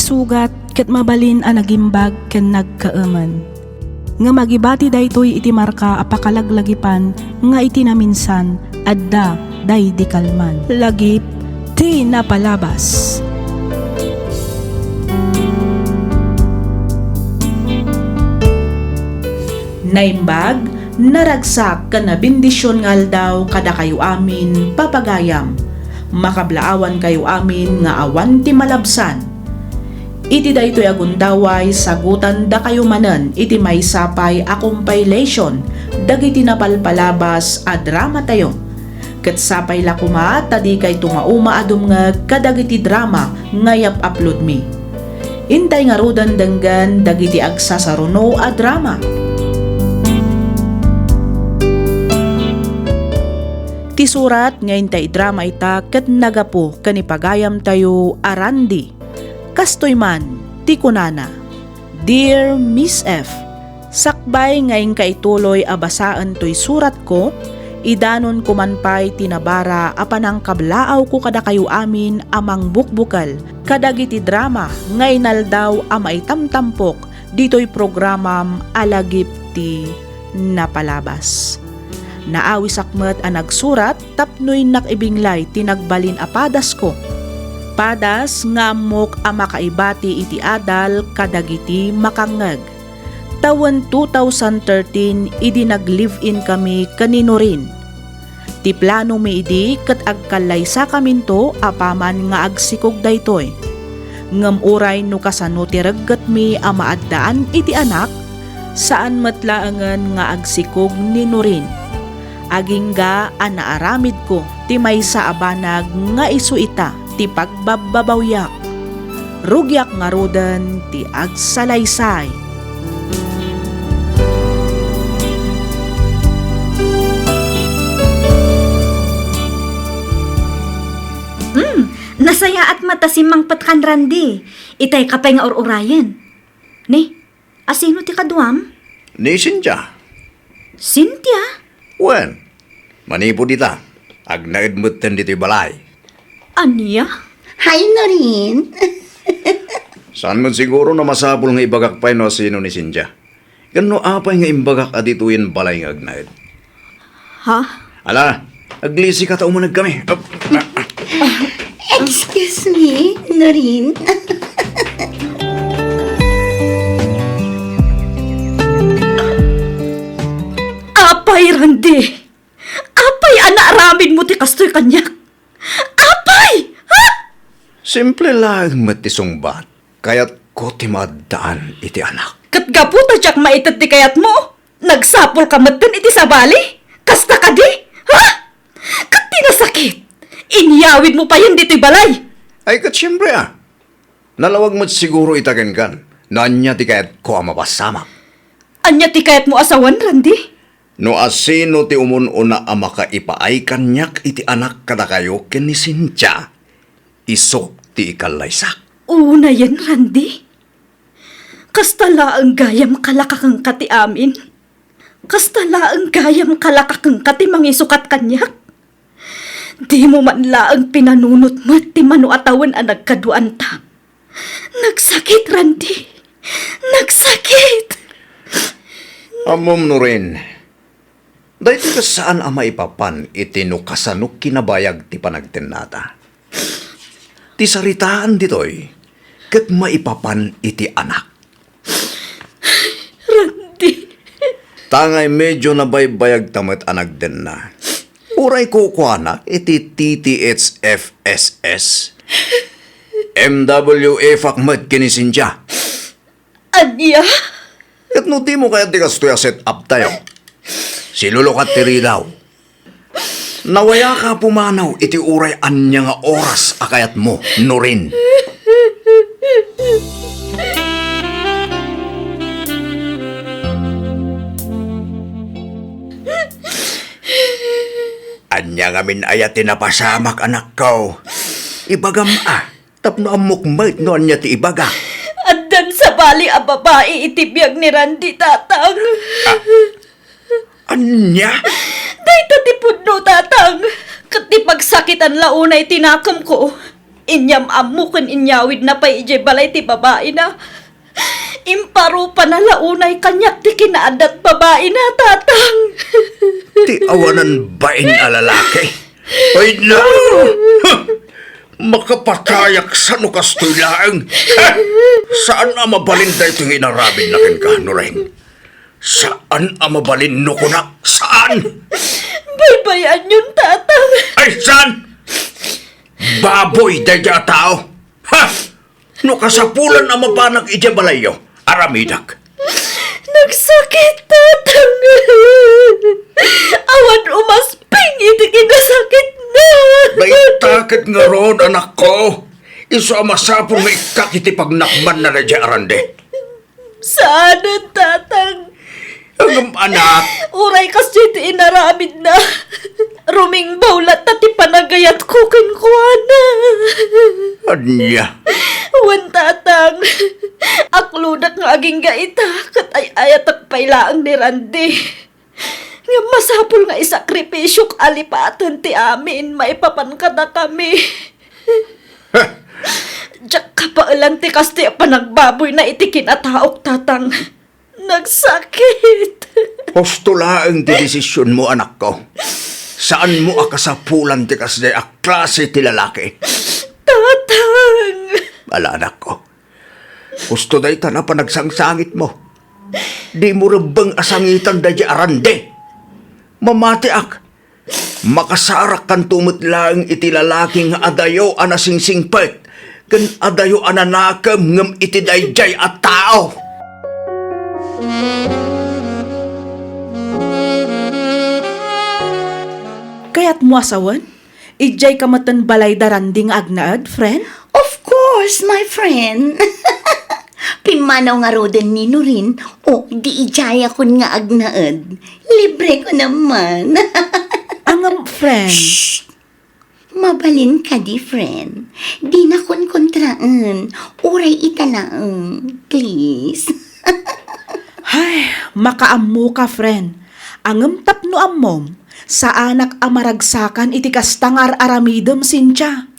sugat ket mabalin a nagimbag ken nagkaemen. Nga magibati daytoy iti marka apakalaglagipan nga iti naminsan adda day di kalman. Lagip ti napalabas. Naimbag, naragsak ka na bendisyon ngal daw kada kayo amin papagayam. Makablaawan kayo amin nga awan ti malabsan. Iti daytoy agundaway sagutan da kayo manen iti may sapay a compilation dagiti napalpalabas a drama tayo. Ket sapay la kuma tadi kay tumauma adumngeg kadagiti drama ngayap upload mi. Intay nga rudan denggan dagiti agsasaruno a drama. Ti surat ngayon tayo drama ita ket nagapo kanipagayam tayo arandi. Kastoy man, ti kunana. Dear Miss F, sakbay ngayon kaituloy abasaan to'y surat ko, idanon kumanpay tinabara apanang kablaaw ko kada kayo amin amang bukbukal. Kadagiti drama ngayon aldaw amaitamtampok dito'y programam alagip ti napalabas. Naawi sakmet a nagsurat tapnoy nakibinglay tinagbalin a padas ko. Padas ngamok a makaibati iti adal kadagiti makangeg. Tawen 2013 idi nag-live-in kami kanino rin. Ti plano mi idi ket agkalaysa kaminto apaman nga agsikog daytoy. Ngem uray no kasano ti regget mi a maaddaan iti anak saan metlaengen nga agsikog ni Nurin. Agingga an naaramid ko ti maysa a banag nga isu ita ti pagbababawyak. Rugyak nga roden ti agsalaysay. Nasaya at matasimang patkan Randy. Itay kapay nga or-urayan. Ni, asino ti kaduam? Ni Cynthia. Cynthia? Wen, manipo dita. Agnaidmutan dito balay. Anya? Hi na rin. Saan mo siguro na masapul nga ibagak pa no sino ni Cynthia? Gano apay nga imbagak adituin balay nga agnaid. Ha? Ala, aglisi ka tao mo nagkami. Excuse me, Norin. Apay, Randy! Apay, anaaramin mo ti kastoy kanyak! Apay! Ha? Simple lang matisong bat. Kaya't ko ti madaan iti anak. Katgaputa siyak maitat ti kayat mo! Nagsapol ka matin iti sabali! Kasta ka di! Ha? Kat tinasakit! Inyawid mo pa yan dito'y balay! Ay kat siyempre Nalawag mo't siguro itagan kan. Naanya ti kayat ko ang mapasamak. Anya ti kayat mo asawan, Randy? No asino ti umun-una ang makaipaay kanyak iti anak kada kayo ken ni Cynthia. Isok ti ikalaysak. Una yan, Randy. Kastala ang gayam kalakakang kati amin. Kastala ang gayam kalakakang kati mangisukat kanyak. Di mo man laang pinanunot mo ti manuatawan ang nagkaduan ta. Nagsakit, Randy. Nagsakit. Amom no rin. Dahil ka saan ang maipapan iti no kasanok kinabayag ti panagtenata. Ti saritaan ditoy, kat maipapan iti anak. Randy. Tangay medyo nabaybayag tamat anak din na. Uray ko anak iti TTHFSS. MWA fakmat kini Cynthia. Anya? Kat no di mo kaya di kastoya set up tayo. Silulukat tiri daw. Nawaya ka pumanaw iti uray anya nga oras akayat mo, Norin. Anya ngamin ayatin na pasamak anak ko. Ibagam tapno amukmait no anya ti ibaga. Addan sa bali a babae itibiyag ni Randy tatang. Anya? Dahito ti pudno tatang. Kat ti pagsakit ang launay tinakam ko. Inyam amo kan inyawid na pa ije balay ti babae na. Imparo pa na launay kanyak ti kinaadat babae na, tatang. Ti awanan bain a lalaki. Ay na! Makapatayak sa nukastoy laang. Saan ang mabalin da itong inarabin na kin ka, Noreen? Saan ang mabalin no ko na? Saan? Baybayan yun, tatang. Ay, saan? Baboy da dya tao. Ha? No kasapulan ang mapanag ija balayo. Aramidak. Nagsakit, tatang. Awan umasping, iti kinasakit na. Daitakit nga ron, anak ko. Iso ang masapong nga ikakiti pagnakman na na dya arande. Saan ang tatang? Ang anak, Uray kasi iti inaramid na. Ruming bawlat na ti panagayat ko kinkwana. anya. Wan tatang. Akludak nga aging gaita. Kat ay ayatak pailaang ni Randy. Nga masapul nga isakripisyok alipatan ti amin. Maipapan ka na kami. Diyak kapailan ti kasti panagbaboy na iti kinataok, tatang. Nagsakit. Postulaang ti desisyon mo, anak ko. Saan mo akasapulan ti kasde a klase ti lalaki? Tatang. Ala, anak ko. Gusto day ta na panagsangsangit mo. Di mo rebang asangitan da di arande. Mamati ak. Makasarak kan tumut lang iti lalaking adayo anasingsingpet. Kan adayo ananakam ngem iti dayjay at tao. Kaya't mo asawan? Ijay kamatan balay daranding agnaad, friend? Of course, my friend. Pimanaw nga roden ni Nurin, o di ijaya kun nga agnaed. Libre ko naman. Ang friend, Mabalin ka di, friend. Di na kun kontraan. Uray italaang. Please. ay, makaammo ka, friend. Ang tapno ammom, sa anak amaragsakan iti kastangar aramidem sincha.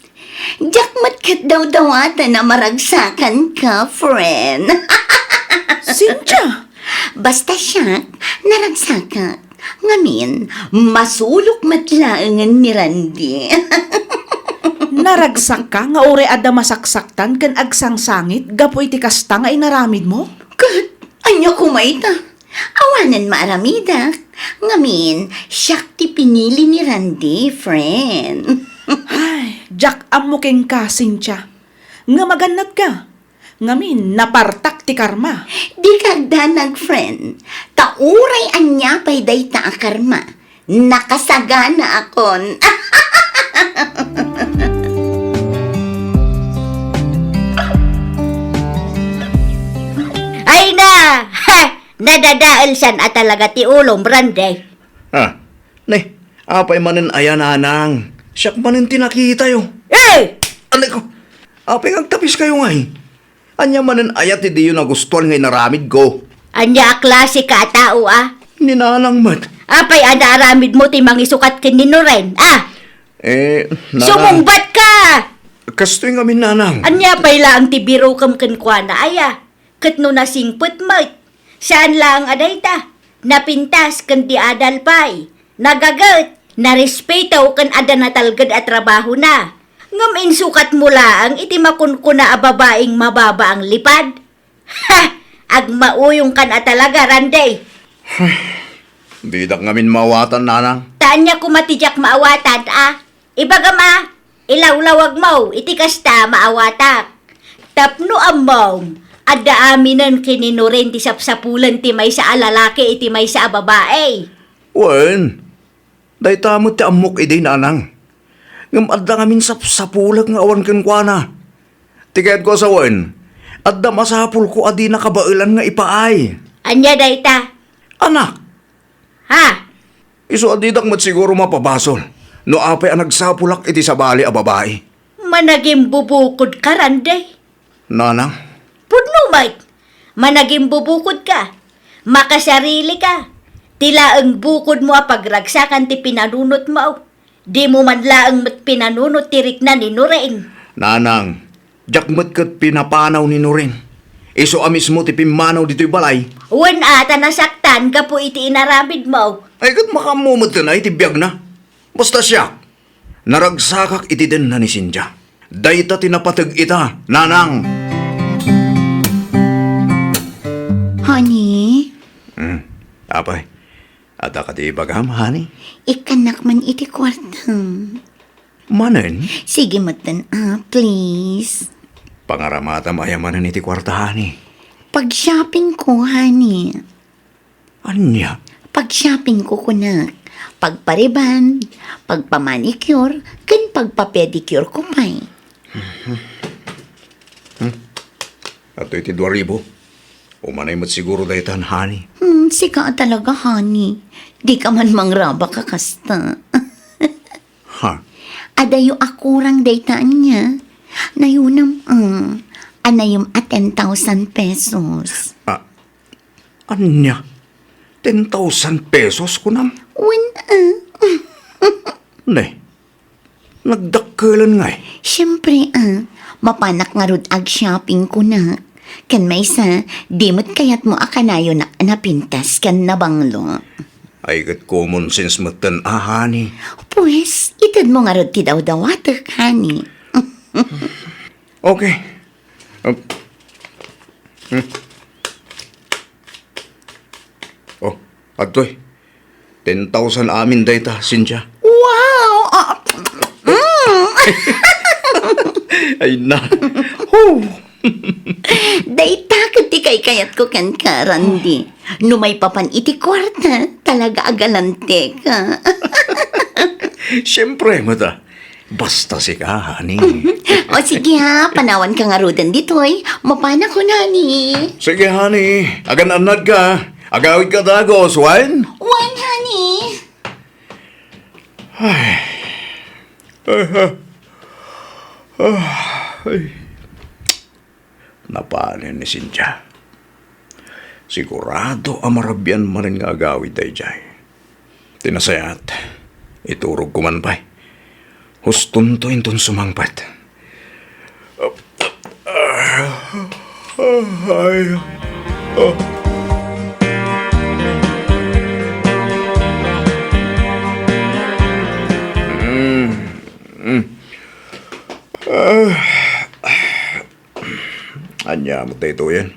Jakmat kat daw dawata na maragsakan ka, friend. Sincha? Basta siya, naragsakak. Ngamin, masulok matlaangan ni Randy. Naragsak ka nga ore ada masaksaktan kan agsangsangit gapo iti kasta nga inaramid mo? Kat, anyo kumaita. Awanan maaramida. Ngamin, siyak ti pinili ni Randy, friend. Ay, Jack amukeng ka, Sincha. Nga maganat ka. Ngamin, napartak ti karma. Di kagdanag, friend. Tauray anya pa'y day ta a karma. Nakasagana akon. Ay na! Ha! Nadadaal siyan at talaga ti ulong, Brandy. Ha? Ne, apay manin ayan anang. Siyak manin tinakita yo. Eh! Alay ko, apay agtapis kayo nga eh. Anya manin ayat ti diyo na gustuan nga inaramid ko. Anya klase ka tao, ah. Ninanang mat. Apay anaramid mo ti mangisukat kin ni Nuren, ah. Nanang. Sumumbat ka! Kastoy nga min nanang. Anya pay lang ti biro kam ken kuana, aya. Ket no nasingput mo. Saan lang aday ta? Napintas ken ti adal pay. Nagagat. Narespeto ken ada na talgad at trabaho na. Ngam insukat mo lang iti makunkuna a babaeng mababa ang lipad. Ha! Ag mauyong kan a talaga, Randay. Bidak nga min mawatan nanang. Tanya kumatijak maawatan, ah. Ibagam, ah. Ilawlawag mo, iti kasta maawatak. Tapno amom, adda aminan kininurin ti sapsapulan ti may sa alalaki iti may sa babae. Wen, day tamot ti amok iday nanang. Ngam adda nga min sapsapulag nga awan ken kuana. Tiket ko sa wen, adda masapul ko adi nakabailan nga ipaay. Anya dayta? Anak, Ha? iso adidak mat siguro mapabasol. No apay ang nagsapulak iti sabali a babae. Managing bubukod ka, Randay. Nanang, Pudno, Mike. Managing bubukod ka. Makasarili ka. Tila ang bukod mo a pagragsakan ti pinanunot mo. Di mo man laang mat pinanunot tirik na ni Nuren. Nanang, jakmat kat pinapanaw ni Nurin. Iso amis mo ti pimanaw dito'y balay. Wan ata nasaktan ka po iti inaramid mo. Ay kat makamumot ka na iti biyag na. Basta siya. Naragsakak iti din na ni Cynthia. Dayta tinapatag ita, nanang. Honey, Apay, ata ka ti bagam, honey? ikanak man iti kwartang. Manen, Sige matan, please. pangaramata mayamanan iti kwarta, honey. Pag-shopping ko, honey. Anya? Pag-shopping ko kunak. Pagpariban, pagpamanicure, kan pagpapedicure ko pa'y. Ato iti 2,000. Umanay mo't siguro daytan, honey. Sika talaga, honey. Di ka man mangraba ka kasta. Ha? Adayo akurang daytaan niya. Nayunam, anayum at 10,000 pesos. Anya? 10,000 pesos kunam? Ne, nagdakkelan nga eh. Siyempre, mapanak nga rod ag shopping ko na. Kan may isa, di mo't kayat mo akanayo na napintas kan nabanglo. Ay kat common sense matan, honey. Pues, itad mo nga rod ti daw-dawatak, honey. Okay. Oh, agtoy. 10,000 amin dayta, Cynthia. Wow! Ay na. Dayta ti kay kayat ko kan karandi. Numay papan iti kwarta, talaga agalante ka. Siyempre, mata. Basta si ka, honey. O sige ha, panawan ka nga rodan ditoy. Mapana ko na ni. Sige, honey. Agan-anad ka. Agawid ka dagos, wine? One, honey. Napanin ni Cynthia. Sigurado amarabyan man rin nga agawid tayo dyan. Tinasayat. Iturog ko man pa. Huston to inton sumangpat. Anya mo tayo yan.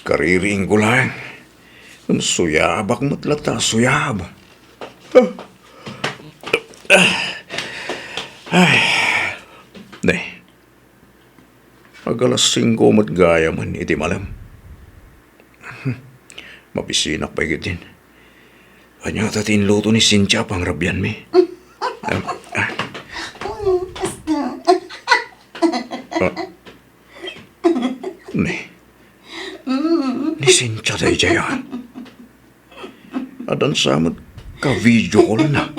Kariring ko lang. Ang suyabak matlata, suyab. Ne. Agalas 5 matgaya man iti malam. Mapisinak pa din. Anya tatin luto ni Cynthia pang rabyan mi. Ne. Ni Cynthia tayo dyan. Adan samad ka-video ko na.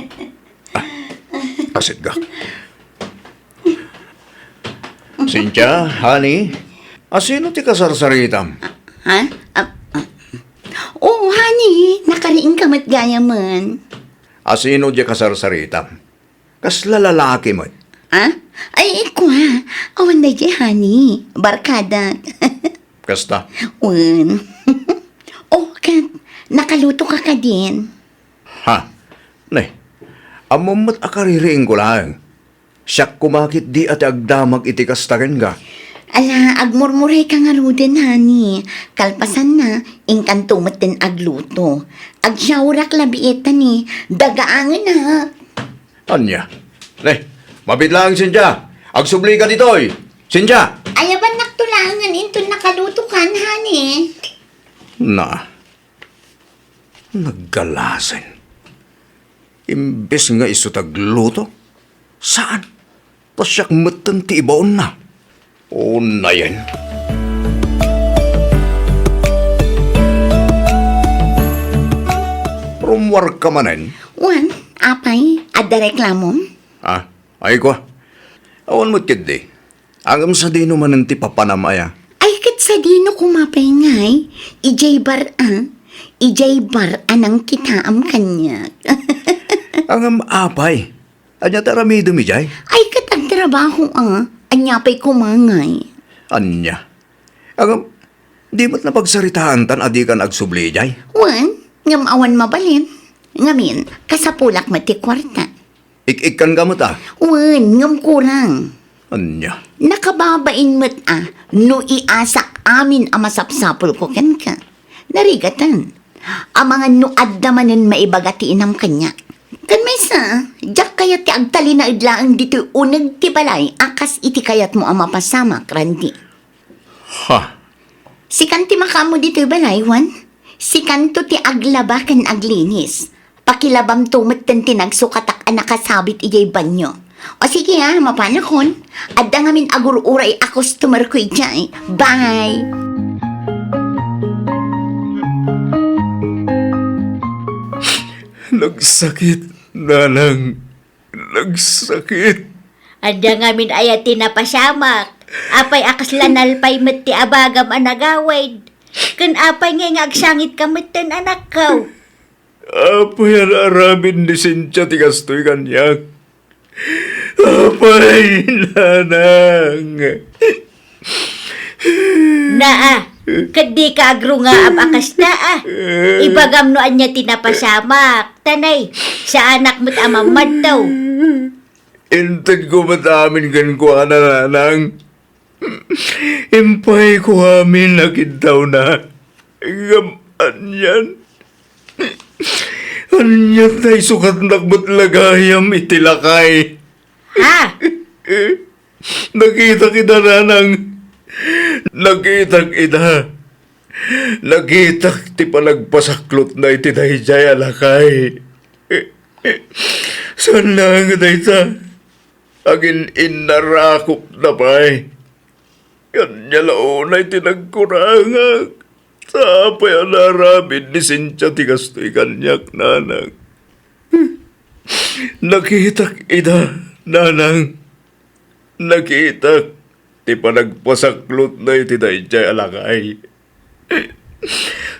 Asit ka. Cynthia, honey, asino ti kasarsaritam? Ha? Oh, honey, nakariing ka matgaya man. Asino di kasarsaritam? Kasla lalaki mo. Ha? Ay, iko ha. Awan na di, honey. Barkada. Kasta? Un. Oh, Kat, nakaluto ka ka din. Ha? Ne, amamot akaririing ko lang. Siyak kumakit di at agdamag iti kastagan ka. Ala, agmurmuray ka nga ruden, honey. Kalpasan na, ingkantumot din agluto. Agsyawarak labiitan ni, dagaangan na. Anya? Ne, mabitlang Cynthia. Agsubli ka ditoy. Cynthia! Ayaban naktulangan into nakaluto kan, honey. Na. Naggalasan. Imbes nga iso tagluto. Saan? Pasyak matan ti ibaon na. O na yan. Rumwar ka manen. Wan, apay, ada reklamom? Ah, ay ko. Awan mo't kidi. Angam sa dino manen ti papanamaya. Ay, kat sa dino kumapay ngay, ijay bar anang kitaam kanya. Angam apay. Anya tarami dumijay. Ay, kat ang trabaho Anya pa'y kumangay. Anya. Ang, di mo't napagsaritaan tan adi ka nagsubli jay. Wan, ngam awan mabalin. Ngamin, kasapulak mati kwarta. Ik-ikan gamot ah. Wan, ngam kurang. Anya. Nakababain mo't no iasak amin ang masapsapol ko kan ka. Narigatan. Ang mga nuad namanin maibagatiin ang kanya. Kan may sa, jak kaya ti agtali na idlaang dito unag ti balay, akas iti kayat mo ang mapasamak, Randy. Ha. Si kanti makamo dito balay, Juan. Si kanto ti aglaba kan aglinis. Pakilabam tumatan tinagsukatak ang nakasabit ijay banyo. O sige ha, mapanakon. Adda ngamin agur-uray a customer ko ijay. Bye! Nagsakit, nanang. Nagsakit. Anda ngamin ayati na pasamak. Apay akas lanalpay met ti abagam anagawid. Kan apay nga agsangit ka metten anak ko. Apay ang arabin ni Cynthia ti kastoy kanyak. Apay, nanang. Naa, kadi ka agro nga abakas na Ibagam no anya tinapasamak. Tanay, sa anak mo't amamad daw. Intad ko matamin kan kuha na nanang. Impay ko amin nakitaw na. Gaman yan. Anyan tayo sukat nakbat lagayam itilakay. Ha? Nakita kita nanang. Nakita kita. Nakita ti palagpasaklot na iti dahijay alakay. Saan lang dayta? Agin inarakop na pa'y. Yan niya launay tinagkurangag. Sa apay alarabin ni Cynthia ti kastoy kanyak nanang. Nakita ida nanang. Nakita ti panagpasaklot na iti dayjay alakay.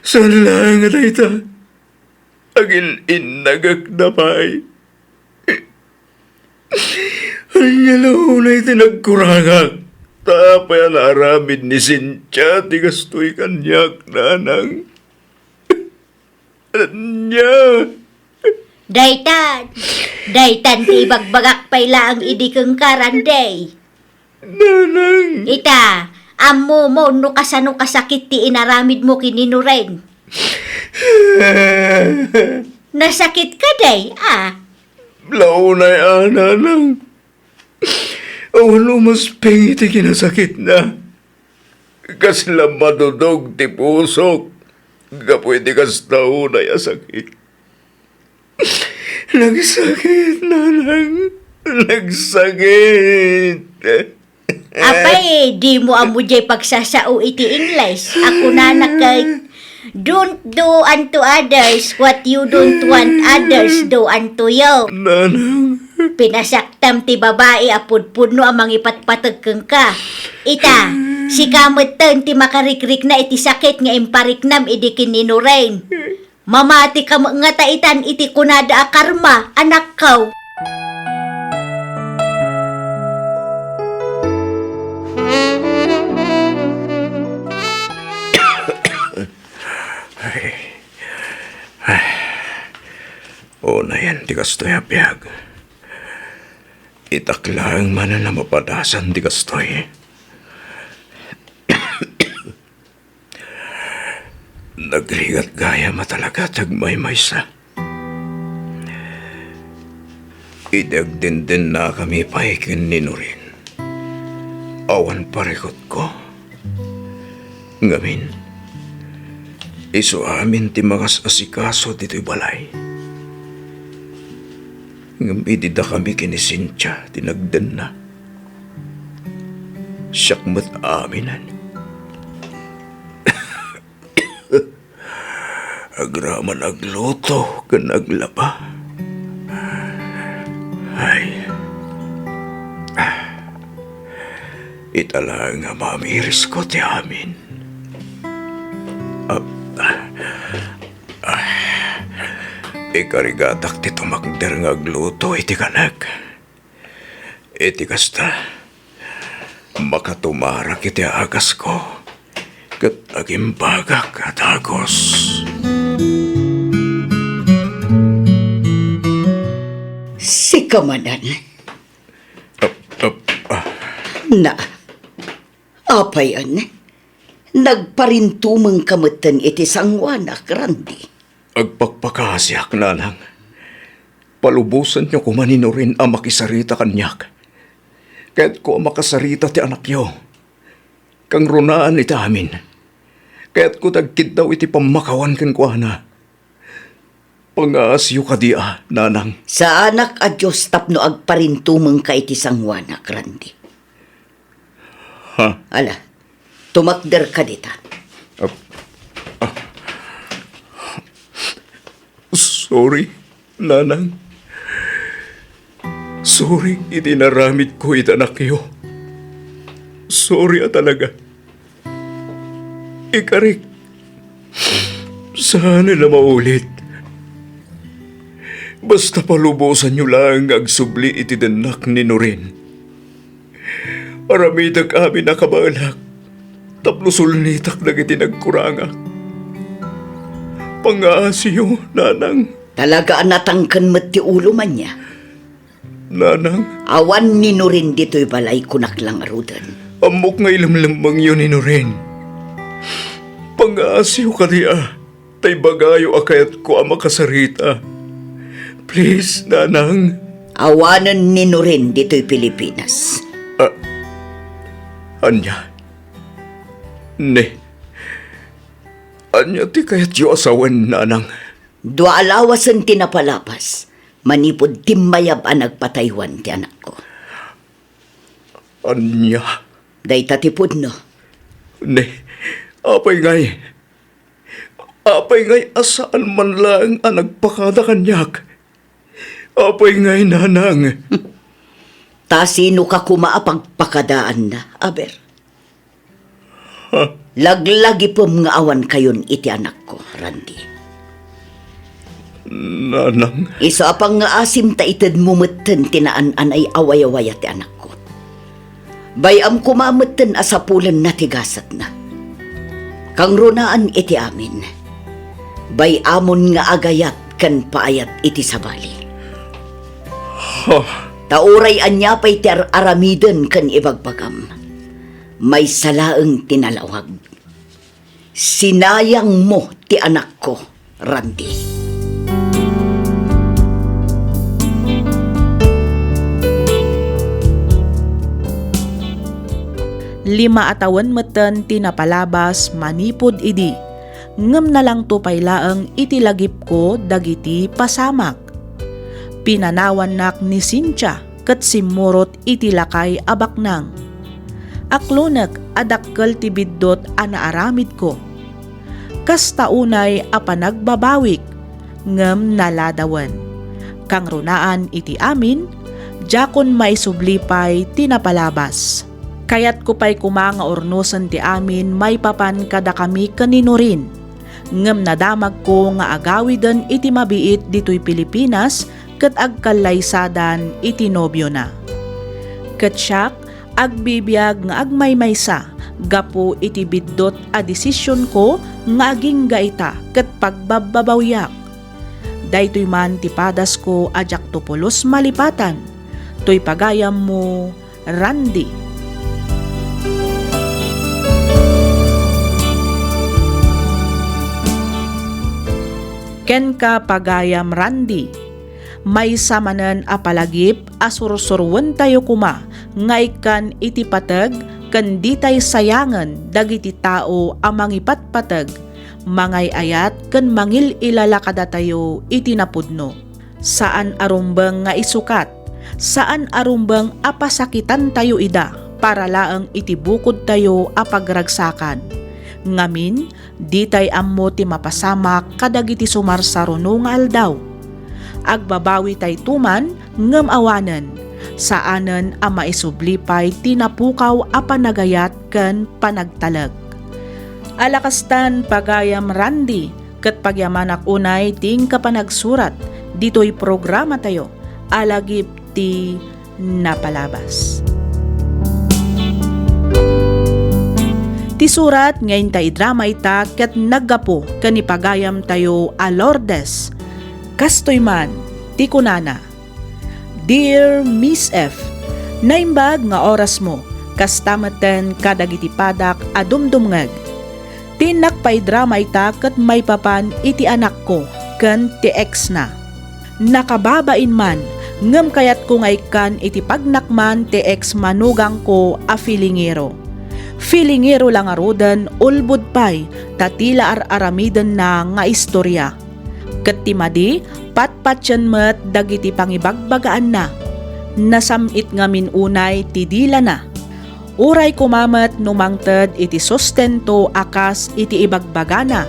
Saan lang dayta? Agin inagak na pa'y. Anya launay tinagkurangag. Tapay ang aramid ni Cynthia, ti kastoy kanyak, nanang. Anya. Daytan ti ibagbagak payla ang idi keng karanday. Nanang. Ita, amo mo no kasano kasakit ti inaramid mo kininuren. Nasakit ka day, Launay nanang. Ano mas pengi ti kinasakit na. Kasla madudog ti pusok. Kapwede kas taunay asakit. Nagsakit, nanang. Nagsakit. Apay, di mo amo jay pagsasao iti English. Ako na nakay, don't do unto others what you don't want others do unto you. Nanang. Pinasaktam ti babae apud-pud no amang ipatpatag keng ka. Ita, si kamutan ti makarikrik na iti sakit nga impariknam idi kininuren. Mamati ka nga taitan iti kunada a karma, anak kaw. O na yan, di kastoy apyag. Itaklang man na mapadasan di kastoy. Nagligat gaya matalaga tagmay maysa. Idagdin din na kami paikin ninurin. Awan parikot ko. Ngamin, iso amin ti magas asikaso dito'y balay. Ngamidida kami kini Cynthia, tinagdan na. Siyakmat aminan. Agraman agluto, kan aglaba. Ay. Itala nga mamiris ko ti amin. Ikarigatak ti tumakder nga agluto iti kanak. Iti kasta. Makatumara kiti agas ko. Kat agimbaga katagos. Si Kamanan. Up, Na, apa yan? Nagparintumang kamutan iti sangwanak, Randy. agpakpakasyak nanang. Palubusan niyo kumanino rin ang makisarita kanyak. Kahit ko ang makasarita ti anak yo. Kang runaan iti amin. Kahit ko dagkid daw iti pamakawan kan kuana. Pangaasyo ka dia, nanang. Sa anak a Diyos tapno agparintumang ka iti sangwanak, Randy. Ha? Ala, tumakder ka dita. Sorry, nanang. Sorry, itinaramid ko itanak yo. Sorry talaga. Ikarik. Sana na maulit. Basta palubusan nyo lang agsubli iti danak ni Norin. Aramidag amin nakabalak. Tapno sulnitak na iti nagkuranga. Pangaasiyo, nanang. Talaga natangkan mo't ti ulo man niya. Nanang, Awan ni Norin dito'y balay kunak lang arudan. amok nga ilamlamang yun ni Norin. Pangaasiyo ka diya. Tay bagayo akayat ko ang makasarita. Please, nanang. Awanan ni Norin dito'y Pilipinas. Anya. Ne. Anya ti kayat yo asawan, nanang. Dua alawasan tinapalapas. Manipod timmayab ang nagpataywan ti anak ko. Anya. Day tatipod no. Ne. Apay ngay. Apay ngay asaan man lang ang nagpakada kanyak. Apay ngay, nanang. Ta sino ka kumaapagpakadaan na, aber? Laglagi pom nga awan kayon iti anak ko, Randy. Nanang. Isa pang nga asim ta ited mumutten tinaan ay away-away ti anak ko. Bayam kumamutten asapulan na tigasat na. Kang runaan iti amin. Bayamon nga agayat kan paayat iti sabali. Tauray anya pa'y aramiden kan ibagbagam. May salaeng tinalawag. Sinayang mo ti anak ko, Randy. Lima atawan meten tinapalabas manipod idi. Ngem na lang to paylaeng itilagip ko dagiti pasamak. Pinanawan nak ni Cynthia ket simurot itilakay abaknang. Aklonek adakkel ti biddot anaaramid ko. Kasta unay apanagbabawik ngem naladawan. Kang runaan iti amin, jakon may sublipay tinapalabas. Kayat ko pa'y kumanga ornosan ti amin may papan kada kami kanino rin. Ngem nadamag ko nga agawiden iti mabiit dito'y Pilipinas ket agkalaysadan iti nobyo na. Ket siyak agbibiyag nga agmaymaysa gapo iti biddot a desisyon ko nga aging gaita ket pagbababawyak. Daytoy man ti padas ko ajak tupulos malipatan. Toy pagayam mo, Randy. Ken ka pagayam, Randy. May samanen a palagip asursurwen tayo kuma nga ikan iti patag ken di tay sayangan dagiti tao a mangipatpatag mangay ayat ken mangil ilalakada tayo iti napudno. Saan arumbeng nga isukat, saan arumbeng apasakitan tayo ida para laeng iti bukod tayo a pagragsakan. Ngamin, di tay ammo ti mapasamak kadagiti sumarsaruno nga aldaw. Agbabawi tay tuman ngem awanen, saanen a maisublipay tinapukaw a panagayat ken panagtalag. Alakastan pagayam, Randy, ket pagyamanak unay ting kapanagsurat, dito'y programa tayo, alagip ti napalabas. Ti surat ngayon tayo drama ita ket naggapo kanipagayam tayo a Lourdes. Kastoy man, ti kunana. Dear Miss F, naimbag nga oras mo, kastameten kadagiti padak adumdumngag. Tinak pa'y drama ita ket may papan iti anak ko, ken ti ex na. Nakababain man, ngem kayat ko ngay kan iti pagnakman ti ex manugang ko a filingero. Filingero lang arudan ulbud pay tatila aramiden na nga istorya. Ket ti madi patpatyan met dagiti pangibagbagaan na. Nasamit ngamin unay ti dila na. Uray kumamet numangted iti sustento akas iti ibagbagana.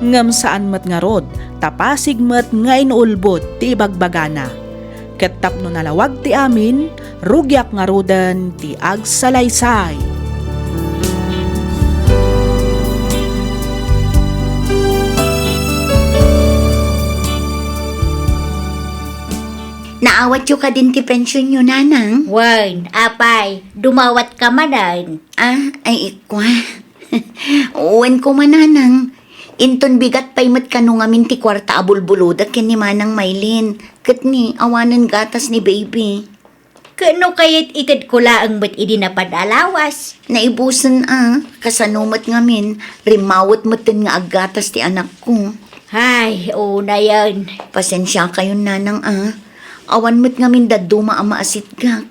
Ngem saan met nga rod tapasig met nga inulbod ti ibagbagana. Ket tapno nalawag ti amin rugyak nga roden ti agsalaysay. Naawat yu ka din ti pensyon nyo, nanang? Wan, apay, dumawat ka manan. Ay ikwa. Uwan ko mananang. Inton bigat pa'y mat kanu ngamin ti kwarta abulbuludat ken ni Manang Maylin. Kat ni awanan gatas ni baby. Kano kayat itad ko laang ba't idi na padalawas? Naibusan kasanumat ngamin. Rimawat matin nga aggatas ti anak ko. Ay, na yan. Pasensya kayo, nanang Awan mo't ngamin daduma ang maasitgak.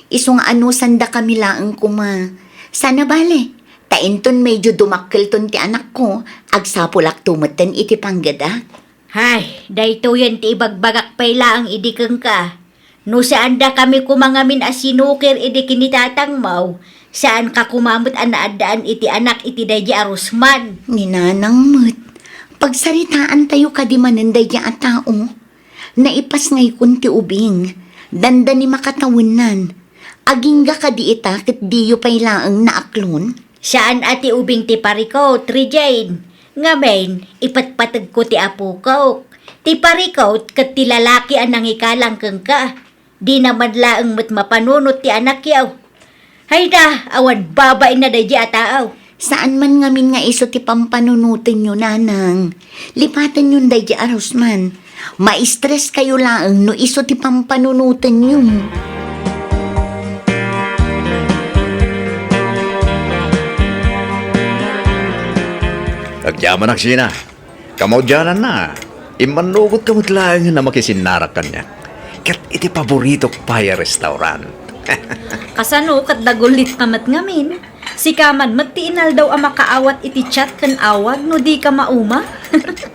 Iso nga ano sanda kami laang kuma. Sana bale, tainton medyo dumakkel ton ti anak ko, agsapulak tumatan iti panggada. Hay, dayto yan ti ibagbagak pay laang idikeng ka. No saan da kami kumangamin as sinukir idi kinitatang mau, saan ka kumamot an naadaan iti anak iti daydi arusman. Ninanang mo't, pagsaritaan tayo kadimanan daydi a tao. Naipas ngay kunti ubing, danda ni makatawunan. Agingga ka di ita kat diyo pa'y laang naaklon. Saan ati ubing ti parikaw, Trijane? Ngamen, ipatpatag ko ti apo ko. Ti parikaw kat ti lalaki ang nangikalang keng ka. Di naman laang mat mapanunot ti anak yaw. Hayda, awan babae na dahi ataaw. Saan man ngamin nga iso ti pampanunutin nyo, nanang. Lipatan yun dahi arosman. Ma-stress kayo lang no iso ti pampanunutan nyo. Agyaman aksina. Kamaudyanan na. Imanugot kamot lang na makisinarak kanya. Kat iti paborito paya restaurant. Kasano kat dagulit kamat ngamin. Si kaman matiinal daw ang makaawat iti chat kan awag no di ka mauma.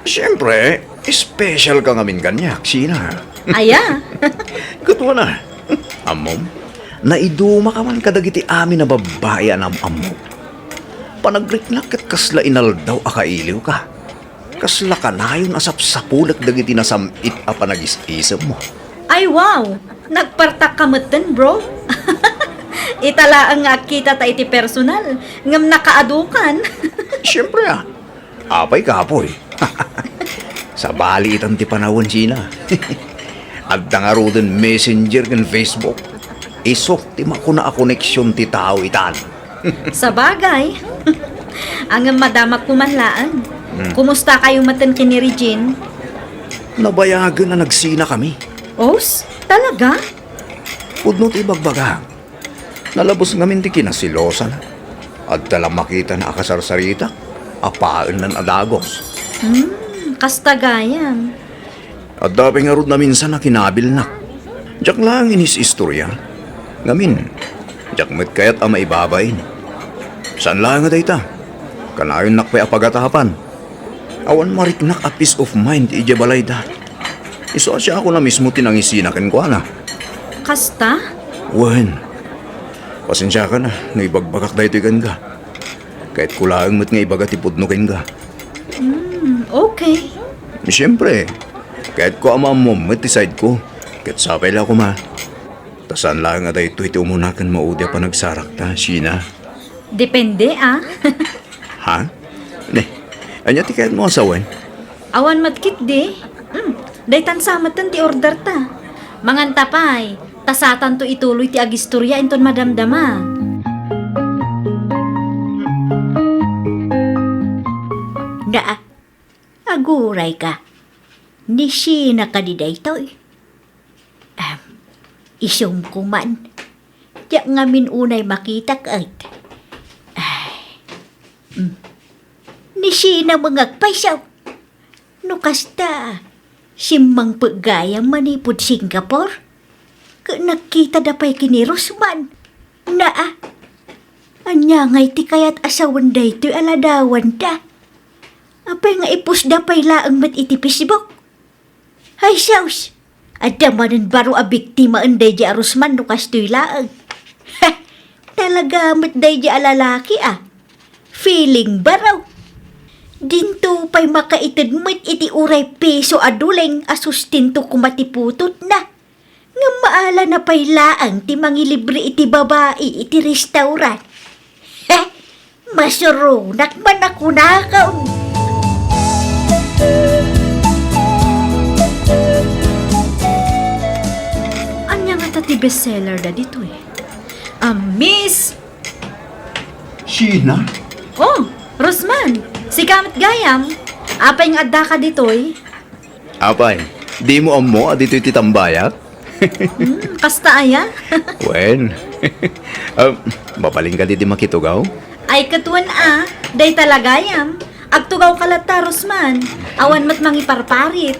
Siyempre, special ka ngamin kanya, aksina. Aya. Kutwa na. Amom, naiduma ka man kadagiti amin na babae anam amom. Panagriknak kat kasla inal daw akailiw ka. Kasla ka na yun asap-sapulak dagiti nasamit a panag-isisam mo. Ay wow. Nagpartak kamatan bro. Itala ang nga kita ta iti personal. Ngam nakaadukan. Siyempre apay kapoy. Sa bali itang ti panawon sina. At nga roden messenger kan Facebook. Isok ti makuna a koneksyon ti tao itan. Sa bagay. Ang madama kumanlaan. Kumusta kayo matan kini Regine? Nabayagan na nagsina kami. Os? Talaga? Udnot ibagbaga. Nalabos ngamin ti kinasilosa na. At talang makita na akasarsarita. Apaan ng adagos. Kastagayan. At dapat nga rod na minsan na kinabil na. Diyak lang inis istorya. Ngamin, diyak met kayat ama ibabayin. Saan lang nga dayta? Kanayon nakpay apagatapan. Awan mariknak a peace of mind ija balayda. Iso siya ako na mismo tinangisinakin ko na. Kasta? Wen, pasensya ka na, naibagbagak dahi tigan ka. Kahit kulaang mo't nga ibagat ipudnukin ka. Okay. Siyempre, kahit ko ama mo, decide ko. Kahit sapay lang ko ma. Tasan lang nga dahi ito umunakan maudya pa nagsarak ta, Sheena. Depende Ha? Ne, anya ti kahit mo asawan? Awan matkit di. Daytan samatan ti order ta. Mangan tapay. Tasatan to ituloy ti agistorya inton madamdama. Aguray ka. Ni Sheena ka di daytoy. Isum ko man. Diya nga unay makita ka ay. Ni Sheena mangagpaysaw. No kasta, simang paggaya manipod Singapore. Nakita da pa'y kini Rosman. Anya ngay ti kayat asawan daytoy aladawan da. Apay nga ipus da pa'y laang mat iti Facebook. Hay saus, ada manan baro a biktima anday di Rosman no kastoy laang. Talaga mat day di alalaki Feeling baraw. Dinto pa'y makaitid mat iti uray peso aduleng asustinto kumatiputot na. Nga maala na pa'y laang ti mangilibre iti babae iti restaurant. Masurunak man ako nakaon. Anya nga tati bestseller da dito Miss! Sheena? Oh, Rosman! Si Kamit Gayam! Apay nga adda ka ditoy? Apay, di mo amo dito iti tambayak? Kasta aya? Wen, mapaling ka di makitugaw? Ay katuan day talagayam. Agtugaw kalata, Rosman. Awan mat mangiparparit.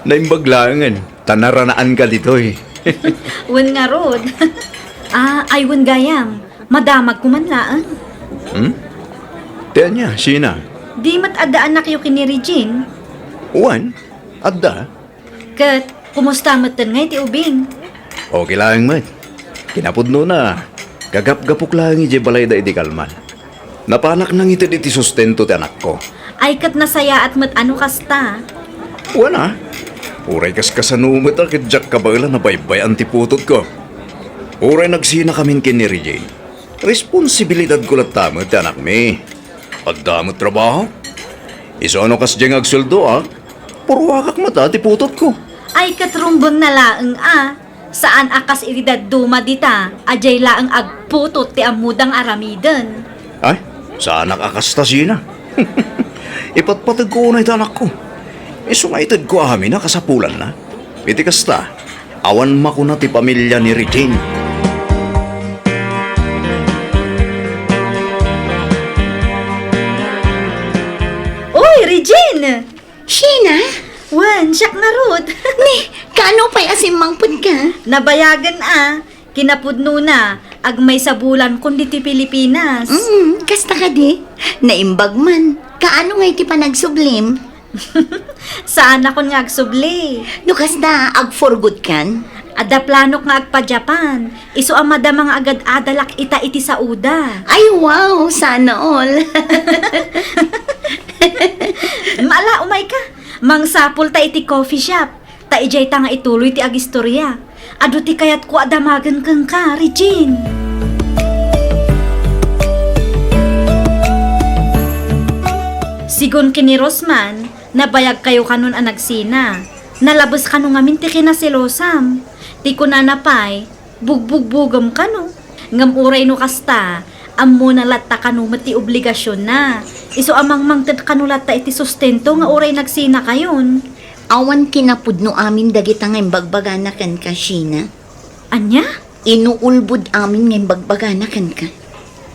Naimbaglangan, tanaranaan ka dito Wen nga rod. Ay wen gayam. Madamag kumanlaan. Tiyan niya, Sheena. Di mat adda anak yu kini Regine. Uwan, adda. Kat, kumusta matan ngay ti ubing? Okay lang, mat. Kinapudno na. Gagap-gapok lang iti balay da iti kalman. Napanak nang iti sustento ti anak ko. Ay kat nasaya at mat ano kasta. Wana, uray kas kasanumat akit jak kabala na baybay antiputot ko. Uray nagsina kamin kini Regine. Responsibilidad ko lang tamo ti anak mi. Pagdamot trabaho. Isono kas diyang agsuldo Purwakak mata ti putot ko. Ay katrumbang na laeng Saan akas iridad duma dita, ajay laang agputot ti amudang aramiden. Ay, saan nakakasta Sheena? Ipatpatag ko na ito anak ko. Sumaitad ko amin na kasapulan na. Iti kasta, awan makuna ti pamilya ni Regine. Uy, Regine! Sheena? Wan, siyak nga rod. Ni, kano pa'y asimangpod ka? Nabayagan kinapudno na, agmay sa bulan kundi ti Pilipinas. Kasta ka di. Naimbag man. Kaano nga iti panagsublim? Saan ako nga agsubli? No kasta, ag-for-good kan? Ada planok nga agpa Japan. Iso amada mga agad adalak ita iti sa uda. Ay, wow! Sana all. Maala, umay ka. Mang sapul ta iti coffee shop. Ta ijay ta nga ituloy ti agistorya. Ado ti kayat ko adamagan kang ka, Regine. Sigon kini Rosman, nabayag kayo kanon ang nagsina. Nalabas kano ngamin ti kinasilosam. Ti kunanapay, bugbog-bugam kano. Ngam uray no kasta, ammo na latta kano mati obligasyon na. Iso amang mangtad kanulat ta iti sustento nga oray nagsina kayon. Awan kinapudno amin dagita nga imbagbaga kan ka, Sheena. Anya? Inuulbud amin nga imbagbaga kan ka.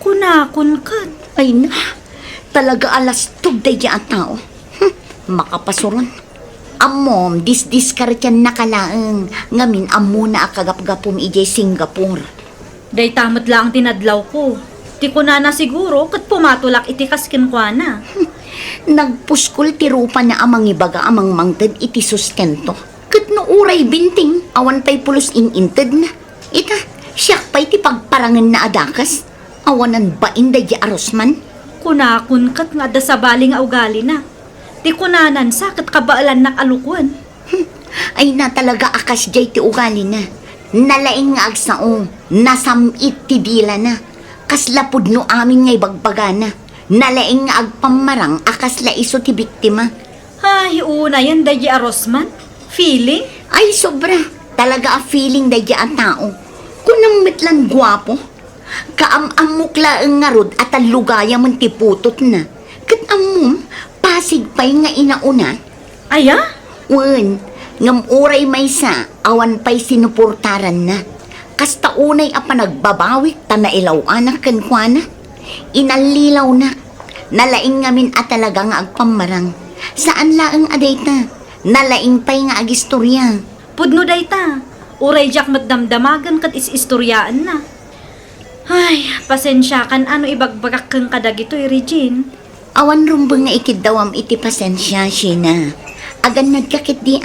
Kunakon kat. Ay na, talaga alas tugday ya tao. Makapasuron. Amom, dis-diskartyan nakalaang ngamin amo na akagap-gapom ijay Singapore. Day tamat lang tinadlaw ko. Ti ko na siguro kat pumatulak iti kaskin kwa na. Nagpuskol ti rupa na amang ibaga amang mangted iti sustento. Kat no uray binting, awan pa'y pulos in-inted na. Ita, siyak pa'y ti pagparangan na adakas. Awanan ba inday di Rosman? Kunakon kat nga da sa bali nga ugali na. Ti kunanan sa kat kabaalan na alukwan. Ay na talaga akas jay ti ugali na. Nalaing nga agsao, nasamit ti dila na. Kaslapod no amin ngay bagbagana. Nalaing nga agpamarang akas la iso ti biktima. Ay, una yan dayi Rosman. Feeling? Ay sobra, talaga a feeling dahi a tao. Kunang mitlan gwapo. Kaam-amukla ang ngarod at ang lugaya man ti putot na. Kat amom, Pasig pa'y nga inauna. Aya? Wen, ngam uray may sa, awan pa'y sinuportaran na. Kasta unay apa nagbabawik, tanailaw anak kankwana. Inalilaw na. Nalaing ngamin at talaga nga agpamarang. Saan laang adayta? Nalaing pa'y nga agistorya. Pudno dayta. Uray jak magdamdamagan kat is-istoryaan na. Ay, pasensya kan ano ibagbagak kang kadag ito'y, Regine. Awan rumbang nga ikidawam iti pasensya, Sheena. Agan nagkakit di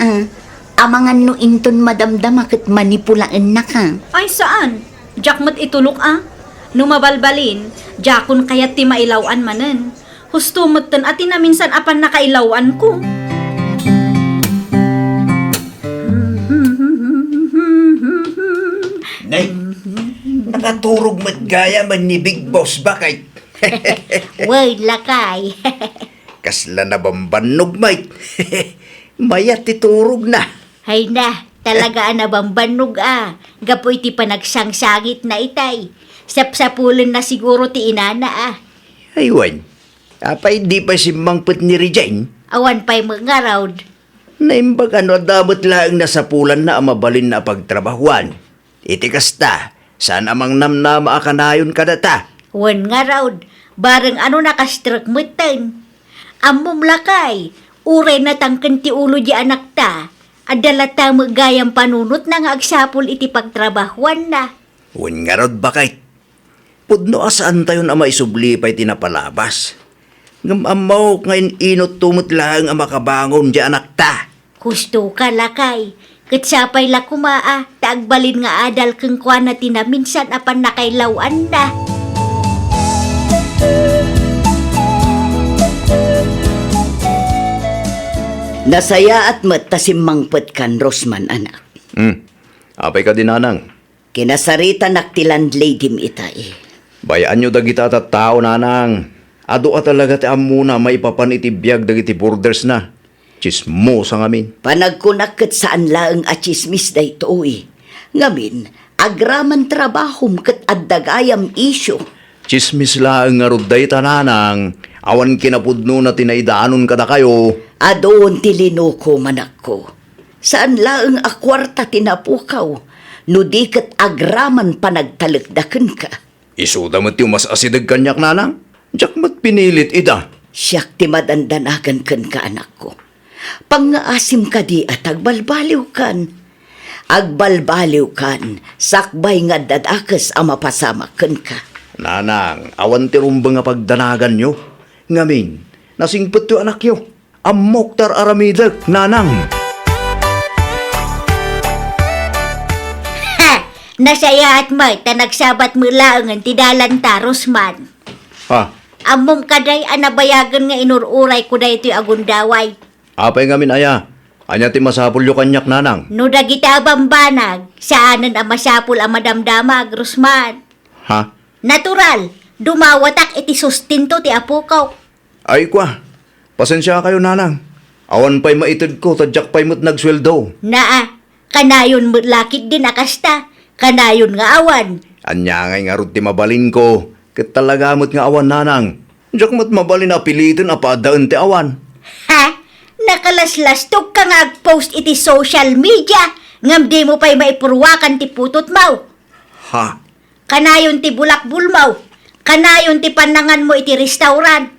amangan no inton madamdama kat manipulaan na ka. Ay, saan? Jak mat itulok Numabalbalin, jakon kayat ti mailawan manen. Husto matan ati na minsan apan nakailawan ko. Nay, nakaturog matgaya man ni Big Boss bakay. Way, lakay. Kasla na bambanog, mate. Mayat titurog na. Hay na, talaga na bambanog Gapoy ti panagsangsangit na itay. Sapsapulan na siguro ti inana Aywan, apay di pa si Mangput ni Regine. Awan pa'y mga rawd. Naimbag ano damot laang nasapulan na amabalin na pagtrabahuan. Iti kasta, saan amang namnama akanayon kadata? Wan nga rawd. Bareng ano nakastruk mutan. Amom lakay. Uray na tangken ti ulo di anak ta. Adala ta magayang panunot na nga agsapul iti pagtrabahuan na. Wan nga rod bakay. Pudno asaan tayo na maisubli pa'y tinapalabas. Ngam amaw ngayon inot tumot lang ang makabangon di anak ta. Husto ka lakay. Katsapay la kumaa. Taagbalin nga adal keng kwa na tinaminsan apan nakailawan na. Nasaya at matasimmangpet kan Rosman, anak. Apay ka dinanang. Kinasarita naktilan ladim itay. Bayaan nyo dagita at tao nanang. Ado at talaga ti amuna maipapanitibiyag dagiti borders na. Chismo sa ngamin. Panagkunak kat saan laang achismis da ito Ngamin, agraman trabahom kat addagayam isyo. Chismis lang nga ruday tananang. Awan kinapudno na tinaidaanon kada kayo. Adoon tilinoko manak ko. Saan laang akwarta tinapukaw, no di kat agraman panagtalagdakan ka. Isuda mo tiyo mas asidag kanyak nanang. Diyak mat pinilit ida. Siyak ti madandanagan kan ka anak ko. Pangaasim ka di at agbalbaliw kan. Agbalbaliw kan, sakbay nga dadakas ang mapasama kan ka. Nanang, awan ti rumba nga pagdanagan nyo. Ngamin, nasingpot yung anak yo. Amok tar aramidag, nanang. Ha! Nasaya at may tanagsabat mo laangan ti dalan ta, Rosman. Ha? Amom kaday anabayagan nga inururay ko da ito'y agundaway. Apay ngamin aya. Anya ti masapul yung kanyak nanang. No dagita bambanag, saanan ang masapul ang madamdamag, Rosman. Ha? Natural, dumawatak iti sustinto ti apukaw. Ay kwa. Pasensya kayo nanang. Awan pa'y maitid ko, tadyak pa'y mo't nagsweldo. Naa, kanayon mo lakit din akasta. Kanayon nga awan. Anya ngay nga rin ti mabalin ko. Kat talaga mo't nga awan nanang. Diyak mo't mabalin apilitin apadaan ti awan. Ha? Nakalaslastok ka nga ag-post iti social media. Ngam di mo pa'y maipurwakan ti putot mau. Ha? Kanayon ti bulak-bulmaw. Kanayon ti panangan mo iti restaurant.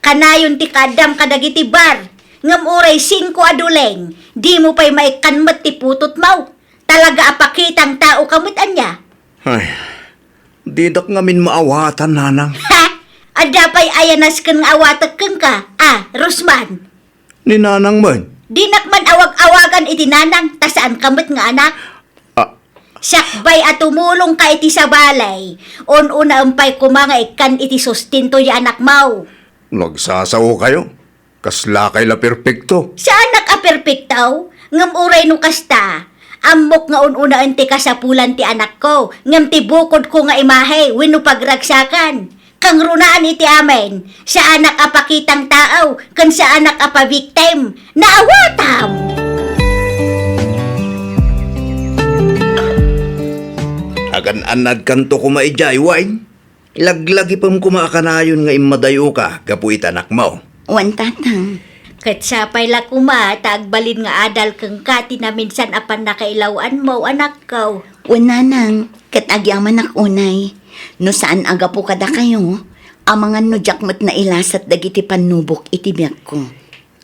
Kanayon ti kadam kadagiti bar. Ngam oray 5 aduleng. Di mo pa'y maikanmat ti putot mau. Talaga apakitang tao kamut anya. Ay, didak ngamin maawatan nanang. Ha? Ada pa'y ayanas kang awatak kang ka. Rosman. Ni nanang man. Di nakman awag-awagan iti nanang. Tasaan kamut nga anak. Sakbay at tumulong ka iti sa balay. On-una umpay kumanga ikan iti sustinto ya anak mau. Nagsasaw kayo. Kasla kay la perpekto. Sa anak a perpektaw, ngam uray no kasta. Amok nga un-una enti kasapulan ti anak ko. Ngam ti bukod ko nga imahe, wino pagragsakan. Kang runaan iti amen, sa anak a pakitang tao, kan sa anak a pa-victim, naawatam! Agan anad kanto kumaijay, wine. Ilaglagi pam kumakanayon nga imadayo ka, kapuit anak mo. Wan tatang. Kat sapay la kuma, taagbalin nga adal kang kati na minsan apan nakailawan mo, anak ko. Wan nanang, kat agyaman ak unay. No saan aga po kada kayo, amangan no jakmat na ilasat dagiti panubok itibyak ko.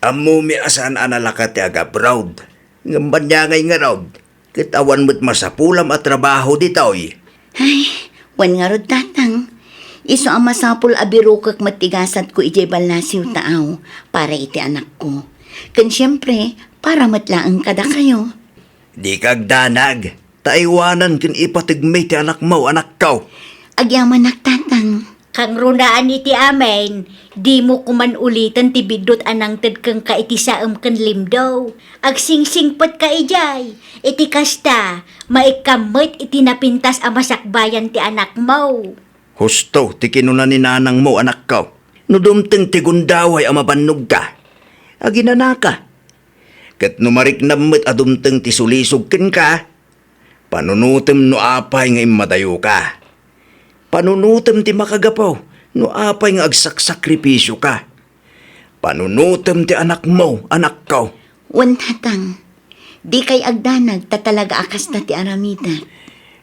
Amo mi asan analaka ti aga proud. Ngambanyangay nga raud. Kitawan mo't masapulam at trabaho ditoy. Ay, wan nga rod tatang. Iso ang masapul abirukak matigasat ko ijay balasiw taaw para iti anak ko. Kan siyempre, para matlaang kada kayo. Di kagdanag. Taiwanan kin ipatigmay ti anak mo, anak ko. Agyaman nak tatang. Kang runaan iti amen, di mo kuman ulitan ti bidot anang tad kang kaiti saam kan limdaw. Agsingsingpot ka ijay, iti kasta, maikamot iti napintas a masakbayan ti anak mo. Husto, ti kinunan ni nanang mo, anak ko. No dumteng ti gundaway ang mabannog ka. Aginana ka. Kat numarik na mo't adumteng ti sulisugkin ka. Panunutem no apay nga imadayo ka. Panunutem ti makagapaw no apay nga agsaksakripisyo ka. Panunutem ti anak mo, anak ko. Wan tatang. Di kay agdanag tatalaga akas na ti aramida.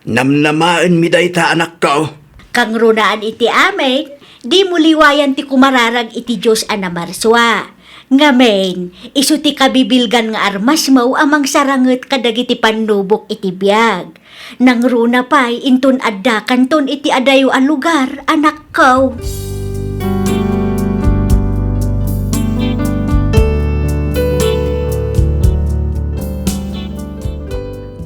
Namnamaan mi dayta, anak ko. Kang runaan iti amen, di mo liwayan ti kumararag iti Diyos anamarswa. Ngamen, isu ti kabibilgan nga armas mo amang saranget kadagiti panubok iti biyag. Nang runa pa'y intun adda kanton iti adayo a lugar, anak ko.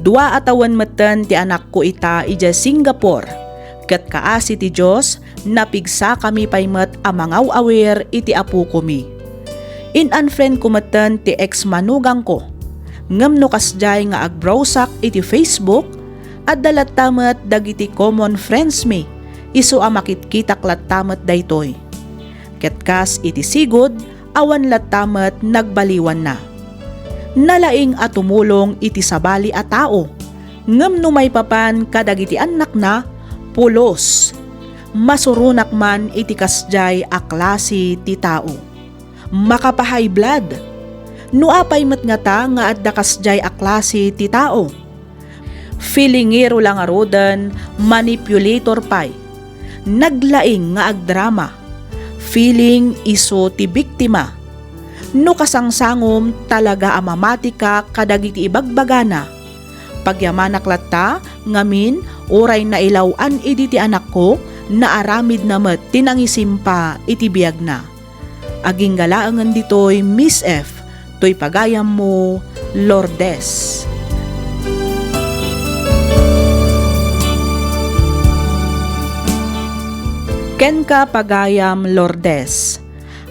Dua atawan meten ti anak ko ita ija Singapore. Kat kaasi ti Diyos, napigsa kami paymet amangaw awer iti apu komi. In-unfriend ko meten ti ex-manugang ko. Ngem no kasjay nga agbrowsak iti Facebook, at dalat tamet dagiti common friends mi, isu a makitkitak lat tamet daytoy. Ket kas iti sigod, awan lat tamet nagbaliwan na. Nalaing at tumulong iti sabali a tao, ngem no may papan kadagiti anak na, pulos. Masurunak man iti kasjay a klase ti tao. Makapahay blood. No apay met nga ta nga adda kasjay a klase ti tao. Feelingero lang arodan, manipulator pay. Naglaing nga agdrama. Feeling iso ti biktima. No kasangsangom talaga amamati ka kadagiti ibagbagana. Pagyamanak latta, ngamin, oray na ilawan iti ti anak ko, na aramid na met tinangisimpa iti biyag na. Aging galaangan ditoy, Miss F, to'y pagayam mo, Lourdes. Ken ka pagayam, Lourdes.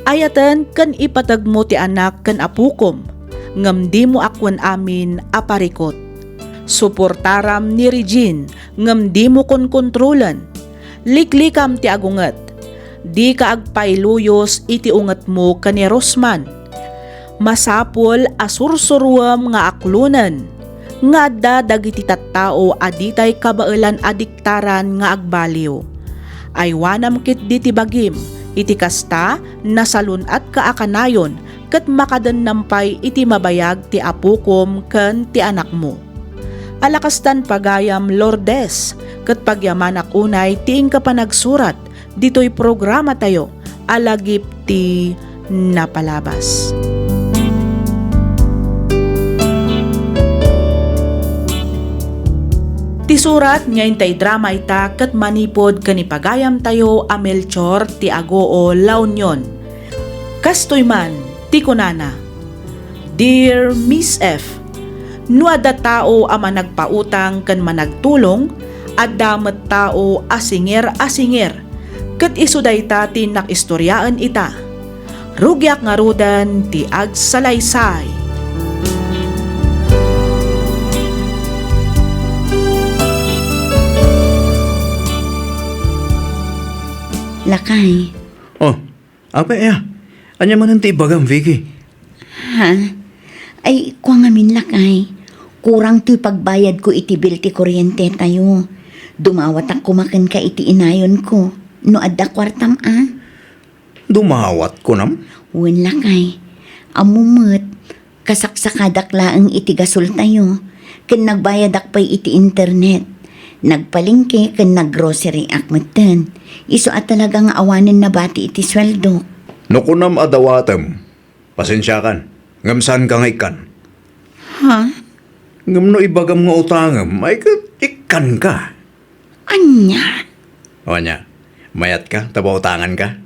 Ayaten ken ipatag mo ti anak ken apukom, ngem di mo akwan amin aparikot. Suportaram ni Regine, ngem di mo kon kontrolan. Liklikam ti agunget. Di ka agpailuyos iti unget mo kani Rosman. Masapol asursuruam nga aklunan. Nga adda dagiti tattao aditay kabaelan adiktaran nga agbaliw. Aywanam kit diti bagim, iti kasta nasalun at kaakanayon ket makaden nampay iti mabayag ti apukom ken ti anak mo. Alakastan pagayam, Lourdes, ket pagyamanak unay tiing ka pa nagsurat, dito'y programa tayo, alagip ti napalabas. Ti surat ngayon tay drama ita ket manipod kani pagayam tayo a Melchor ti Agoo La Union. Kastoy man ti kunana. Dear Miss F, no adda tao a managpautang ken managtulong, adda met tao asinger ket isu dayta ti nakistoryaan ita. Rugyak nga rudan ti agsalaysay. Lakay. Oh, apa ya? Anya man ti bagang, Vicky. Ha? Ay, kwa nga min lakay. Kurang ti pagbayad ko iti bill ti kuryente tayo. Dumawat ak kumakan ka iti inayon ko. No adda kwartam Dumawat ko nam. Wala kay. Amumot. Kasaksakadak laang iti gasol tayo. Kan nagbayadak pa'y iti internet. Nagpalingke kan naggrocery akmatan. Iso at talagang awanin na bati iti sweldo. Nukunam adawatem. Pasensya kan. Ngamsan ka ikan. Ha? Ngam no ibagam nga utangam, ay ikan ka. Anya? O nya, mayat ka, taba utangan ka.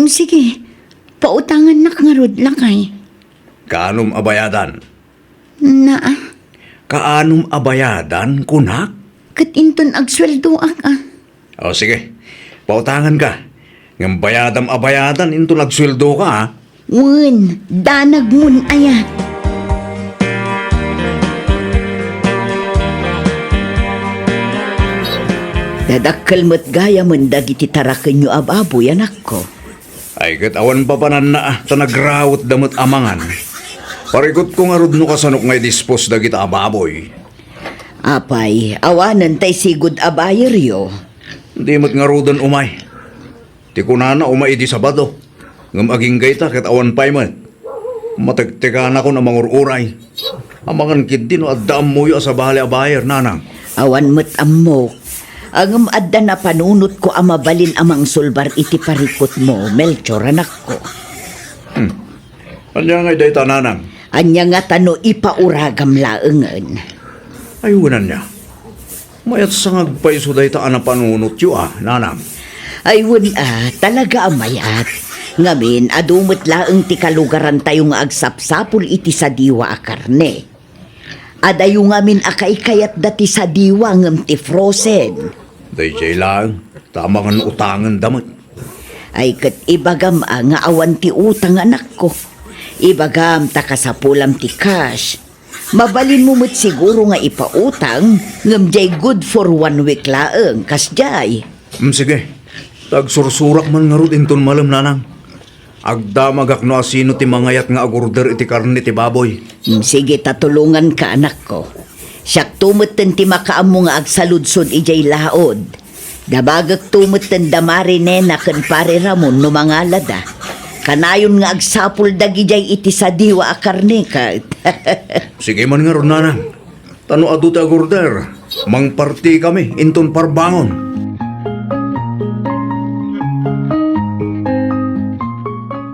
Sige. Pautangan na kangarod lakay. Kaanum abayadan. Na Kaanum abayadan, kunak? katinton agsweldo ak. O sige, pautangan ka. Ngam bayadam abayadan, into nagsweldo ka ha. Wen, danag mun aya. Dadakkel mo't gaya mun dagiti taraken nyo ababoy anak ko. Ay kat awan pa panan na tanagrawot damot amangan. Parikot ko nga rod no kasanok ngay dispos dagit ababoy. Apay, awanan tay sigud abayeryo. Di mat nga rodan umay. Ti kunana umay di sabado. Ngam aging gayta kat awan pay mat. Matagtikan ako na mangururay. Amangan kid din no addaam mo yo sa bahali abayer nanang. Awan mo't amok. Ang adda na panunot ko amabalin amang sulbar iti parikot mo, Melchor anak ko. Anya ngay day tananang. Anya nga tano ipauragam laengen. Ayunan niya. Mayat sangag pa iso day taan na panunot yo nanang. Ay talaga amayat. Ngamin, adumot laeng ti kalugaran tayo nga agsapsapul iti sa diwa a karne. Adayo ngamin akaykayat dati sa diwa ngem ti frozen. Day jay lang, tamangan utangan damot. Ay kat ibagam nga awan ti utang anak ko. Ibagam takasapulam ti cash. Mabalin mo mo't siguro nga ipautang ngem jay good for 1 week laeng kas jay. Sige, tagsursurak man nga rod inton malam nanang. Agdamagak no asino ti mangayat nga agurder iti karne ti baboy. Sige, tatulungan ka anak ko. Siyak tumutin ti makaamo nga agsaludsod ijay laod. Dabagak tumutin damari nena kan pare Ramon no mga lada. Kanayon nga agsapul dagi jay iti sa diwa a karne ka. Sige man nga ron nanang. Tano adu ti agurder. Mangparti kami inton parbangon.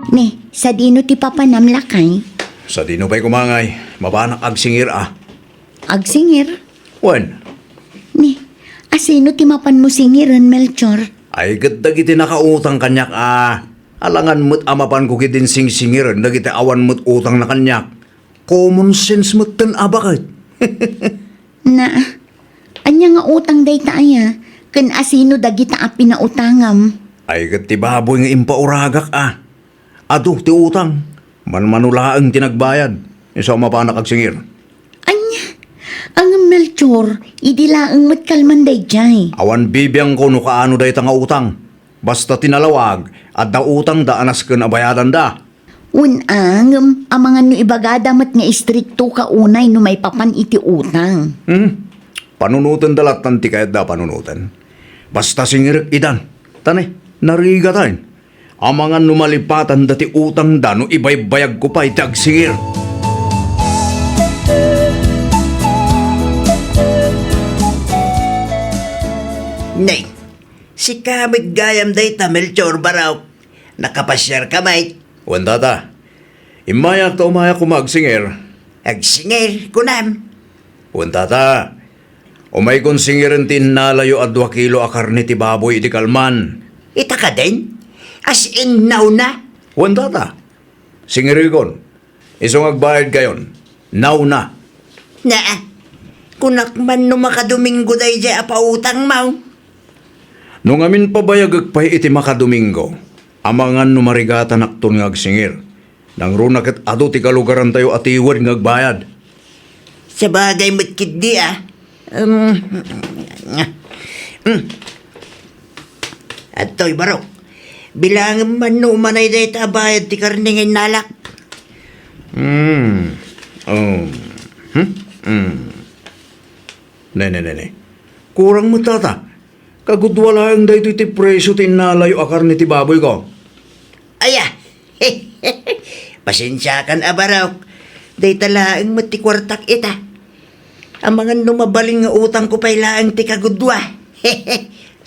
Ne, sa dino ti papanam lakay? Sa dino ba'y kumangay, mabanak agsingir Agsingir? Wen, Ne, asino ti mapan mo singiran, Melchor? ay gadag iti nakautang kanyak Alangan mo't amapan ko kitin sing-singiran, dagiti awan mo't utang na kanyak. Common sense mo't tan abakit. Na, anya nga utang day taaya, kan asino dagita a pinautangam. Ay gat ti baboy nga impauragak Ado, ti utang. Manmanulaang tinagbayad. Isa mapanak agsingir. Anya, ang Melchor, idilaang matkalman day jay. Awan bibiyang ko no kaano day nga utang. Basta tinalawag, at da utang da anas ken abayadan da. Unang, amangan no ibagada mat nga istrikto ka unay no may papan iti utang. Panunutan dalat tanti kayat da panunutan. Basta singir idan. Tane, nariga tayo. Amangan numalipatan dati utang da no ibay-bayag ko pa itag singir. Nay, si kamit gayam day ta Melchor baraw. Nakapasyar ka, mate. Wanda ta. Imayak ta umaya ko magsingir. Agsingir, kunam. Wanda ta. Umay kon singirin tin nalayo at 2 kilo a karne ti baboy iti kalman. Ita ka din? As in now na? Wanda ta. Singiri kon. Isong agbayad kayon. Now na. Na, kunak man no makadomingo day jay apautang mau. Nung amin pabayagag pa'y iti makadomingo, amangan numarigatan akton nga agsingir. Nang runakit ado ti kalugaran tayo at iwan nga agbayad. Sa bagay matkid di Atoy baro, bilang man no manay day ta bayad ti karne ngay nalak. Ne. Kurang mo tata. Kagudwala ang dahito iti presyo ti nalayo akar ni ti baboy ko. Aya, pasensya kan abarok. Day talaang matikwartak ita. Ang mga numabaling nga utang ko pa'y laang ti kagudwa.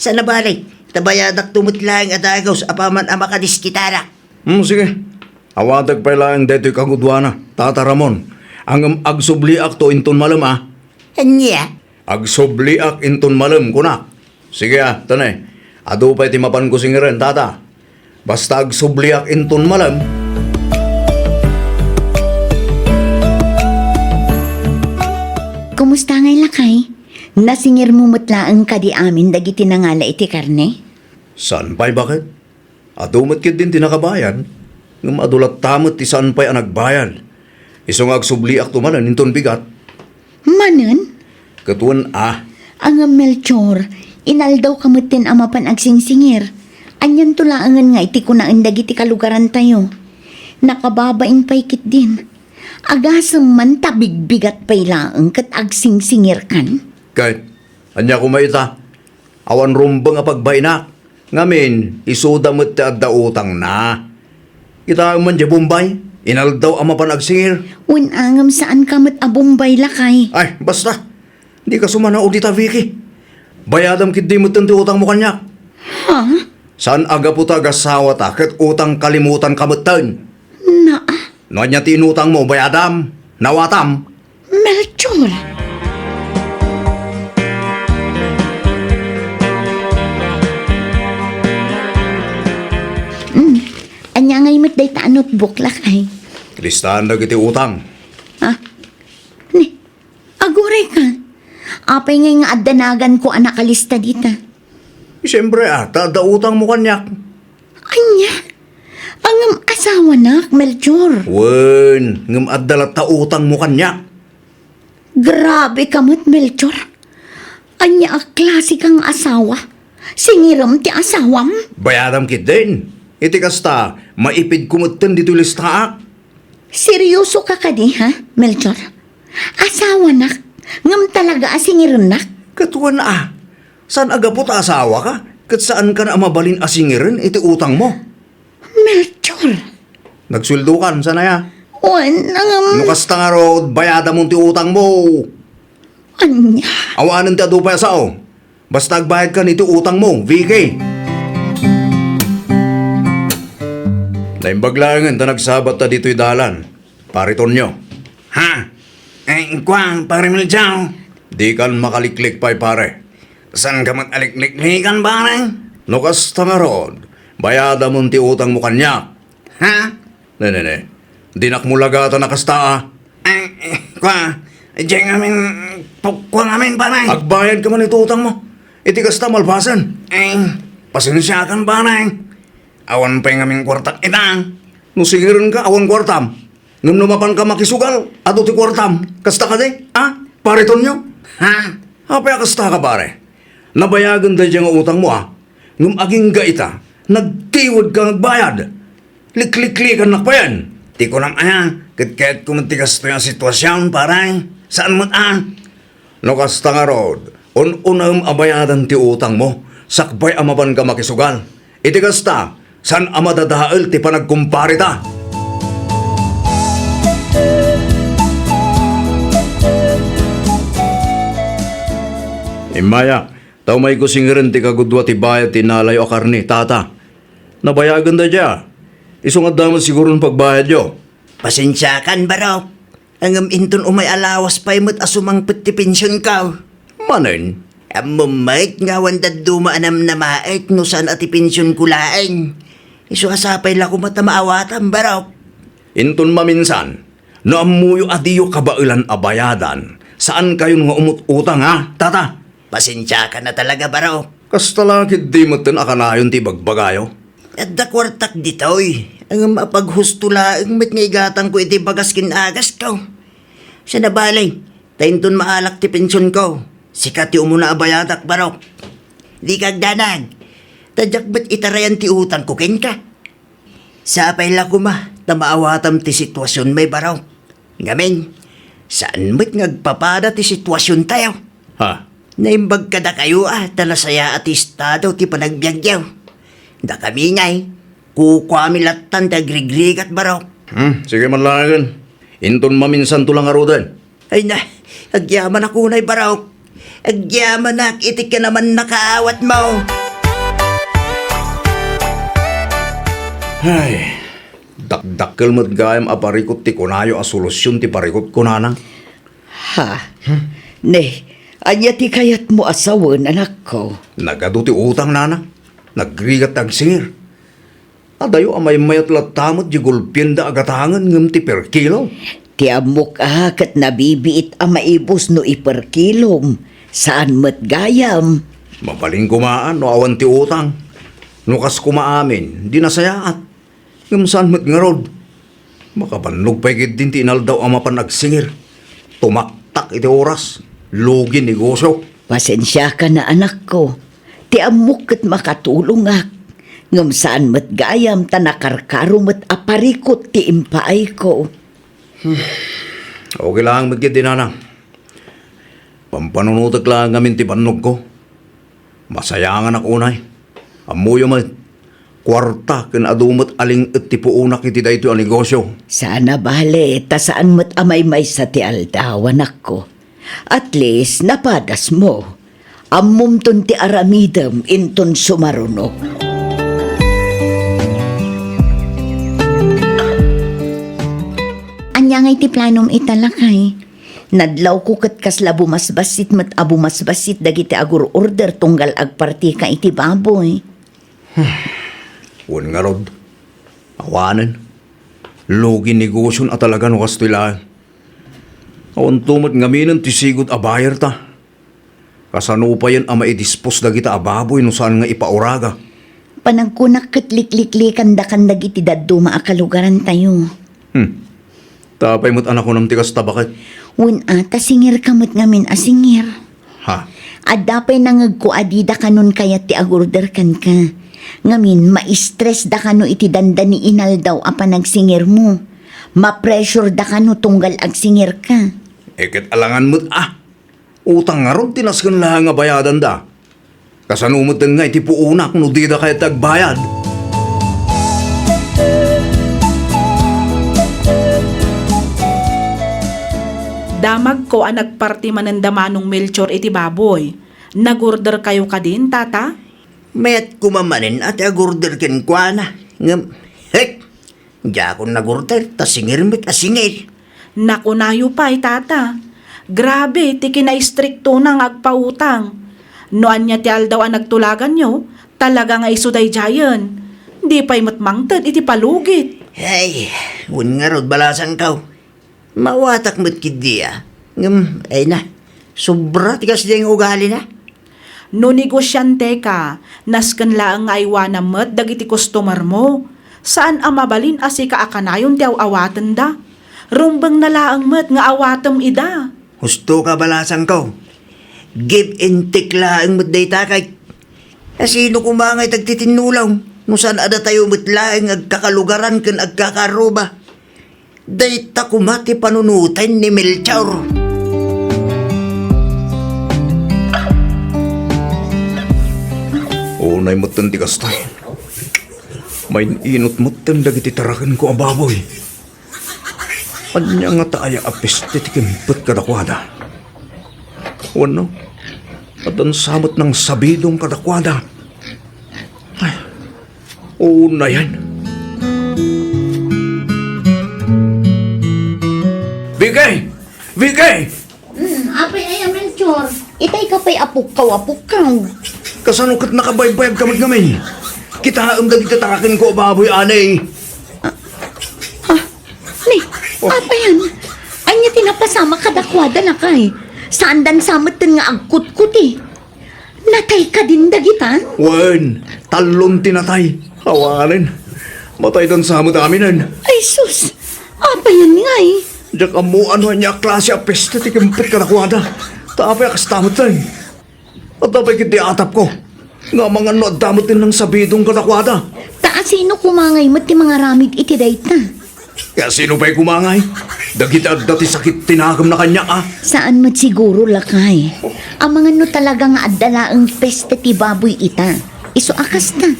Sa nabaling, tabayadak tumutlaang adagaw sa apaman ang makadiskitarak. Sige. Awadag pa lang deto'y kagudwana. Tata Ramon, ang agsubliak to inton malam Anya? Agsubliak inton malam kunak. Sige tanay. Ado pa iti mapan ko singiren, tata. Basta agsubliak inton malam. Kumusta ngay lakay? Nasingir mo mutlaang kadi amin dagiti nangala iti karne? Saan pa'y bakit? Adumat kit din tinakabayan. Ngam adulat tamot ti saan pa'y ang nagbayan. Isong agsubliak tumalan inton bigat. Manen? Katuan Ang Melchor, inaldaw kamutin amapan agsingsingir. Anyan tulaangan nga iti kunaan dagiti kalugaran tayo. Nakababain pa'y kit din. Agasam man tabigbigat pa'y laang kat agsingsingir kan. Kahit, anya kumaita. Awan rumbang nga pagbainak. Ngamin, isuda mo't ti adda utang na. Kita man di Bombay, inaldaw ama panagsingir. Unangam saan kamot abumbay lakay. Ay, basta. Di ka sumana udita, Vicky. Bayadam kit di mo ti utang mo kanya. Ha? Saan aga po tagasawa ta, kat utang kalimutan kamutan. Na, No anya ti inutang mo, bayadam, nawatam. Melchor. Anya ngay mat day ta notebook lakay. Listahan na kiti utang. Ha? Ni, aguray ka. Apay ngay nga adanagan ko anak kalista dita. Siyempre tada utang mo kanyak. Anya? Ang asawa na, Melchor. Wen, ngam addalat ta utang mo kanyak. Grabe kamot, Melchor. Anya a klase kang asawa. Singiram ti asawam. Bayadam kit din. Iti kasta, maipid kumutan dito listaak. Seryoso ka kadi, ha, Melchor? Asawa nak? Ngam talaga asingiran nak? Katuan saan aga po ta asawa ka? Kat saan ka na mabalin asingirin iti utang mo? Melchor. Nagsweldo kan, sana ya? Nangam... No kasta nga ro, bayadam mo ti utang mo. Anya? Awanan ti adu pa sao. Basta agbayad ka niti utang mo, VK. Naimbaglangan ta nagsabat ta dito'y dalan. Pariton nyo. Ha? Kwang, parimil dyaw. Di kan makaliklik pa'y pare. Saan ka mag-alik-liklikan ba? No kasta nga ron, bayada mo ti utang mo kanyak. Ha? Ne. Dinak mo lagata na kasta Diyan ngamin, pukwa ngamin pa na. Agbayad ka man ito utang mo. Iti kasta malpasan. Pasensya kan ba na? Awan pa yung aming kwartak itang. No singirin ka, awan kwartam. Ngam numapan ka makisugal, ato ti kwartam. Kasta ka di? Pariton nyo? Ha? Apay kasta ka pare. Nabayagan da dyan nga utang mo Ngam aging gaita, nagtiwad ka nagbayad. Likliklikan na pa yan. Di ko lang kahit kumatigas to yung sitwasyon parang saan mo No kasta nga rod, unam abayadan ti utang mo, sakbay amaban ka makisugal. Iti kasta, san amadadaal ti panagkumpari ta? Imaya, tao may kusingirin ti kagudwa ti bayad ti nalay o karni, tata. Nabayagan da dya. Isungad daman siguro ng pagbayad yo. Pasensya kan baraw. Ang inton umay alawas pa imot asumang pati pensyon ka. Manen, Mamait nga wandad dumaanam na mait no saan ati pensyon kulain. Isu asapay la kumata maawatan baraw. inton maminsan, no amuyo adiyo kabailan abayadan. Saan kayo nga umut-utang tata? Pasensya ka na talaga baraw. Kasta lakit di mo tin akanayon ti bagbagayo. At da kwartak ditoy. Ang mapaghustula ang mit nga igatang ko iti bagas kinagas ko. Sa nabalay, tainton maalak ti pensyon ko. Sikat ti umuna abayadak baraw. Di kagdanag. Tadyak ba't itarayan ti utang ko ken ka? Sapay la kuma, tamaawatam ti sitwasyon may baraw. Ngamin, saan mo't ngagpapada ti sitwasyon tayo? Ha? Naimbag ka da kayo talasaya at estado ti panagbyagyaw. Da kami ngay, kukwamilatan ta grigrigat baraw. Sige man lang. Inton maminsan tulang arudan. Ay na, agyaman ako na'y baraw. Agyaman na, itik ka naman nakaawat mo. Ay, dakdakkel mo't gayam aparikot ti kunayo a solusyon ti parikot kunana. Ha? Ne, anya ti kayat mo asawan, anak ko. Nagado ti utang nana. Nagrigat ag singir. Adayo amay mayat latamot di gulpien da agatangan ngem ti per kilo. Ti amok kat nabibiit ang maibos no iperkilom. Saan mat gayam? Mabaling kumaan no awan ti utang. Nukas kumaamin, di nasayaat. Ngem saan mat ngarod. Makabanlog paigid din ti inaldaw ama pan agsingir. Tumaktak iti oras. Lugi negosyo. Pasensya ka na, anak ko. Ti amok kat makatulong ak. Ngam saan mat gayam ta nakarkaro mat aparikot ti impaay ko. Okay lang magkid din nana. Pampanunutak lang ngamin ti panog ko. Masayangan ako unay. Amuyo mat. Kwarta ken adumot aling et ti puunak iti dayto a negosyo. Sana bale, ta saan mat amay may sa ti aldaw, anak ko. At least, napadas mo. Ammum ton ti aramidam inton sumarunok. Anya ngay ti planom italakay. Nadlaw ko kat kasla bumasbasit mat abumasbasit dagiti agur order tunggal agparti ka iti baboy. Wan nga rod. Awanan. Lugi negosyon at talaga no kastila. Awan tumat ngaminan ti sigot a buyer ta. Kasano pa yan ang maidispos dagita ababoy no saan nga ipauraga. Panagkunak kat likliklikan da kan dagiti daddo maakalugaran tayo. Tapay mo't anak ko ng tikas tabakit. Wen ata singir kamot ngamin asingir. Ha? Adapay nangag ko adida kanon kaya ti agorder kan ka. Ngamin ma-stress da kano iti danda ni inal daw apa nagsingir mo. Ma-pressure da kano tunggal agsingir ka. Eket alangan mo't utang nga ron tinaskan lang nga bayadan da. Kasanumot nga iti puunak no di da kaya tagbayad. Damag ko ang nagparti manandamanong Melchor iti baboy. Nagorder kayo ka din, tata? Mayat kumamanin at agorder ken kwa na. Ngam, hek! Di ako nagorder, tasingir mit asingir. Nakunayo pa tata. Grabe, ti kinaistrikto nang agpautang. Noan niya ti aldaw ang nagtulagan nyo, talaga nga isuday jayan. Di pa'y matmangtad iti palugit. Ay, un nga rod balasan ka. Mawatak mo't kidiya. Ngam, ay na. Sobra tigas di ang ugali na. No negosyante ka, nasken laang nga iwanam met dagiti customer mo. Saan ang mabalin asi ka akanayon ti awatan da? Rumbang na laang met nga awatem ida. Husto ka balasan ko. Give and take laang mo't day takay. Asino kumangay tagtitinulaw. No saan ada tayo mo't laang agkakalugaran ken agkakaroba. Day takumati panunutan ni Melchor. Unay mo't tan tikas tayo. May inot mo't tan dagiti tarakan ko ang baboy. Anya nga taaya apis titikimpot kadakwada. Wano? At ang samot ng sabidong kadakwada. Ay, una yan. Bigay! Bigay! Apay ay Melchor. Itay ka pa'y apukaw. Kasano kat nakabaybayag kamag ngamin? Kita ang dagiti tarakan ko baboy anay. Ni, apa yan? Anya tinapasama kadakwada na kay. Saan dan samatan nga agkut-kut eh. Natay ka din dagita? Wan, talon tinatay. Hawanin. Matay dan sa amot aminan. Ay sus, apa yan nga eh. Diyak amo ano niya klase a peste ti kempet kadakwada. Tapay akastamot tayo. At tapay kiti atap ko. Nga mga no damot din ng sabidong kadakwada. Taasino kumangay mo ti mga ramid iti dayta? Kaya sino pa'y kumangay? Dagiti dati sakit tinakam na kanya Saan mo siguro lakay? Ang mga no talaga nga adala ang peste ti baboy ita. Iso akas na.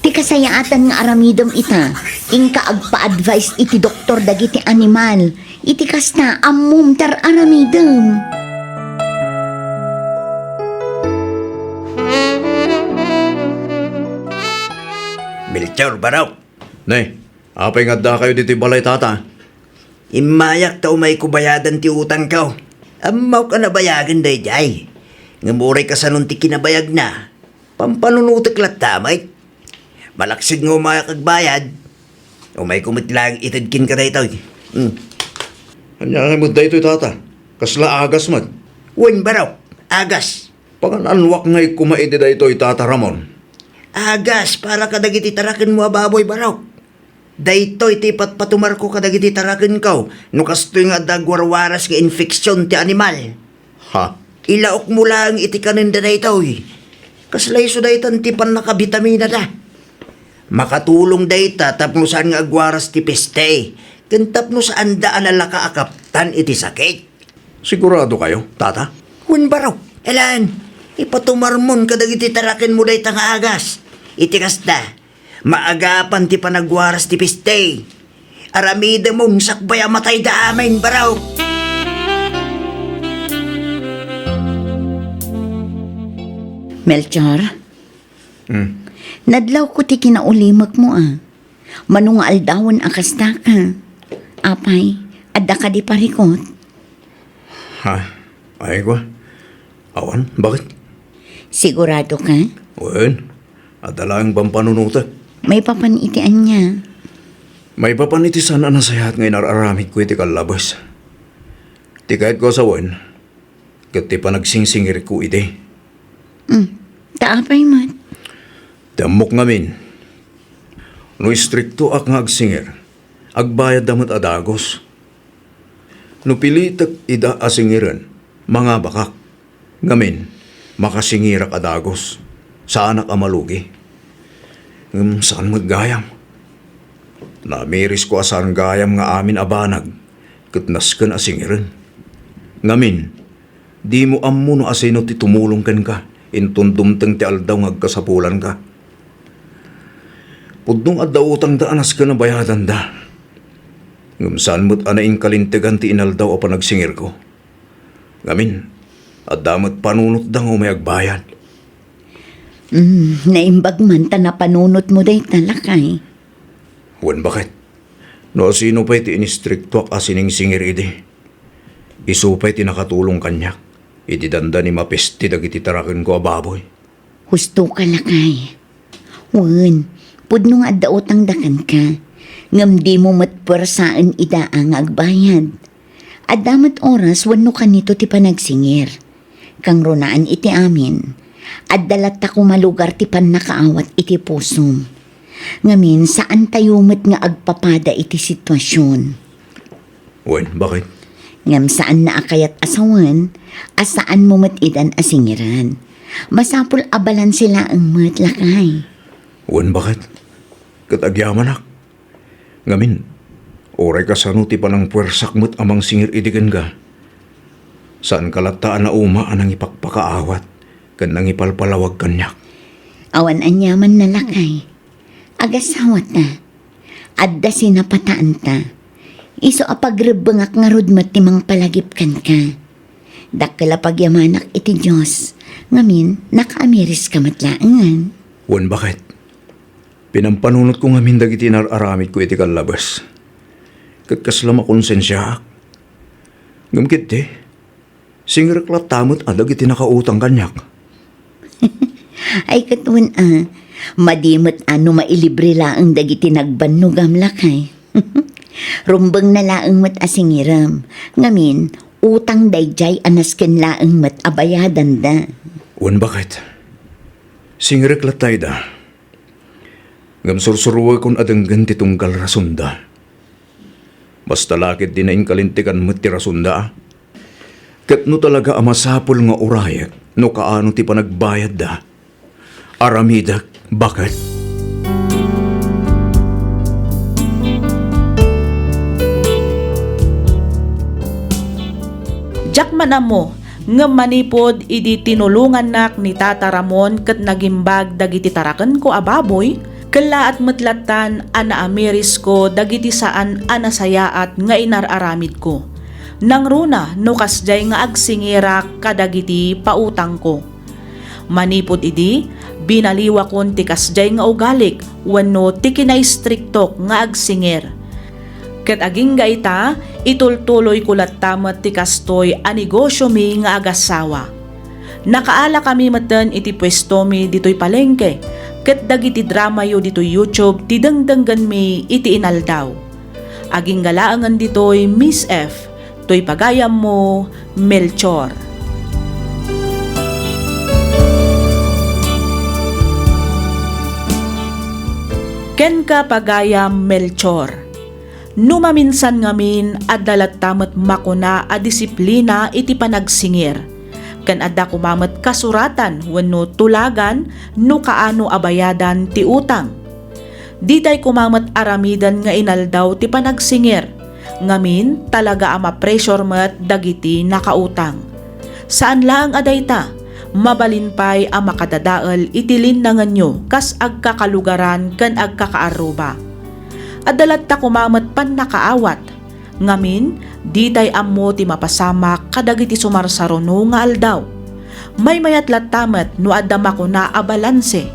Ti kasayaatan nga aramidom ita, ingka agpa-advise iti doktor dagiti animal, iti kasta ammum tar aramidom. Melchor, baraw. Nay, apay nga da kayo dito balay tata. Imayak ta umay kubayadan ti utang ka. Amaw ka nabayagan day jay. Ngamuray ka sa nung ti kinabayag na. Pampanunutik lat tamay. Malaksid nga umaya kagbayad. Umay kumitlang itadkin ka day toy. Anya mo da ito tata. Kasla agas mat. Wen baraw, agas. Pangananwak ngay kumaiti da ito tata Ramon. Agas para kadagiti taraken mo ababoy baraw. Daytoy ti patpatumar ko kadagiti taraken kaw. No kastoy nga dagwarwaras nga infeksyon ti animal. Ha? Ilaok mo lang iti kaninda daytoy. Kaslay so daytan ti pan nakabitamina da. Makatulong dayta tapnusan nga agwaras ti peste. Ken tapnusan daan na lakaakaptan iti sakit. Sigurado kayo, tata? Hun baraw, elan, ipatumarmon kadagiti taraken mo dayta nga agas. Iti kasta, maagapan ti panagwaras ti piste. Aramida mong sakbay amatay da amin baraw. Melchor, nadlaw ko ti kinaulimak mo Manunga aldawan akasta ka. Apay, adda ka di parikot. Ha? Ay ko. Awan, bakit? Sigurado ka? Wen, adalang bang panunutak. May papanitian niya. May papanitisan na nasayat ngayon araramid ko iti kalabas. Ti kahit ko sa wen, kat ti pa nagsingsingir ko iti. Taapay mat. Damok ngamin. No istrikto ak nga agsingir, agbayad damot adagos. No pilitak ida asingiran, mga bakak. Ngamin, makasingirak adagos. Saan amalugi? Saan maggayam? Namiris ko asan gayam nga amin abanag, katnaskan asingiran. Ngamin, di mo ammo no asino ti tumulong kan ka, intundumteng ti aldaw ngagkasapulan ka. Pudnong addaw utang daanas ka na bayadan da. Ngamsaan mo't anaing kalintigan ti inaldaw a panagsingir ko. Ngamin, addamat panunot da nga may agbayad. Naimbag man ta na panunot mo day talakay. Wan bakit? No sino pa'y ti inistriktuak asining singir idi. Isupay ti nakatulong kanyak. Iti danda ni mapesti dagiti taraken ko ababoy. Husto ka lakay. Wan, pudno nga daotang dakan ka. Ngam di mo matpursaan ida ang agbayad. Adamat oras wano kanito ti panagsingir. Kang runaan iti amin. Adalat ta kumalugar ti pan nakaawat iti pusom. Ngamin saan tayo met nga agpapada iti sitwasyon. Wan, bakit? Ngam saan na akayat asawan, asaan mo met idan asingiran. Masapul abalan sila ang met lakay. Wan, bakit? Katagyaman ak. Ngamin, oray ka sanuti pa ng puwersak mo't amang singir idigan ka. Saan kalataan na uma anang ipakpakaawat, kan nang ipalpalawag kanyak. Awan anyaman na lakay. Agasawat na. Adda sinapataan ta. Iso apagrebengak nga rudmat timang palagip kan ka. Dakala pagyamanak iti Diyos. Ngamin, nakaamiris ka matlaangan. Wan, bakit? Pinampanunot ko ngamin dagiti nararamid ko iti kalabas. Katkaslam akonsensya ak. Ngamkit singir klatamot adag iti nakautang kanyak. Ay katun madimot ano mailibre laang dagiti nagbanugam lakay. Rumbeng na laang mat asingiram. Ngamin, utang dayjay anasken laang mat abayadan da. Wan, bakit? Singir klatay da. Ngam sursuruwa kon adenggan ti tunggal rasunda. Basta lakit din na inkalintikan mo ti rasunda. Kat no talaga amasapol nga urayat, no kaano ti panagbayad da. Aramidak, bakit? Jakman mo, nga manipod idi tinulungan nak ni Tata Ramon kat nagimbag dagiti taraken ko ababoy, Kala at matlatan ana ameris ko dagiti saan anasayaat nga inararamid ko. Nang runa no kasjay nga agsingira kadagiti pautang ko. Manipod idi, binaliwa kon ti kasjay nga ugalik wenno ti kinaistriktok nga agsingir. Ket aging gaita, itultuloy kulat tamat ti kastoy a negosyo mi nga agasawa. Nakaala kami maten iti pwesto mi ditoy palengke, ket dagiti drama yo ditoy YouTube ti dangdanggan mi iti inaldaw. Aging galaangan ditoy Miss F, toy pagayam mo, Melchor. Ken ka pagayam Melchor. Numaminsan ngamin adalat tamat makuna a disiplina iti panagsingir. Kan adda kumamet kasuratan wenno tulagan no kaano abayadan ti utang. Ditay kumamet aramidan nga inaldaw ti panagsingir. Ngamin talaga ama pressure met dagiti nakautang. Saan lang adayta? Mabalinpay ang makadadaal itilin na nyo kas agkakalugaran kan agkakaaruba. Adalat ta kumamet pan nakaawat. Ngamin, ditay ammo ti mapasamak kadagiti sumarsarono nga aldaw. May mayat latamet no adama ko na abalanse.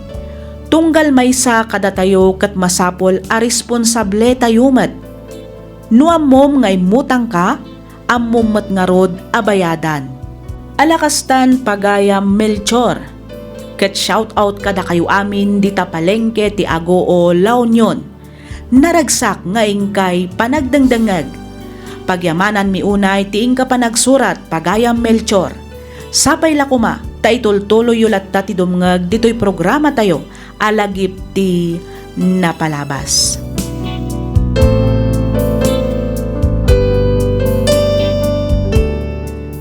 Tunggal maysa kadatayo kat masapol a responsable tayo met. No ammom nga imutang ka, ammom met nga rod abayadan. Alakastan pagayam Melchor. Ket shout out kada kayo amin di tapalengke ti Agoo La Union. Naragsak nga ingkay panagdangdangag. Pagyamanan mi unay ti ingka panagsurat pagayam Melchor. Sapay lakuma ta itultuloy yulat ta ti dumngag ditoy programa tayo alagip ti napalabas.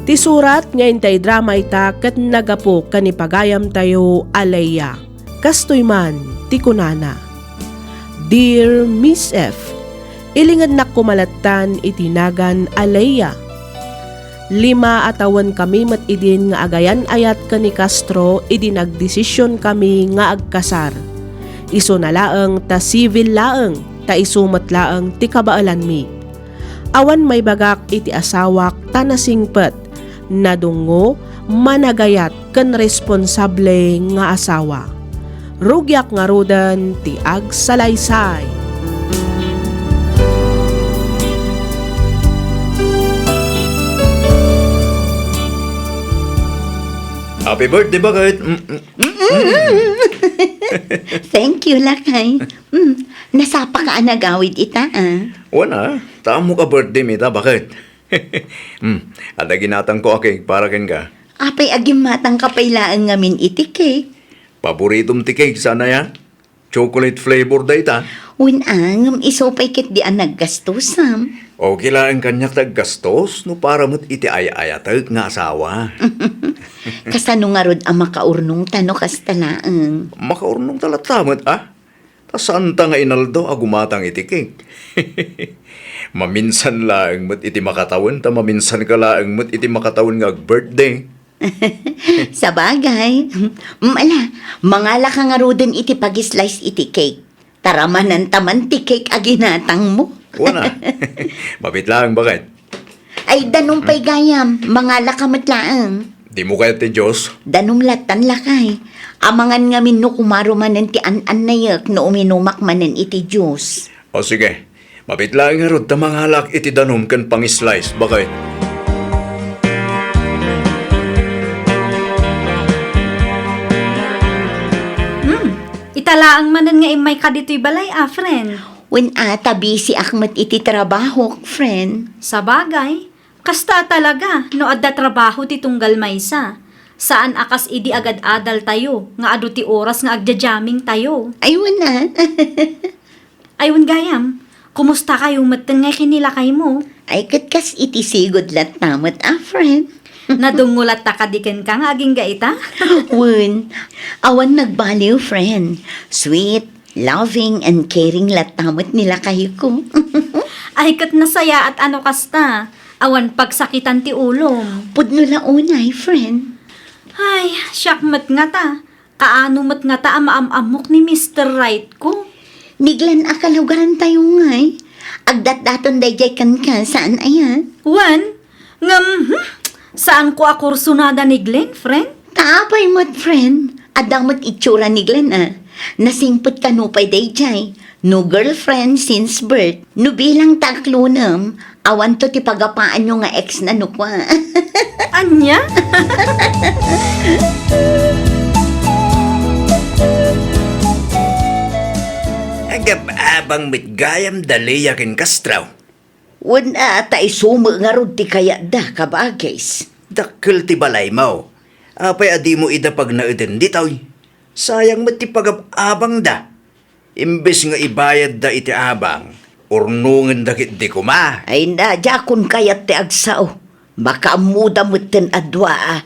Ti surat nga intay drama ita ket nagapo kanipagayam tayo alaya. Kastoy man ti kunana. Dear Miss F, ilingad na kumalatan itinagan alaya. 5 atawan kami mat idin nga agayan ayat ka ni Castro idi nagdesisyon kami nga agkasar. Iso na laeng ta civil laeng ta isumat laeng ti kabaalan mi. Awan may bagak iti asawak ta nasingpet nadungo managayat ken responsable nga asawa. Rugyak nga rudan ti agsalaysay. Happy birthday ba kahit? Thank you, Lakay. Nasapa ka nagawid ita, ah. Wala, tamo ka birthday mita, bakit? Ada ginatang ko akig para ken ka. Apay agim matang kapailaan ngamin iti cake. Paboritong ti cake sana ya? Chocolate flavor da ita. Winang, isopay kit di ang naggastusam. O kilaan kanyak taggastos no para mo't iti ay-ayatag nga asawa. Kasano nga rod ang makaurnong tano kastalaang. Makaurnong talatamat Ta santa nga inaldo agumatang iti cake. Maminsan lang mo't iti makatawan ta maminsan ka lang mo't iti makatawan nga birthday. Sa bagay. Mangala ka nga rodin iti pag-slice iti cake. Taramanan taman ti cake aginatang mo. Wana. Mabit lang bakit? Ay danumpay gayam, mangala ka matlaang. Di mo kaya ti Diyos? Danumlatan lakay. Amangan nga min no kumarumanan ti an-an nayak no uminumak manen iti Diyos. O sige, mabit lang nga rod ta mangalak iti danom kan pang-slice bakit? Italaang manan nga imay ka dito'y balay, friend. When tabi si Ahmed iti trabaho, friend. Sa bagay, kasta talaga no adda trabaho ti tunggal maysa. Saan akas idi agad-adal tayo, nga adu ti oras nga agja-jamming tayo. Ayun na. Ayun gayam, kumusta kayo matan nga kinilakay mo? Ay katkas iti sigod lat tamat, friend. Nadungulat ta kadiken ka nga aging gaita? Wun, awan nagbaliw, friend. Sweet, loving, and caring latamot nila kayo ko. Ay kat nasaya at ano kasta, awan pagsakitan ti ulom. Pudno launay, friend. Ay, syakmat nga ta. Kaano mat nga ta amaamamok ni Mr. Right ko. Niglan akalugaran tayo ngay. Agdat-daton dayjay kan ka, saan ayan? Wan, saan ko akursunada ni Glenn, friend? Taapay mo't friend, adang mo't itsura ni Glenn Nasingpot ka no pa'y dayjay. No girlfriend since birth. No bilang taklunam, awan to ti pagapaan nyo nga ex na no kwa. Anya? Agab-abang mitgayam daliyakin kastraw. Wala tay sumo nga rod ti kaya da kabagays. Dakkel ti balay mo. Apay adi mo ida pag nauden ditoy. Sayang mo ti pagab-abang da. Imbes nga ibayad da iti abang, urnungan da kit di kuma. Ay nadya kun kayat ti agsao. Baka amuda mutin adwa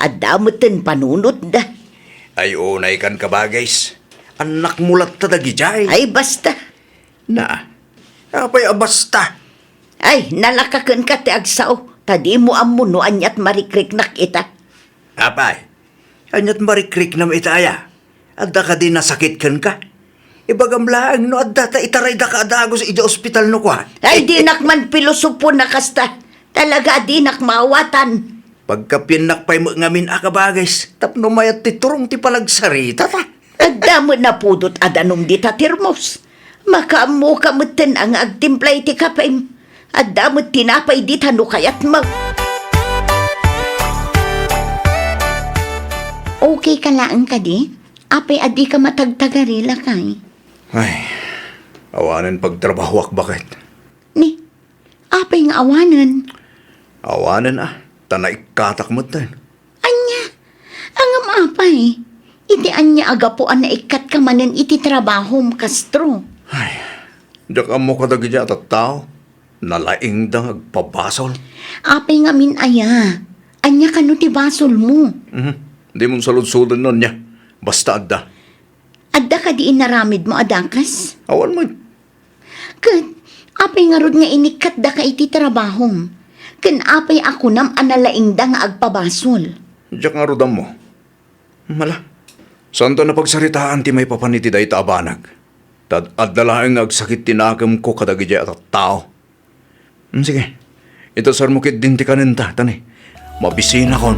Adamutin panunot da. Ay unay kan kabagays. Anak mulat ta dagijay. Ay basta. Na, apay abasta. Ay nalakaken ka ti agsao. Tadi mo amuno anyat marikrik nak ita. Apay, anyat marikrik nam itaya. Adda ka din nasakit kan ka. Ibagamlaang no adda ta itaray da ka adagos ida ospital no kwa. Ay dinak man pilosopo na kasta. Talaga dinak mawatan. Pagkapinakpay mo ngamin akabagais, tapno mayat ti turong ti palagsarita ta. Agdamo na pudot adanom di tatirmos. Makaamu kamutin ang agtimplay ti kapim. Adamo tinapay di tano kayat mag. Okay ka laang ka di? Apay adi ka matagtagarila kay. Ay, awanan pagtrabahwak bakit? Ni, apay nga awanan. Awanan tanay katak mo tayo. Anya, angam apay. Iti anya agapuan na ikat ka manen iti trabahom kastro. Ay, dak mo kadagidya at tao. Nalaing da agpabasol. Apay nga min aya. Anya kano ti basol mo. Di mong salud-sudan nun niya. Basta adda. Adda ka di inaramid mo adakas. Awan mo. Kat, apay nga rod nga inikat da ka iti trabahom. Kan apay ako nam analaing da nga agpabasol. Diyak nga rodam mo. Mala. Santo na pagsaritaan ti may papaniti da ita abanag. Tad adalaing agsakit tinakam ko kadagidya at tao. Sige. Ito sarmukit din ti kaninta, tani. Mabisina kon.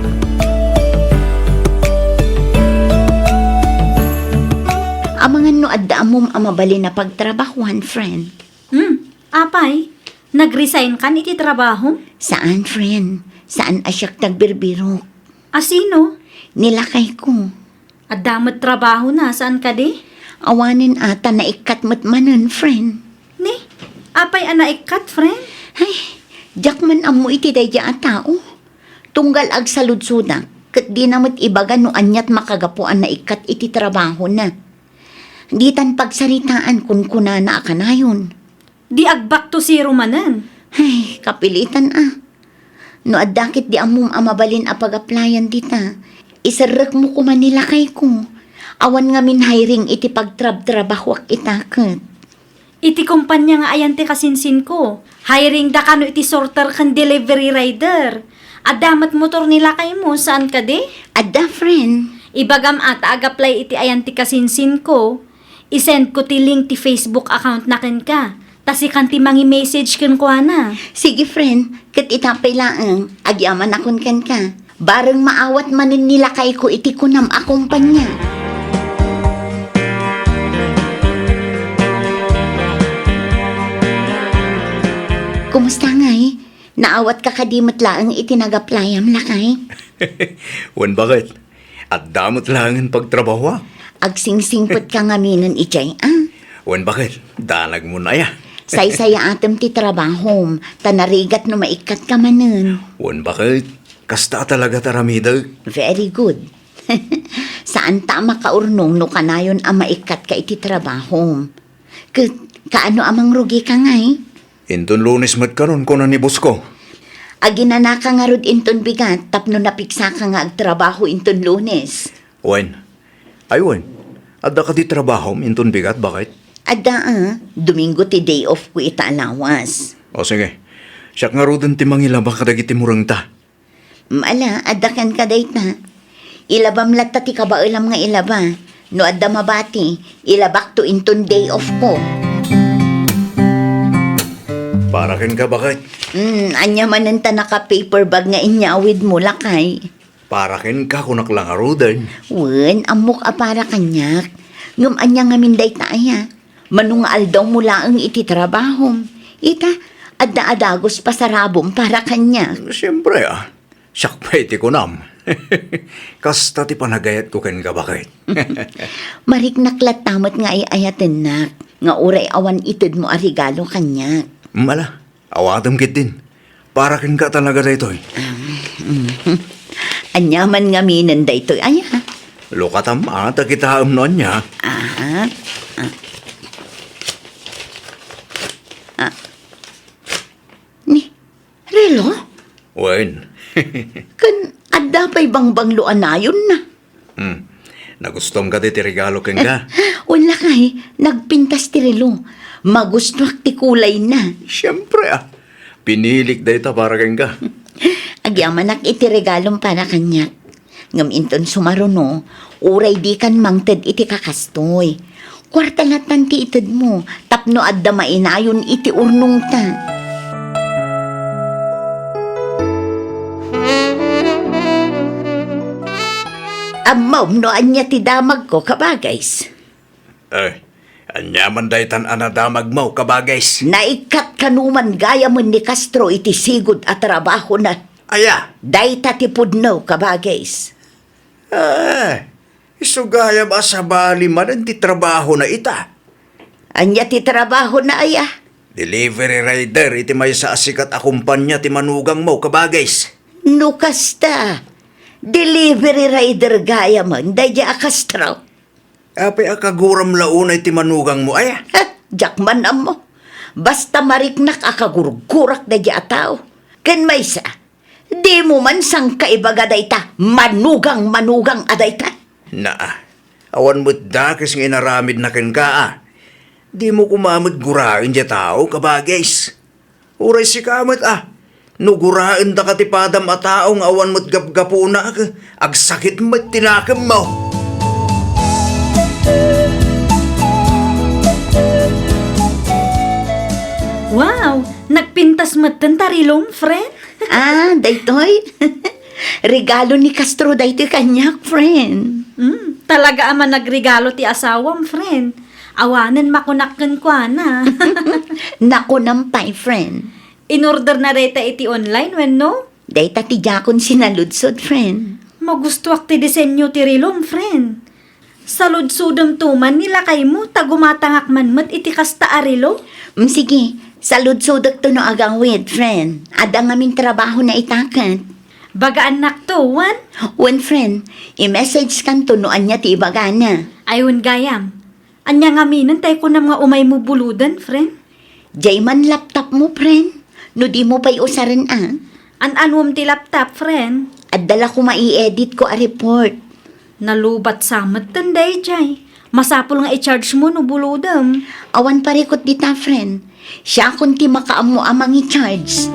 Amangan no adda amom amabali na pagtrabahuan, friend. Apay, nag-resign kan iti trabaho? Saan, friend? Saan asyak nagbirbiro? Asino? Nilakay ko. Adamat trabaho na, saan ka di? Awanin ata na ikat mo't manan, friend. Ni, apay anaikat, friend? Ay, jakman amo iti dayja a tao. Tunggal ag saludsuda, kat di namot ibaga no anyat makagapuan na ikat iti trabaho na. Di tan pagsaritaan kun kunana akanayon. Di agbak to si Romanan. Ay, kapilitan No adakit di amom amabalin a pag-applyan dita. Isarek mo ko manila kay ko. Awan nga min hiring iti pagtrab-trabahwak itaket. Iti kumpanya nga ayan ti kasinsin ko. Hiring da kano iti sorter kan delivery rider. Adamat motor nila kay mo, saan ka di? Adda, friend. Ibagam at agaplay iti ayan ti kasinsin ko. Isend ko ti link ti Facebook account na ken ka. Tas ikan ti mangi message ken ko na. Sige, friend. Kat itapay laang. Agyaman akon ken ka. Bareng maawat manin nila kay ko iti kunam akumpanya. Kumusta ngay? Naawat ka kadimot laang itinagaplayam lakay? Wan bakit? At damot lang ang pagtrabaho. Agsingsingpot ka nga minon ijay, Wan bakit? Danag mo na ya. Say-saya atem ti trabahom, tanarigat no maikat ka manen. Wan bakit? Kasta talaga taramida. Very good. Saan ta makaurnong no kanayon ang maikat ka iti trabahom? Kaano amang rugi ka ngay? Inton lunes mat karon ko na ni boss ko. Aginana ka nga rod inton bigat, tapno napiksa ka nga agtrabaho inton lunes. Wan. Ay wan. Adda ka di trabaho inton bigat bakit? Ada Domingo ti day off ko ita alawas. O sige. Siyak nga rodon ti mangilaba kadagiti murang ta. Mala, adakan ka dayta. Ilabam latta ti kabailam nga ilaba. No adda mabati, ilabak to inton day off ko. Para ken ka bakit? Anya man ta naka-paper bag nga inyawid mo lakay. Para ken ka kunak lang arudan. Wen, amok para kanyak. Ngam anya nga minday taaya. Manungal daw mula ang ititrabahom. Ita, adda-adagos pasarabom para kanyak. Siyempre Siyak pa iti kunam. Kasta ti panagayat ko ken ka bakit? Mariknaklat tamot nga ayaten nak. Nga uray awan itid mo a regalo kanyak. Mala, awatam kit din. Para ken ka talaga daytoy. Anyaman nga minan daytoy aya. Lukatam ata kita amnon niya. Ni, relo? Wen. Kan adda pa'y bangbangluan na yun na. Nagustom ka ti regalo ken ka. Wala kay, nagpintas ti relo. Magustuak ti kulay na. Siyempre Pinilik dayta para ken ka. Agyamanak iti regalong para kanya. Ngam inton sumaruno, uray di kan mangted iti kakastoy. Kwarta latan ti ited mo, tapno adda mainayon iti urnong ta. Amaw no anya ti damag ko kabagays. Anyaman daytan anadamag mo kabagays. Naikat kanuman gaya mo ni Castro iti sigod at trabaho na. Aya. Dayta ti pudno kabagays. Isugaya ba sa bali man ti trabaho na ita? Anya ti trabaho na aya. Delivery rider iti may sa asikat akumpanya ti manugang mo kabagays. No kasta. Delivery rider gaya man, daya Castro. Apay akaguram launay ti manugang mo aya. Jakman mo. Basta mariknak akagurgurak daya tao. Ken may sa. Di mo man sang kaibaga dayta, manugang adayta. Awan mo't dakis nga inaramid na ken ka Di mo kumamot gurain dya tao kabagays. Uray si kamot No gurain da katipadam a taong awan mo't gapgapuna agsakit mo't tinakam mo. Wow! Nagpintas matan tarilong, friend. Daytoy. Regalo ni Castro daytoy kanyak, friend. Talaga ama nagregalo ti asawam, friend. Awanan makunakkan kwa na. Nako nampay, friend. In-order na reta iti online, when no? Dayta ti jakon sinaludsod, friend. Magustuak ti disenyo ti rilong, friend. Sa ludsudom tuman nila kay mo, tagumatangak man mat iti kasta arilo. Sige, saludsodok to no agang with, friend. Ada ngamin trabaho na itakat. Bagaan nak to, wan? One friend, i-message kan to no anya ti ibaga na. Ayun gayam. Anya nga minan tayo ko na mga umay mo buludan, friend. Jay man laptop mo, friend. No di mo pa'y usaran An-anwam ti laptop, friend. At dala ko mai-edit ko a report. Nalubat samat tanday, jay. Masapol nga i-charge mo no buludam. Awan parikot dita, friend. Siya kunti makaamo amang i-charge.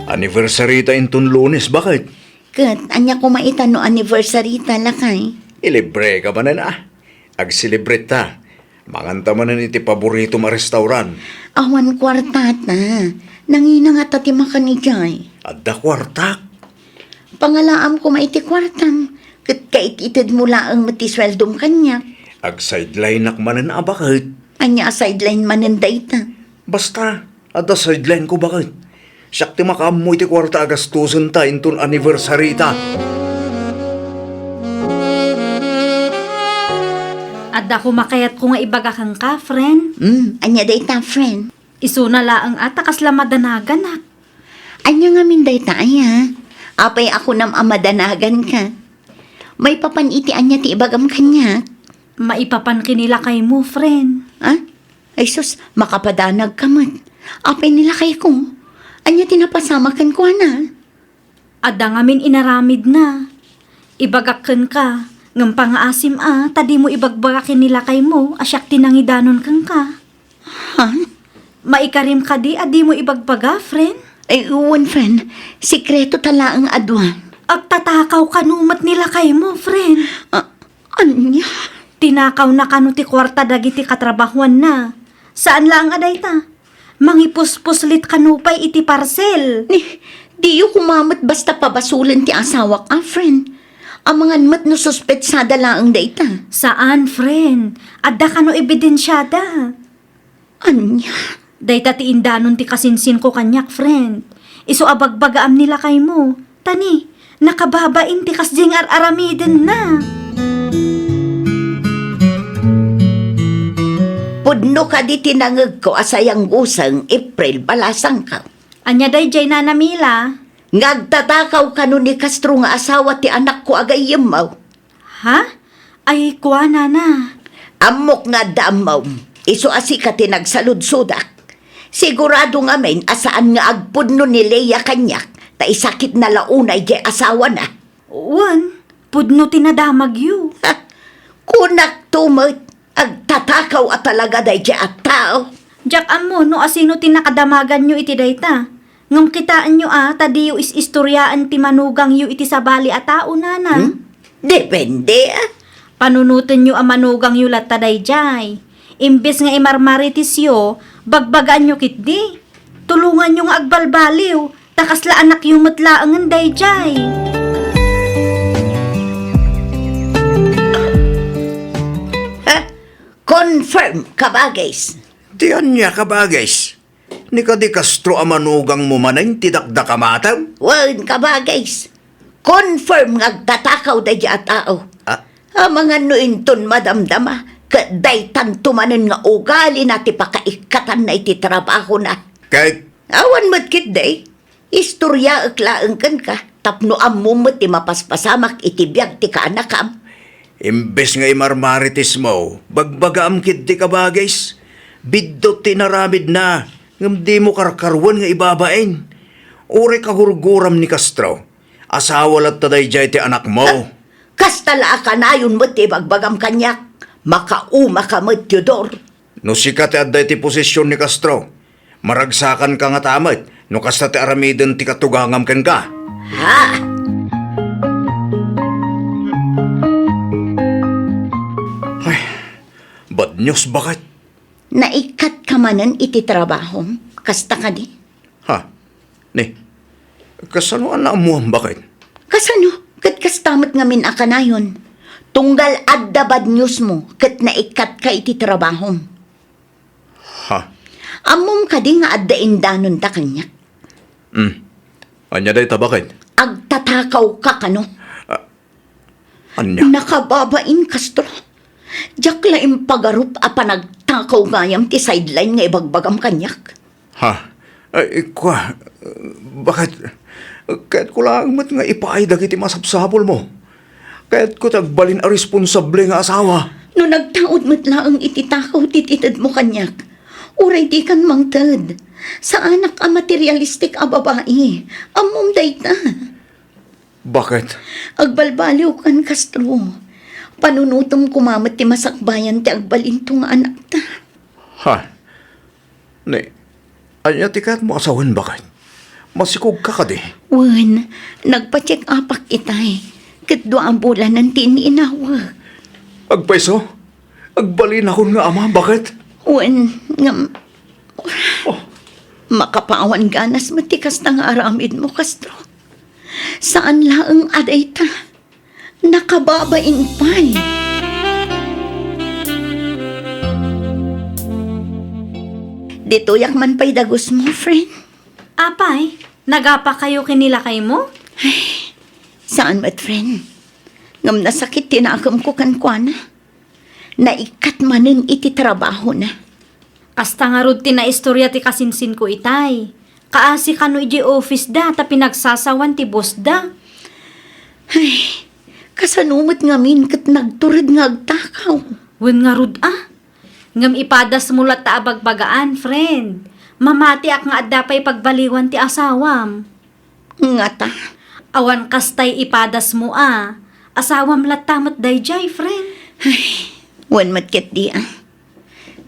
Anniversary ta inton Lunes, bakit? Kat, anya ko maita no anniversary talakay. Ilibre ka ba na Ag-celebrate ta. Manganta man iti paborito ma restaurant. Awan kwartata. Nangina nga tati makanijay. Adda kwartak. Pangalaam ko maiti kwartam. Kat kaititid mula ang matisweldom kanya. Ag-sideline manan bakit? Anya sideline manin dayta. Basta, adda sideline ko bakit? Sakti makamu iti kwarta agastusan ta inton anniversary ta. Adda ko makayat ko nga ibaga kang ka, friend. Anya dayta, friend. Isuna laang atakas lamadanagan ha. Anya nga min dayta, aya. Apay ako nam amadanagan ka. May papaniti anya ti ibagam kanya. Maipapan kinila kay mo, friend. Ay sus, makapadanag ka man. Apay nila kay ko. Anya tinapasama kan ko na. Adda nga min inaramid na. Ibagakan ka. Ngam pangaasim tadi mo ibagbagakin nila kay mo, asyak tinangidanon kang ka. Ha? Maikarim ka di, adi mo ibagbaga, friend. Ay, uwan, friend. Sikreto tala ang adwa. Agtatakaw kanumat nila kay mo, friend. Anya? Tinakaw na kanu ti kwarta dagiti katrabahuan na. Saan lang aday ta? Mangipuspuslit kanupay iti parcel. Di yu kumamot basta pabasulan ti asawak, friend. Ang mga mat no suspetsada lang ang data. Saan, friend? Adda kanu ebidensyada. Anya? Dayta ti indanon ti kasinsin ko kanyak, friend. Iso abagbagaam nila kay mo. Tani, nakababain ti kasjeng aramiden na. Pudno ka di tinangag ko asayang gusang April balasang ka. Anya day jay na namila. Ngagtatakaw ka nun ni Castro nga asawa ti anak ko agay yamaw. Ha? Ay, kuha na. Amok nga damaw. Iso asi ka tinagsaludsudak. Sigurado nga men asaan nga agpudno ni Leia kanyak. Ta isakit na launay jay asawa na. Wan, pudno tinadamag yu. Kunak tumot. Agtatakaw at talaga day jay at tao. Jak amo no asino tinakadamagan nyo iti dayta. Ngam kitaan nyo tadiyo is istoryaan ti manugang yu iti sabali a tao nana. Depende Panunutin nyo ang manugang yu latta dayjay. Imbes nga imarmaritis yo, bagbagaan nyo kitdi. Tulungan nyo nga agbalbaliw, takasla anak yu matlaangan dayjay. Confirm kabagays. Tiyan niya kabagays. Ni ka di Castro amanugang mo manay tidakda kamataw. Wan kabagays. Confirm nga agtatakaw day at tao. Ah, Ang mga nuinton madamdama, kaday tantumanan nga ugali na ti pakaikatan na iti trabaho na. kay Awan matkit day, istorya aklaang kan ka, tapno amumot ti mapaspasamak iti biyag ti kaanakam. imbes nga imarmaritis mo, bagbagaam kid di kabagays. Biddo tinaramid na, ngam di mo karkarwan nga ibabain. Uri kahurguram ni Castro. Asawa lat taday jay ti anak mo. Kastala ka na yun mo ti bagbagam kanyak, makauma ka mo Teodor. No sikat adday ti posisyon ni Castro. Maragsakan ka nga tamat, no kasta ti aramiden ti katugangam ken ka. Ha? Bad news bakit? Naikat ka manan iti trabaho. Kasta ka di. Ha? Ni, kasanuan na amuam bakit? Kasano? Kat kastamat nga min akanayon. Tunggal adda bad news mo. Kat naikat ka iti trabaho. Ha? Amom ka di nga adda indanon ta kanyak. Anya day ta bakit? Agtatakaw ka kano. Anya? Nakababain Castro. Diyak laing pagarup a panagtakaw ngayam ti sideline nga ibagbagam kanyak. Ha? Ay, kwa, bakit? Kahit ko lang mat nga ipaay dagiti masapsapol mo. Kahit ko tagbalin a responsable nga asawa. No nagtaod mo't laang ititakaw tititad mo kanyak. Uray di kan mangtad. Sa anak a materialistik a babae. Amom dayta. Bakit? Agbalbaliw kan Castro. Panunutom kumamat ti masakbayan ti agbalinto nga anak ta. Ha? Ni, anya ti kahit mo asawan bakit? Masikog ka ka di. Wan, nagpa-check upak itay. Katdo ang bulan ng tininawa. Agpaiso? Agbalin ako nga ama, bakit? Wan, ngam... Makapawan ganas matikas na nga aramid mo, Castro. Saan laang aday ta? Nakababain pa'y. Dito yak man pa'y dagos mo, friend. Apay, nagapa kayo kinila kay mo? Saan mat, friend? Ngam nasakit tinakam ko kankwana. Naikat manin iti trabaho na. Kasta nga rod ti na istorya ti kasinsin ko itay. Kaasi kano iji office da, ta pinagsasawan ti boss da. Kasanumot nga min kat nagturad nga agtakaw. Wen nga rod Ngam ipadas mulat ta abagbagaan, friend. Mamati ak nga adapay pagbaliwan ti asawam. Nga ta. Awan kastay ipadas mo Asawam latamat dayjay, friend. Wan matkit di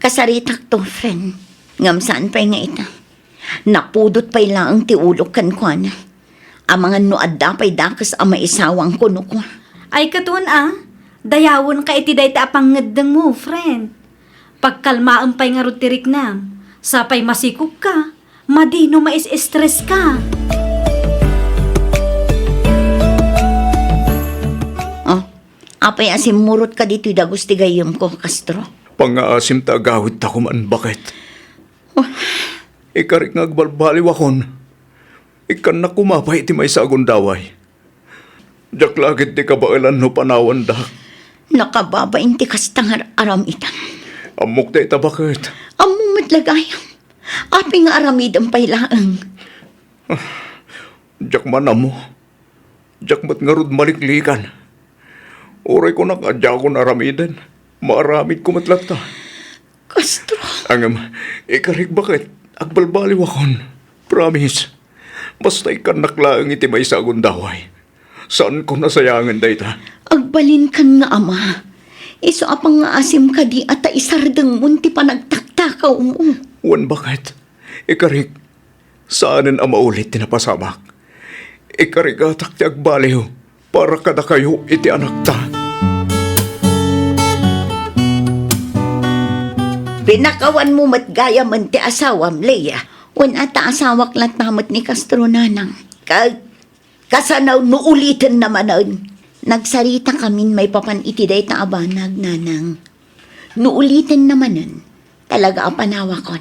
Kasaritak to, friend. Ngam saan pa nga ita. Napudot pa'y lang ti ulok kan kwa na. Ang mga nuadda pa'y dakas ang maisawang kuno ko. Ay katun dayawon ka iti day ta apangedeng mo, friend. Pagkalmaan pa'y nga rutirik na, sapay masikop ka, madino mais-stress ka. Oh, apay asim murot ka dito dagos ti gayam ko, Castro. Pangaasim ta agawid ta kuman bakit? Ikarik nga agbalbaliw akon. Ikan na kumapay ti may sagon daway. Jak lagit ti kabailan no panawan da. Nakababain ti kastangar aram itan. Amok ta ita bakit? Among matlagayam. Api nga aramidang pailaang. Jak manamo. Jak mat nga rod maliklikan. Oray ko nakadya ko naramidan. Maaramid ko matlata. Castro. Angam, ikarik bakit? Agbalbaliw akon. Promise. Basta ikan naklaang iti may sagon daway. Saan ko nasayangan dayta? Agbalin kan nga ama. Iso apang nga asim ka di at isardeng munti pa nagtaktakaw mo. Wan bakit? Ikarik, saanan ang maulit tinapasamak? Ikarik atak ti agbaliw para kada kayo iti anak ta. Pinakawan mo matgaya man ti asawam, Leia. Wan ata asawak lang tamat ni Castro nanang. Kasanaw no ulitin naman nun. Nagsarita kamin may papan itiday ta abanag nanang. No ulitin naman nun. Talaga ang panawakon.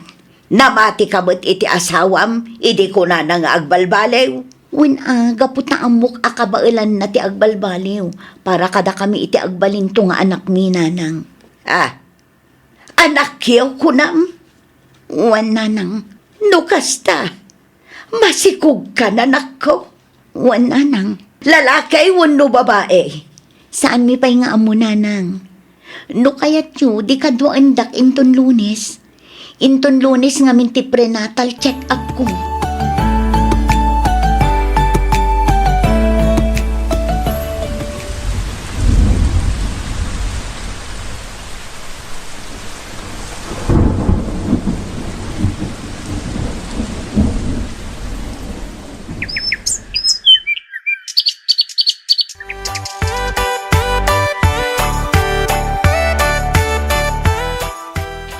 Namati ka ba't iti asawam, idi ko na nga agbalbalew. Wan gaputa amok akabailan na ti agbalbalew. Para kada kami iti agbalinto nga anak mi nanang. Anak yaw ko nam. Wan nanang, nukasta. Masikog ka nanak ko. Wan nanang, lalakay wan no babae. Saan mi pa'y nga amo nanang? No kayat yu, di kadwaan dak inton Lunes. Inton Lunes nga minti prenatal check up ko.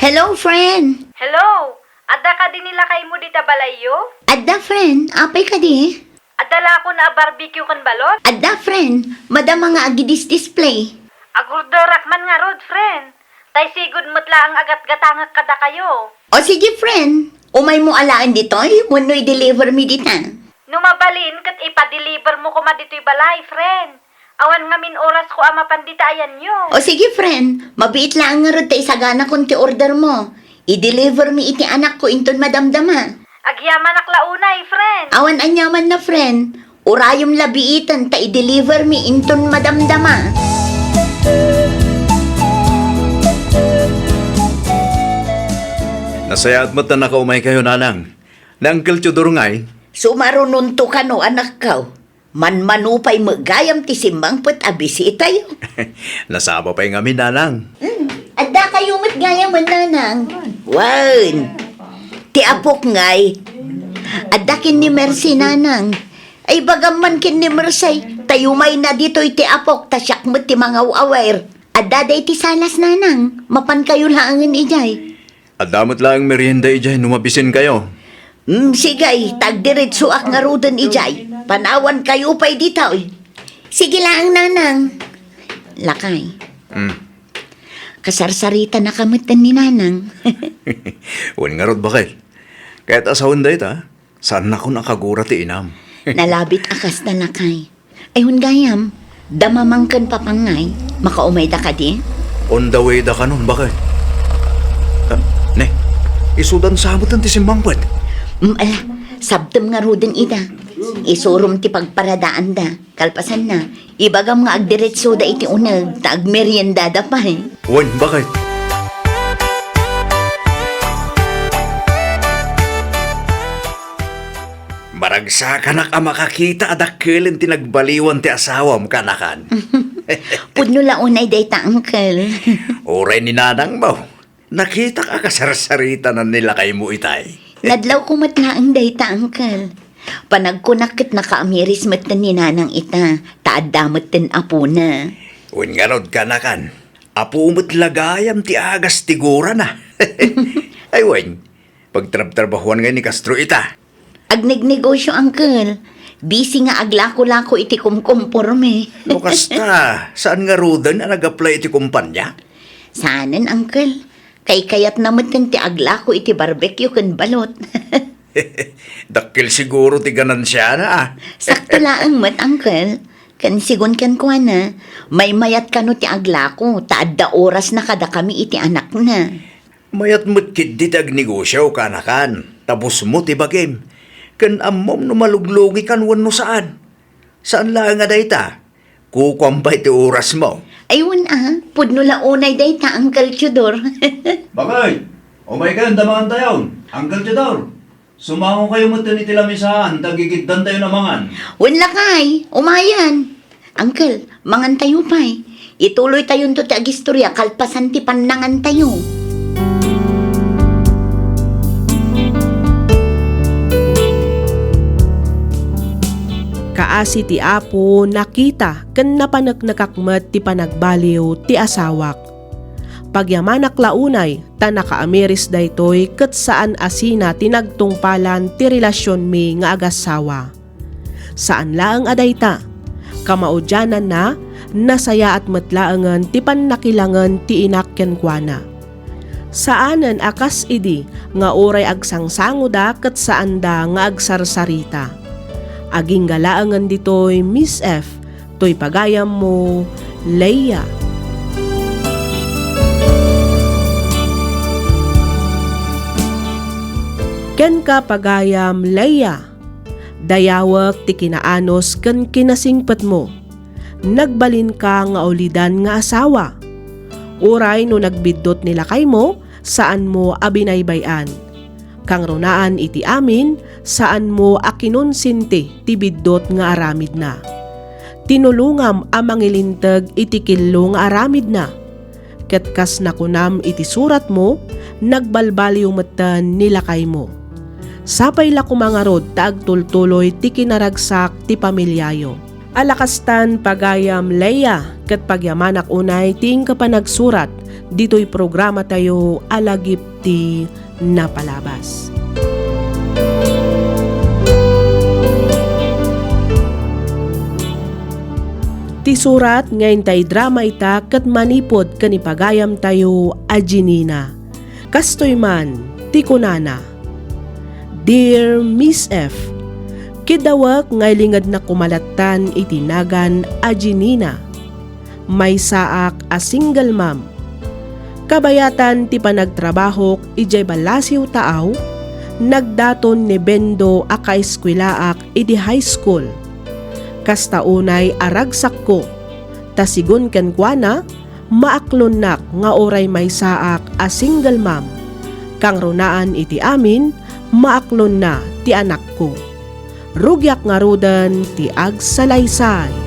Hello, friend. Hello, adda ka din nila kay mo dita balayo? Adda, friend. Apay ka di. Adala ko na barbecue kan balot? Adda, friend. Madama nga agidis display. Agurdorak man nga rod, friend. Tay sigud mutla ang agat-gatangak kada kayo. O sige, friend. Umay mo alaan ditoy, wano i-deliver mi dita. Numabalin kat ipa-deliver mo ko dito'y balay, friend. Awan nga min oras ko ama panditayan nyo. O sige, friend. Mabiit lang nga rod tayo sagana kung ti order mo. I-deliver mi iti anak ko inton madamdama. Agyaman aklaunay, friend. Awan anyaman na, friend. Urayom labiitan ta i-deliver mi inton madamdama. Nasayat mo ta nakaumay kayo nanang. Na Uncle Chodor ngay. Sumarununto ka no, anak ka. Manmanupay magayam ti simbang put abisi tayo. Nasaba pa'y ngamin nanang. Adda kayo matgayam nanang. Wan. Ti apok ngay. Adda kin ni Mercy nanang. Ay bagaman kin ni Mercy. Tayo may na dito iti apok. Tasyak mo ti mga aware. Adda day ti salas nanang. Mapan kayo laangan ijay. Adamot lang merienda ijay, numabisin kayo. Sigay, tagdiretso ak nga rudan ijay. Panawan kayo pa'y ditaw. Sige lang, nanang. Lakay. Kasarsarita na kamutan ni nanang. Wan nga rod bakit? Kahit asawan da ita, saan na ko nakagura ti inam? Nalabit akas na lakay. Ay gayam, damamangkan papangay. Makaumay da ka di? On the way da ka nun, bakit? Ne, isudan sabutan ti simbangpad. Ala, sabtem nga rudan ida. Isurum ti pagparadaan da. Kalpasan na. Ibagam nga agdiretso da iti unag. Ta agmerienda da pa eh. Wan, bakit? Baragsa ka na ka makakita adakilin tinagbaliwan ti asawam kanakan. Pudno launay day ta, uncle. Oray ni nanang mo. Nakita ka kasarsarita na nila kay mo itay. Nadlaw ko matlaang dayta, Uncle. Panagkunakit na kaamiris mat ni nanang ita, taadamot tin apo na. Uwan nga rod ka na kan. Apo mo't lagayam ti agas tigura na. Ay, wan. Pagtrab-trabahuan nga ni Castro ita. Agnignegosyo, Uncle. Busy nga aglako-lako iti kumkumporme. Bukas ta, saan nga rodan na nag-apply iti kumpanya? Saanan, Uncle? Kay kayat naman ti aglako iti barbecue kan balot. Dakil siguro ti ganansya na ah. Sakto laang mat, Uncle. Kan sigon kan kwa na, may mayat kano ti aglako, taadda oras na kada kami iti anak na. Mayat mo't kiddi tag negosyo kanakan. Tapos mo ti bagim. Kan amom no maluglugi kan wano saan. Saan lang nga dayta? Kukwambay ti oras mo. Ayun pudno launay day ta, Uncle Tudor. Bagay, umay kayo damangan tayo. Uncle Tidor, sumango kayo mo ni tilamisaan, tagigiddan tayo namangan. Wala kay, umayan. Uncle, mangan tayo pa'y. Ituloy tayo to ti agistorya, kalpasan ti panangan tayo. Kaasi ti apo nakita ken napanagnakakmet ti panagbaliw ti asawak. Pagyamanak launay ta nakaamiris daytoy ket saan asina tinagtungpalan ti relasyon mi nga agasawa. Saan laeng adayta? Kamaudyanan na nasaya at matlaangan ti pannakilangan ti inak ken kuana. Saanen akas idi nga oray agsangsango da ket saan da nga agsarsarita. Aging galaangan ditoy Miss F, toy pagayam mo, Leia. Ken ka pagayam, Leia. Dayawak ti kinaanos ken kinasingpet mo. Nagbalin ka nga ulidan nga asawa. Uray no nagbidot nila kay mo, saan mo abinaybayan. Kang runaan iti amin, saan mo akinonsinti ti biddot nga aramid na. Tinulungam amang ilintag iti killo nga aramid na. Ketkas na kunam iti surat mo, nagbalbaliw matan nilakay mo. Sapay la kumangarod taag tultuloy ti kinaragsak ti pamilyayo. Alakastan pagayam Leia, ket pagyamanak unay ting kapanagsurat, dito'y programa tayo alagip ti napalabas. Ti surat ngayon tay drama ita ket manipod kanipagayam tayo Aginina. Kastoy man ti kunana. Dear Miss F, kidawak ngay lingad na kumalatan itinagan Aginina. May saak a single mom. Kabayatan ti panagtrabahok ijay balasiw taaw, nagdaton ni Bendo a kaeskwilaak idi high school. Kastaunay aragsak ko, tasigon ken kuana, maaklon nak nga oray may saak a single mom. Kang runaan iti amin, maaklon na ti anak ko. Rugyak nga rudan ti agsalaysay.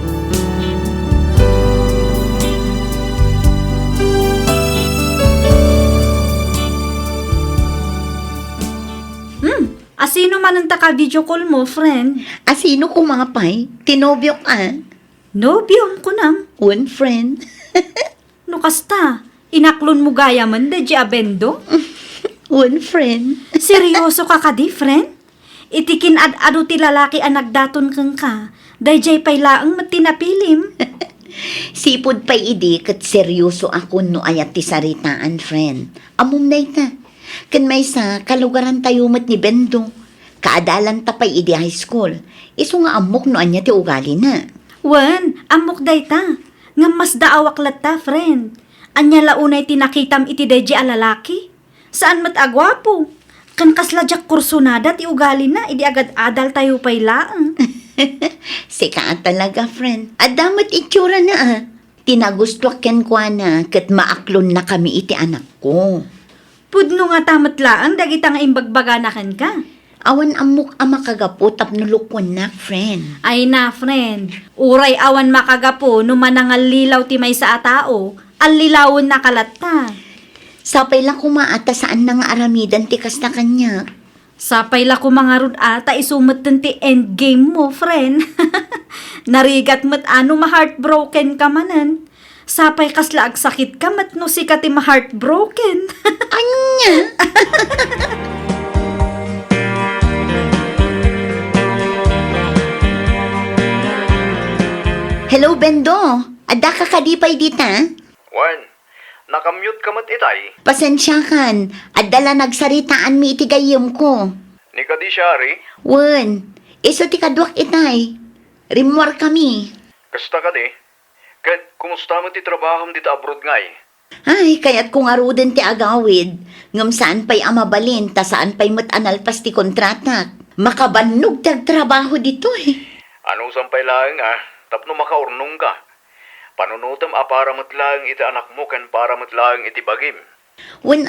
Asino man ang taka-video call mo, friend? Asino ko mga pay? Tinobyo ka? Nobyong ko nam. One friend. No kasta, inaklon mo gaya man da di abendo? One friend. Seryoso ka di, friend? Itikin ado ti lalaki ang nagdaton kang ka, dayjay pay laang matinapilim. Sipod pay idi kat seryoso ako no ayat ti saritaan, friend. Amom na ita. Kan may sa kalugaran tayo mat ni Bendo. Kaadalan tapay idi high school. Iso nga amok no anya ti ugali na. Wan, amok day ta. Nga mas daawak latta, friend. Anya launay tinakitam iti deje a lalaki. Saan mat agwapo? Kan kasladyak kursunada ti ugali na, idi agad adal tayo pay laang. Sika talaga, friend. Adamat itsura na Tinagustwak ken kwa na kat maaklon na kami iti anak ko. Pudno nga tamat laang, dagita nga imbagbaganakan ka. Awan amok makagapo tapnulukwan na, friend. Ay na, friend. Uray awan makagapo no manangal lilaw ti may sa atao. Alilawon na kalatta. Sapay lang kumaata saan na nga aramidan ti kas na kanya. Sapay la ko mga rod ata isumat ti endgame mo, friend. Narigat mat ano ma-heartbroken ka manan. Sapay kasla ag sakit ka mat no si kati ma-heartbroken. Anya? Hello, Bendo. Ada ka kadipay dita? Wan, nakamute ka mat itay. Pasensya kan. Adala nagsaritaan mi iti gayem ko. Ni ka di siyari, Wen, iso ti kadwak itay. Rimwar kami. kasta ka di. Kat, kumusta mo ti trabahom dito abroad ngay? Ay, kaya't kung aruden ti agawid. Ngam saan pa'y amabalin, ta saan pa'y matanalpas ti kontratak. Makabannog tag trabaho dito eh. Anong sampay lang tapno makaurnong ka. Panunutam para matlang iti anak mo kan para matlang iti bagim. Wen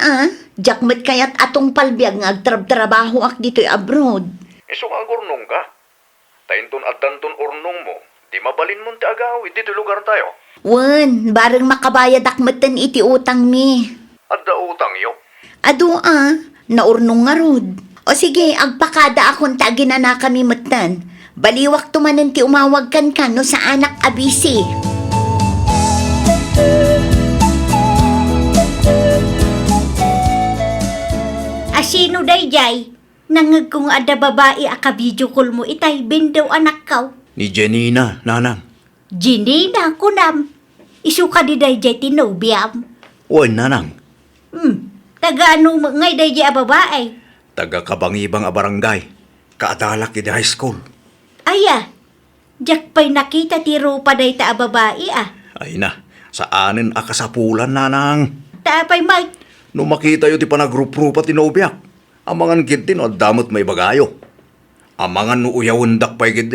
jakmet kayat atong palbiag nga agtrab-trabaho ak dito'y abroad. Iso nga urnong ka. Tainton at danton urnong mo. Di mabalin mo ti agawid dito lugar tayo. Wen, bareng makabayad akmeten iti utang mi. Adda utang yo. Ado naurnong nga rod. O sige, agpakada akong tagina na kami metan. Baliwak tumanen ti umawag kan no sa anak abisi. Asino dayjay? Nangag kong ada babae akabidyo call mo itay bindaw anak kaw. Ni Janina, nanang. Ginina kunam. Isu ka di dayjay tinobiam. Oy, nanang. Taga ano mo ngay dayjay a babae? Taga kabangibang a barangay. Kaadalak iti high school. Aya, jak pa'y nakita ti rupa day ta a babae Ay na, saanin a kasapulan, nanang. Tapay Mike, No makita yo ti panagrup-rupa ti nobiak. Amangan gid no damot may bagayo. Amangan no uyawundak pa'y gid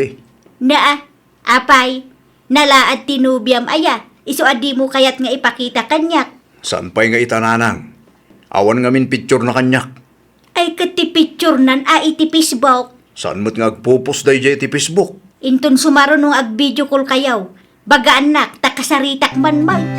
naa, apay, nalaad tinubiam aya, isu adi mo kayat nga ipakita kanyak. Saan pa'y nga itananang? Awan nga min picture na kanyak. Ay kati picture nan a iti Facebook. Saan mo't nga agpupos day ti Facebook? Inton sumaro nung ag-video call kayaw. Baga anak, takasaritak man Mike.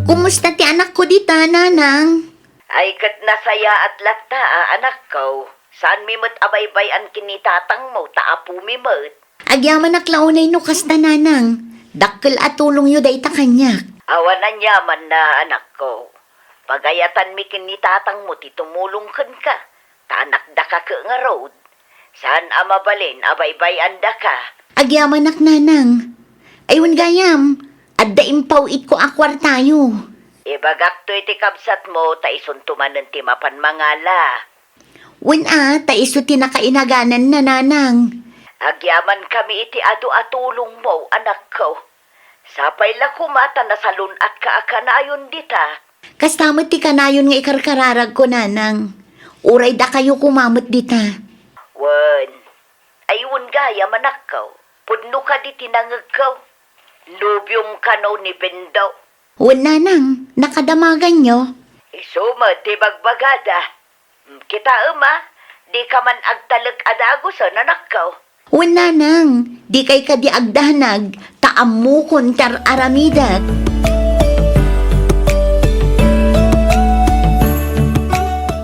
Kumusta ti anak ko dita, nanang? Ay kat nasaya at lata, anak ko. Saan mi mo't abaybayan kinitatang mo, taapu mi mo't. Agyaman aklaunay no kasta, nanang. Dakkel at tulong yu day ta kanyak. Awan yaman na, anak ko. Pagayatan mi kinitatang mo, titumulong ka. Tanak da ka ka nga road. Saan amabalin, abaybayan da ka. Agyaman ak, nanang. Ayun gayam, adda impaw it ko akwar tayo. Ibagak to iti kabsat mo, taisuntuman ng timapan mangala. Wen ta iso tinakainaganan na, nanang. Agyaman kami iti adu-atulong mo, anak ko. Sapay la kumata na salun at kaakanayon dita. Kastamot ti kanayon nga ikarkararag ko, nanang. Uray da kayo kumamot dita. Wen, ayun gaya manak ko. Pudno ka di tinangag ko. Lubyong kano ni Bendo. Wen, nanang, nakadamagan nyo. Isuma ti bagbagada. Kita di ka man agtalag adago sa nanak ko. Wen, nanang, di kay kadi agdahanag, taamukon tar aramidat.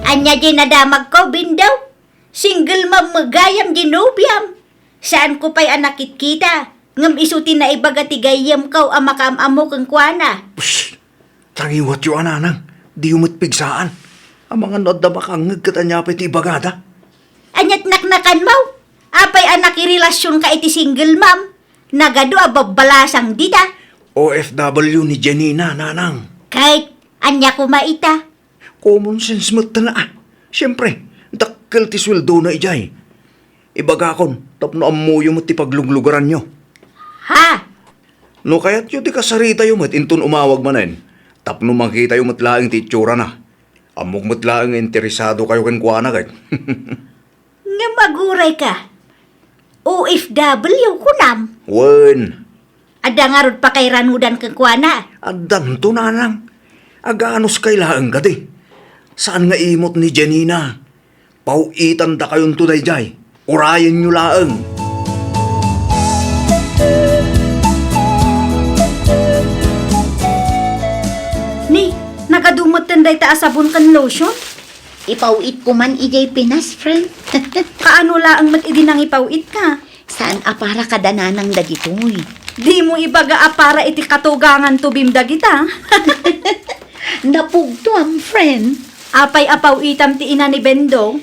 Anya di nadamag ko, bindaw. Single mamagayam ginubiam. Saan ko pa'y anakit kita? Ngam isuti na ibagati gayam kaw ang makamamo kang kuana. Psst! Trangiwat yo, nanang. Di umot pigsaan. Ang mga nodda makangag katanyapay ti bagada. Anyat naknakan mo. Apay anak irelasyon ka iti single mom. Nagado ababalasang dita. OFW ni Janina, nanang. Kahit anya ko maita. Common sense mo't na Siyempre, dakkel ti sweldo na ijay. Ibagakon, tapno amuyo mo't ti pagluglugaran nyo. Ha? No kaya't yu ti kasarita yu mo't inton umawag manen. Tapno makita yu mo't laing ti itsura na. Amok mo't laing interesado kayo kenkwana kay. Nga maguray ka. OFW kunam. Wen, Ada nga rod pa kay ranudan kang kuana. adan to nanang. Aganos kay laang gadi. Saan nga imot ni Janina? Pauitan da kayon tunay jay. Urayan nyo laang. Ni, nagadumot tanday ta asabon kan lotion? Ipauit ko man ijay Pinas, friend. Kaano laang mat idinang ipawit ka? Saan apara kadananang dagitoy? Di mo ibaga para iti katugangan tubim dagita. Napugto ang friend. Apay apaw itam ti ina ni Bendo.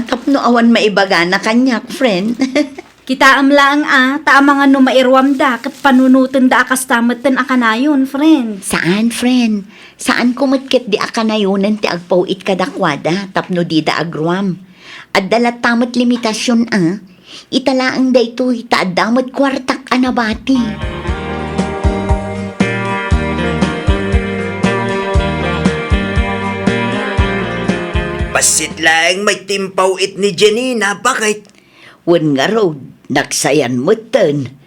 Tapno awan maibaga na kanyak, friend. Kita amlaang taamangan no mairwam da kat panunutan da akas tamatan akanayon, friend. Saan, friend? Saan kumatkit di akanayunan ti agpauit kadakwada tapno di da agruam? At dalat tamat limitasyon Italaang daytoy taadamot kwartak anabati. Basit lang may timpaw it ni Janina, bakit? Wen nga road, naksayan mo ten.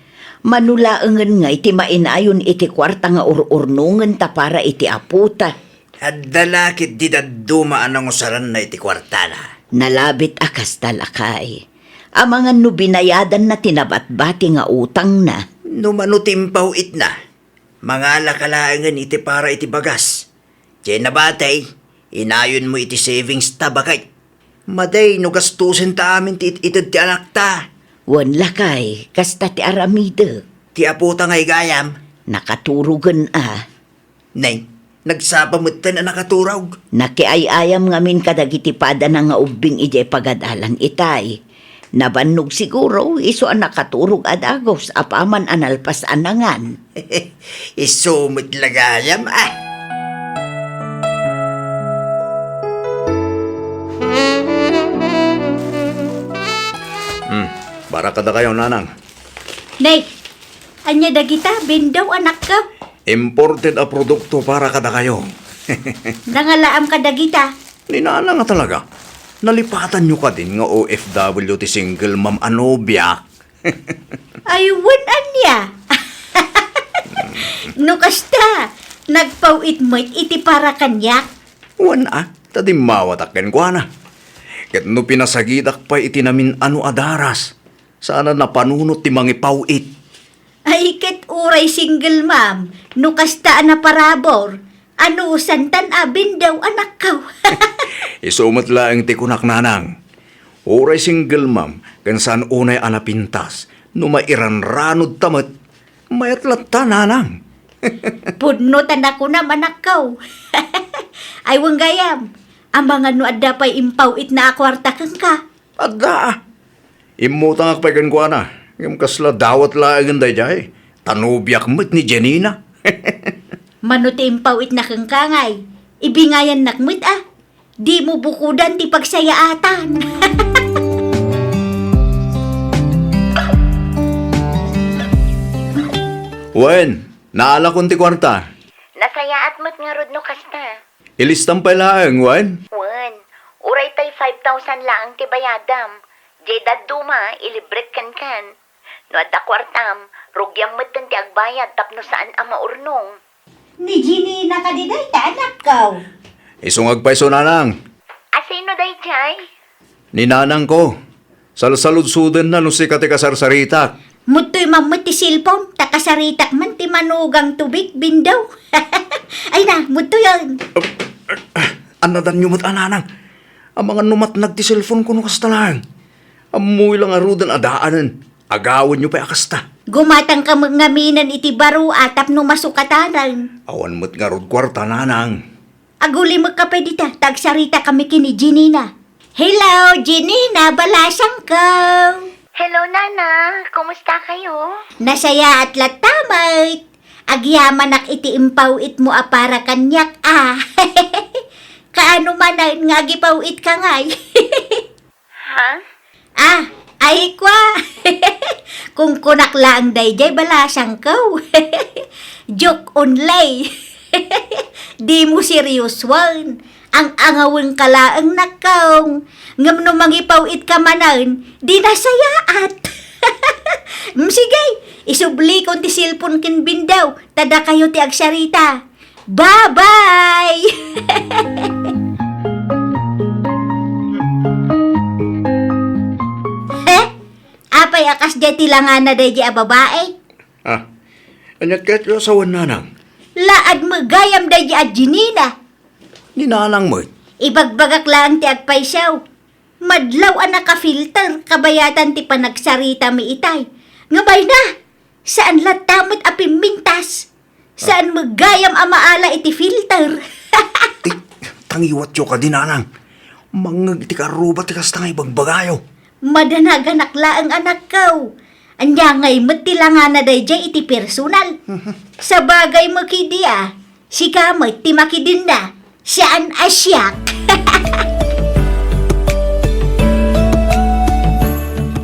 Manulaangan nga iti mainayon iti kwarta nga ururnungan ta para iti aputa. At dalakit di dumaan ang usaran na iti kwartana. Nalabit akas talakay. Amangan no binayadan na tinabat-bati nga utang na. Numano timpaw it na. Mga lakalaangan iti para iti bagas. Diyan na batay, inayon mo iti savings ta bakay. Maday no gastusin ta amin ti itid ti anak ta. Wan lakay, kasta ti aramida. Ti aputa ngay gayam. Nakaturugan Nay, nagsapamutan na nakaturog. Nakiayayam ngamin kadagitipada na nga ubing ijay pagadalan itay. Nabannog siguro, iso ang nakaturog adagos, apaman analpas anangan. Isumit lagayam Para kada kayo, nanang. Nay, anya dagita, Bendaw anak ka. Imported a produkto para kada kayo. Nangalaam ka dagita. Ni nanang nga talaga. Nalipatan nyo ka din nga OFW ti single ma'am Anobia. Aywan anya. No kasta, nagpawit mo't iti para kanyak. Wan tadi mawataken ko na. Ket no pinasagidak pa iti namin ano adaras. Sana napanunot ti mangipawit. Ay ket uray single ma'am, no kasta na parabor. Ano santan Bendaw anak ka. Isumat lang ti kunak nanang. Oray single ma'am, kan saan unay anapintas. No mairanranod tamat, mayatlat ta nanang. Pudnutan ako na anak ka. Ay wang gayam, ang mga no adda pa'y impawit na akwarta kang ka. Adda Imutang akpay kan ko na. Yung kasla dawat lang day jay. Tanubiak mo't ni Janina. Manuti impawit na kang kangay. Ibingayan nakmit Di mo bukudan ti pagsayaatan. Wen, naala kong ti kwarta. Nasayaat mo't nga rod no kasta. Ilistang pa lang, Wen. Wan, uray tay 5,000 lang ti bayadam. Jedad duma, ilibrek kan. No adda kwartam, rugyam mo't ti agbayad tapno saan ang maurnong. Ni Ginny nakadiday ta anak ka. Isungag pa iso nanang. Asino day jay? Ni nanang ko. Salsalud-suden na no si kati kasarsarita. Mutoy mamut ti silpon, takasaritak man ti manugang tubig, Bendaw. Ay na, muto yan. Anadan nyo mo't ananang. Ang mga numat nagti cellphone ko no kasta lang. Amoy lang arudan adaanan. Agawan nyo pa akasta. Gumatang ka ngaminan iti baro atap no masukatanan. Awan mo't nga rod kwarta nanang. Aguli mo ka pa dita, tagsarita kami kini Ginina. Hello, Ginina, balasang ka. Hello, Nana. Kumusta kayo? Nasaya at latamay. Agyaman ak iti impawit mo para kanyak Kaano man nga gipawit ka ngay. Ha? Ay kwa. Kung kunak lang dayjay balasang kaw. Joke only. Di mo seryouswan. Ang angawang kalaang nakaw. Ngam no mangipawit ka manan, di nasayaat. Sige, isubli kon ti silpon kin Bendaw. Tada kayo ti agsarita. Bye-bye! Apay akas jay tilangan na day a babae. Anyat kahit yung asawan nanang. Laad mo gayam day a Ginina. Ni nanang mo. Ibagbagak lang ti agpaysaw. Madlaw ang naka-filter, kabayatan ti panagsarita mi itay. Ngabay na, saan latamot a pimintas? Saan magayam a maala iti filter? Tangiwat yo ka dinanang. Mangag ti karuba ti kas tangay bagbagayo. Madanaganak la ang anak ko. Anya ngay matilangan na dayjay iti personal. Sa bagay mo kidiya, si kamot ti makidinda, saan asyak.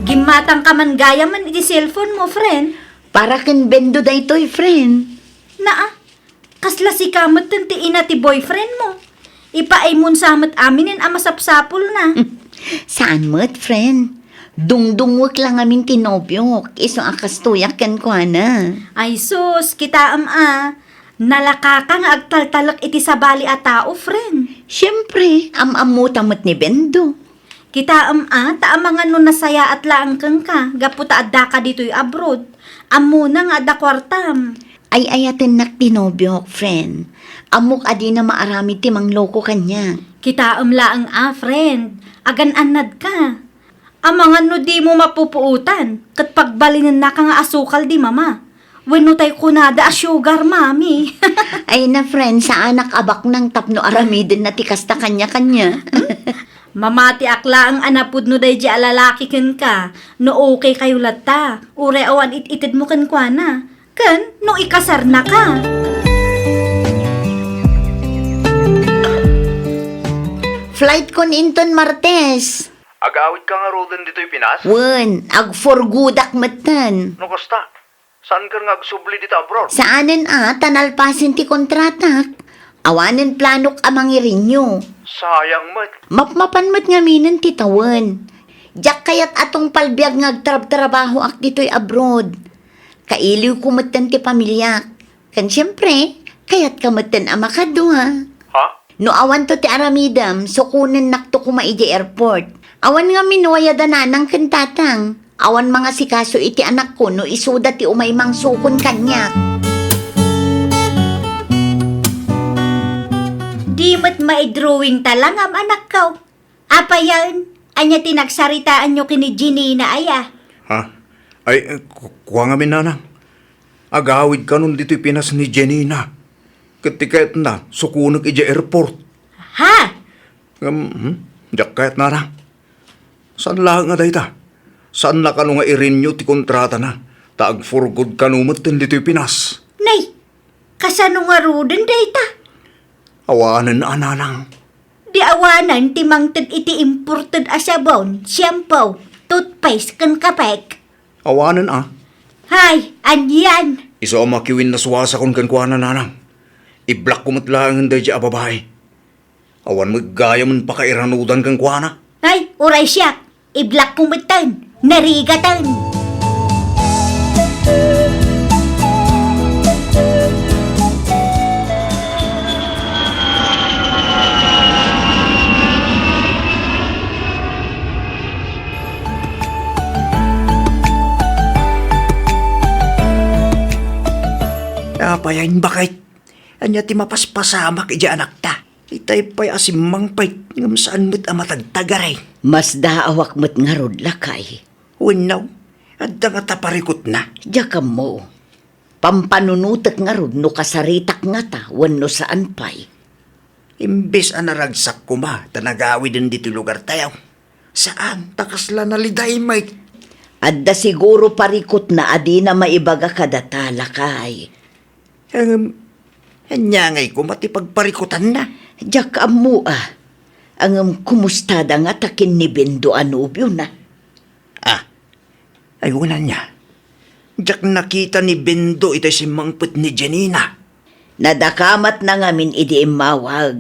Gimatang ka man gaya man iti cellphone mo, friend. Para ken bendo daytoy, friend. Naa, kasla si kamot ti ina ti boyfriend mo. Ipaimon samot aminin ang masapsapol na. Saan mo't, friend? Dungdungwak lang amin tinobyo. Iso akastuyak kan ko na. Ay sus, kita nalakaka nga agtaltalak iti sabali a tao, friend. Siyempre, amamutamot ni Bendo. Kita taamangan no nasaya at laang kang ka, gaputa adda ka dito'y abroad. Amuna nga adda kwartam. Ay ayatin nak tinobyo, friend. Amok adi na maarami ti mangloko kanya. Kita laang friend. Agan-anad ka. Amangan no di mo mapupuutan, kat pagbalinin na ka nga asukal di mama. Weno tay kunada a sugar, mami. Ay na, friend, sa anak abak ng tapno aramidin na tikasta kanya-kanya. Mamati akla ang anapud no day di alalaki ken ka. No okay kayo lata. Ure awan ititid mo ken kwa na. Ken, no ikasar na ka. Flight kon inton Martes. Agawid ka nga roden dito'y Pinas? Wen, ag for gudak matan. No kasta? Saan ka nga agsubli dito abroad? Saanen tanalpasin ti kontratak. Awanen planok amang irinyo. Sayang mat. Mapmapan mo't nga minen ti tawen. Diyak kayat atong palbiag nga agtrab-trabaho ak dito'y abroad. Kailiw ko matan ti pamilya. Kan siyempre, kayat ka matan amakado ha. Ha? No awan to ti aramidam, so kunin nakto kuma iji airport. Awan nga minuwaya dananang kantatang. Awan mga sikaso iti anak ko no isuda ti umaymang sukon kanya. Di mo't maidrawing talang am anak ko. Apa yan? Anya tinagsaritaan nyo kini Ginny na aya. Ha? Ay, kuha nga minanang. Agawid ka nun dito'y Pinas ni Janina. Katikayat na, sukunag iji airport. Ha? Diyak kayat na lang. Saan lang nga dayta? Saan na ka nga i-renew ti kontrata na? Taag for good ka numot din dito'y Pinas. Nay, kasano nga ruden dayta? Awanan na ananang. Di awanan timangted iti imported a sabon, shampoo, toothpaste, kan kapek. Awanan Hay, anyan. Iso ang makiwin na suwasa kong kankwa na nanang. I-block ko matlang ang dayja a babae. Awan maggaya man pakairanudan kankwa na. Ay, uray siya. I-block kong batan. Narigatan. Apayain bakit? Anya ti mapaspasamak iji anak ta. Itay pa'y asimang pa'y ngam saan mo't amatagtagaray. Mas daawak mo't nga rod lakay. Winaw, at nga taparikot na. Diya mo. Pampanunutak nga rod no kasaritak nga ta, wano saan pa'y. Imbes anaragsak ko ma, tanagawi din dito lugar tayo. Saan? Takasla na liday, mate. Adda siguro parikot na adi na maibaga kadata lakay. Anyangay ko matipagparikutan na. Diyak mo ang kumustada nga takin ni Bendo anubyo na. Ay wala niya. Diyak nakita ni Bendo ito si mangput ni Janina. Nadakamat na ngamin idi imawag.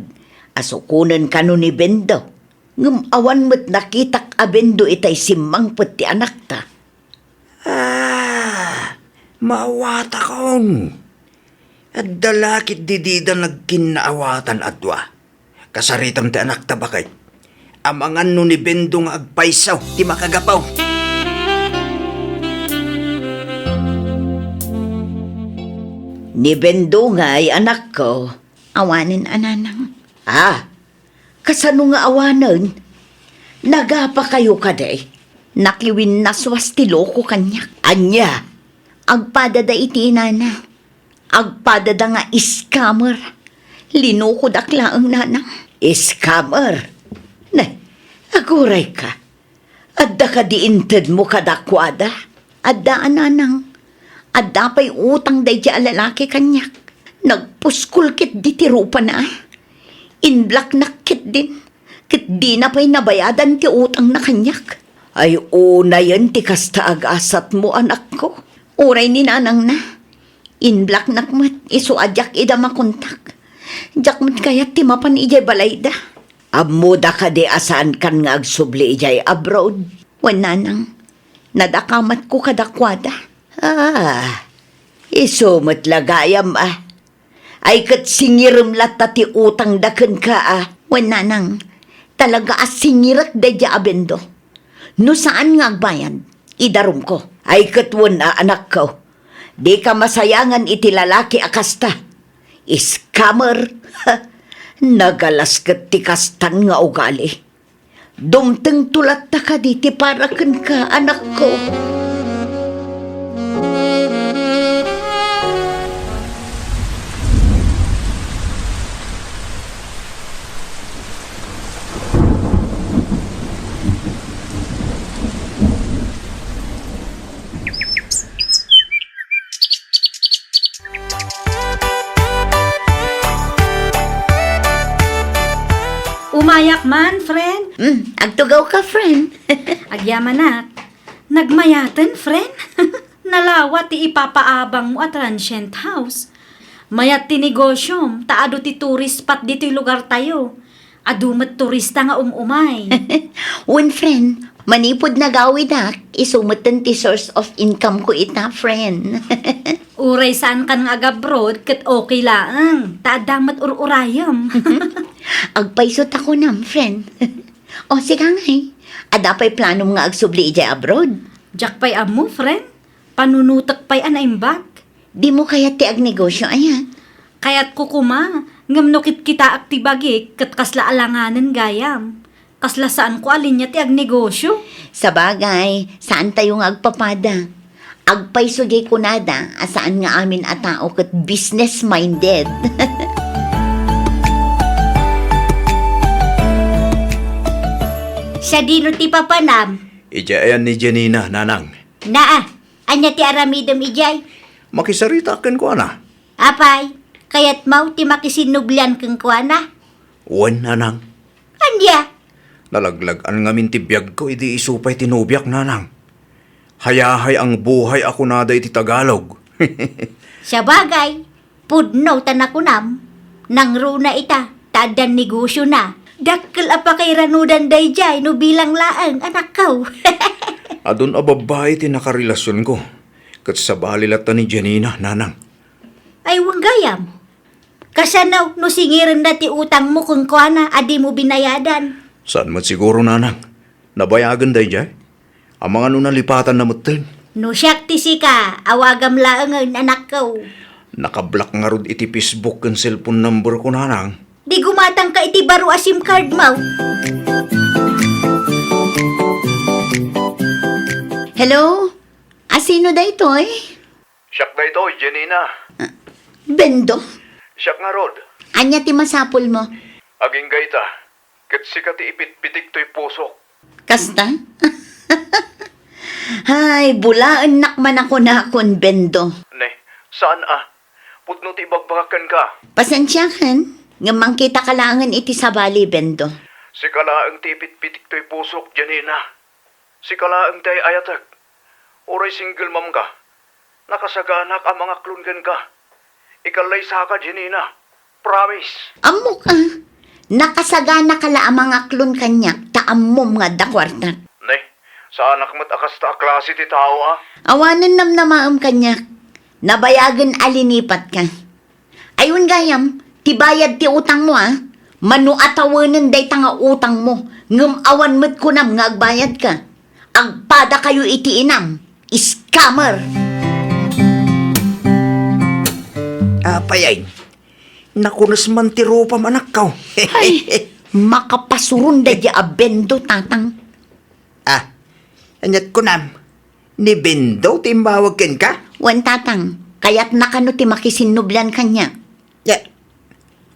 Asukunan kanu ni Bendo. Ngum awan mo't nakitak a Bendo itay si mangput ti anak ta. Mawata kong. At dalakit didida nagkinaawatan adwa. Kasaritam ti anak ta bakay. Amangan no ni Bendo nga agpaisaw, ti makagapaw. Ni Bendo nga ay anak ko. Awanin ananang. Kasano nga awanan? Nagapa kayo kaday? Nakiwin na swastilo ko kanyak. Anya, Agpadada iti nana. Agpadada nga scammer. Linukod akla ang nanang. scammer. Na, aguray ka. Adda ka diinted mo kadakwada. Addaan nanang. Adda pa'y utang day di alalaki kanyak. Nagpuskul kit di tirupa na. Inblak na kit din. Kit di na pa'y nabayadan ti utang na kanyak. Ay una yan ti kasta ag-asat mo anak ko. Uray ni nanang na. Inblak nakmat. Isu adyak ida makontak. Jakmat kayat ti mapan ijay balayda. Amuda ka di asaan kan nga agsubli ijay abroad. Wan nanang. Nadakamat ko kadakwada. Isumot lagayam Ay kat singiram lata ti utang daken ka Wan nanang. Talaga asingirak da dya abendo. No saan nga agbayan? Idarum ko. Ay katwan anak ko. Di ka masayangan iti lalaki akasta. Scammer. Nagalas kat ti kastan nga ugali. Dumteng tulat ta ka di ti paraken ka anak ko. Umayak man, friend. Agtugaw ka, friend. Agyaman at. Nagmayatan, friend. Nalawa ti ipapaabang mo at transient house. Mayat ti negosyom, taado ti tourist spot dito lugar tayo. Adumat turista nga umay. One friend, manipod na gawid isumutan ti source of income ko ita, friend. Uray saan kan nga agabroad, kat okay laang. Taadamat ururayam. Agpaisot ako nam, friend. O, sige ngay. Adapay plano nga agsubli ijay abroad. Jack pa'y amo, friend. Panunutak pa'y anaimbag. Di mo kaya ti agnegosyo, ayan. Kaya't kukuma, ngamnokit kita aktibagi, kat kasla alanganan gayam. Kasla saan ko alin niya ti agnegosyo? Sa bagay, saan tayo nga agpapada? Agpaisugay ko nada, asaan nga amin a tao kat business-minded. Sa dino ti papanam. Ijayan ni Janina, nanang. Naa, anya ti aramidam ijay. Makisarita ken ko na. Apay, kayat mau ti makisinublan keng kuana. Wan, nanang. Anya? Nalaglagan nga min ti biyag ko, idi isupay tinubyak, nanang. Hayahay ang buhay ako nada iti Tagalog. Sa bagay, pudno tanakunam. Nang runa ita, tadan negosyo na. Dakkel apa kay ranudan dayjay no bilang laang anak kau. Adun ababay ti nakarelasyon ko. Kat sa balilata ni Janina, nanang. Ay wanggayam. Kasanaw no singiran na ti utang mo kung kuana adi mo binayadan. Saan mat siguro, nanang? Nabayagan dayjay? Ang mga nalipatan na mutin. No siyak ti sika, awagam laang anak kau. Nakablock nga rod iti Facebook kan cellphone number ko, nanang. Di gumatang ka iti baro a SIM card mo. Hello? Asino da ito eh? Siyak na ito, Janina. Bendo? Siyak nga rod. Anya ti masapol mo? Aging gayta. Kat sika ti ipit-pitik to'y pusok. Kasta? Hay, bulaan nakman ako na akon, Bendo. Ne, saan Putno ti bagbakakan ka. Pasensya kan? Ngamang kita kalangan iti sabali, Bendo. Si kalaang ti ipit-pitik to'y pusok, Janina. Si kalaang tay ayatag. Oray single mom ka. Nakasaganak ang mga klungan ka. Ikalay sa ka, Janina. Promise. Amo ka. Nakasagana kala ang mga klon kanyak, taamom nga dakwartan. Ne, sa anak mo't akas ta klase ti tao Awanan nam namaam kanyak. Nabayagan alinipat ka. Ayun gayam, tibayad ti utang mo Manu atawanan day tanga utang mo. Ngam awan mo't kunam nga agbayad ka. Agpada kayo iti inam. Scammer! Apayay. Nakunas man ti rupa manak ka. Makapasurun da di abendo, tatang. Ah, anyat ko nam. Ni Bendo timbawagin ka? Wan, tatang. Kaya't nakano ti makisinublan kanya. Ya,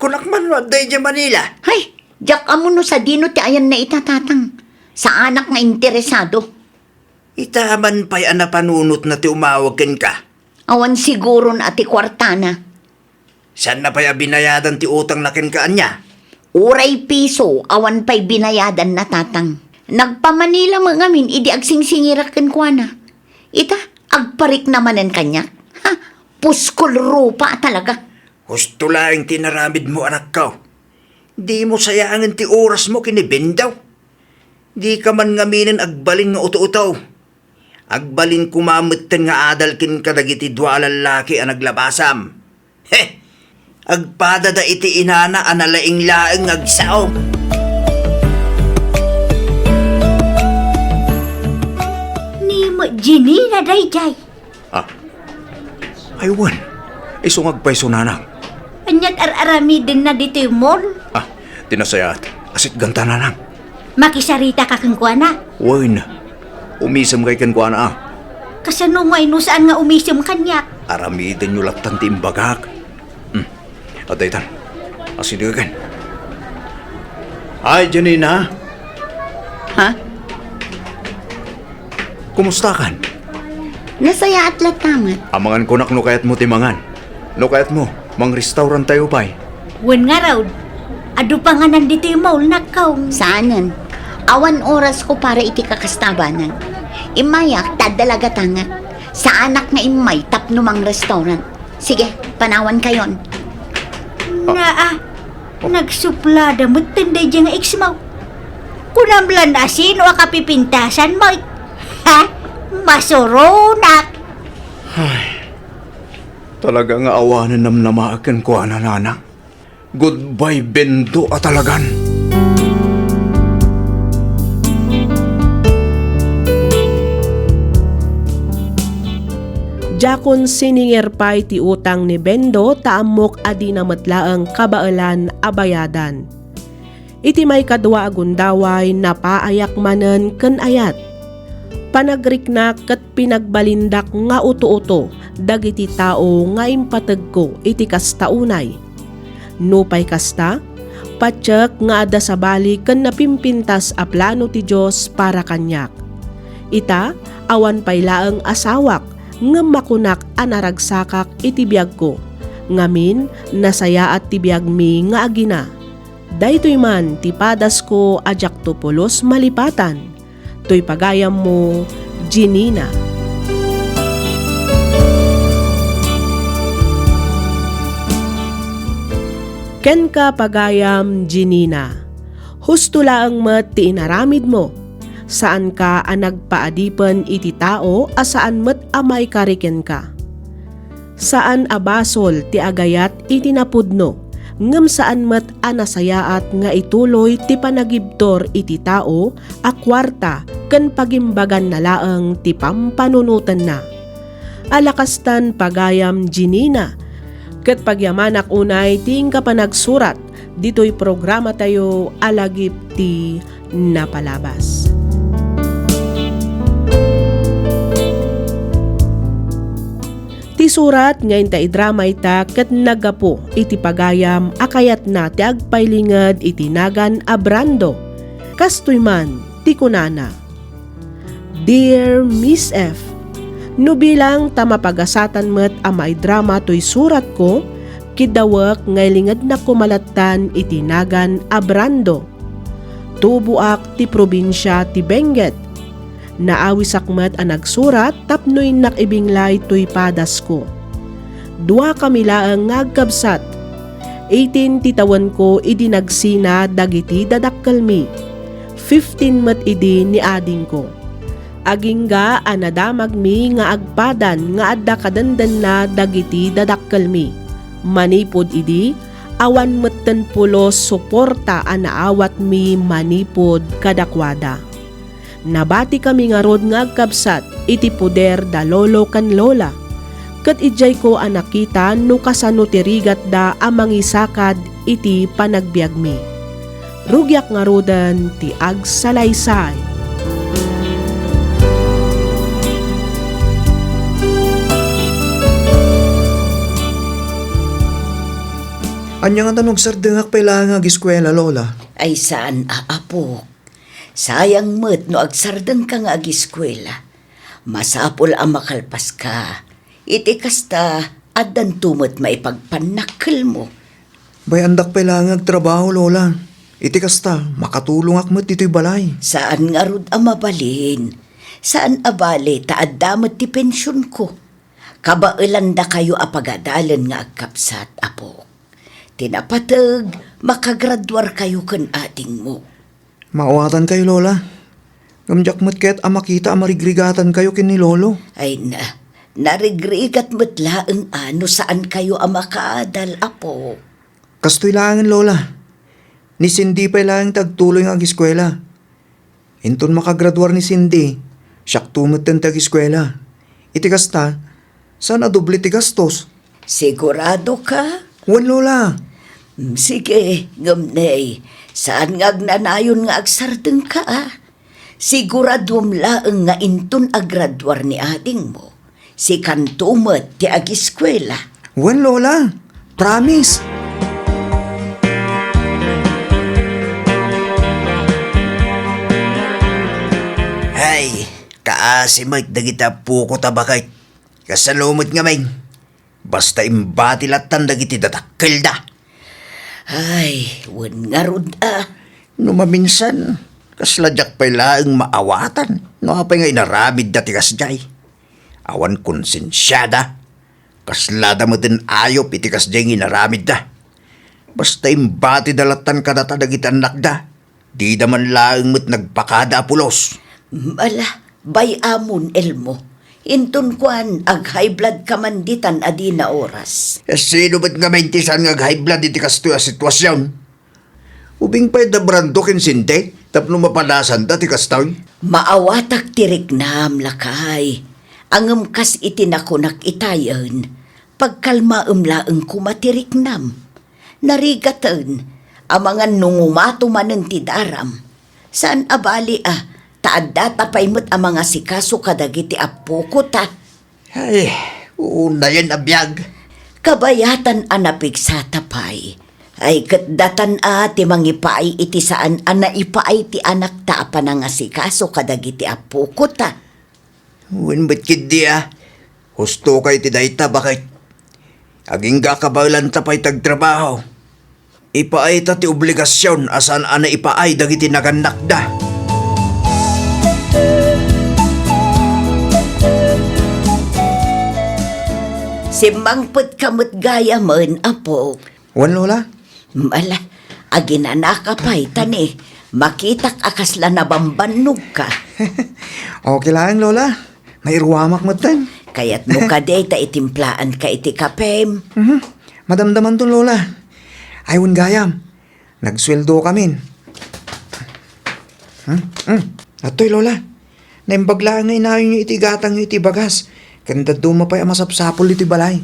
kunak man wa day di Manila. Hay, jak amo no sa dino ti ayan na itatatang. Sa anak nga interesado. Itaman pa'y anapanunot na ti umawagin ka. Awan siguro na ati kwartana. Saan na pa'y binayadan ti utang nakin ka anya? Uray piso, awan pa'y binayadan na tatang. Nagpamanila mo ngamin, idi agsingsingirak ken kuana. Ita, agparik namanen kanya. Ha, puskol rupa talaga. Husto laing tinaramid mo anak ka. Di mo sayangin ti oras mo kinibendaw. Di ka man ngaminin agbalin nga uto-utaw. Agbalin kumamitten nga adalkin kadagiti dua lalaki ang naglabasam. He! Agpada da iti inana analaing-laing agsaom. Ni mo Janina dayjay. Ah, aywan. Isong agpaiso nanang. Anyat ararami din na dito yung mall. Ah, tinasayat. Asit ganta nanang. Makisarita ka kang kuana. Uy na. Umisam kay kan kuana ah. Kasano nga inusaan nga umisim kanya. Aramidin nyo laktan ti imbagak. Ataytan. Asidigan. Ay, Janina. Ha? Kumusta kan? Nasaya at latamat. Amangan kunak no kayat mo timangan. No kayat mo, mang restaurant tayo pa'y. Wen nga raw. Ado pa nga nandito yung mall na kaong. Saanan? Awan oras ko para iti kakastabanan. Imayak, tadalaga tangat. Sa anak nga imay, tapno mang restaurant. Sige, panawan kayon. Nagsuplada mo tinday dyan nga iksmaw. Kunamlan asin o kapipintasan mo. Ha? Masurunak. Talaga nga awanan namnamaakan ko nanang. Goodbye, Bendo at talagan. Jakon sininger pay ti utang ni Bendo taamok adi na matlaang kabaalan abayadan. Iti may kadwa agundaway napaayak manen ken ayat. Panagriknak ket pinagbalindak nga uto-uto dagiti tao nga impateg ko iti kastaunay. Nupay kasta, patsek nga adda sa bali ken napimpintas a plano ti Dios para kanyak. Ita, awan pay laeng asawak, nga makunak anaragsakak iti biyag ko. Ngamin, nasaya at ti biyag mi nga agina. Daytoy man ti padas ko ajak to pulos malipatan. Toy pagayam mo, Janina. Ken ka pagayam, Janina. Husto laang met ti inaramid mo. Saan ka nagpaadipan iti tao asaan met amay kariken ka. Saan abasol ti agayat iti napudno, ngem saan met anasayaat nga ituloy ti panagibtor iti tao a kwarta ken pagimbagan na laeng ti pampanunutan na. Alakastan pagayam, Janina, ket pagyamanak unay ting kapanagsurat ditoy programa tayo alagip ti napalabas. Ti surat ngayon ta idrama ita ket nagapo iti pagayam akayat na ti agpaylinged iti nagan a Brando. Kastoy man ti kunana. Dear Miss F, no bilang tamapagasatan met a maidrama toy surat ko, kidawek ngaylinged na kumalatan iti nagan a Brando. Tubuak ti probinsya ti Benguet. Naawisak met a nagsurat tapnoy nakibinglay toy padas ko. Dua kami laeng ngagkabsat. 18 titawan ko idi nagsina dagiti dadakkelmi. 15 met idi ni ading ko. Agingga anadamag mi nga agpadan nga adda kadandan na dagiti dadakkelmi. Manipod idi awan metten pulos suporta anaawat mi manipod kadakwada. Nabati kami nga rod nga agkabsat iti puder da lolo kan lola. Ket ijay ko anakita no kasano ti rigat da amangisakad iti panagbiag mi. rugyak nga rodan ti agsalaysay. Anya nga tanog sardengak pala nga giskwela, Lola. Ay saan aapok? Sayang met no agsardeng ka nga agiskwela. Masapol ang makalpas ka. Iti kasta addan tumot maipagpanakkel mo. Bay andak pala nga agtrabaho, Lola. Iti kasta, makatulong akmat dito'y balay. Saan nga rod ang mabalin? Saan abali taaddamat ti pensyon ko? Kabailanda kayo apagadalan nga agkapsat, apo. Tinapatag, makagraduar kayo kan ating mo. Maawatan kayo, Lola. Gamjak mo't ket makita marigrigatan kayo kin ni Lolo. Ay narigrigat matla ang ano saan kayo ang makaadal, apo. Kastoy langan, Lola. Ni Cindy pa lang tagtuloy nga agiskwela. Inton makagraduar ni Cindy, siyak tumot ng tag-eskwela. Iti kasta, saan adoble ti gastos? Sigurado ka? Wan, Lola. Sige, gamnay. Saan nga agnanayon nga agsardeng ka, ah? Siguradom laeng nga inton agraduar ni ading mo. Si kantumet ti agiskwela. Wan, Lola. Promise. Ay, kaasimay, dagita puko tabakay. Kasalumot nga may. Basta imbati latan dagiti datakkel da. Ay, wan nga rod, ah. No maminsan, kasladyak pa'y laang maawatan. No apay nga inaramid dati kasjay. Awan konsensyada. Kaslada mo din ayop iti kasjay inaramid da. Basta imbati dalatan kadata dagiti anak da. Di daman laang mo't nagpakada apulos. Mala, bay amon elmo. Inton kwan, ag high blood kamanditan adi na oras. Sino ba't nga maintisan nga high blood iti kasto a sitwasyon? Ubing pa'y dabrando kin sinte, tapno mapalasan dati kastoy. Maawatak tirik nam lakay. Angem kas itinakunak itayan. Pagkalmaem laeng kumatirik nam. Narigatan, ang mga nungumato manen ti daram. Saan abali taadda tapay mo't ang mga sikaso kadagiti apuko ta. Ay, una yan abiyag. Kabayatan anapig sa tapay. Ay katdatan ti mangipaay iti saan anaipaay ti anak ta apan nga sikaso kadagiti apuko ta. Uwin ba't kidi Husto kay ti dayta bakit? Aging gakabalan tapay tagtrabaho. Ipaay ta ti obligasyon asan ana ipaay dagiti naganak da. Simangput kamot gaya man, apo. Wan, Lola. Mala, aginanaka pa'y tani. Makitak akasla na bambanog ka. Okay lang, Lola. May irwamak mo tan. Kaya't mo ka ta itimplaan ka iti kapem. Madamdaman to, Lola. Aywan gayam. Nagsweldo kami. Atoy, Lola. Naimbaglaan na inayon nyo iti gatang nyo iti bagas. Kanda dumapay ang masapsapol iti balay.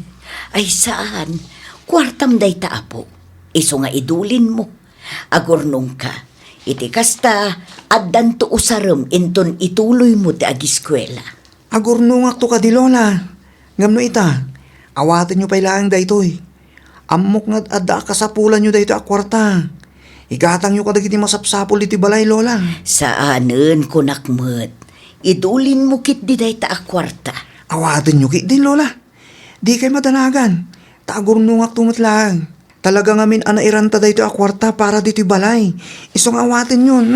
Ay saan? Kwartam day ta, apo. Iso nga idulin mo. Agurnong ka. Iti kasta, addan to usaram inton ituloy mo ti agiskwela. Agurnungak to ka di, Lola. Ngamno ita. Awatin nyo pa'y lang daytoy. Amok nga adda kasapulan nyo dayto a kwarta. Igatang nyo kadagiti masapsapol iti balay, Lola. Saanen ko nakmet. Idulin mo kit di day ta a kwarta. Awatin nyo kit din, Lola. Di kay madanagan. Tagurnungak tumat lang. Talaga ngamin anairanta dayto a kwarta para dito'y balay. Isong awatin yun.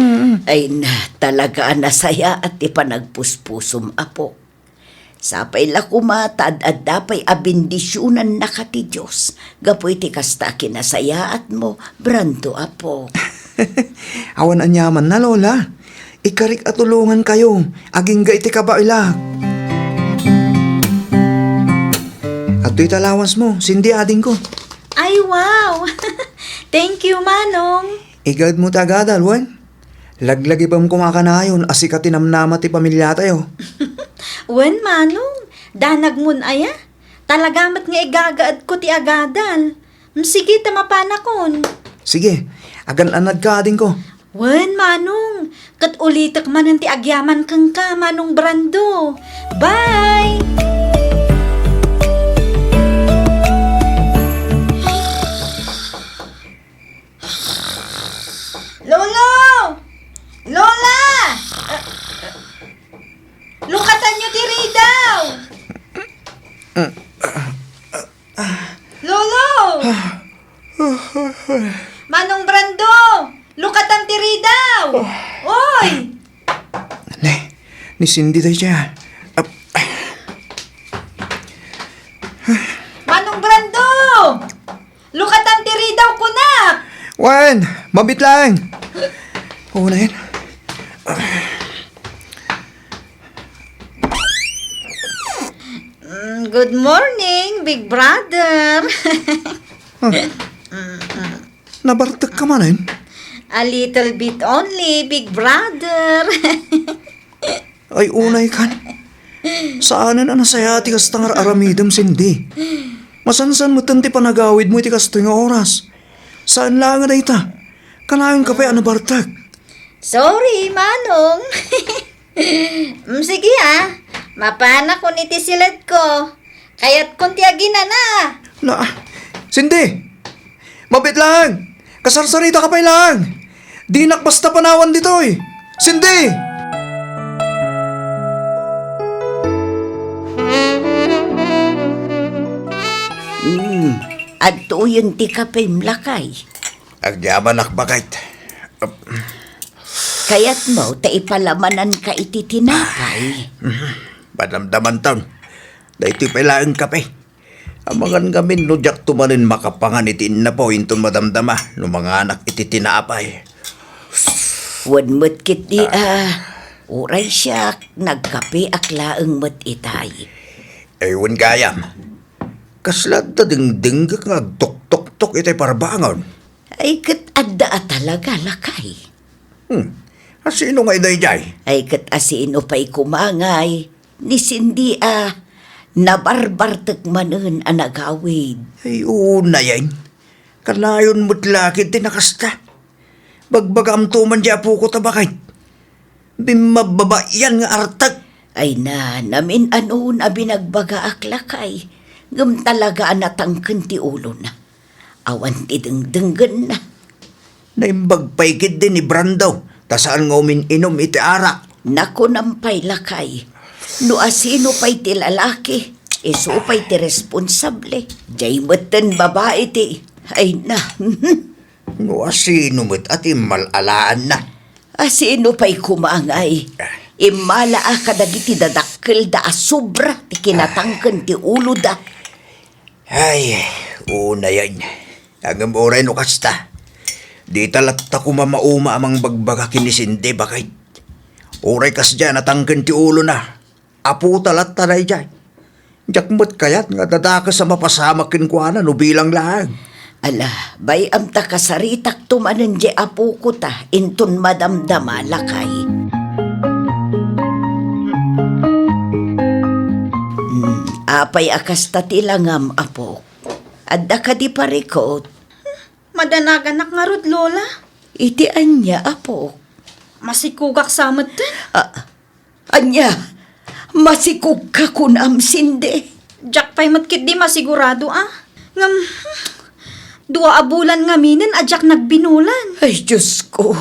Ay na, talaga nasaya at ipanagpuspusum, apo. Sapay la kumatad at dapay abindisyonan na ka ti Diyos. Gapoy ti kasta kinasayaat mo, branto, apo. Awan anyaman na, Lola. Ikarik at tulungan kayo. Aging ga iti kabaila. At to'y talawans mo, Cindy ading ko. Ay, wow! Thank you, Manong. Igad mo tagad, Alwan. Laglagi pang kumakanayon, asika tinamnama ti pamilya tayo. Wen, Manong. Danag mun aya. Talagamat nga igagaad ko ti agadal. Sige, tamapanakon. Sige, Agan anad ka din ko. Wen, Manong. Kat ulitak man ang ti agyaman kang ka, Manong Brando. Bye! Lolo! Lola! Lukatan nyo diri daw! Lolo! Manong Brando! Lukatan diri daw! Oy! Ni Cindy tayo siya. Manong Brando! Lukatan diri daw kunak! Wan, mabit lang. Oo na yan. Good morning, big brother. Nabartag ka man eh. A little bit only, big brother. Ay unay kan. Saan na nasaya ti kastangar aramidam Cindy. Masansan mo tanti panagawid mo ti kastoy nga oras. Saan lang na ita? Kanayong kape ano bartag. Sorry, Manong. Sige mapana ko niti silad ko. Kaya't kuntiagin na. Na, Cindy! Mabit lang! Kasarsarita ka pa lang! Di nakbasta panawan dito eh! Cindy! Adto yun ti kapim lakay. Agyaman nakbakit. Kaya't mo, taipalamanan ka iti tinapay. Badamdaman taon. Dahil ito'y pailaang kape. Amangan kami nudyak tumanin makapangan itin na po inton madamdama no mga anak iti tinaapay. Wan mo't kiti uray siya nagkape aklaang mo't itay. Ewan gayam. Kaslad na dingding ka tok-tok-tok itay parbangon. Ay kat adda talaga lakay. Sino nga iday jay? Ay kat asino pa'y kumangay. Ni Cindy nabarbartek manen anagawid. Ay una yan. Kanayon mo't lakit tinakasta. Bagbagam tuman di apo ko tabakay. Bimababa yan nga artag. Ay namin ano na binagbaga aklakay. Ngam talaga anatangken ti ulo na. Awan ti dengdenggen na. Naimbag paikid din ni Brando. Tasaan nga umin-inom iti arak. Naku nampay lakay. No asino pa'y ti lalaki. Iso pa'y ti responsable. Jay matan babae ti. Ay na. No asino mo't ati malalaan na. Asino pa'y kumangay. Imala kadagiti dadakkel da asubra. Ti kinatangken ti ulo da. Ay, una yan. Ang oray no kasta. Di talat ako mamauma amang bagbaga kinisindi bakit. Oray kas dyan natangken ti ulo na. Apo talat taray dyan. Jakmot kayat nga dadaka sa mapasama kinkwana no bilang lang. Ala, bay amta kasaritak tumanen di apo ko ta. Inton madamdama lakay. Apay akas tatilangam apo. Adda ka di parikot. Madanagan nga rod, Lola. Iti anya apo. Masikugak samot din. Anya, masikog ka kunam sinde. Jack pa'y matkit di masigurado Ngam, dua abulan nga minin ajak nagbinulan. Ay, Diyos ko.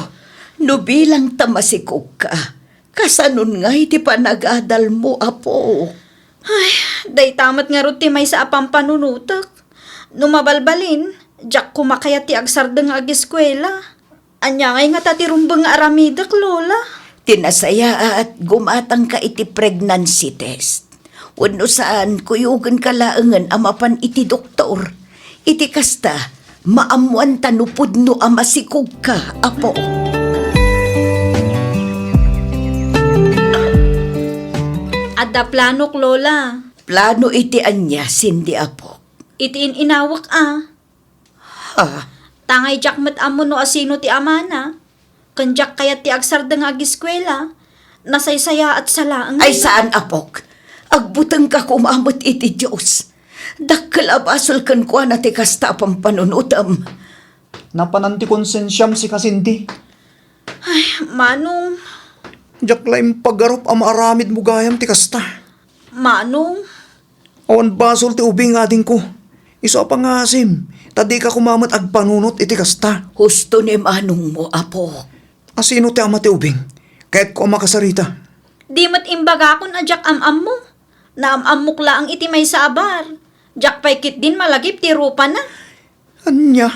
No bilang tamasikog ka. Kasanon nga iti panagadal mo, apo. Ay, day tamat nga rod ti may sa apang panunutak. Numabalbalin, Jack kumakayat ti agsardeng ag-eskwela. Anya ngay nga tatirumbang aramidak, Lola. Tinasaya at gumatang ka iti pregnancy test. Wano saan kuyugan kalaangan amapan iti doktor. Iti kasta, maamuan tanupod no amasikog ka, apo. Adda planok, Lola. Plano iti anya, sindi apo. Itiin inawak Ha? Tangay Jack mat amo no asino ti amana. Kanjak kayat ti agsardeng ag-eskwela. Nasaysaya at salaang. Ay saan apok? Agbutang ka kumamot iti Diyos. Dakkel abasol kan kwa na ti kasta pang panunutam. Napananti konsensyam si Kasinti. Manong, Jak laim paggarop ang maaramid mo gayam ti kasta. manong, Awan basol ti ubing ading ko. Iso pa nga asim. Tadi ka kumamat agpanunot iti kasta. Husto ni manong mo, apo. Asino ti ama ti ubing? Kahit ko ang makasarita. di mat imbaga kon ajak am-am mo. Naam-amok laang iti may sabar. Jak paikit din malagip ti rupa na. Anya?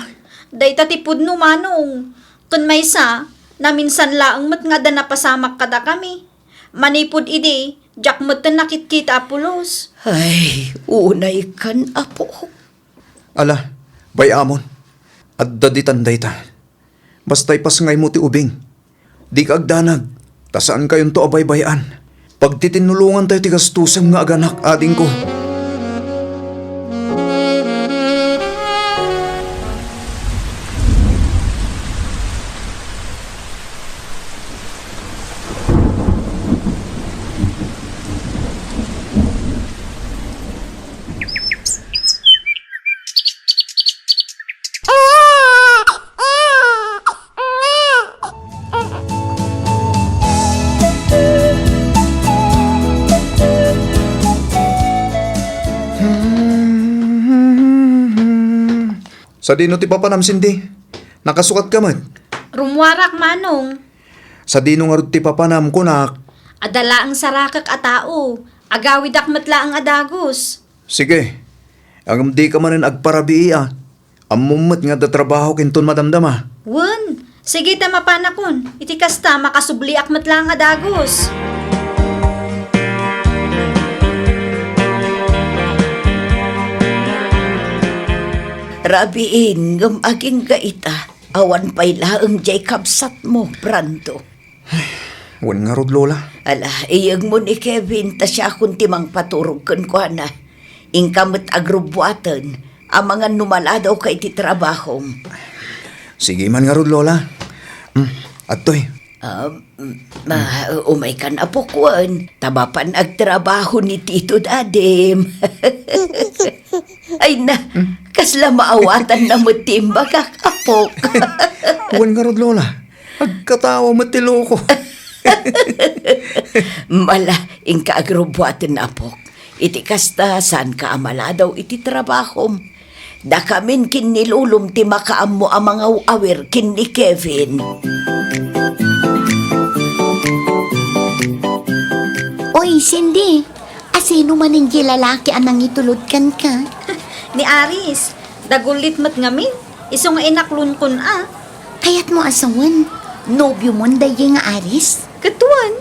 Day tatipod no manong. Kun may sa, na minsan laang mat nga da napasamak kada kami. Manipod idi, jak mat na nakit-kita apulos. Ay, unay kan, apo. Ala, bayamon. At daditan dayta. Basta'y pasngay mo ti ubing. Di ka agdanag. Tasaan kayon to abay-bayan. Pag titinulungan tayo ti gastusam nga aganak ading ko. Sa dino ti papanam sindi. Nakasukat ka man. Rumwarak manong. Sa dino nga ti papanam ko nak. Adala ang sarakak a tao. Agawid akmat laang adagos. Sige. Ang di ka manin agparabii ah. Amumot nga da trabaho kinton madamdama. Wen, sige ta mapanakon. Iti kasta makasubli akmat laang adagos. Rabiin, ngam aging gaita. Awan pa'y laang jay kabsat mo, Brando. Wan nga rod lola. Ala, iyag mo ni Kevin, ta siya kung timang paturog kan ko na. Ingkamot agrubuatan, ang mga numaladaw kay ti trabahom. Sige man nga rod lola. Atoy. Umay kan apokwan, tabapan agtrabaho ni Tito Dadim. Ay na, kasla maawatan na mo timbagak apok. Wan nga rod lola. Agkatawa mo ti loko. Mala, ingka agrubuatan na apok. Iti kasta, saan ka amala daw iti trabahom. Da kamin kin nilulum ti makaam mo ang mga awir kin ni Kevin. Oy, Cindy, asino man ang lalaki anang itulod ka? Ni Aris, dagulit mat ngamin. Iso nga inaklun kun a. Kayat mo asawan, nobyo mo dayi nga Aris? Katuan.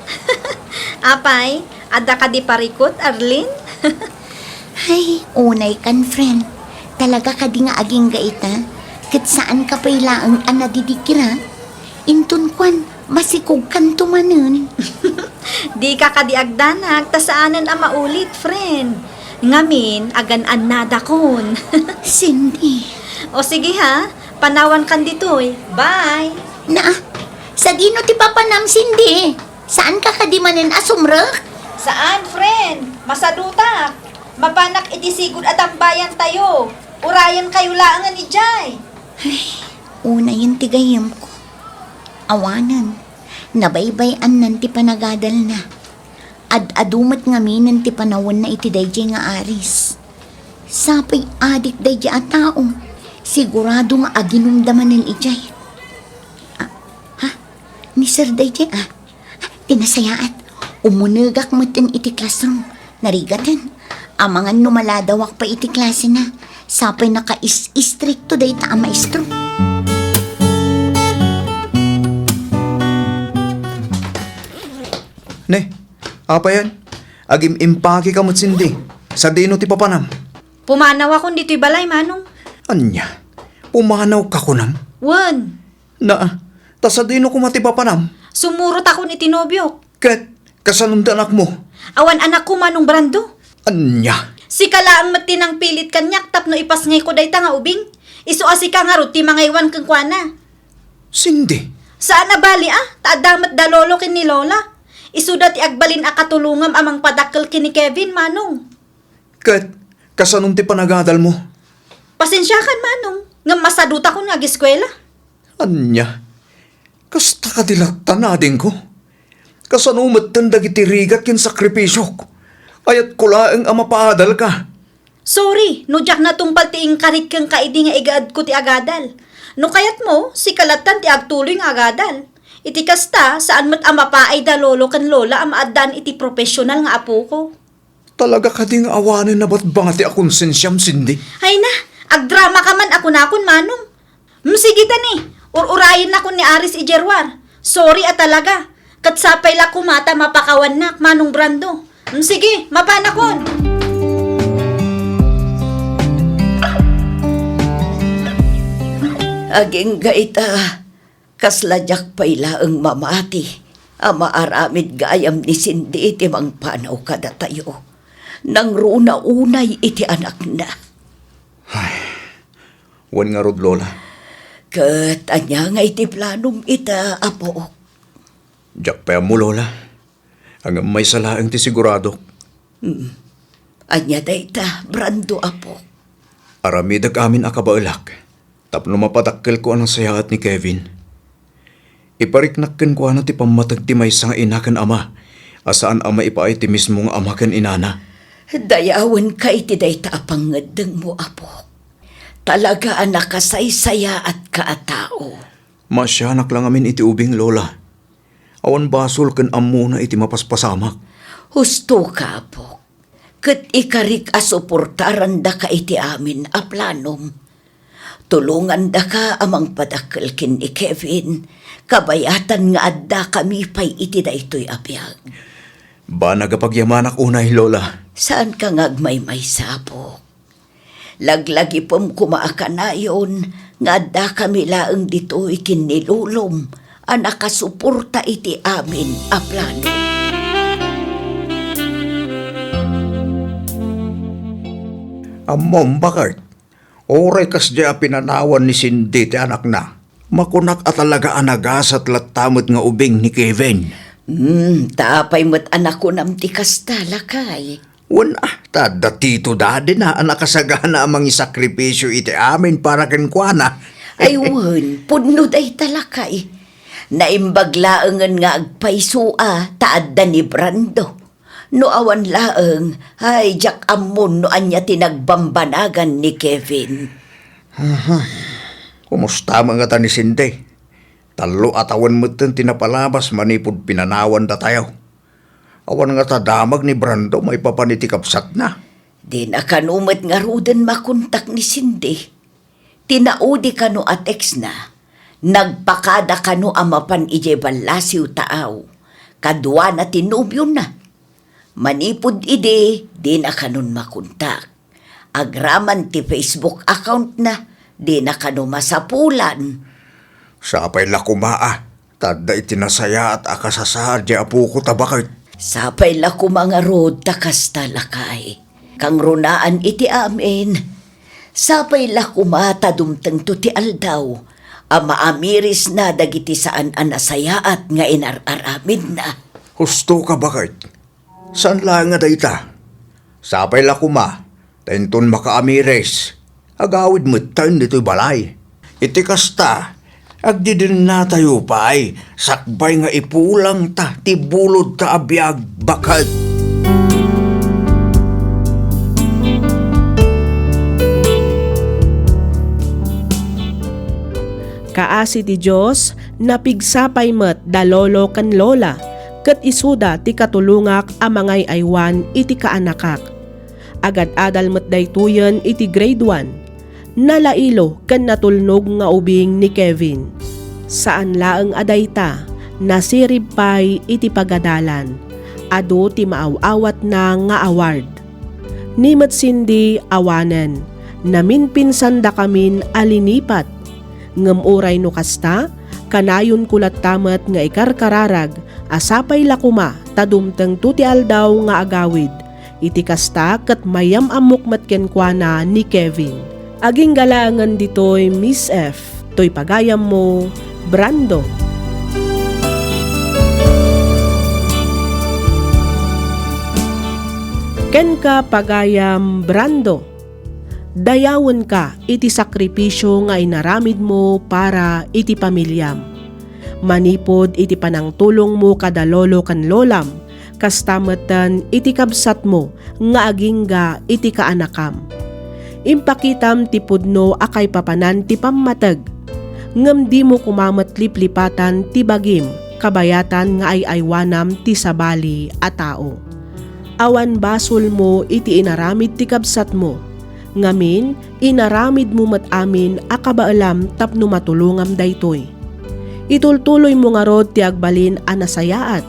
Apay, ada ka di parikot, Arlene? Ay, unay kan friend. Talaga ka di nga aging gaita. Kat saan ka pa'y laang anadidikira? Intun kwan, masikog kan tumanon. Di ka kadiagdanag, tasaanan ang maulit, friend. Ngamin, agan-an nada kon. Cindy. O sige ha, panawan kan ditoy. Bye! Na, sa dino ti papanam, Cindy. Saan ka kadimanin asumrak? Saan, friend? Masadutak. Mapanak itisigod at ang bayan tayo. Urayan kayo laangan ni Jai. Una yung tigayam ko. Awanan. Nabaybayan nan ti panagadal na. Ad-adumat nga minan ti panawon na iti dayjay nga Aris. Sapay adik dayjay a tao. Sigurado nga aginumdaman ng ijay. Ni Sir dayjay tinasayaat. Umunagak matan iti klasang. Narigatan. Ang mga numaladawak pa iti klase na. Sapay naka-istrikto day ta ang maestro. Ne, apa yan? Agim impaki ka mo't sindi. Sa dino ti papanam. Pumanaw akong dito'y balay, manong. Anya, pumanaw ka ko nam. Wan, Na, ta sa dino ko mati papanam. sumurot ako ni Tinobyok. Ket, kasanundan anak mo. Awan anak ko, manong Brando. Anya, Si kalaang matinang pilit kanyak tapno ipas ngay ko day nga ubing. Isu asi ka nga ruti mga iwan kang kwana. sindi. Saan na bali Taadamat dalolo kin ni Lola. Isu dati agbalin akatulungam amang padakkel kin ni Kevin, manong. Ket, kasanun ti panagadal mo. Pasensya kan, manong. Nga masaduta ko nga giskwela. Anya, kasta ka dilakta na din ko. Kasanumat tandag itirigat kin sakripisyo ko. Ayat ko laeng amapaadal ka. Sorry, no jak na tumpal ti ingkarit kang kaidi nga igaad ko ti agadal. No kayat mo, si kalatan ti agtuloy nga agadal. Iti kasta, saan mat ama pa ay dalolo kan lola am addan iti profesional nga apo ko. Talaga ka ding awanin na ba't bangati akong sensyam, Cindy? Hay na, agdrama ka man ako na akon manong. Sige tani, ururayin na ko ni Aris Ijerwar. Sorry talaga, katsapay la kumata mapakawan nak manong Brando. Sige, mapanakon. Aging gaita, kasladyak payla ang mamati. Ama aramid gayam ni Cindy iti mang panaw kada tayo. Nang runa unay iti anak na. Wan nga rod, Lola. Kat anya nga iti planom ita, apo. Diyak pa mo, Lola. Hanggang may salaang ti sigurado. Anya dayta, Brando, apo. Aramidag amin akabailak. Tapno mapadakkel ko anang sayaat ni Kevin. Ipariknakken ko ano ti pamatag ti maysa nga inakan ama. Asaan ama ipaay ti mismong ama kan inana. Dayawan ka iti dayta apangedeng mo, apo. Talaga anak kasaysaya at kaatao. Masyanak lang amin iti ubing, Lola. Awan basol ken ammo na iti mapaspasamak. Husto ka, apo. Kat ikarik asuportaran da ka iti amin a planom. Tulungan da ka amang padakkel kin ni Kevin. Kabayatan nga adda kami pay iti da ito'y abiyag. Ba nagapagyamanak unay, Lola? Saan ka ngagmay-may sapo? Laglagi pom kumaakanayon nga adda kami laeng dito'y kinilulom ang nakasuporta iti amin a plano. Amom, bakit? Oray kas diya pinanawan ni Cindy ti anak na. Makunak at talaga anagasat latamot nga ubing ni Kevin. Tapay mo't anak ko namti kasta lakay. Wan tada tito dadi na nakasagana amang isakripisyo iti amin para kenkwana. Ay wan, punod ay talakay. Naimbag laengan nga agpaysua taadda ni Brando. No awan laeng, ay jak amon no anya tinagbambanagan ni Kevin. Kumusta mga ta ni Cindy? Talo at awan mo tinapalabas manipod pinanawan da tayo. Awan nga tadamag ni Brando may papanitikapsat na. Di na kanumat nga ruden makontak ni Cindy. Tinaudi kano atex na. Nagpakada kano amapan ije balasiw taaw. Kadwa na tinubyo na. Manipod ide, di na kanon makontak. Agraman ti Facebook account na, di na kano masapulan. Sapay lakumaa, tada itinasaya at akasasar di apo ko tabakit. Sapay la ko mga rod takas talakay. Kang runaan iti amin. Sapay la kumata dumteng to ti aldaw. Ama amiris na dagiti saan anasayaat nga inararamid na. Husto ka bakit? Saan lang nga dayta? Sapay lakuma, tenton makaamires. Agawid mo tayo dito'y balay. Iti kasta, agdidin na tayo pa'y sakbay nga ipulang ta, tibulod ta abiyag bakal. Kaasi ti Diyos, napigsapay met dalolo kan lola, ket isuda ti katulungak amangay aywan iti kaanakak. Agad-adal met daytoyen iti grade 1. Nalailo ken natulnog nga ubing ni Kevin. Saan laeng adayta, nasirib pay iti pagadalan. Ado ti maaw-awat na nga award. Ni met Cindy awanen, naminpinsan da kamin alinipat. Ngemuray no kasta, kanayon kulat tamat nga ikarkararag, asapay lakuma, tadumteng tuti aldaw nga agawid. Iti kasta ket mayam amok matkenkwana ni Kevin. Aging galangan ditoy Miss F, toy pagayam mo, Brando. Ken ka pagayam Brando. Dayawon ka iti sakripisyo nga inaramid mo para iti pamilyam. Manipod iti panangtulong mo kada lolo kan lolam, kastamatan iti kabsat mo nga agingga iti kaanakam. Impakitam ti pudno akay papanan ti pammatag, ngem di mo kumamat liplipatan ti bagim, kabayatan nga ay aywanam ti sabali a tao. Awan basol mo iti inaramid ti kabsat mo, ngamin inaramid mo met amin a kabaalam tapno matulungam daytoy. Itultuloy mo nga rod ti agbalin a nasayaat,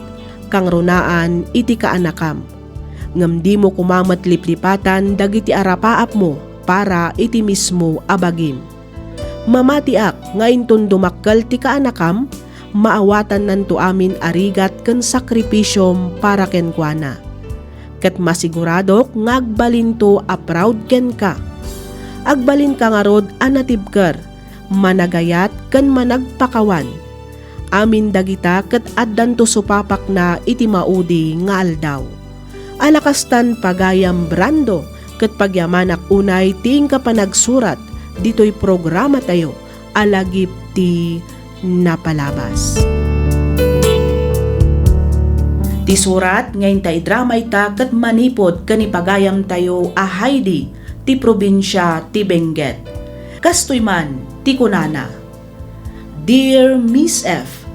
kang runaan iti kaanakam. Ngem di mo kumamat liplipatan dagiti arapaap mo para iti mismo abagim. Mamatiak nga inton dumakkel ti kaanakam, maawatan nanto amin arigat ken sakripisyom para kenkwana. Ket masiguradok nga agbalin to a proud ken ka. Agbalin ka nga rod a natibker, managayat ken managpakawan. Amin dagita ket addan to supapak na iti maudi nga aldaw. Alakastan pagayam Brando ket pagyamanak unay ting kapanagsurat ditoy programa tayo alagip ti napalabas. Ti surat ngayon tay drama ita ket manipod kani pagayam tayo a Heidi ti probinsya ti Benguet. Kastoy man ti kunana. Dear Miss F,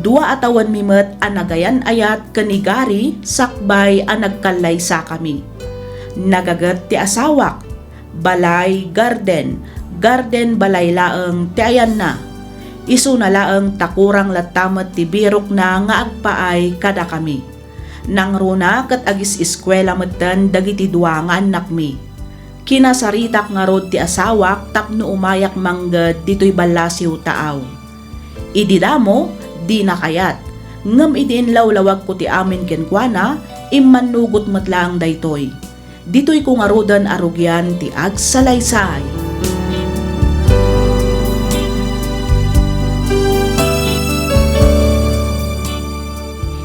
dua atawan mimet a nagayan ayat kanigari sakbay a nagkalaysa kami. Nagagat ti asawak, balay garden balay laeng ti ayan na. Isu na laeng takurang latamet ti birok na nga agpaay kada kami. Nang runa ket agis eskwela metten dagiti dua nga anak mi. Kinasaritak nga rod ti asawak tapno umayak mangged ditoy balasiw taaw. Ididamo di nakayat, ngem idiin lawlawag ko ti amin kenkwana, immanugot matlang daytoy. Ditoy ko nga rodan arugyan ti agsalaysay.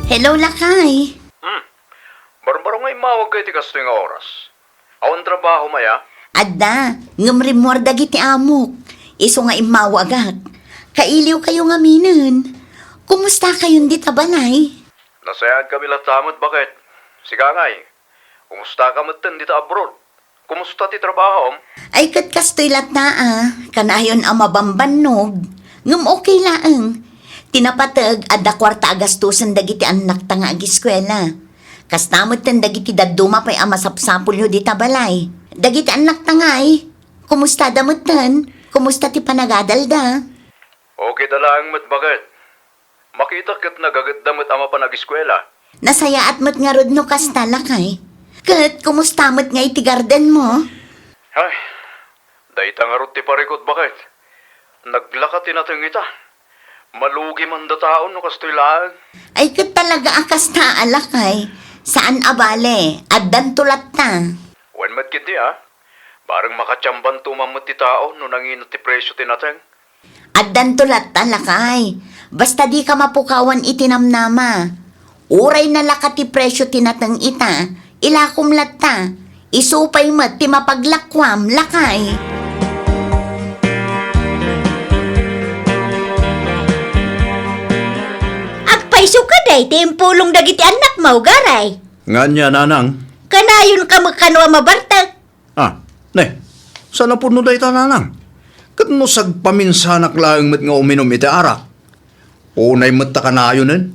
Hello, Lakay. Barbarong nga imawag kayo ti kastoy nga oras. Awan trabaho maya? Adda, ngamrimor dagiti amok. Iso nga imawagak. Kailiw kayo nga minen. Kumusta kayon di tabanay? Nasayad kami latamot bakit? Siga ngay, kumusta ka metten dito abroad? Kumusta ti trabaho? Ay kat kastoy lata kanayon ang mabambannog. Ngam okay laeng. Tinapatag adda kwarta agastusan dagiti anak tanga agiskwela. Kastamot ten dagiti dadduma pay amasapsapul yo di tabalay. Dagiti anak tangay. Kumusta damutan? Kumusta ti panagadal da? Okay dalang met bakit? Makita ket nagagadamot ama pa nag-eskwela. Nasaya at mat nga rod no kasta Lakay. Kat kumusta mat nga iti garden mo? Ay, dayta nga rod ti parikot bakit? Naglakat tinateng ita. Malugi man da taon no kastoy lang. Ay kat talaga akas ta Lakay. Saan abale? Addan tulat ta. Wen met kiti Barang makatsamban tumamot ti tao no nanginot ti presyo tinateng. Addan tulat ta Lakay. Basta di ka mapukawan itinamnama. Uray na lakat ti presyo tinateng ita. Ilakom latta. Isupay mat ti mapaglakwam Lakay. Agpaiso ka day, timpulong dagiti anak mo, garay. Nganya nanang. Kanayon ka magkanwa mabartag. Ne, sana po no dayta nanang. Kat no sagpaminsanak lang met nga uminom iti arak. Unay met ta kanayonen.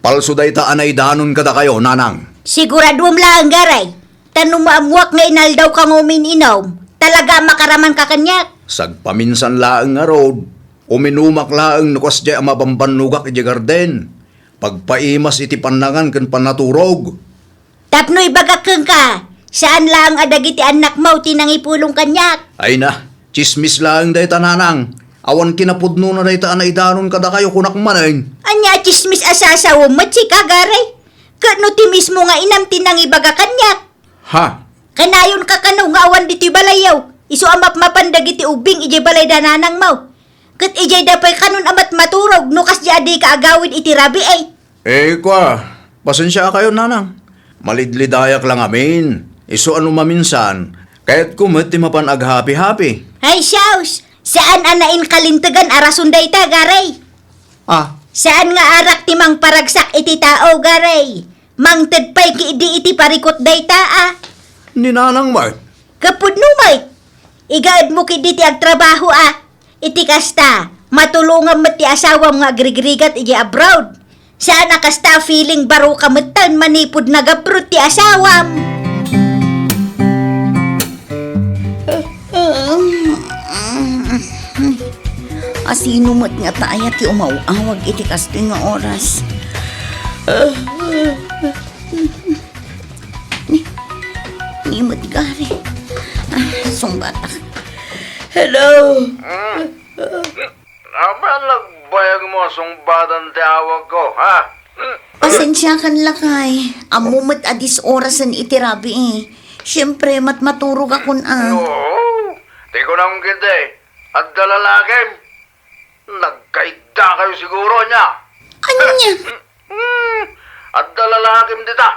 Palso dayta anay danon kada kayo, nanang. Siguraduam lang, garay. Tanong maamuak nga inaldaw ka ngumininom. Talaga makaraman ka kanyak. Sagpaminsan laeng nga rod. Uminumak laeng nukas di amabambanugak iti garden. Pagpaimas iti panangan ken panaturog. Tapnoy bagakeng ka. Saan lang adagiti anak mo tinangipulong kanyak? Ay na, chismis laeng dayta nanang. Awan kinapudno na dayta anay danon kada kayo kunak maneng. Anya chismis asasawa mo, chika, garay. Kano ti mismo nga inam tinangibaga kanyak. Ha? Kanayon ka kano nga awan diti balayaw. Isu amap mapandag iti ubing ijay balay dananang mo. Kat ijay dapay kanon amat maturog nukas di adi ka agawid iti rabi ay. Kwa, pasensya kayo nanang. Malidlidayak lang amin. Isu ano maminsan, Kaya't kumot ti mapan ag-happy-happy. Ay, Shaus! Saan anain kalintagan arasun dayta, garay? Ah, Saan nga arak ti mang paragsak iti tao, garay? Mang tedpay ki iti parikot dayta, ah. ni Nanang Mart. Kapudno, Mike. Igaad mo kiti ti agtrabaho, ah. Iti kasta, matulungan mo ti asawam nga agrigrigat iti abroad. Saan na kasta feeling baro kamatan manipod nag-abroad ti asawam. Asino mo't nga tayo ti umawawag iti kastoy nga oras. Nimot gari. Sumbatak. Hello? Aba, nagbayag mo sungbadan ti awag ko, ha? Pasensya kan lakay. Amumot adis orasan iti rabi eh. Siyempre, maturog akon Oo, di ko nang gindi. At dalalakim, nagkaigda kayo siguro niya. Anya? At dalalakim dita.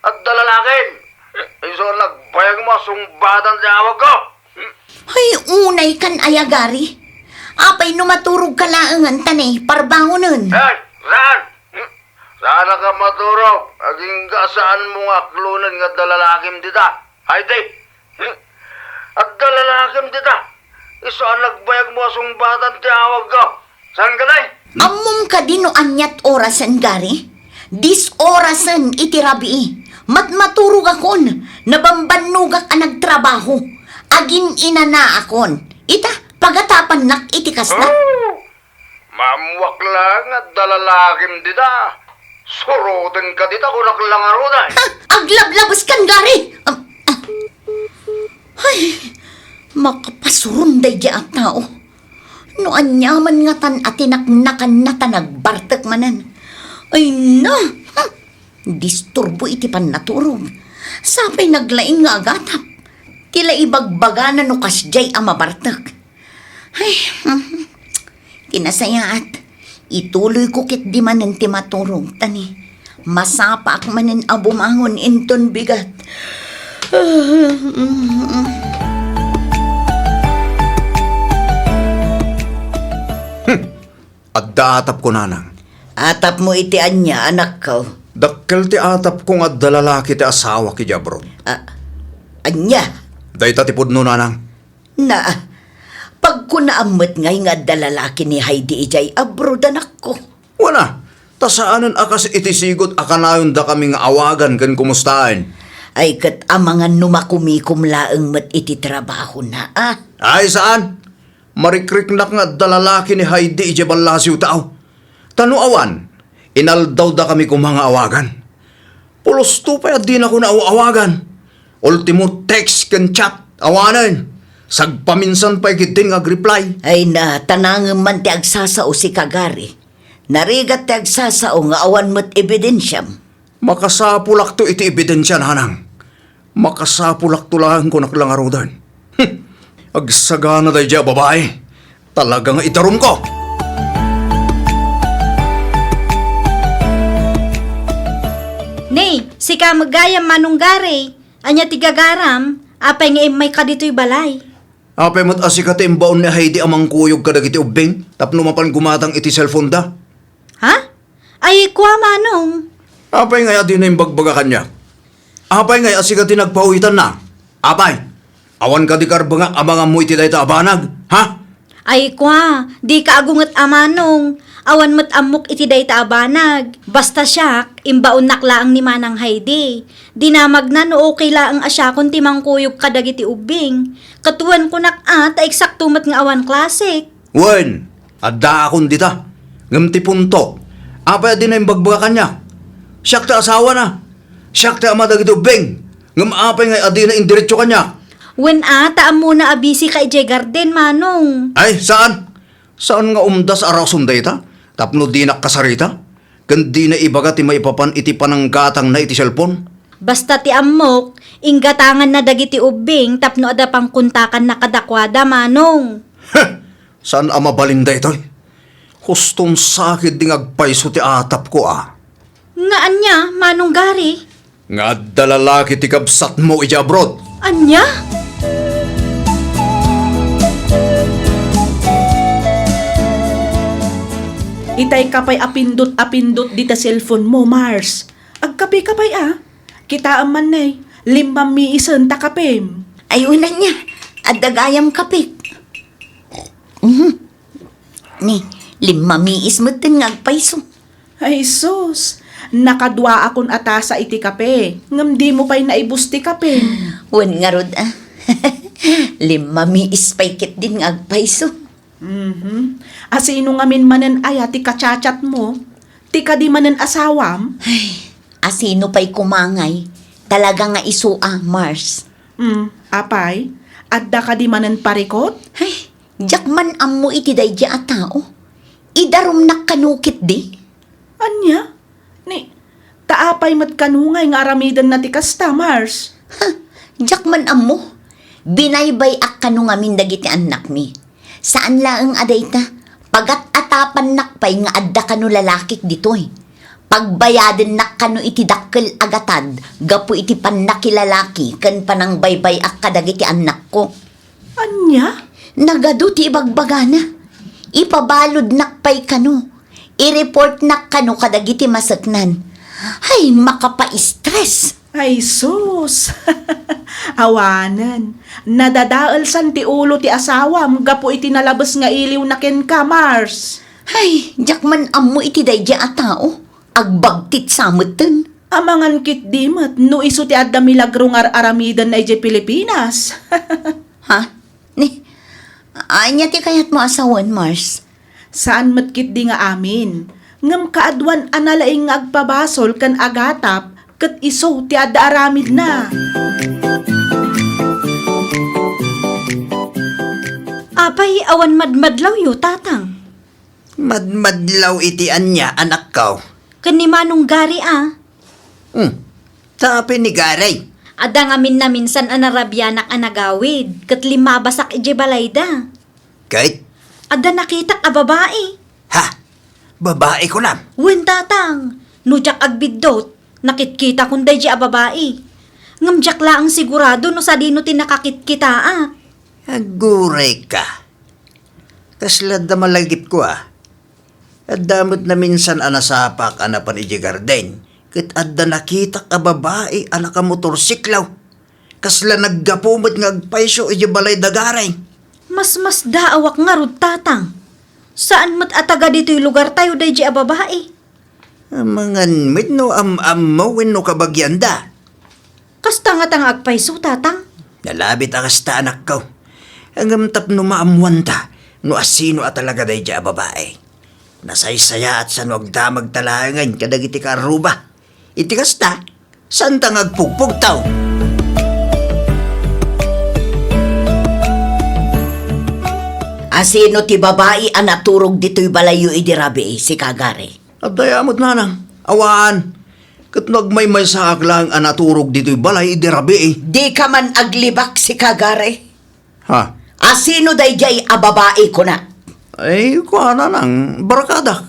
At dalalakim. Iso nagbayag mo sungbadan ti awag ko. Ay, unay kan ayagari. Apay no maturog ka laangan tanay, parbangonon. Hey, saan? Sana ka maturog. Aging saan mo nga klunan nga dalalakim dita. Ay, di. At dalalakim dita. Iso nagbayag mo sungbadan ti awag ko. Saan ka na? Amom ka din no anyat orasan gari. Dis orasan iti rabi. Maturog akon. Nabambanugak ang nagtrabaho. Agin inana akon. Ita, pagatapan nak iti kasta. Oh, mamuwak lang at dalalakim dita. Surutin ka dita kung naklangaruday. Aglablabas kan gari. Ay, makapasurunday di at tao. No anyaman nga tan at tinaknakan na tanagbartak manan. Ay na, disturbo iti pan naturog. Sapay naglaing nga agatap. Tila ibagbaga na no kasjay ang mabartak. Ay, kinasayaat. Ituloy ko kit di manan ti maturog tani. Masapa ak manan abumangon inton bigat. At daatap ko nanang. Atap mo iti anya, anak ko. Dakkel ti atap ko nga dalalaki ti asawa ki Jabro. Anya? Dayta ti pudno nanang. Na, pag ko naamot ngay nga dalalaki ni Heidi ijay abroad anak ko. Wala. Tasaanan akas iti sigot akanayon da kaming awagan kan kumustaan. Ay kat amangan numakumikum laeng mat iti trabaho na Ay saan? Marikriknak nga dalalaki ni Heidi ije balasiw tao. Tanuawan, inaldaw da kami kung mga awagan. Pulos to pa di na ko nauawagan. Ultimo text kan chat, awanan. Sagpaminsan pa ikitin nga reply. Ay na, tanangin man ti agsasao si Kagari. Narigat ti agsasao nga awan mo't ebidensyam. Makasapulak to iti ebidensya nanang. Makasapulak to lang ko naklangarudan. Agsagana dahi dya babae. Talagang itarum ko. Nay, si ka magayam manunggari. Anya tigagaram, apay nga may kadito'y balay. Apay mo't asikat imbaon ni Heidi amang kuyog kadagiti ubing. Tapno mapan gumatang iti cellphone da. Ha? Ay, kwa manong. Apay nga di na yung bagbaga kanya. Apay nga asikat nagpawitan na. Apay, awan ka di karbanga amang mo iti dayta abanag. Ha? Ay, kwa, di ka agungat amanong. Awan mo't amok iti dayta abanag. Basta siya, imbaon naklaang ni Manang Heidi. Dinamag na no okay laang asya kung timang kuyog kadagiti ubing. Katuan ko ta eksakto mat nga awan klasik. Wen, adda akong dita. Ngam ti punto. Apay di na yung bagbaga kanya. Siyak ta asawa na. Siyak ta ama dagiti ubing. Ngam apay nga adi na indiretso kanya. Wen taam muna abisi ka ije garden, manong. Ay, saan? Saan nga umdas araw sundayta? Tapno di nakasarita? Kandi na ibaga ti maipapan iti pananggatang na iti cellphone? Basta ti amok, inggatangan na dagiti ubing, tapno ada pang kuntakan na kadakwada, manong. Saan ama balinda ito'y? Hustong sakit ding agpaiso ti atap ko Nga anya, manong gari? Nga dalalaki ti kabsat mo ija abroad. Anya? Itay kapay apindot-apindot dita cellphone mo, Mars. Agkape-kapay Kita man nay, 5 miisen ta kapem. Ay, unan niya. At dagayam kapit. Ni, 5 miis mo ngagpaiso. Ay sus, nakadwa akon atasa iti kape. Ngam di mo pa'y naibusti kapem. Wan nga rod 5 miis paikit din ngagpaiso. Asino ngamin manen aya ti kachachat mo? Ti ka di manen asawam? Asino pa'y kumangay. Talaga nga isua, Mars. Apay, adda ka di manen parikot? Ay, jakman ammo iti daydi a tao. Idarom nakkanukit di. Anya? Ni, taapay mat kanungay nga aramidan na ti kasta, Mars. Jakman ammo. Binaybay ak kanu ngamin dagiti anak mi. Saan laeng aday ta? Pagat atapan nakpay nga adda kanu lalakik ditoy. Pagbayaden nak kanu iti dakkel agatad, gapu iti pannakilalaki, ken panang baybay ak kadagiti anak ko. Anya? Nagado ti ibagbagana. Ipabalod nakpay kanu. I-report nak kanu kadagiti masaknan. Ay, makapa-stress. Ay sus! Awanan, nadadaal san ti ulo ti asawam, gapo iti nalabas nga iliw na ken ka, Mars. Ay, jakman ammo iti daydi a tao. Agbagtit sameten. Amangan kit dimat, no iso ti adda milagro nga aramidan na iti Pilipinas. Ha? Ni, anya ti kayat mo asawan, Mars? Saan matkit di nga amin? Ngam kaadwan analaing nga agpabasol kan agatap, kat iso ti adda aramid na. Apay, awan madmadlaw yu, tatang. Madmadlaw iti anya, anak ko. Kani manong gari Tapi ni Garay. Ada ngamin na minsan anarabyanak anagawid, kat 5 basak ije balayda. Kahit, Ada nakitak a babae. ha, babae ko na. Wen tatang, nujak agbidot, nakitkita kung day a babae. Ngamjak laang sigurado no sa dino tinakakitkita Aguray ka. Kaslad na malagip ko At damot na minsan anasapak anapan iji garden. Kat adda nakita ka babae anak ka motorsiklaw. Kasla naggapumot ngagpaiso iji balay dagaray. Mas daawak nga rod tatang. Saan mat ataga dito'y lugar tayo day a babae? Amangan mit no am-am win no kabagyanda. Kasta nga tang agpaiso tatang. Nalabit akasta anak ko. Ang tap no maamuanta no asino at talaga day a babae. Nasaysaya at sa nuagdamag talangan kadagiti karuba. Iti kasta, saan tang agpugpug tao? Asino ti babae ang naturog dito'y balayo idirabi, si Kagare. Abdayamot nanang, awan. Kat nagmaymay sa aklang anaturog dito'y balay idirabi Di ka man aglibak si Kagare. Ha? Asino dayjay a babae ko na? Ay, kuha na nang, barakada.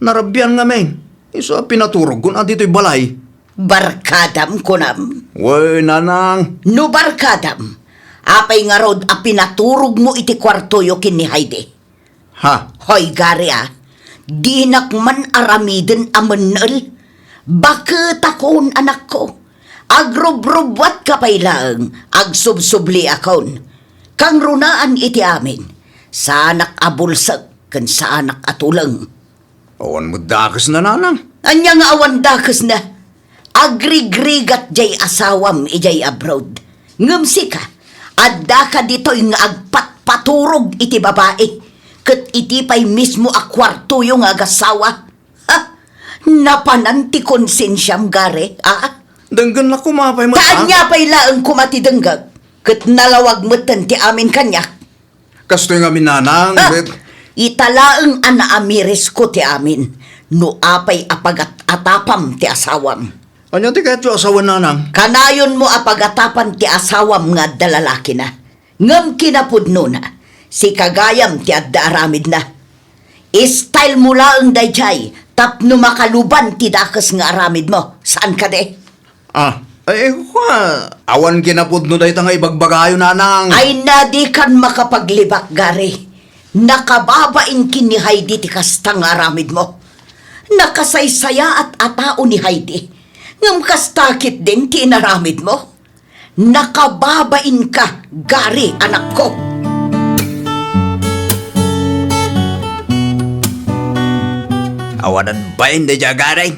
Narabyan nga men. Isa pinaturog ko na dito'y balay. Barkadam ko na. Way, nanang. No barkadam. Apay nga rod a pinaturog mo iti kwartoyo kin ni Heidi. Ha? Hoy gari di nakman aramiden a manal. Bakit akon anak ko? Agrobrobwat ka pailang, agsubsubli akon. Kang runaan iti amin, sa anak abulsag, kan sa anak atulang. Awan mo dakas na nanang. Anya nga awan dakas na, agrigrigat jay asawam ijay abroad. Ngamsi ka, adda ka dito'y nga agpatpaturog iti babae, kat iti pa'y mismo a kwarto yung agasawa. Ha? Napananti konsensyam gare, Danggan na kumapay mo. Kanya pa'y laang kumatidanggag, kat nalawag motan ti amin kanyak. Kastoy nga minanang. Italaang anaamiris ko ti amin, no apay apagat atapam ti asawam. Anya ti kahit yung asawa nanang? Kanayon mo apagatapan ti asawam nga dalalaki na. Ngam kinapudno na, si kagayam ti adda aramid na. Style mo laang dayjay, tapno makaluban ti dakas nga aramid mo. Saan ka de? Ay, kuha. Awan kinapod no dahi nga ibagbagayo nanang. Ay nadi kan makapaglibak gari. Nakababain kin ni Heidi ti kasta nga aramid mo. Nakasaysaya at atao ni Heidi. Ngam kastakit din ti inaramid mo. Nakababain ka, Gary, anak ko. Awanan ba hindi dya garay?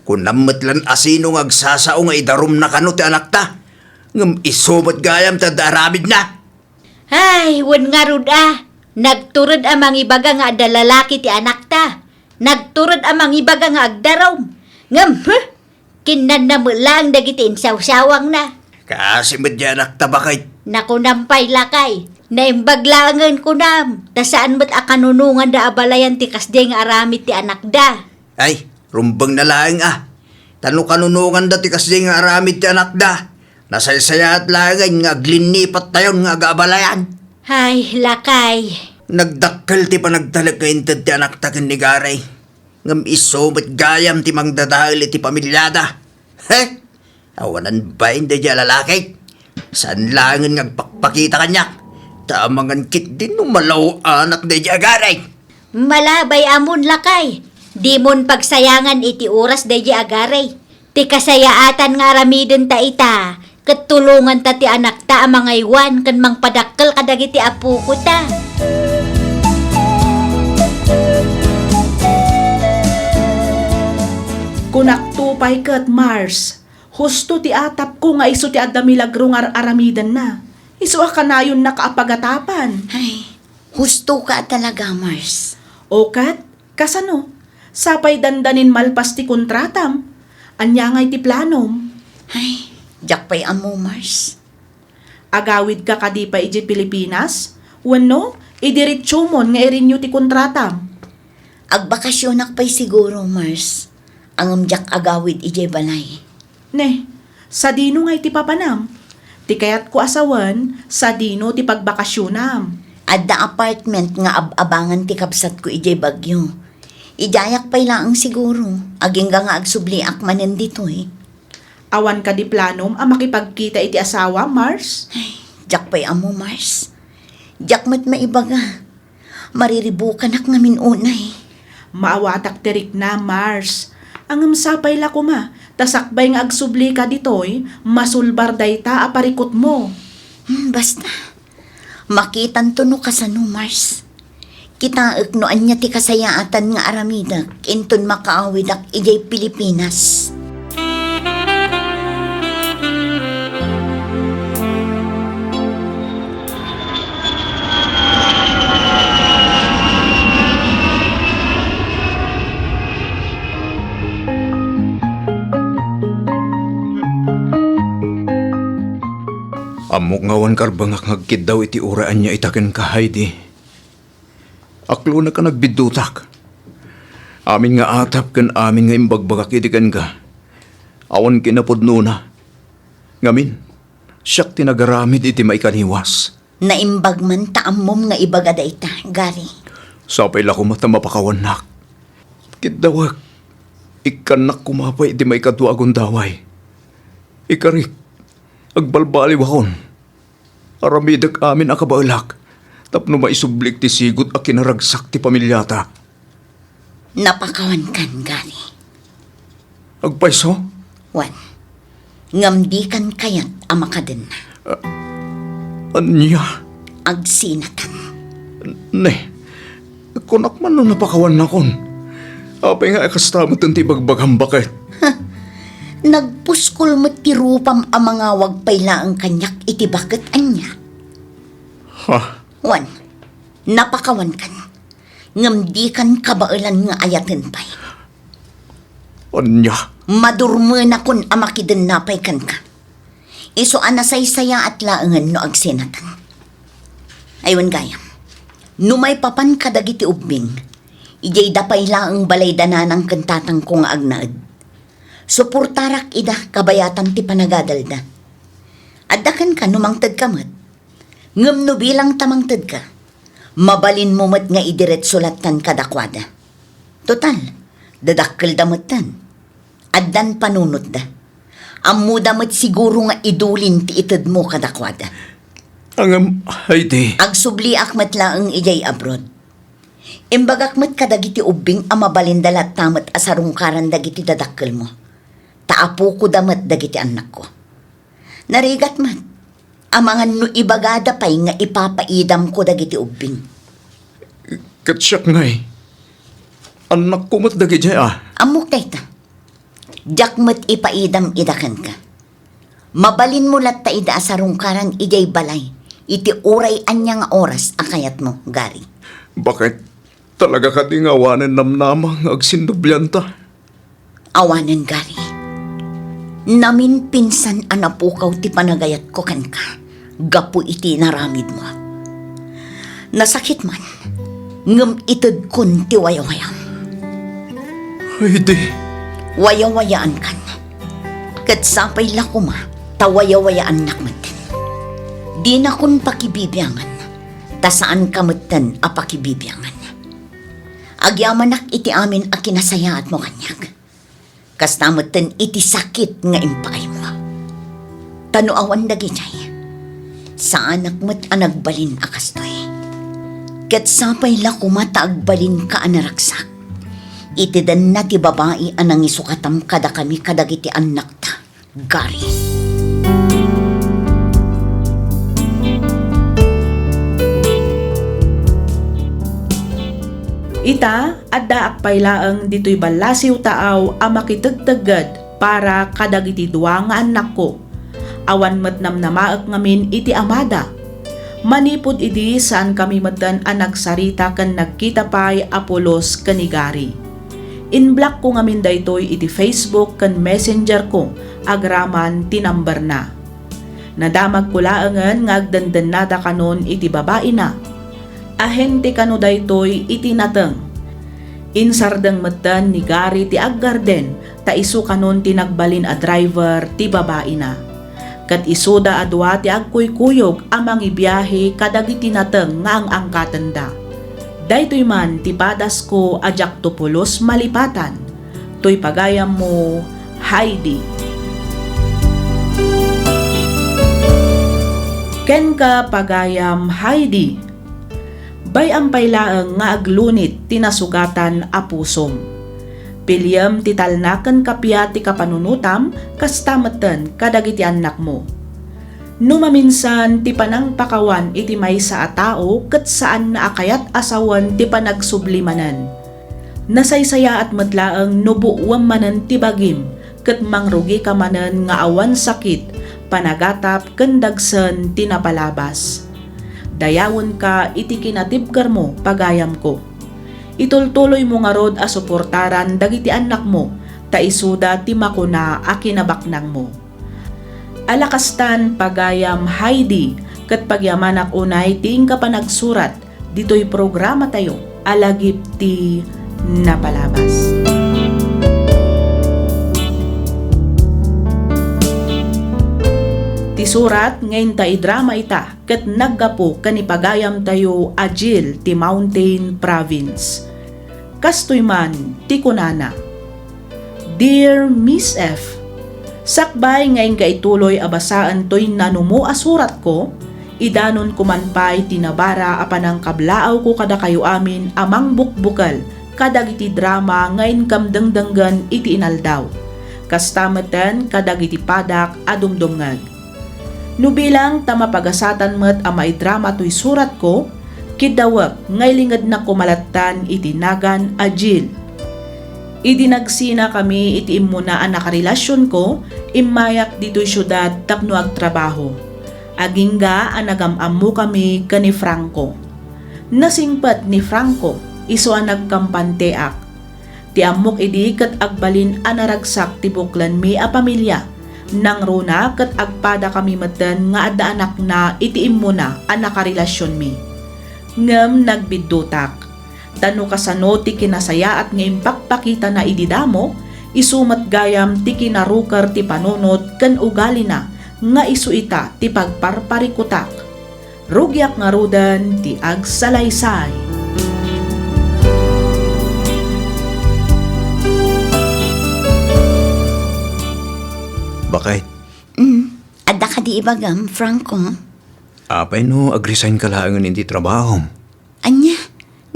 Kung namatlan asino ng agsasao nga idarum na kano ti anak ta, ngam isubot gayam ta daramid na. Ay, wan nga rud Nagturod amang ibaga nga adda lalaki ti anak ta. Nagturod amang ibaga nga agdarom. Ngam, kinan na lang dagiti insawsawang na. Kasi mo dya anak ta bakit? Naku nampay lakay. Naimbaglangan ko nam. Ta saan mo't akanunungan da abalayan ti kasde nga aramid ti anak da. Ay, rumbang na lang Tano kanunungan da ti kasi nga aramid ti anak da. Nasaysaya at lagay nga glinipat tayo nga agabalayan. Ay, lakay. Nagdakkel ti panagtalag ka intad ti anak ta ken ni Garay. Ngam isumot gayam ti mangdadahil ti pamilyada. He? Awanan ba hindi dya lalaki? Saan langan ngagpakpakita kanyak? Tamangan kit din nung malaw anak di dya Garay. Malabay amon lakay. Di mon pagsayangan iti oras dahi agaray. Ti kasayaatan nga aramidon ta ita. Katulungan ta ti anak ta ang mga iwan kan mangpadakkel kadagiti apu ko ta. Kunaktupay kat Mars. Husto ti atap ko nga iso ti adda milagro nga aramidan na. Iso akanayon na kaapagatapan. Ay, husto ka talaga, Mars. O kat, kasano? Sapay dandanin malpas ti kontratam. Anya ngay ti planom. Ay, jakpay amo, Mars. Agawid ka kadi pa iji Pilipinas? Wano, idiretso mon nga irinyo ti kontratam. Agbakasyonak pa'y siguro, Mars. Ang jak agawid ije balay. Ne, sa dino ngay ti papanam. Ti kayat ko asawan, sa dino ti pagbakasyonam. Adda apartment nga abangan ti kapsat ko ije bagyo. Ijayak pa'y laang siguro. Aging nga agsubliak manen dito eh. Awan ka di planom ang makipagkita iti asawa, Mars? Ay, jak pa'y amo, Mars. Jak mat maibaga. Mariribukan ak nga minunay. Maawatak tirik na, Mars. Ang sapay la kuma, tasakbay nga agsubli ka ditoy, masulbar day ta aparikot mo. Basta, makitan to no kasano, Mars. Kitaak no anya ti kasayaatan nga aramidak, inton makaawidak ijay Pilipinas. Amok ngawan karbangak ngagkid daw iti uraan niya itaken ka, Heidi. Aklo na ka nagbidutak. Amin nga atap kan amin nga imbagbagak itikan ka. Awan kinapudno na. Ngamin, siyak tinagaramid iti maikaniwas. Naimbag man taamom nga ibaga dayta, Gary. Sapay la kumata mapakawanak. Kidawag, ikanak kumapay iti maikadwagon daway. Ikarik, agbalbaliw akon. Aramidag amin akabalak. Tapno maisublik ti sigot a kinaragsak ti pamilyata. Napakawan kan, Gary. Agpaiso? Wan, ngamdi kan kayat amakaden na. Anya? Agsinatan. Ne, kunak man no napakawan na kon. Apay nga akastamot ang tibagbagam bakit. Nagpuskol mo tirupam ang mga wagpayla ang kanyak iti bakit anya. Ha? Wan, napakawan kan. Ngamdi kan kabailan nga ayatin pay. Anya? Madurmo na kun amakiden napay kan ka. Iso anasay-saya at laangan no agsinatan. Aywan gayam, numay papan kadagiti ubing, ijay dapay laang balay dananang kantatang kong agnaad. Suportarak ida kabayatan ti panagadalda. Addakan ka numangtad ka mat. Ngam no bilang tamangtad ka. Mabalin mo mat nga idiret sulatan kadakwada. Total, dadakkel damutan. Addan panunot da. Ammo damat siguro nga idulin ti itad mo kadakwada. Heidi. Ag subli akmat laang ijay abroad. Imbagak mat kadagiti ubing ang mabalindalat tamat asarungkaran dagiti dadakkel mo. Taapo ko damat dagiti anak ko. Narigat mat, amangan no ibagada pay nga ipapaidam ko dagiti ubing. Katsyak ngay. Anak ko mat dagi dya Amok dayta. Diyak mat ipaidam idakan ka. Mabalin mo lat ta ida asarungkaran ijay balay. Iti uray anya nga oras akayat mo, Gary. Bakit talaga ka di ngawanan namnamang agsindublyan ta? Awanan, Gary. Namin pinsan anapukaw ti panagayat ko kan ka. Gapu iti naramid mo. Nasakit man. Ngam itod kun ti wayawayam. Heidi. Wayawayaan kan. Kat sapay lakuma, tawayawayaan nakmatan. Di na kun pakibibiyangan. Tasaan kamatan a pakibibiyangan. Agyamanak iti amin a kinasayaat mo kanyag. Kastamatan iti sakit nga impay mo. Tanuawan dagi jay. Sa anak mo't anagbalin akastoy. Kat sapay lakuma taagbalin ka anaraksak. Iti dan na ti babae anang isukatam kada kami kadagiti anak ta. Gary. Ita, adda akpaylaang dito'y balasiw taaw a makitagtagad para kadagiti duwa nga anak ko. Awan met namnamaak ngamin iti amada. Manipod idi saan kami matan ang nagsarita kan nagkita pa'y Apolos kanigari. In-block ko ngamin daytoy iti Facebook kan messenger ko agraman tinamber na. Nadamag ko laangan nga agdandan nada kanon iti babae na. Ahente kano daytoy iti nateng. Insardeng metan ni Gary ti aggarden ta isu kanon tinagbalin a driver ti babae na. Kat isuda adwa ti agkuykuyog amang ibiyahe kadagiti nateng nga ang angkatenda. Daytoy man ti padas ko ajak tupulos malipatan. Toy pagayam mo, Heidi. Ken ka pagayam Heidi. Bay ang paylaang nga aglunit tinasugatan a pusom. Pilyam ti talnaken kapya ti kapanunutam kastameten kadagiti anak mo. Numaminsan ti panangpakawan iti maysa a tao ket saan na akayat asawan ti panagsublimanan. Nasaysaya at madlaang nubuwam manen ti bagim ket mangrugi ka manen nga awan sakit panagatap ken dagsen ti napalabas. Dayawon ka iti kinatibgar mo pagayam ko. Itultuloy mo nga rod a suportaran dagiti anak mo ta isuda ti makuna a kinabaknang mo. Alakastan pagayam Heidi ket pagyamanak unay tiing ka panagsurat ditoy programa tayo alagip ti napalabas. Ti surat ngayon ta idrama ita ket naggapo kanipagayam tayo Agil ti Mountain Province. Kastoy man ti kunana. Dear Miss F, sakbay ngayon kaituloy abasaan to'y nanumo asurat ko, idanon kumanpay tinabara apanang kablaaw ko kada kayo amin amang bukbukal kadagiti drama ngayon kamdengdenggan iti inaldaw. Kastameten kadagiti padak adumdumngag. Nubilang tamapagasatan met a maidrama to'y surat ko, kidawag ngay lingad na kumalatan iti nagan Agil. Idinagsina kami iti imuna ang nakarelasyon ko, imayak dito'y syudad tapno agtrabaho. Agingga ang nagamammo kami kani Franco. Nasingpat ni Franco, iso ang nagkampanteak. Ti amok idi kat agbalin anaragsak ti buklan mi a pamilya. Nang runa kat agpada kami matan nga adda anak na itiim mo na ang nakarelasyon mi. Ngem nagbidutak. Tano kasano ti kinasaya at ngayon pakpakita na ididamo, isumat gayam ti kinarukar ti panunot kan ugali na nga isuita ti pagparparikutak. Rugyak nga rudan ti agsalaysay. Bakit? Adda ka di ibagam, Franco? Apay no, agresign ka lang hindi trabaho. Anya,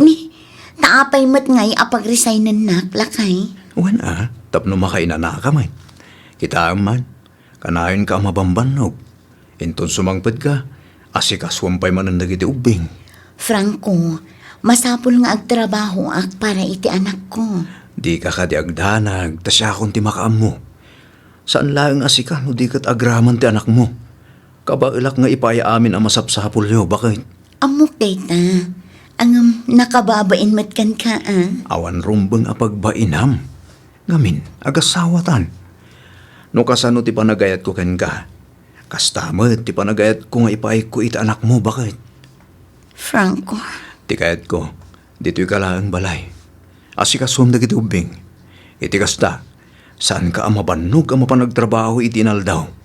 ni, taapay mo't ngay apag-resignan nak, lakay. Wan tapno makaina na ka man. Kita man, kanayon ka mabambanog. Inton sumangpad ka, asikaswampay man ang nagiti ubing. Franco, masapul nga agtrabaho ak para iti anak ko. Di ka di agdanag, tasya akong ti makaam mo. Saan lang asika no di kat agraman ti anak mo? Kabailak nga ipaya amin ang masapsapul yo, bakit? Amok dayta, ang nakababain mo't kan ka, Awan rumbeng apagbainam. Ngamin, agasawatan. No kasano ti panagayat ko ken ka? Kastamet ti panagayat ko nga ipay ko iti anak mo, bakit? Franco, Ti kayat ko, dito'y kalaang balay. Asikaswam dagiti ubing. Iti kasta, saan ka ang mabanog ang mapanagtrabaho iti inaldaw?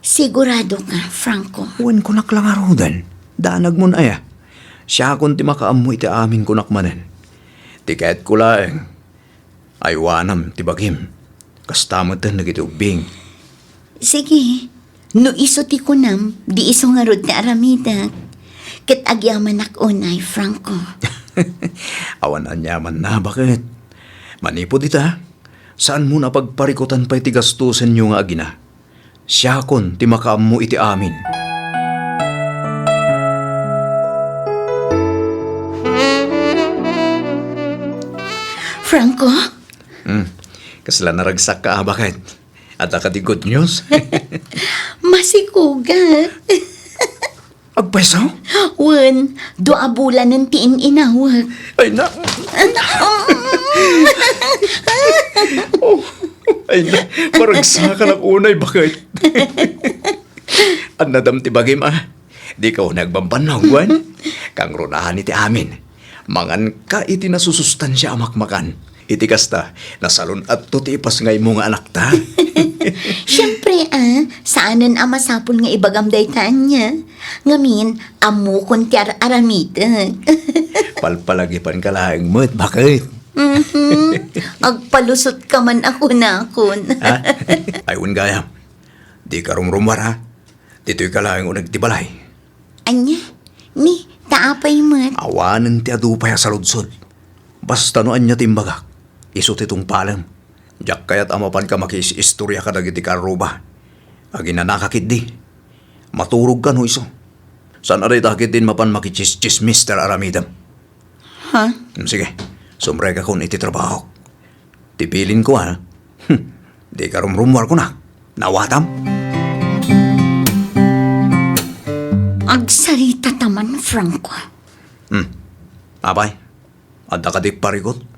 sigurado ka, Franco. Uwan ko naklangarodan. Danag mo na aya. Siya akong ti makaamu iti amin ko nakmanen. Ti kayat ko laeng. Aywanam ti bagim. Kastamad na nagiti ubing. Sige, no iso ti kunam, di iso nga rod ti aramida. Ket agyaman ak unay, Franco. Awan anyaman na, bakit? Manipod ita. Saan mo na pagparikutan pa'y ti gastusin nyo nga agina? Siya kon ti makaamu iti amin. Franco, Kasla naragsak ka, bakit? At di good news? masikuga. Agpaisaw? Wen, doa bulan ng tiin inawag. Ay na! Oh, ay na, paragsak ka ng unay, bakit? Ang nadam ti bagim di ka nagbambanong, Gwen. Kang runahan iti amin. Mangan ka iti nasusustansya amakmakan. Iti kasta, nasalon at tutipas ngay mo nga anak ta. Siyempre, saanan ang masapul nga ibagam daytaan niya. Ngamin, amu kon ti aramida. Palpalagipan ka laing mo't, bakit? Agpalusot ka man ako na akon. Ha? Ayun gayam. Di ka rumrumwar, ha? Dito'y ka laing unag ti balay. Anya, ni, taapay mo't. Awanan ti adupay sa ludsod. Basta no anya timbagak, isot itong palam. Diyak kaya't amapan ka makis-istorya ka dagiti karuba. Agi na nakakit di. Maturog ka no iso. Saan aray takit din mapan makichismis, Mr. Aramidam? Ha? Sige, sumre ka kung iti trabaho. Tipilin ko ha. Di ka rumrumwar ko na. Nawatam? Agsarita taman, Franco. Abay, adda ka di parigot.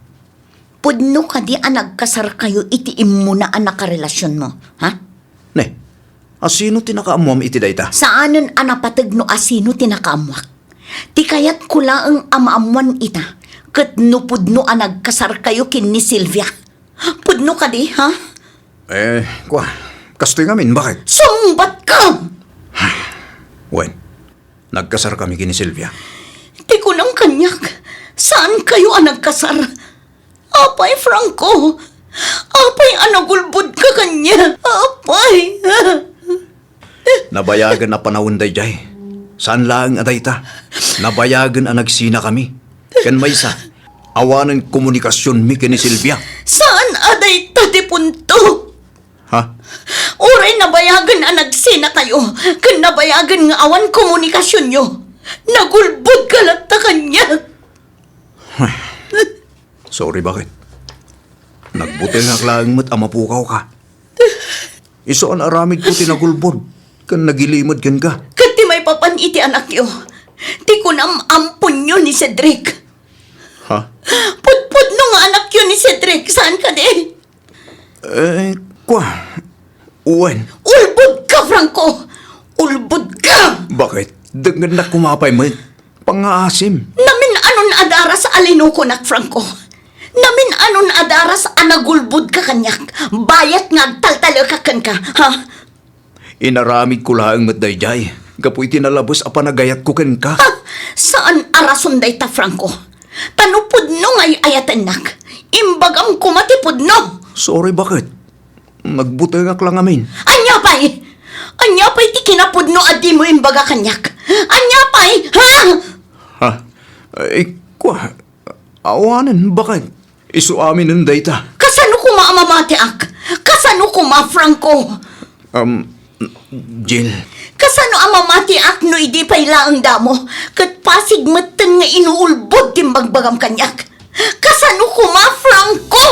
Pudno ka di nagkasar kayo itiim mo na anak karelasyon mo, ha? Ne, asino tinakaamuam iti dayta? Saanan anapatag no asino tinakaamwak? Ti kayat kula ang amaamuan ita, kat no pudno nagkasar kayo kin ni Silvia. Pudno ka di, ha? Kastoy ngamin, bakit? Sumbat ka! Wen, nagkasar kami kini Silvia. Ti ko ng kanyak, saan kayo nagkasar? Apay, Franco! Apay, anagulbod ka kanya! Apay! Nabayagan na panahon dayjay. Saan lang adayta? Nabayagan ang nagsina kami. Kan maysa, awanan komunikasyon mi kini Silvia. Saan aday tati punto? Ha? Uray nabayagan ang nagsina kayo. Kan nabayagan nga awan komunikasyon nyo. Nagulbod ka lang ta kanya. Sorry, bakit? Nagbuti nga klaang mo't amapukaw ka. Iso ang aramid ko tinagulbod. Kan nagilimod kan ka. Kati may papan iti anak yo. Ti ko nam ampun nyo ni Cedric. Ha? Putput no nga anak yun ni Cedric. Saan ka di? Uwen. Ulbud ka, Franco! Ulbud ka! Bakit? Dagan na kumapay mo. Pangaasim. Namin anon adara sa alinuko nak, Franco. Namin anon adara sa anagulbud ka kanyak. Bayat nga taltalo ka kan ka, ha? Inaramid ko lang matdayjay. Kapoy tinalabos a panagayat ko ken ka. Ha? Saan arason day ta, Franco? Tanupod no ngay ayatan nak. Imbagam kumatipod no. Sorry, bakit? Nagbutay nga lang amin. Anya pa'y ti kinapod no adi mo imbaga kanyak. Anya pa'y, ha? Ha? Kwa, awanan bakit? Isu amin ng data. Kasano ko maamamatiak? Kasano ko Franco? Jill, Kasano ang mamatiak no idi pa'y laang damo? Kat pasig matan nga inuulbod din bagbagam kanyak. Kasano ko Franco?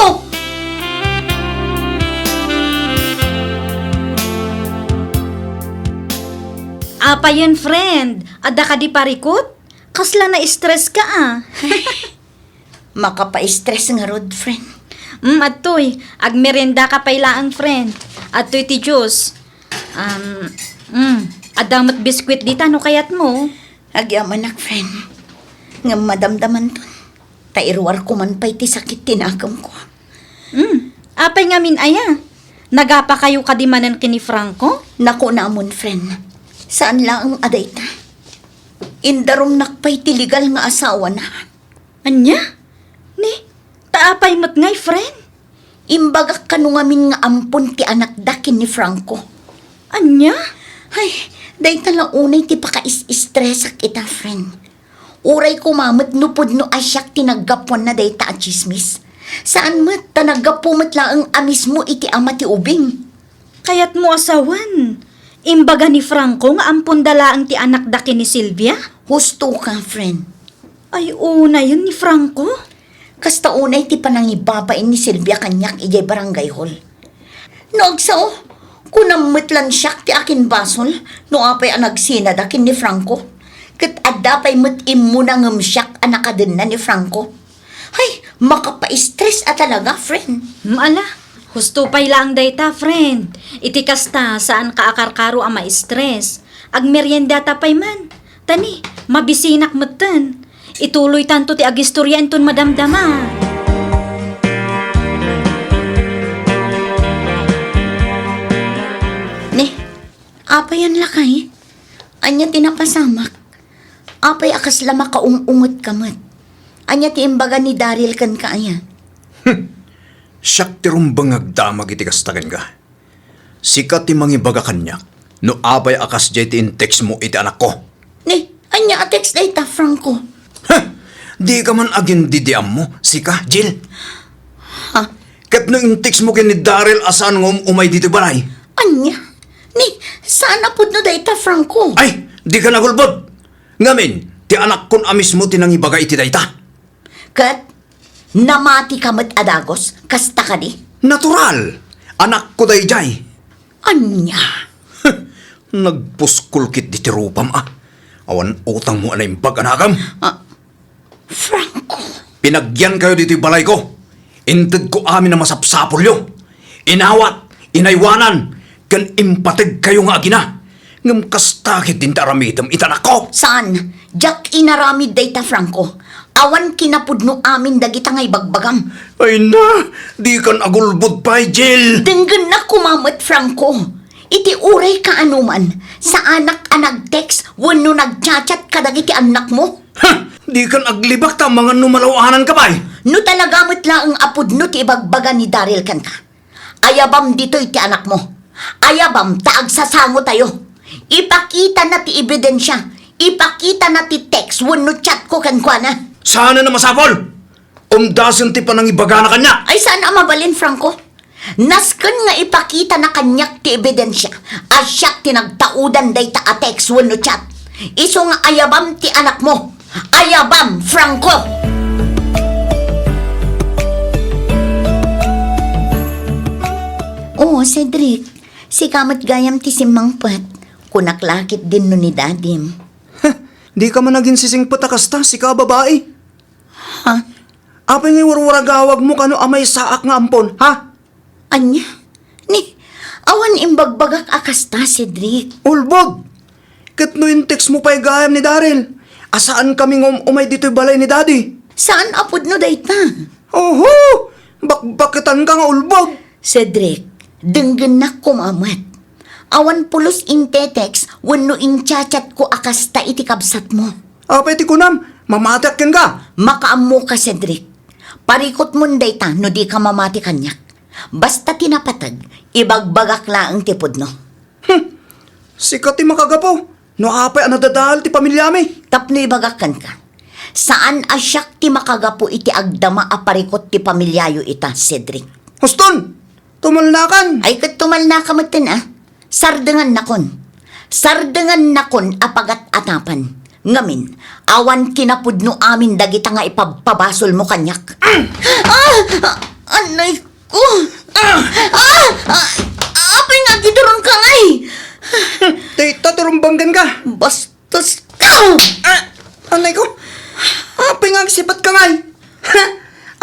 Apa yun, friend? Ada ka di parikot? Kasla na stress ka Makapa-stress nga rod, friend. Atoy, agmerenda ka pailaang friend. Atoy ti Diyos. Adamat biskwit dita, no kayat mo? Agyamanak, friend. Nga madamdaman ton. Tairwar ko man pa'y ti sakit tinakam ko. Apay nga min aya. Nagapa kayo kadimanan kini Franco? Naku namon, friend. Saan lang ang aday ta? Indarom nakpay ti legal nga asawa na. Anya? Ni, taapay mat ngay, friend? Imbagak kanungamin nga ampun ti anak dakin ni Franco. Anya? Ay, day tala unay ti pakais-stressak ita, friend. Uray ko mamit nupod no asyak tinaggapuan na day ta at chismis. Saan mat tanaggapumat lang ang amis mo iti ama ti ubing? Kayat mo asawan. Imbaga ni Franco nga ampun dalaang ti anak daki ni Silvia? Husto ka, friend. Ay, una yun ni Franco. Kasta unay ti panangibabain ni Silvia kanyak ijay barangay hall. Naagsao, kunammitlan siyak ti akin basol, no apay ang nagsinad akin ni Franco. Kat adda pa'y matim mo na siyak anakadin na ni Franco. Ay, makapa-stress at talaga, friend. Ala, husto pay lang dayta, friend. Iti kasta saan ka akarkaro ang ma-stress. Agmeryenda tapay man. Tani, mabisinak matan. Ituloy tanto ti agistoryan ton madamdama. Ne, apay yan lakay. Anya tinapasamak. Apay akas lama ka umungot kamat. Anya ti imbaga ni Daryl kan kaaya. siyak ti rumbang agdamag iti kastagan ka. Sikat ti mangibaga kanyak, no abay akas jay ti in-text mo iti anak ko. Ne, anya atex na ita, Franco. Di ka man agin didiam mo, sika, Jill. Ha? Kat no in-text mo kin ni Daryl asan ngom umay dito balay. Anya? Ni, saan na pud no da ita, Franco? Ay, di ka nagulbod. Ngamin, ti anak kon amis mo tinangibaga iti dayta. Kat, namati ka mat adagos, kasta ka di? Natural. Anak ko dayjay. Anya? Nagpuskulkit di tirupam Awan utang mo anay pag-anakam. Franco? Pinagyan kayo dito balay ko. Inted ko amin na masapsapulyo. Inawat, inaywanan, kan impatig kayo nga agina. Ngam kastakit din taramitam itanak ko. Saan? Jak inaramid data, Franco. Awan kinapudno amin dagita ngay bagbagam. Ay na, di kan agulbod pa, Jill. Denggan na kumamat, Franco. Iti uray ka anuman. Sa anak anag-text, wano nagchat-chat ka dagiti anak mo. Di kan aglibak ta mga numalawanan ka ba? No talagamit lang ang apod no ti ibagbaga ni Daryl kan ka. Ayabam dito iti anak mo. Ayabam taag sasango tayo. Ipakita na ti ebidensya. Ipakita na ti text wano chat ko kan kwa na. Sana na masapol. Umdasan ti panangibaga na kanya. Ay saan ang mabalin, Franco? Nasken nga ipakita na kanyak ti ebidensya. Asyak tinagtaudan day ta a text wano chat. Iso nga ayabam ti anak mo. Ayabam, Franco! Oo, Cedric. Si kamat gayam ti simangpat. Kunaklakit din no ni Dadim. Di ka man naging sisingpot kasta, si ka babae. Ha? Apay ngay warwaragawag mo kano amay saak nga ampon, ha? Anya? Ni, awan imbagbagak akasta, Cedric. Ulbog! Kat no yung text mo pa'y gayam ni Daryl. Asaan kami umay dito'y balay ni Daddy? Saan apod no dayta? Oho! Bakbakitan ka nga ulbog! Cedric, denggan na kumamat. Awan pulos intetext, wano inchachat ko akasta iti kabsat mo. Apay ti kunam, mamatak ken ka. Makaammo ka, Cedric. Parikot mo dayta no di ka mamati kanyak. Basta tinapatag, ibagbagak laang tipod no. Sikat ti makagapo. No apay nadadahal ti pamilya mi. Tapno ibagakan ka. Saan asyak ti makagapo iti agdama aparikot ti pamilyayo ita, Cedric? Huston, tumalnakan. Ay kat tumal na kamatin Sardengan nakon. Sardengan nakon apagat atapan. Ngamin, awan kinapudno amin dagita nga ipabasol mo kanyak. Anay ko! Apay nga giduron ka ngay! Tita, turumbanggan ka. Bastos ka! Anay ko. Apay nga sipat ka ngay.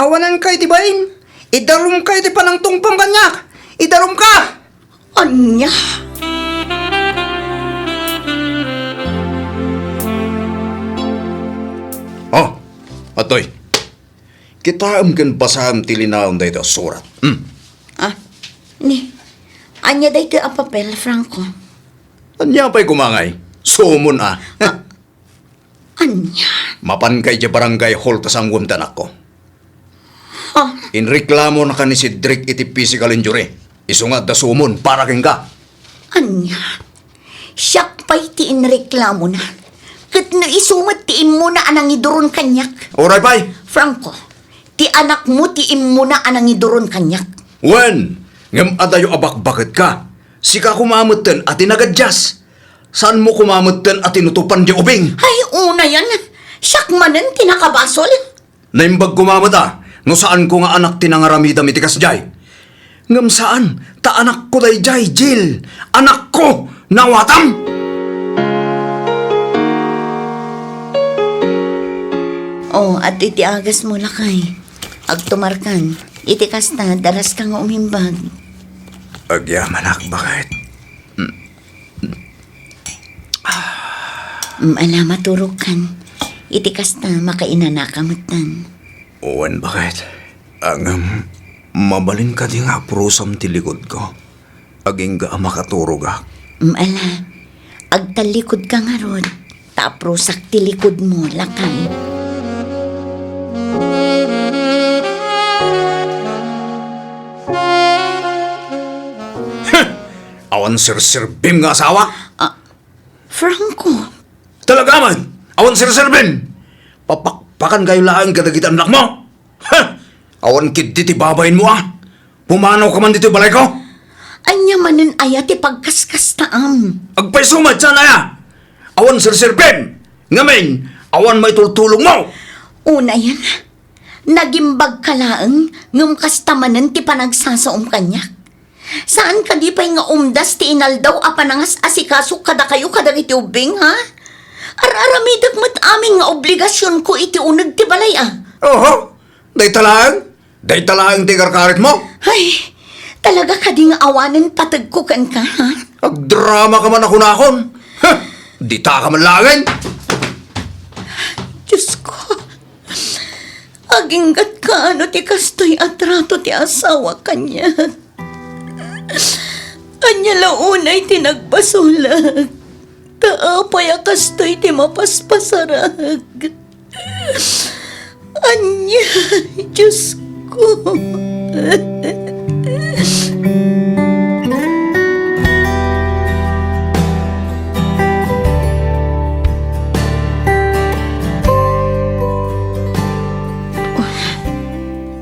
Awanan kay ti bain. Idarum kay ti panangtong pangkanyak. Idarum ka. Anya? Oh, atoy. Kita kan basaham tilinaon dito surat. Ni, anya day ka papel, Franco? Anya pa'y kumangay? Sumon Anya? Mapan kay di barangay hall tas ang tanak ko. Inreklamo na ka ni Cedric iti physical injury. Isungat da sumon para king ka. Anya? Siyak pa'y ti inreklamo na. Kat no isumat ti mo na anang iduron kanyak. Oray pa'y. Franco, ti anak mo ti mo na anang iduron kanyak. Wen, ngam adayo abak-bakit ka. Sika kumamutan at inagadjas. Saan mo kumamutan at inutupan di ubing? Ay, una yan. Siyak manan tinakabasol. Naimbag kumamata, no saan ko nga anak tinangaramida mitikas jay. Ngam saan, ta anak ko day jay, Jill. Anak ko, nawatam! Oh, at iti agas mo lakay. Agtumarkan. Iti kasta, daras ka nga umimbag. Agyamanak, bakit? Ala maturukan. Iti kasta, makainanakamutan. Uwan, bakit? Ang mabalin ka di nga prusam tilikod ko. Aging ga makaturog ka. Ala, agtalikod ka nga rod. Taprosak tilikod mo, lakay. Awan sir-sirbim nga asawa? Franco, Talaga man! Awan sir-sirbim! Papakpakan kayo lang kadagitan anak mo! Ha! Awan kid diti babayin mo Pumanaw ka man dito balay ko! anya manin ayati pagkaskas taam. Agpay sumad sana Awan sir-sirbim! Ngamin, awan may tultulong mo! Una yan, nagimbag ka laang ngum kastamanan ti panagsasaom kanyak. Saan ka di pa'y nga umdas ti inaldaw apanangas asikaso kada kayo kada iti ubing, ha? Araramidag mat aming nga obligasyon ko iti unag ti balay, Oho! Day talang ti karkarit mo! Ay, talaga ka di nga awanin patagkukan ka, ha? Agdrama ka man ako nakon! Ha! Di ta ka man langin! Diyos ko, aginggat ka ano ti kastoy atrato ti asawa kanya. Anya launay tinagbasulag. Taapay akastoy ti mapaspasarag. Anya, Diyos ko.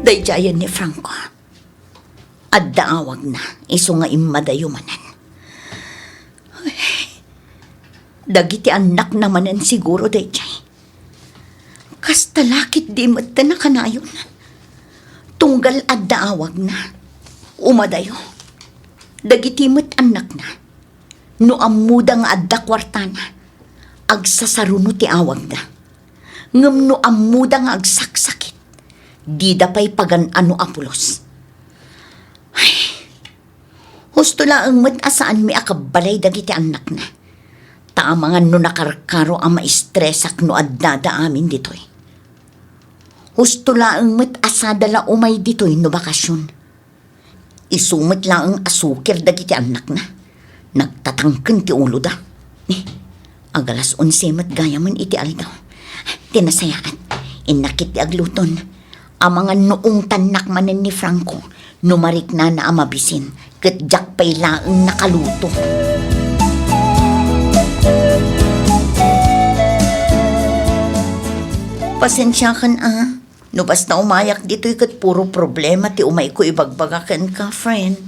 Dayjayan ni Franco. At daawag na, iso nga imadayumanan. Dagiti anak namanan siguro, dayjay. Kasta lakit di mata na kanayon. Tunggal at daawag na. Umadayo. Dagiti mat anak na. No amuda nga adda kwartana. Agsasaruno ti awag na. Ngam no amuda nga agsaksakit. Di da pa'y pagan ano apulos. Husto lang mat asaan mi akabalay dagiti anak na. Taamangan no nakarkaro ang maistresak no addada amin ditoy. Husto lang mat asadala umay ditoy no bakasyon. Isumat lang ang asukir dagiti anak na. Nagtatangken ti ulo da. Agalas 11 mat gayaman iti aldaw. Tinasayaan. Inakit ti agluton. Ang mga noong tanak manen ni Franco, numarik na amabisin, kat jak pay laang nakaluto. Pasensya kan No basta umayak dito'y kat puro problema ti umay ko ibagbagakan ka, friend.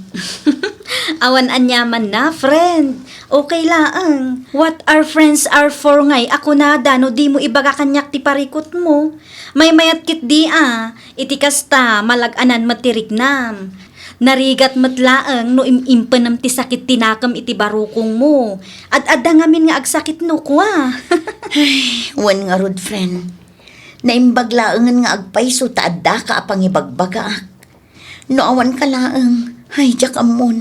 Awan anyaman na, friend. Okay laang. What our friends are for ngay, ako na no di mo ibaga kanyak ti parikot mo. May mayat kit di iti kasta malaganan matiriknam. Narigat matlaang no imimpanam ti sakit tinakam iti barukong mo. At adda ngamin nga agsakit no kwa. Wan nga rod, friend. Naimbaglaangan nga agpayso taadda ka apang ibagbaga ak. No awan ka laang. Ay, jak amon.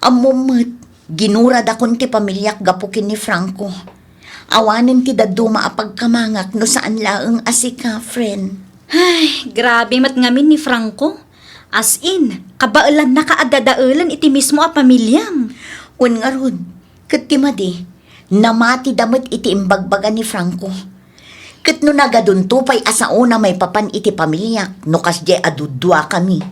Amomot. Ginurad akon ti pamilyak gapukin ni Franco. Awanin ti daduma apag kamangak no saan laang asika, friend. Ay, grabe mat ngamin ni Franco. As in, kabailan na kaadadaulan iti mismo a pamilyam. Wan nga rod. Kat ti madi, namati damit iti imbagbaga ni Franco. Kat no nagadunto pa'y asauna may papan iti pamilyak, no kasye adudwa kami.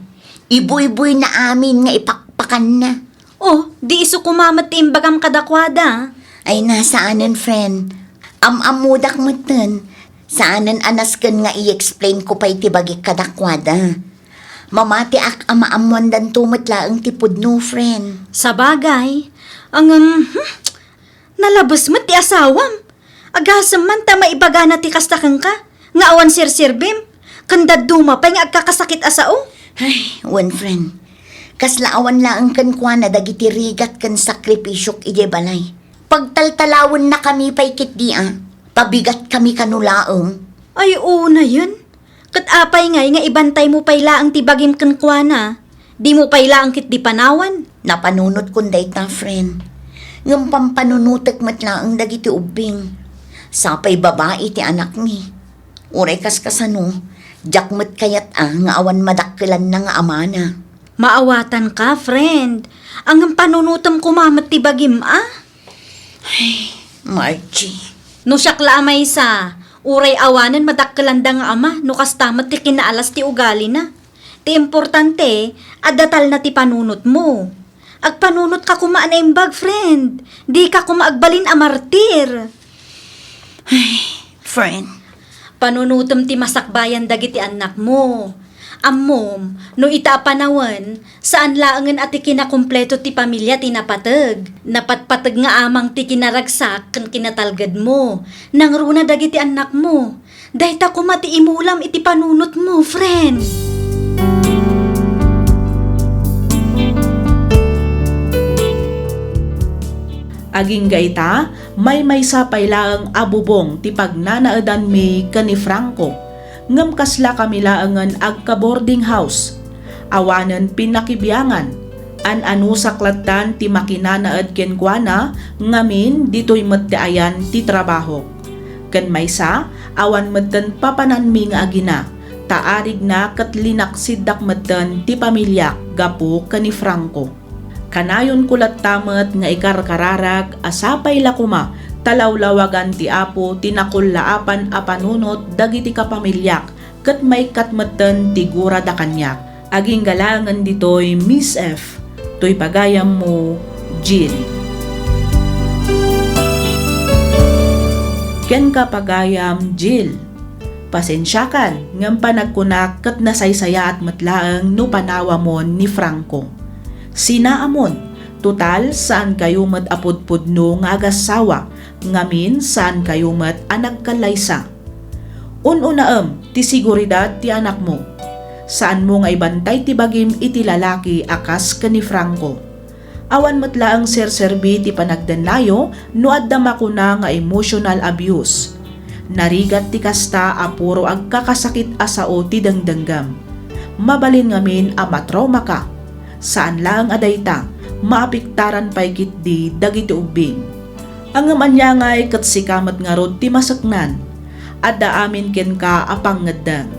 Ibuy-buy na amin nga ipakpakan na. Oh, di iso kumamat ti imbagam kadakwada. Ay nasaanan, friend. Amamudak mo ten. Saanan anas kan nga i-explain ko pa'y tibagi kadakwada. Mamati ak amaamuandan tumatlaang tipod no, friend. Sa bagay, ang nalabas mo ti asawam. Agasam man ta maibaga na ti kastakang ka. Nga awan sir-sirbim. Kandad duma pa nga agkakasakit asao. Ay, one friend. Kaslaawan laang kan kwa na dagiti rigat kan sakripisyok ije balay. Pagtaltalawon na kami pa'y kit di pabigat kami kanulaong. Ay, una yun. Kat apay ngay nga ibantay mo pay laang tibagim kan kwa na. Di mo pay laang kit di panawan. Napanunot kun dayta, friend. Ngam pampanunutek matlaang dagiti ubing. Sapay babae ti anak mi. Uray kaskasano, jakmet kayat nga awan madakkelan na nga amana. Maawatan ka, friend. Ang panunutam kumamat ti bagim Margie. No siyakla amay sa, uray awanan madakkelanda nga ama, no kastamat ti kinaalas ti ugali na. Ti importante, adatal na ti panunot mo. Agpanunot ka kumaan na imbag, friend. Di ka kumaagbalin a martir. Friend. Panunutom ti masakbayan dagiti anak mo. Ammom, no ita panawan, saan laangan ati kinakumpleto ti pamilya tinapatag. Napatpatag nga amang ti kinaragsak kan kinatalgad mo. Nang runa dagiti anak mo. Dahita kumati imulam iti panunot mo, friend. Aging gaita, may sapay laang abubong ti pagnanaadan mi kani Franco. Ngam kasla kami laangan agka boarding house. Awanan pinakibiyangan. An-anu saklatan ti makinanaad ken kuana, ngamin dito'y mattiayan ti trabaho. Ken maysa, awan medten papanan mi nga agina. Taarig na katlinak siddak medten ti pamilya gapu kani Franco. Kanayon kulat tamet nga ikarkararag asapay lakuma talawlawagan ti apo tinakullaapan a panunot dagiti kapamilyak ket may katmeten ti gura da kanyak. Aging galangan ditoy Miss F. Toy pagayam mo, Jill. Ken ka pagayam, Jill. Pasensyakan ngam panagkunak ket nasaysaya at matlaang no panawa mon ni Franco. Sinaamon, total saan kayo mat apudpudno nga agasawa, ngamin saan kayo mat anagkalaysa. Ununaem, ti siguridad ti anak mo. Saan mo nga ibantay ti bagim iti lalaki akas ka ni Franco. Awan matlaang serserbi ti panagdanlayo no adda makuna nga emotional abuse. Narigat ti kasta a puro agkakasakit asao ti dangdanggam. Mabalin ngamin a matrauma ka. Saan lang adayta, maapiktaran pa'y kitdi dagiti ubing. Ang amanyangay kat sikamat nga rod ti masaknan, adda amin ken ka apang ngadang.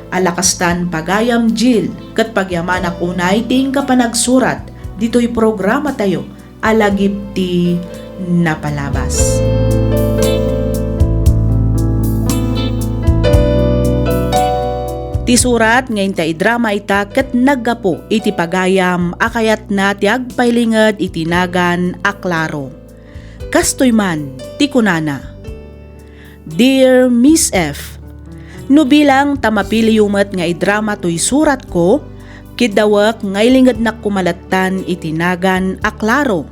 Alakastan pagayam, Jill, kat pagyamanak unay ting ka panagsurat, dito'y programa tayo, alagip ti napalabas. Ti surat ngayon ta idrama ita ket naggapo iti pagayam akayat na ti agpailinged iti nagan aklaro. Kastoy man ti kunana. Dear Miss F, No bilang tamapiliyumet nga idrama to'y surat ko, kidawak ngay lingad na kumalatan itinagan aklaro.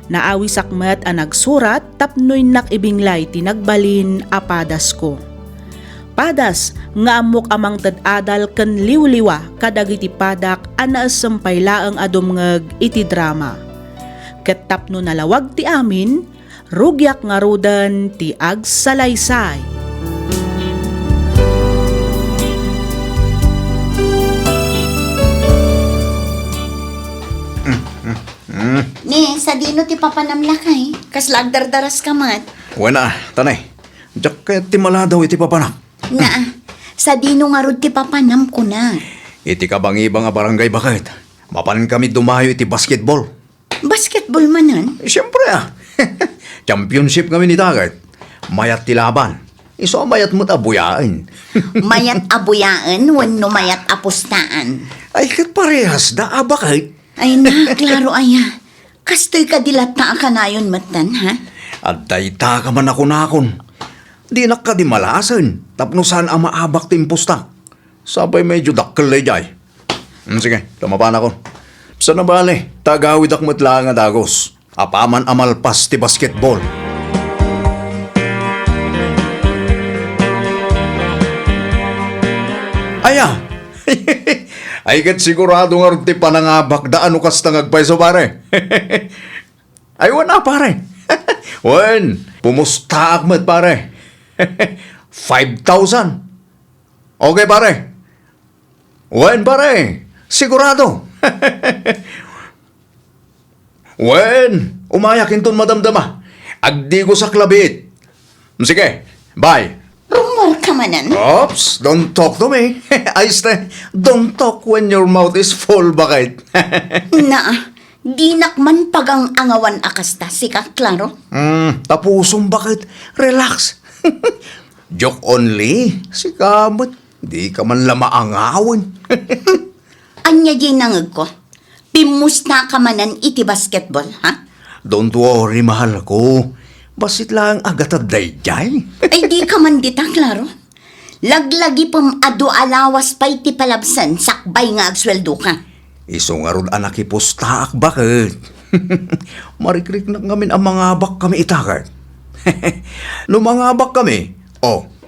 Naawi sakmet ang nagsurat tapnoy nakibinglay tinagbalin apadas ko. Padas nga amok amang tadadal ken liwliwa kadagiti padak ana sampay laeng adumngeg iti drama. Ket tapno nalawag ti amin, rugyak nga rudan ti agsalaysay. Ni, sa dino ti papanamlakay. Kas lagdardaras ka mat. Wala, tanay. Diyak kaya ti maladaw iti papanak. Na, sa dino nga rod ti papanam ko na. Iti kabang-ibang nga barangay bakit? Mapan kami dumayo iti basketball. Basketball manan? Siyempre Championship kami ni Tagat. Mayat ti laban. Iso mayat mo't abuyaan. Mayat abuyaan, wano mayat apustaan. Ay, kat parehas da bakit? Ay na, klaro aya. Kastoy ka dilata ka na yun matan, ha? At dayta ka man ako nakon. Di na ka di malasan. Tapno saan ang maabak timpusta. Sabay medyo dakkel na jay. Sige, lumapan ako. Sa nabali, tagawid ak matla nga dagos. Apaman amalpas ti basketball. Aya! Ay kat sigurado nga rin ti panangabak da ano kas tangagpay so pare. Ay wala pare. Wen, pumusta akmat pare. 5,000. Okay pare. Wen pare, sigurado. Wen, umayakin ton madamdama. Agdi ko sa klabit. Sige, bye. Rumor ka manan? Oops, don't talk to me. Ayos na, don't talk when your mouth is full, bakit? Na, di nakman pagang angawan akasta, sika, klaro? Tapusong bakit? Relax. Joke only. Si kamot, di ka man lamaangawin. Anya di nangag ko. Pimusta ka manan iti basketball, ha? Don't worry, mahal ko. Basit lang agatad dayjay. Ay di ka man dita, klaro? Laglagi pam ado alawas pa iti palabsan, sakbay nga agsweldo ka. Iso nga ron anak ipustaak, bakit? Marikrik na ngamin ang mga abak kami itakat. No mga abak kami,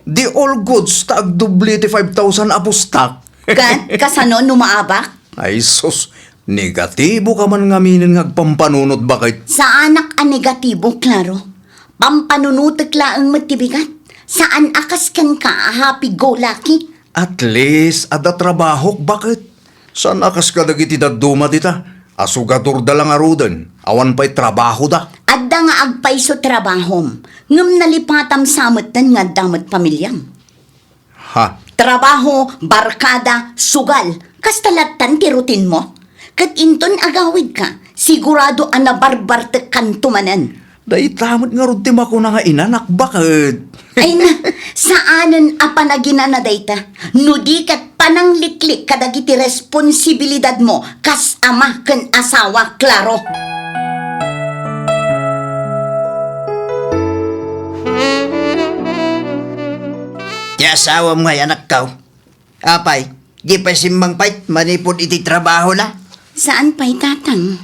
di all goods taag dubli ti 5,000 apustak. Kat, kasano numaabak? Ay sus, negatibo ka man ngaminin ngagpampanunot bakit? Sa anak a negatibo, klaro? Pampanunutek laang matibigat? Saan akas kan ka, happy go lucky? At least, ada trabaho, bakit? Saan akas ka dagiti daduma dita? Asugadur da lang arudan, awan pa'y trabaho da. Adda nga agpay so trabahom, ngam nalipatam samutan nga damat pamilyam. Ha? Trabaho, barkada, sugal, kastalatan ti rutin mo. Kat inton agawid ka, sigurado anabarbartek kan tumanan. Dahil tamad nga rin timako na nga inanak, bakit? Ay na, saanan a panagina na dayta? Nudi kat panangliklik kadagiti responsibilidad mo kas ama ken asawa, klaro. Ti asawa mo nga anak ka. Apay, di pa simbang pait, manipod iti trabaho na. Saan pa'y tatang?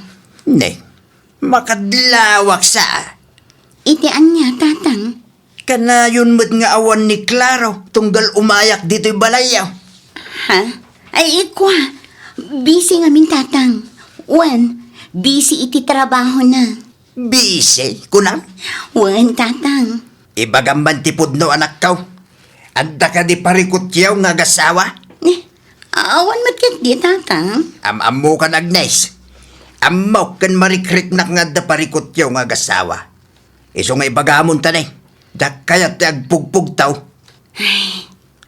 Ne, makadlawak sa. Iti anya tatang? Kanayon mo't nga awan ni Claro, tunggal umayak dito'y balayaw. Ha? Ay ikwa, busy nga min tatang. Wan, busy iti trabaho na. Busy, kunam? Wan tatang. Ibagamban tipod no anak ka. Anda ka di parikutyaw nga gasawa? Awan matkat di tatang. Am-amo ka Agnes. Amaw kan marikrik nak nga da parikutyaw nga gasawa. Iso nga ibagamon tanay. Da kayat ti agpugpug taw.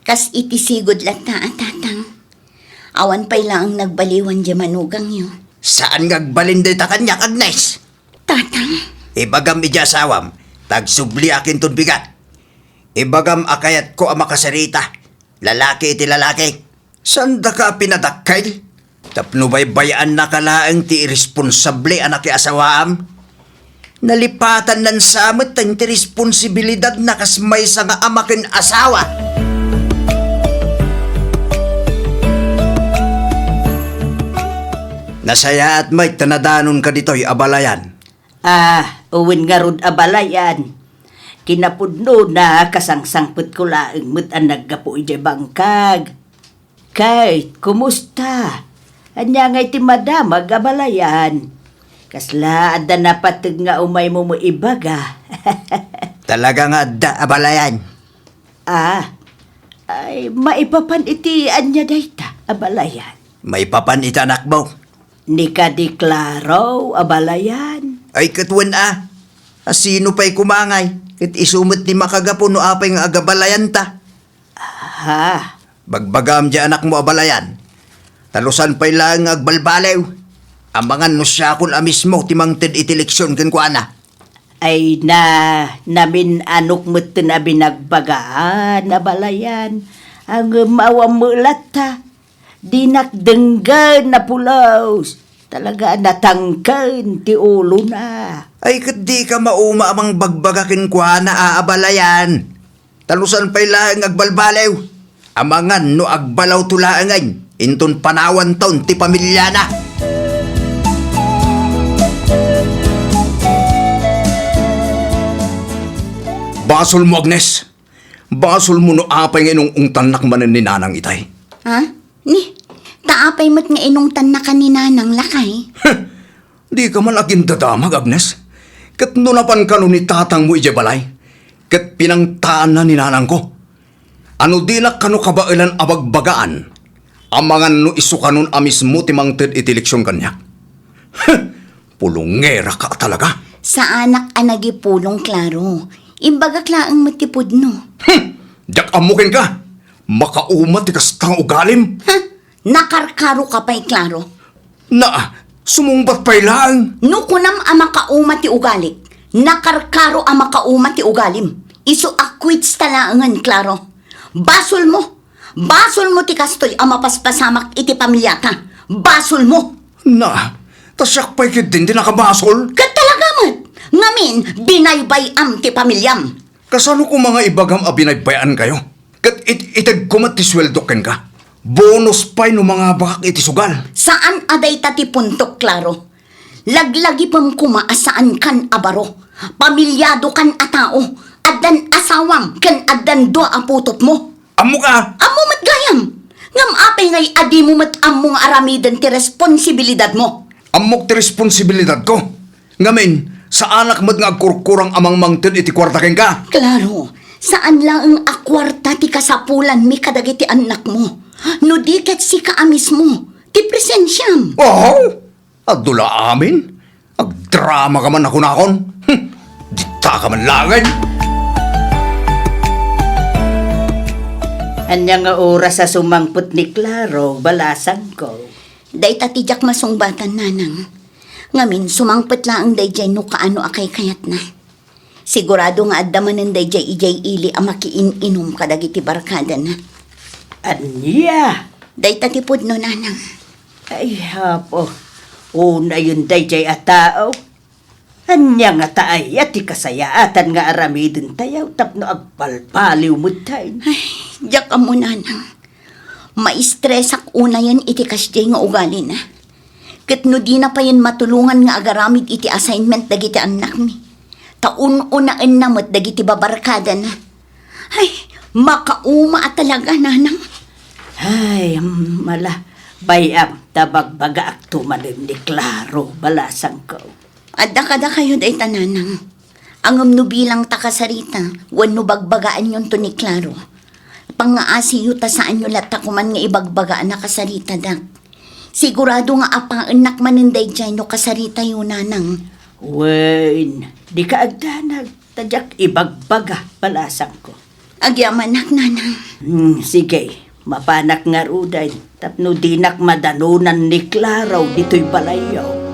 Kas iti sigod lang tatang. Awan pa'y lang nagbaliwan di manugang yun. Saan ngagbalinday ta kanyak Agnes? Tatang. Ibagam iti asawam, tagsubli akin ton bigat. Ibagam akayat ko ang makasarita. Lalaki iti lalaki. Sanda ka pinadakkail? Tapno ba'y bayaan na kalaang ti irresponsable anak ki asawam? Nalipatan nan samot ang ti responsibilidad na kasmay sa nga amakin asawa. Nasaya at may tanadanon ka dito'y abalayan. Uwin nga rod abalayan. Kinapudno na kasangsangput ko laang mo't ang naggapo ijay bangkag. Kay, kumusta? Anya ngay ti madamag abalayan. Kasla adda na patag nga umay mo mo ibaga. Talaga nga da abalayan. Ay, maipapan iti anya dayta abalayan. May papan itanak mo. Ni ka deklaro abalayan. Ay katwan sino pa'y kumangay? Kat isumot ni makagapo no apay nga agabalayan ta. Bagbagam di anak mo abalayan. Talusan pa'y lang agbalbalew. Amangan no siya kun amismo timang tid itileksyon kan ko ana. Ay namin anok mo na binagbagaan na balayan. Ang mawang mulat ta. Dinakdenggan na pulaws. Talaga natangkan ti ulo na. Ay kat di ka mauma amang bagbagakin ko ana aabalayan. Talusan pa'y lang agbalbalew. Amangan no agbalaw tulaangan. Inton panawan taon ti pamilya na. Basol mo, Agnes. Basol mo no apay nga inong ungtanak manan ni nanang itay. Ha? Ni, taapay mo't nga inong tanakan ni nanang lakay. Di ka man aging dadamag, Agnes. Kat nunapan ka no ni tatang mo ije balay. Kat pinangtaan na ni nanang ko. Ano dilak kano kabailan abagbagaan. Amangan no isu kanon amis mo timang ted itileksyon kanya. Pulungera ka talaga. Sa anak anagi pulong klaro. Imbaga klaang matipod no. Dak amukin ka. Makaumat ti kastang ugalim. Ha? Nakarkaro ka pa'y klaro. Na, sumungbat pa'y lang. No kunam ang makauma ti ugalik. Nakarkaro ang makauma ti ugalim. Isu akwits talaangan, klaro. Basol mo. Basol mo ti kastoy ang mapaspasamak iti pamilya ka. Basol mo. Na, tasyak pa'y kit din nakabasol. Kat talaga mat. Ngamin, binaybay-am ti pamilyam. Kasano ko mga ibagam abinaybayan kayo? Kat itag kumat ti sweldo ken ka. Bonus pa'y no mga bakak iti sugal. Saan aday ti puntok, klaro? Laglagi pang kumaas saan kan abaro. Pamilyado kan atao. Addan asawam kan addan do aputop mo. Amo ka! Amo mat gayam. Ngam apay ngay adi mo mat among aramidan ti responsibilidad mo. Amok ti responsibilidad ko. Ngamin, sa anak mo't nga agkurkurang amang mangtid iti kwarta ken ka. Klaro, saan lang ang akwarta ti kasapulan mi kadagiti anak mo? No di ket si kaamis mo, ti presensyam. Oh! Adula amin? Agdrama ka man ako nakon. Dita ka man langay. Anya nga oras sa sumangput ni Claro, balasan ko. Day tatijak masungbatan nanang. Ngamin, sumangpet lang ang dayjay no kaano akay kayat na. Sigurado nga addaman ng dayjay ijay ili ang makiin-inom kadagiti barkada na. Anya? Day tatipod no nanang. Ay hapo, una yun dayjay a tao. Anya nga taay at ikasayaatan nga aramidin tayaw tapno agpalpaliw mo tayo. Ay, diyak mo nanang. Maistresak una yan iti kasjay nga ugali na. Kat no di na pa yan matulungan nga agaramid iti assignment dagiti anak mi. Taun-unaan na mo't dagiti babarkada na. Ay, makauma at talaga nanang. Ay, mala, bayam, tabagbaga ak tumalim ni Claro, balasang ko. Adda kayo day tananang. Ang no bilang takasarita, wano bagbagaan yun to ni Claro. Pangaasi yuta saan nyo lata kuman nga ibagbagaan na kasarita dak. Sigurado nga apaan nakmaninday dyan no kasarita yun nanang. Wen, di ka agdanag, tadyak ibagbaga, balasang ko. Agyaman nanang. Sige, mapanak nga ruday, tapno dinak madanunan ni Claro dito'y balayaw.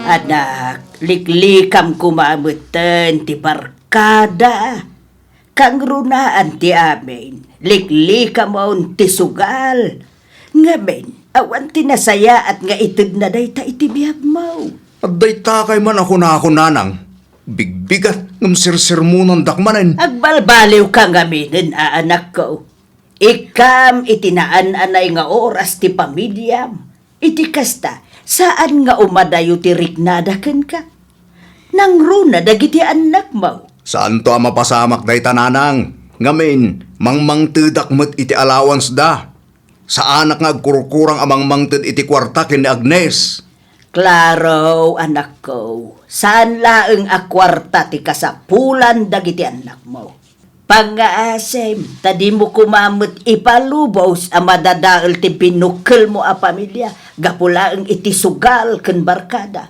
Anak, liklikam kumamutan ti barkada. Kang runaan ti amin, liklikam maun ti sugal. Ngamin, awan ti nasaya at nga itid na day ta itibiyag mo. At day takay man ako na ako nanang. Bigbigat ng sirsermunan dakmanen. Agbalbaliw ka ngaminin, anak ko. Ikam itinaan anay nga oras ti pamilyam. Iti kasta, saan nga umadayo ti riknadaken ka? Nang runa dagiti anak mo. Saan to ang mapasamak day tananang? Ngamin, mangmangtedak met iti allowance da. Sa anak nga agkurkurang amang mangted iti kwarta ken ni Agnes. Klaro, anak ko. Saan laeng akwarta ti kasapulan dagiti anak mo? Pang-aasem, tadi mo kumamot ipalubos ang madadaol ti pinukil mo a pamilya. Gapulaeng iti sugal ken barkada.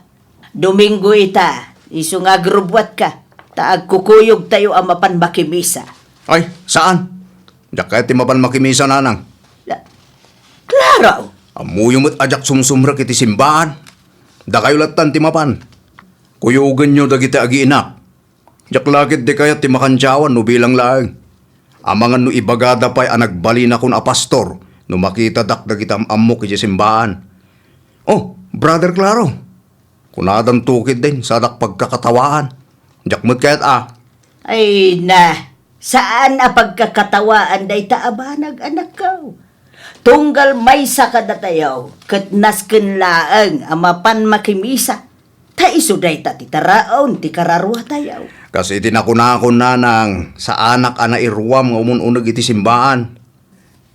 Domingo ita, iso nga grubwat ka. Taag kukuyog tayo ang mapan makimisa. Ay, saan? Diyak kaya ti mapan makimisa nanang. Klaro! Amuyo mo't ajak sumsumrak iti simbahan. Da kayo latan ti mapan. Kuyugan nyo dagiti agiinak. Jak lakit di kaya ti makansyawan no bilang laeng. Amangan no ibagada pa'y anagbali na kun a pastor no makita dak dagiti amok iti simbahan. Oh, Brother Claro. Kunadan tukid din sa dak pagkakatawaan. Jak mo't kaya't Ay na, saan a pagkakatawaan day taabanag anak ko? Tunggal may sakada tayo, kat nasken laeng amapan makimisa. Ta iso day ta titaraon, ti kararwa tayo. Kasi tinakunakon nanang sa anak ana irwam nga umununag iti simbahan.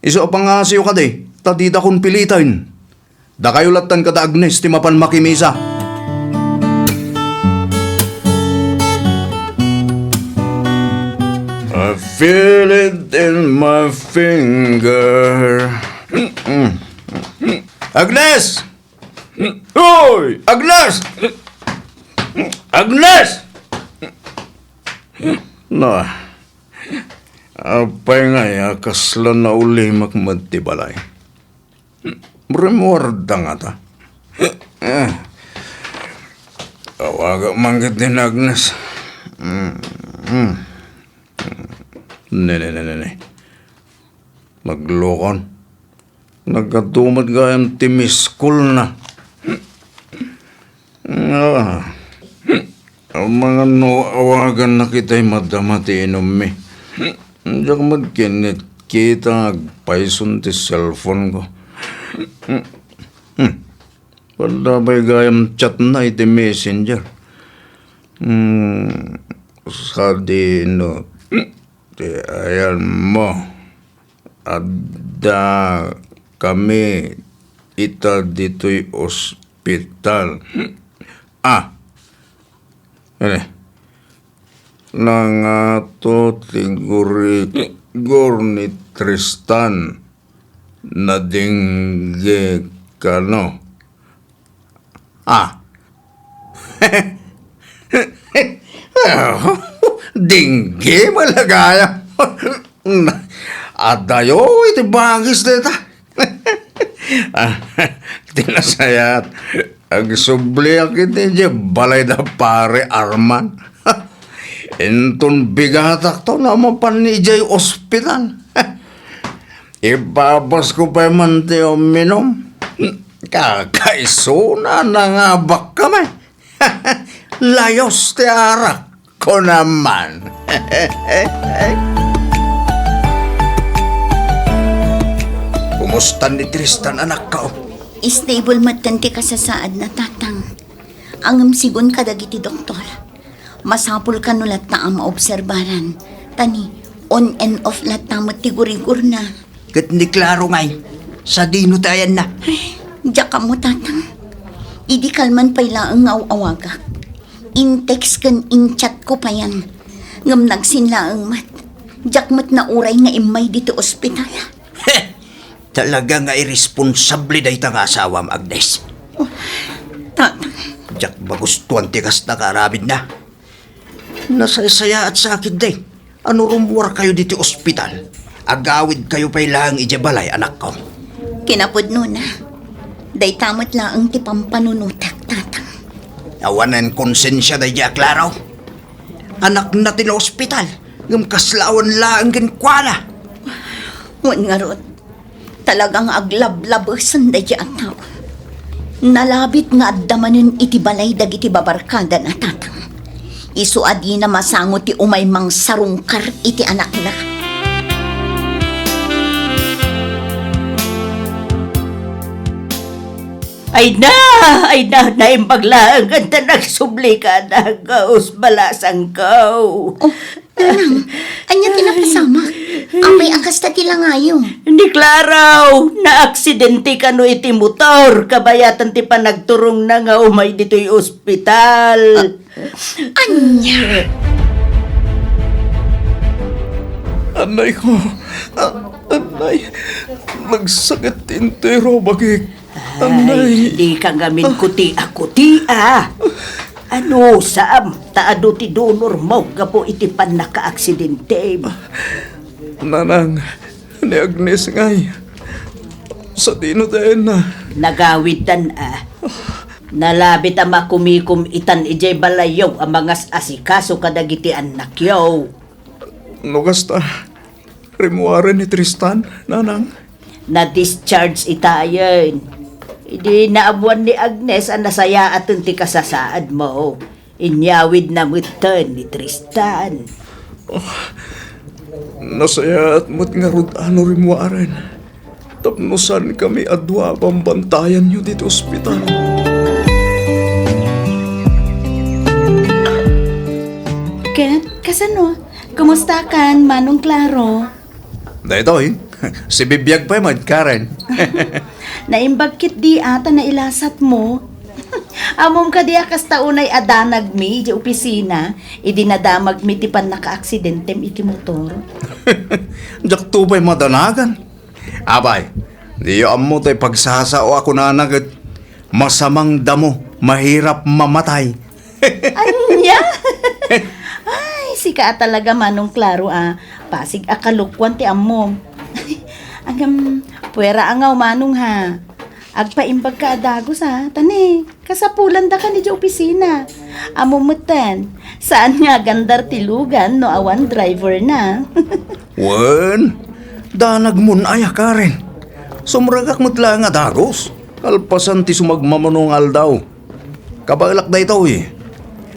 Iso pa nga siyo ka di, tadida kon pilitan. Da kayo latan kada Agnes ti mapan makimisa. I feel it in my finger. Agnes! Hoy! Agnes! Agnes! No. Apay nga ya, kasla na uli makmatibalay. Remorda nga ta. Awaga manggit din Agnes. Ne. Maglokon. Nagkatumad gayang timiskul na. Ang mga awagan na kita'y madamati inumi. Diyak magkinit kita agpaisun ti cellphone ko. Padabay gayang chat na iti messenger. Sa dino, ti ayan mo. Adda kami ita dito'y ospital. Nangato tigurigor ni Tristan na dingge kano. Dingge malagaya. Adayo iti bagis deta. Tinasayat. Agsubli akit niya balay da pare Arman. Enton bigatak to naman pan ni Jay ospital. Ibabas ko pa man tiyo minom. Kakaisuna na nga bak kami. Layos ti arak ko naman. Kumusta ni Tristan anak ka? Stable matanti ka sa saad na tatang. Ang sigon ka dagiti doktor. Masapul ka nulat na ang maobserbaran. Tani, on and off lat na matigurig-ur na. Kat ni Klaro ngay, sa dino tayan na. Ay, diyak ka mo tatang. Idi kalman pa'y laang aw-awaga. In-text kan in-chat ko pa yan. Ngam nagsinlaang mat. Diyak mat na uray nga imay dito ospital. Talaga nga irresponsable day ta nga asawam, Agnes. Tatang, Diyak bagustuhan tikas na karabid na. Nasaya at sakit day. Ano rumwar kayo dito ospital? Agawid kayo pa'y lang ijabalay, anak ko. kinapod nun na. Day tamot lang ang tipang panunutak, tatang. Awanan konsensya day diya, Klaro. Anak na tila ospital. Ngam kaslawan lang ginkwana. Wan nga rod, talagang aglab-labasan day diya ang tao. Nalabit nga adamanin iti balay dagiti babarkada na tatang. Isu adi na masangot ti umay mang sarungkar iti anak na. Ay na, naimbaglaan ganda nagsubli ka na gaus balasang kau. Oh, nanang, anya tinapasama. Apay akasta tila ngayon. Hindi klaraw, na-aksidente ka no iti motor, kabayatan ti panagturong na nga umay dito'y ospital. Anya? Anay ko. Anay. Nagsakit intero bagik. Ay, di ka ngamin kuti-akuti Ano, saam, taado ti donor mo, gapo iti pan naka-aksidente. Nanang, ni Agnes ngay. Sa dino dahin na. Nagawid tan Nalabit ang makumikum itan ijay balayaw ang mga asikaso kadagiti anak yaw. Nugasta. Rimuaren ni Tristan, nanang. Na-discharge itayon. Hindi naabuan ni Agnes ang nasaya at ti kasasaad mo. Inyawid na mutan ni Tristan. Nasaya at mat nga rod ano rimuaren. Tapnusan kami adwa pambantayan nyo dito ospital. Ket, kasano? Kumusta kan, Manong Claro? Dito si Bibiyag pa yung Karen. Naimbagkit di ata na ilasat mo. Amom ka di akas taunay adanag mi, di opisina, idinadamag mi ti pan naka-aksidentem iti motor. Jak tubay madanagan. Abay, di yo amo tayo pagsasao ako na nagad. Masamang damo, mahirap mamatay. Anya? Ay, sika talaga Manong Claro pasig akalukwan ti amom. Agam, puwera angaw Manong ha. Agpaimbag ka adagos tani, kasapulan da ka ni di opisina. Amumutan, saan nga gandar tilugan no awan driver na. Wen, danag mun aya Karen. Sumragak mutla nga dagos. Kalpasan ti sumagmamanungal daw. Kabalak da ito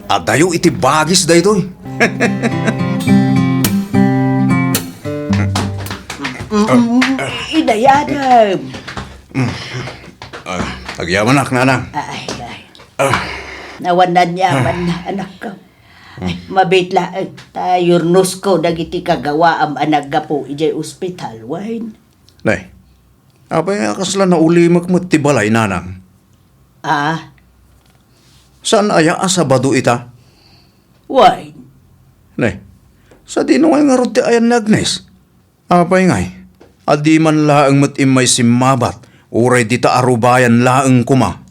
At tayo iti bagis da ito Idayadam. Nagyamanak, nanang. Ay. Nawanan yaman na anak ko. Ay, mabitla tayurnos ko dagiti kagawa am anak gapo ijay ospital wine. Nay, apay nga kasla na ulimak mo ti balay, nanang. Saan aya asabado ita? Wine. Nay, sa dino nga rod ti ayan ni Agnes. Apay ngay, adi man laang matimay simmabat, uray dita arubayan laang kuma.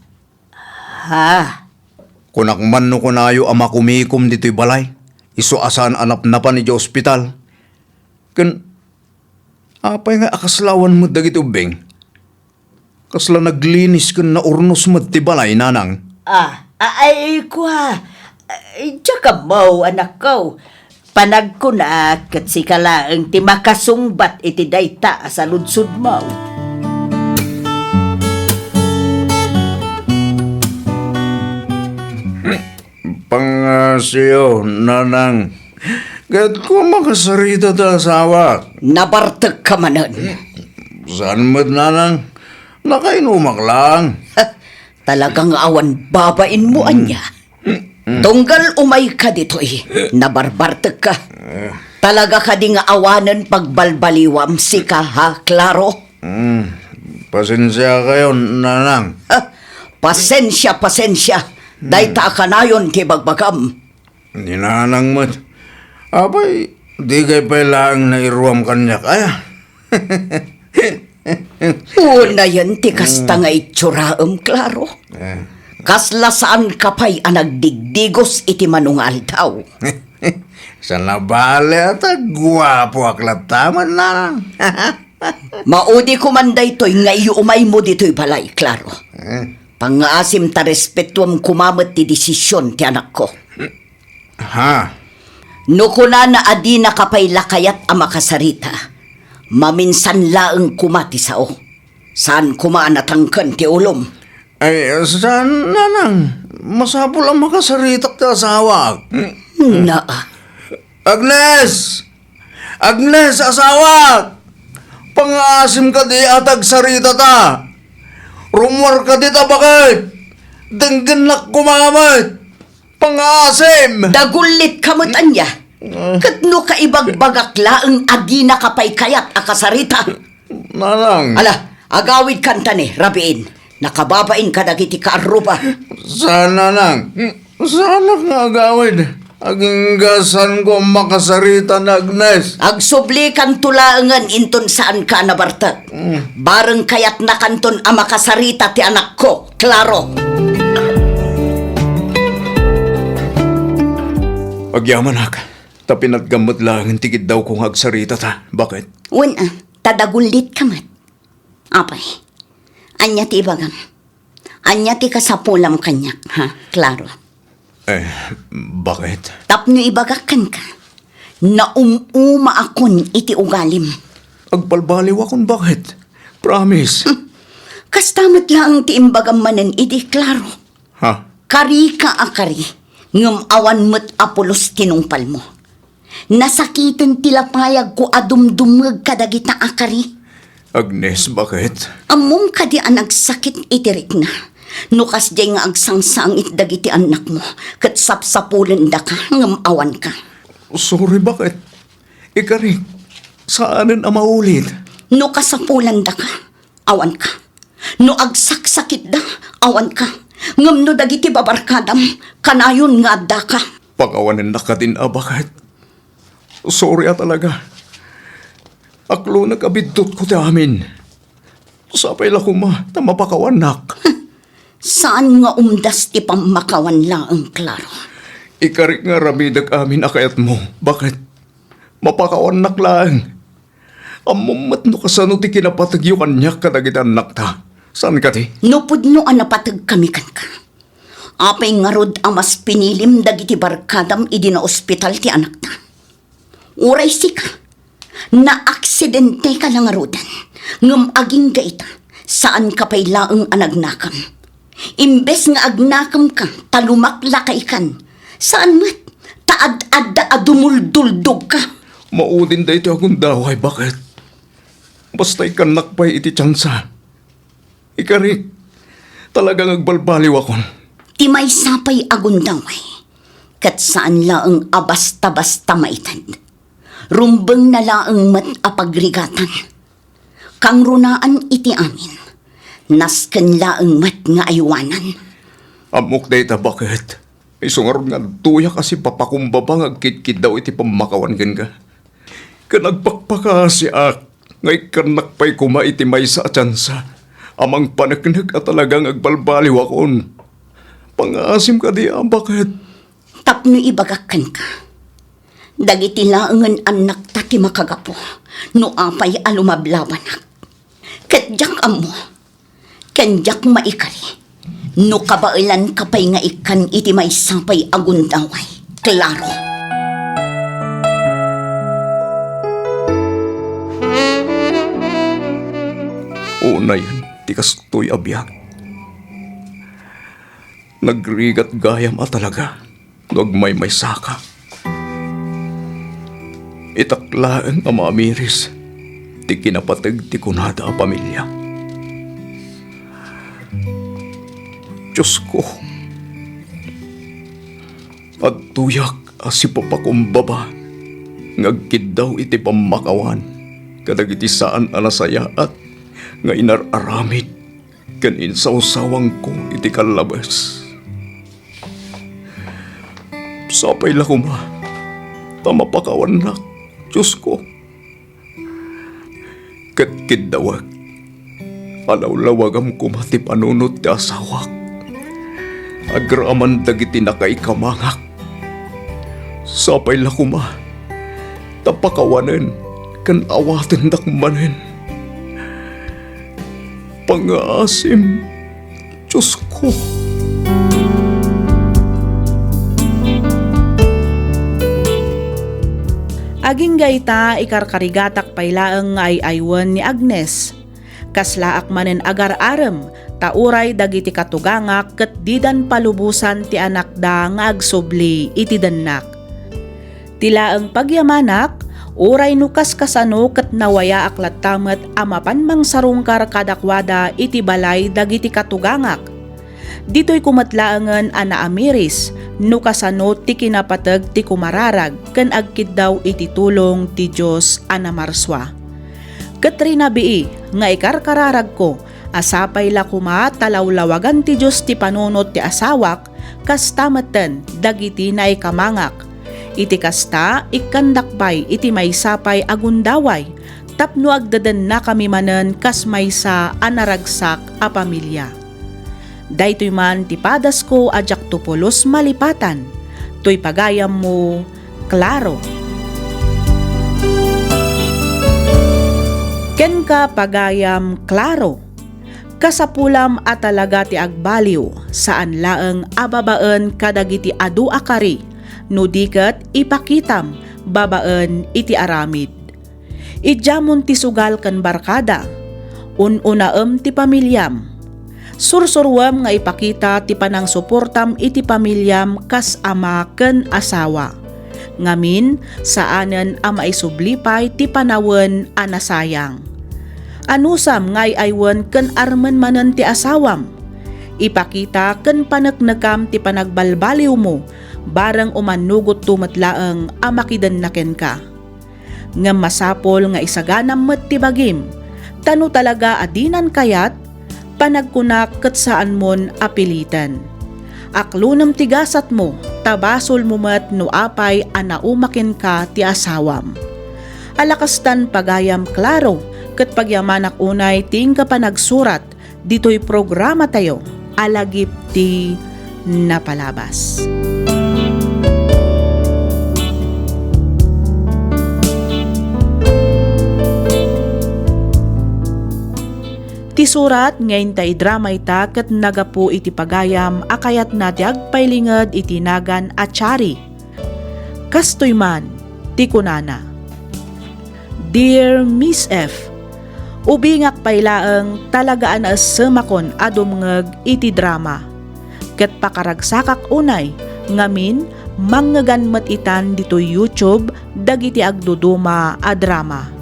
Kunakman no kunayo ama kumikom dito'y balay. Isu asan anap na pa ni di ospital. Apay nga akaslawan mo dagiti ubing. Kasla naglinis kan na urnos mo ti balay, nanang. Ay kwa. Tsaka mo anak ko. Panag ko na kat si kalaang ti makasungbat iti dayta sa ludsud mo. Pangasiyo, nanang. Gat ko makasarita ta asawa. Nabartag ka manan. Saan mo't, nanang? Nakainumak lang. Talagang awan babain mo anya. Tunggal umay ka dito nabarbartag ka. Talaga ka di nga awanan pagbalbaliwam si ka Claro? Pasensya kayo, nanang. Pasensya. Dayta ka na yun ti bagbagam. Ninanang mo't. Abay, di kay pailaang nairuam kanyak. Una yan ti kasta nga itsuraam, Claro. Kasla saan ka pa'y anagdigdigos iti manungal daw. Sa nabali at gwapo aklataman, nanang. Maudi ko man daytoy nga iumay mo dito'y balay, Claro. Pangaasim ta respetuam kumamat ti desisyon ti anak ko. No kuna na adi na kapay lakayat ang makasarita, maminsan laeng kumati sao. Saan kumaanatangkan ti ulom? Ay, saan, nanang? Masapul ang makasaritak ti asawa. Naa. Agnes! Agnes, asawa! Pangasim ka di atag sarita ta. Rumor ka di ta bakit? Denggenak kumamit. Pangasim! Dagulit kamot anya. Katno ka ibagbagak laeng agina kapay kayat akasarita. Nanang, Ala, agawid kanta ni, rabiin. Nakababain ka dagiti kaaruba. sana nang. Sana nga agawid. Aging gasan ko makasarita na Agnes. Agsubli kan tulaangan inton saan ka nabartat. Bareng kayat na kanton ang makasarita ti anak ko, klaro. Agyaman hak. Tapi naggamot lang ang tigid daw kung agsarita ta. Bakit? Una, tadagulit ka mat. Apay, anya ti ibagam. Anya ti kasapulam kanyak, ha? Klaro. Bakit? Tapno ibagakan ka. Na akon iti ugalim. Agbalbaliw akong bakit? Promise. Kastamat lang ti imbagam manen iti klaro. Ha? Kari ka akari. Ngam awan mo't apulos tinungpal mo. Nasakitan tilapayag ko adumdumag kadagita akari. Agnes, bakit? Among kadi ang nagsakit itirik na. Nukas jay nga agsangsang itdagiti anak mo. Kat sapsapulan da ka, ngam awan ka. Sorry, bakit? Ikari, saanin ang maulit? No kasapulan da ka, awan ka. No agsaksakit da, awan ka. Ngam no dagiti babarkadam, kanayon nga da ka. Pag-awanin na ka din, bakit? Sorry talaga. Aklo nagabidot ko ti amin. Sapay la kuma, na mapakawanak. Saan nga umdas ti pamakawan laang klaro? Ikari nga ramidag amin akayat mo. Bakit? Mapakawanak lang. Amumat no kasano ti kinapatagyo kanyak kadagitan nakta. Saan ka ti? Nupudno ang napatag kami kan ka. Apay nga rod amas pinilim dagiti barkadam idi na ospital ti anak ta. Uray sika, na aksidente ka lang rodan. Ngam aging gaita, saan ka pay laang anagnakam. Imbes nga agnakam ka, talumaklakay kan. Saan mat, taad-adda adumulduldog ka. Maudin da ito akong daway. Bakit? Basta'y kanakpay iti tsansa. Ikari, talagang agbalbaliw akon. Ti may sapay agundaway. Kat saan laang abasta-basta maitad. Rumbeng na laang mat apagrigatan. Kang runaan iti amin. Nasken laang mat nga aywanan. Amok data bakit? Isungarod nga tuya kasi papakumbabang agkit-kit daw iti pamakawan ka. Kanagpakpaka si ak. Ngay kanakpay kuma iti may sa atyansa. Amang panaknag at talagang agbalbaliw akon. Pangasim ka di bakit? Tapno ibagakan ka. Dagiti laangan anak tati makagapo. No apay alumablabanak. Kadyak amo. Kanyak maikari. No kabailan kapay nga ikan iti may sapay agundaway. Klaro. Una yan, tikas to'y abiyag. Nagrigat gayam talaga. Nagmay may saka. Itaklaan ang mga miris. Ti kinapatag ti kunada a pamilya. Diyos ko. At tuyak si papakumbaba. Ngagkid daw iti pamakawan. Kadagiti saan alasaya at nga inararamid. Kanin sausawang ko iti kalabas. Sapay la kuma. Tama pakawan na. Diyos ko. Katkid dawag. Alaw-lawagam kumati panunot ti asawak. Agraman dagiti nakay kamangak. Sapay la kuma. Tapakawanan. Kan awaten dakmanen. Pangaasim. Diyos ko. Aging gayta ikarkarigatak paylaeng nga ay aywan ni Agnes. Kaslaak manen agar-arem, tauray dagiti katugangak ket didan palubusan ti anak da nga agsubli iti dannak. Tila ang pagyamanak, uray nukas kasano kat nawaya aklat tamat amapan mang sarungkar kadakwada iti balay dagiti katugangak. Dito'y kumatlaangan ana amiris, nukasano ti kinapatag ti kumararag, kan agkid daw iti tulong ti Diyos ana marswa. Katrina bii, nga ikarkararag ko, asapay la kuma talawlawagan ti Diyos ti panunot ti asawak, kas tamatan dagiti na ikamangak. Iti kasta, ikandakbay iti maysapay agundaway, tapno agdadan na kami manen kas maysa anaragsak a pamilya. Daytoy man ti padas ko ajak tupulos malipatan, to'y pagayam mo, klaro. Ken ka pagayam klaro, kasapulam at talaga ti agbaliw, saan laeng ababaan kadagiti adu akari, no diket ipakitam, babaan iti aramid. Idjamon ti sugal kan barkada, unaem ti pamilyam, sursurwam nga ipakita ti panang suportam iti pamilyam kas ama ken asawa. Ngamin saanen ama isublipay ti panawen anasayang. Anusam ngay aywan ken armen manen ti asawam. Ipakita ken paneknekam ti panagbalbaliw mo, barang umanugot tumatlaeng amakidan naken ka. Ngem masapol nga isaganam met ti bagim, tano talaga adinan kayat, panagkunak ket saan mon apilitan. Aklunam tigasat mo, tabasol mo met no apay anaumakin ka ti asawam. Alakastan pagayam klaro, ket pagyamanak unay ting kapanagsurat, dito'y programa tayo, alagip ti napalabas. Ti surat ngayon ta idrama ita ket nagapu iti pagayam akayat na ti agpailinged iti nagan atsari. Kastoy man, ti kunana. Dear Miss F, ubingak pailaeng talagaan as semakon adumngeg iti drama. Ket pakaragsakak unay, ngamin manggegan met itan dito YouTube dagiti agduduma a drama.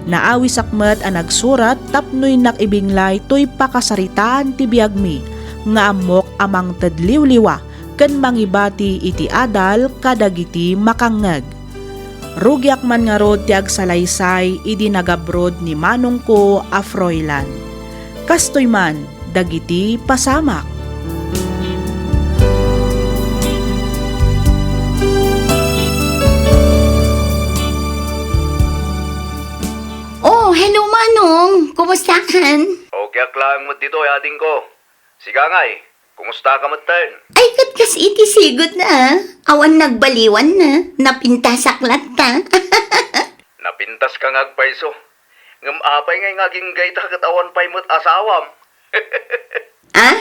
Naawi sakmet ang nagsurat tapnoy nakibinglay to'y pakasaritaan ti biagmi nga amok amang tadliwliwa ken mangibati iti adal kadagiti makangeg. Rugyak man nga rod ti agsalaysay idi nagabrod ni manong ko a Froilan. Kastoy man dagiti pasamak. Hello, Manong. Kumusta kan? Okay aklang mo dito ading ko. Siga ngay, kumusta ka maten? Ay, katkas iti sigot na. Awan nagbaliwan na. Napintasaklat ta. Napintas ka ngagpaiso. Ngam apay ngay ngaging gayta katawan pay mo't asawam. Ah?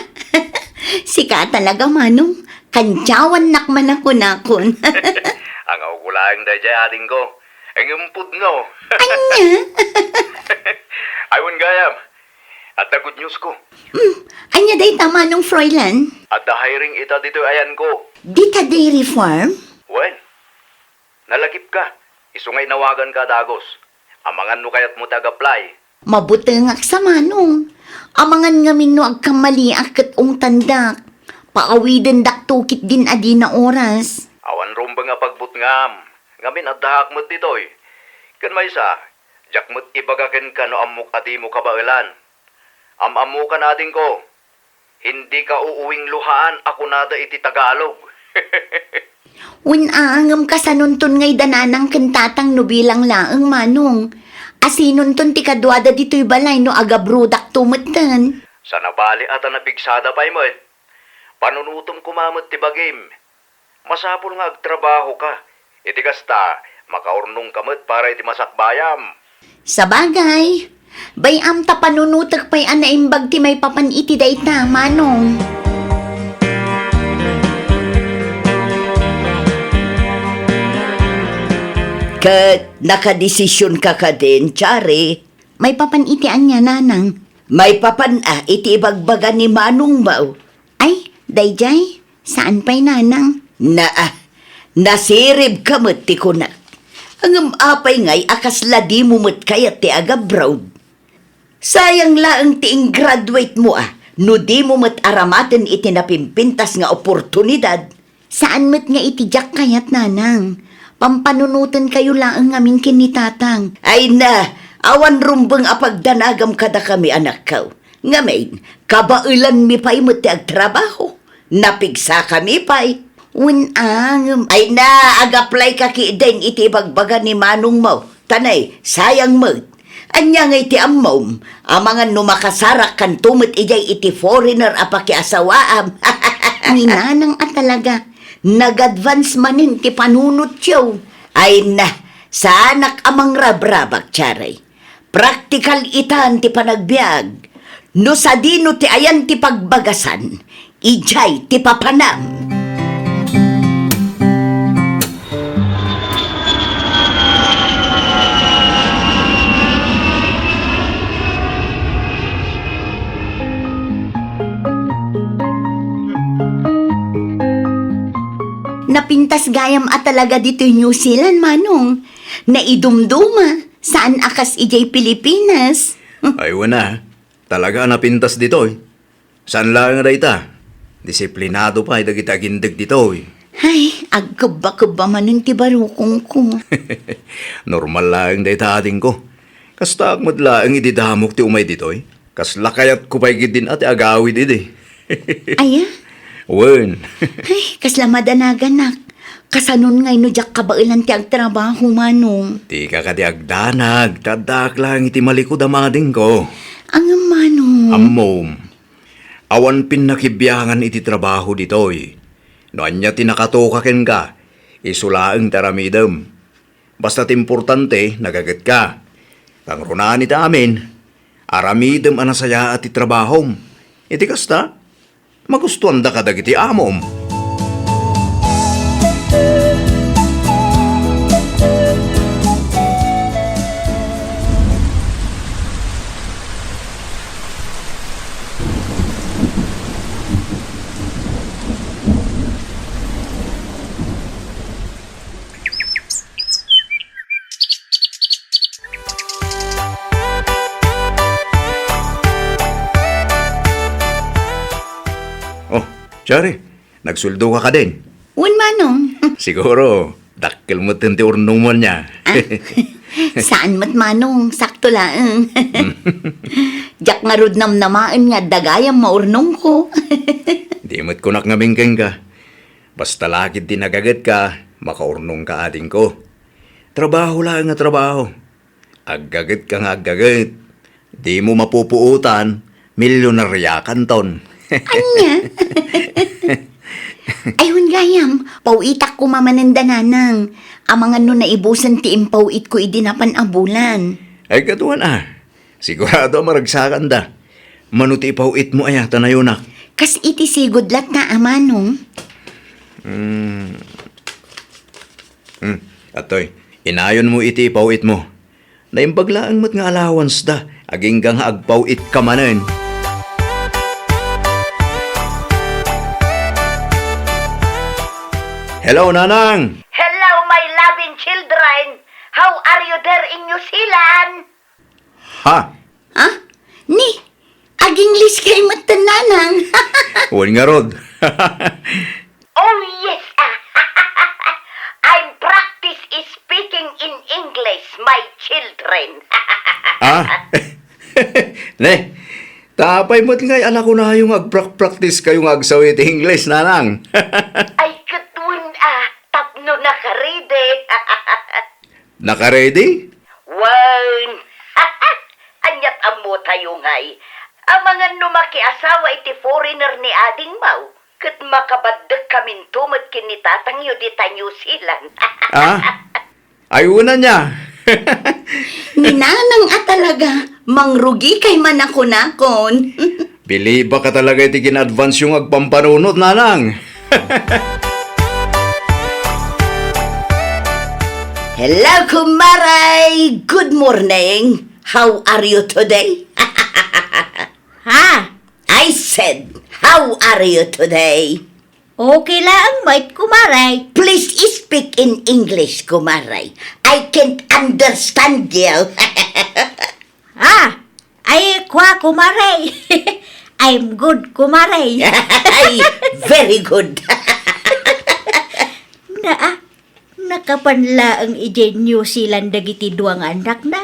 Sika talaga, Manong. Kantyawan nakman ako nakon. Ang augulang da dyan ading ko. Ang umpud no. Anya? Aywan gayam. At the good news ko. Anya day tama nung Froilan? At the hiring ita dito ayan ko. Di ka dairy farm? Well, nalagip ka. Isungay nawagan ka dagos. Amangan no kayat mo tag-apply. Mabutengak sa Manong. Amangan ngamin no agkamali akat ong tandak. Paawiden dak tukit din adi na oras. Awan rumba nga pagbutngam. Ngamin at dahak mo't ditoy. Kan may sa, jak mo't ibagakin ka no amok adi mo kabailan. Amamu ka natin ko. Hindi ka uuwing luhaan ako nada iti Tagalog. Unangam ka sa nuntun ngay dananang kentatang no bilang laeng Manong. Asinuntun ti kadwada dito'y balay no agabrudak tumatan. Sa nabali at napigsada pa'y mo. Panunutom kumamot ti bagim. Masapol nga agtrabaho ka. Iti kasta, makaurnong kamot para iti masakbayam. Sa bagay, bayam ta panunutag pa'y anaimbag ti may papan iti dayta, Manong. Kat nakadesisyon ka ka din, Chari. May papan iti anya, Nanang. May papan iti ibagbaga ni Manong Bao. Ay, dayjay, saan pa'y Nanang? Nasirib ka mo't ti kuna. Ang apay ngay akas ladi mo mo't kaya ti aga broad. Sayang laang ti graduate mo no di mo mo't aramaten iti napimpintas nga oportunidad. Saan mo't nga itijak kayat, nanang? Pampanunutan kayo laang ngamin kinitatang. Ay na, awan rumbang apagdanagam kada kami anak ko. Ngamin, kabailan mi pa'y mo ti agtrabaho. Napigsa kami pa'y. Unang, Ay na, ag-apply ka ki din iti bagbaga ni Manong mo. Tanay, sayang mo. Anya nga iti ammom, amangan numakasarak kan tumot ijay iti foreigner apakiasawaam. ni nanang talaga. Nag-advance manin ti panunot siyo. Ay na, sa anak amang rabrabak, Charay. Praktikal itan ti panagbiag. No sa dino ti ayan ti pagbagasan, ijay ti papanam. Napintas gayam talaga dito New Zealand, manong. Naidumduma. Saan akas ijay Pilipinas? Ay, wana. Talaga napintas dito eh. Saan lang nga ita? Disiplinado pa ay dagita gindag dito eh. Ay, agkaba-kaba manin ti barukong ko. Normal lang dayta ating ko. Kasta agmadlaang ididamok ti umay dito eh. Kasla kayat kupay gidin at agawid idi. Aya, Wen. ay, kaslamadagan nak. Kasanon ngay no jak kabailan ti agtrabaho, manong. Di ka kadi agdanag. Tadak lang iti malikod amading ko. Ang manong. Ammom. Awan pinakibyangan iti trabaho dito eh. No anya tinakatukaken ka. Isulaang taramidam. Basta't importante, nagagat ka. Tangrunaan iti amin. Aramidam anasaya at itrabahom. Iti kasta, magustuhan da kadag iti amom. Oh, Chari, nagsuldo ka din. Un manong. Siguro, dakkel mo tinti urnong mo niya. Saan mat manong? Sakto lang. Jak nga rod namnamaan nga dagayam maurnong ko. Di mo't kunak nga bingkeng ka. Basta lakid din nagagat ka, makaurnong ka ading ko. Trabaho lang nga trabaho. Aggagat ka nga aggagat. Di mo mapupuutan, milyonarya kanton. Anya? Ayun gayam, pauitak ko mamananda nanang. Amangan no naibusan ti impawit ko idinapan abulan. Ay katuan sigurado maragsakan da. Manuti ipawit mo aya, tanayonak. Kas iti sigudlat na amanong. Atoy, inayon mo iti ipawit mo. Naimbaglaang mat nga allowance da, aging gang agpawit ka manen. Hello, Nanang! Hello, my loving children. How are you there in New Zealand? Ha? Ha? Ni, aging lis kay matananang. Uwan nga rod. Oh, yes. I'm practice speaking in English, my children. Ne, tapay mo't nga'y anak ko na yung agpractice kayong agsawit English, Nanang. Ay, katun, tapno na karide. Naka-ready? Wan. Anyat amo tayo ngay. Ang mga numakiasawa iti foreigner ni Ading Mau. Kat makabadag kamin tumot kinitatang yu di ta New Zealand. Ayunan niya. Ni nanang talaga, mangrugi kay manakunakon. Bili ba ka talaga iti kin-advance yung agpampanunot, Nanang? Hello, kumaray! Good morning! How are you today? Ha? I said, how are you today? Okay lang, mait kumaray. Please speak in English, kumaray. I can't understand you. Ay kwa kumaray. I'm good kumaray. Ay, very good. Nakapanla ang ije New Zealand dagiti duang anak na,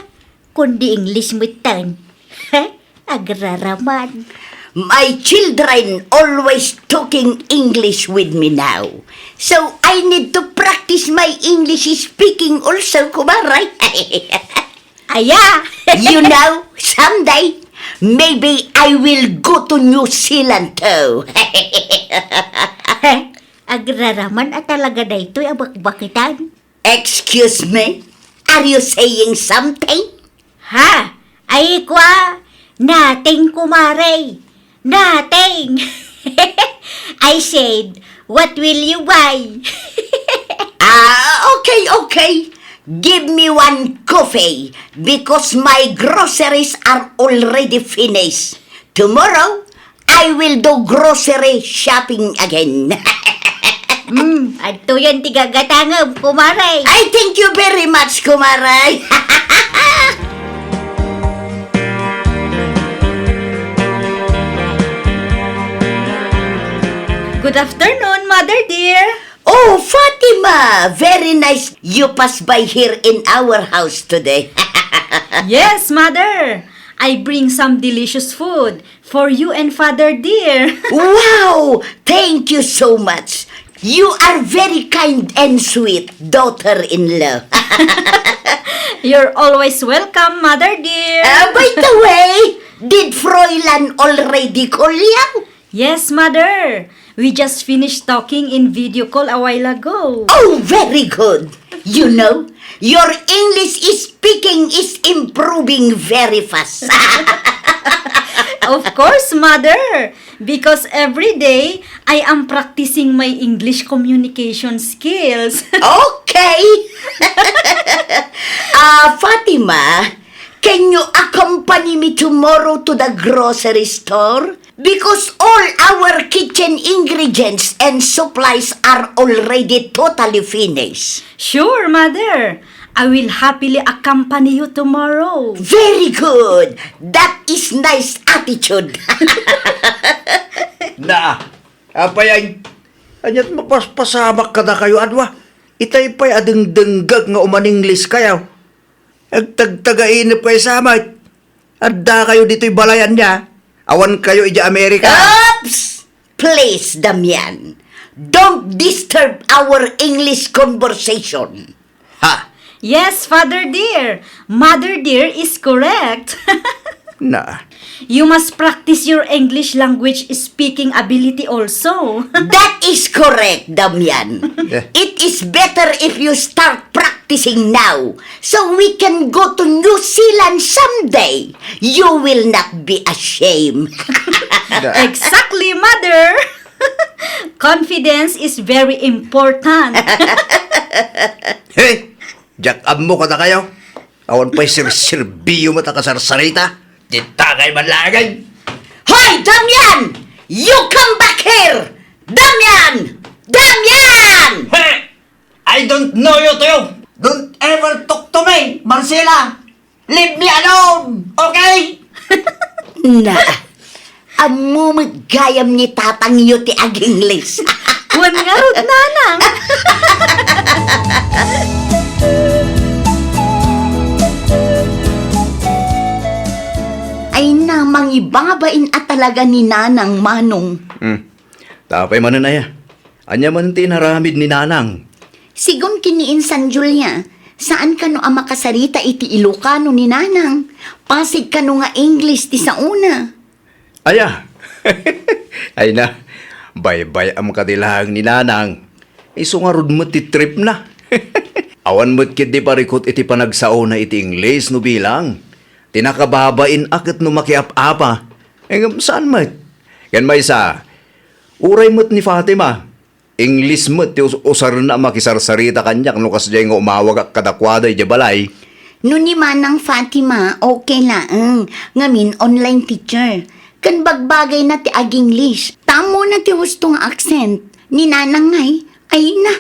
kundi English mutan. Agraraman. My children always talking English with me now. So I need to practice my English speaking also, kumaray. Aya! You know, someday, maybe I will go to New Zealand too. Agraraman at talaga na ito'y abakbakitan. Excuse me? Are you saying something? Ha? Ay kwa! Nating kumaray! Nating! I said, what will you buy? Okay. Give me one coffee because my groceries are already finished. Tomorrow, I will do grocery shopping again. Adto yan tigagatangam, kumaray. I thank you very much, kumaray. Good afternoon, Mother dear. Oh, Fatima, very nice you pass by here in our house today. Yes, Mother. I bring some delicious food for you and Father dear. Wow, thank you so much. You are very kind and sweet, daughter-in-law. You're always welcome, Mother dear. By the way, did Fräulein already call you? Yes, Mother. We just finished talking in video call a while ago. Oh, very good. You know, your English speaking is improving very fast. Of course, Mother. Because every day, I am practicing my English communication skills. Okay. Fatima, can you accompany me tomorrow to the grocery store? Because all our kitchen ingredients and supplies are already totally finished. Sure, Mother. I will happily accompany you tomorrow. Very good. That is nice attitude. Na, apay anyat mapaspasamak ka na kayo, adwa. Itay pa'y adeng denggag nga umaninglis kayo. Agtagtagainip kayo sa amat. Adda kayo dito'y balayan niya. Awan kayo ija Amerika. Oops! Please, Damian. Don't disturb our English conversation. Ha? Yes, Father dear. Mother dear is correct. Na, You must practice your English language speaking ability also. That is correct, Damian. Yeah. It is better if you start practicing now so we can go to New Zealand someday. You will not be ashamed. Exactly, Mother. Confidence is very important. hey, jack-up mo ka na kayo. Awan pa'y sirbiyo mo ta kasarsarita. Dita kay manlagay. Hoy, Damian! You come back here! Damian! Damian! Hey! I don't know you too! Don't ever talk to me, Marcela! Leave me alone! Okay? Na, amo magayam ni tatang yu ti aginglis. Wan nga rod, nanang. Ay namang ibabain at talaga ni Nanang Manong. Tapay man na ya. Anya man tinaramid ni Nanang. Sigon kiniin San Julia, saan ka no ang makasarita iti Ilocano ni Nanang? Pasig ka no nga English ti sa una. Aya. Ay na. Bye-bye ang kadilahang ni Nanang. Isungarod mo ti trip na. Awan mo't kit di parikot iti panagsao na iti English no bilang. Tinakababain akit no makiap-apa. Saan mo't? Yan may isa. Uray mo't ni Fatima. English mo't ti usar na makisarsarita kanyak no kasjay nga umawag ak kadakwada iti balay. No ni Manang Fatima, okay lang. Ngamin, online teacher. Kan bagbagay na ti ag-English. Tamo na ti husto nga accent. Ni nanang ay na,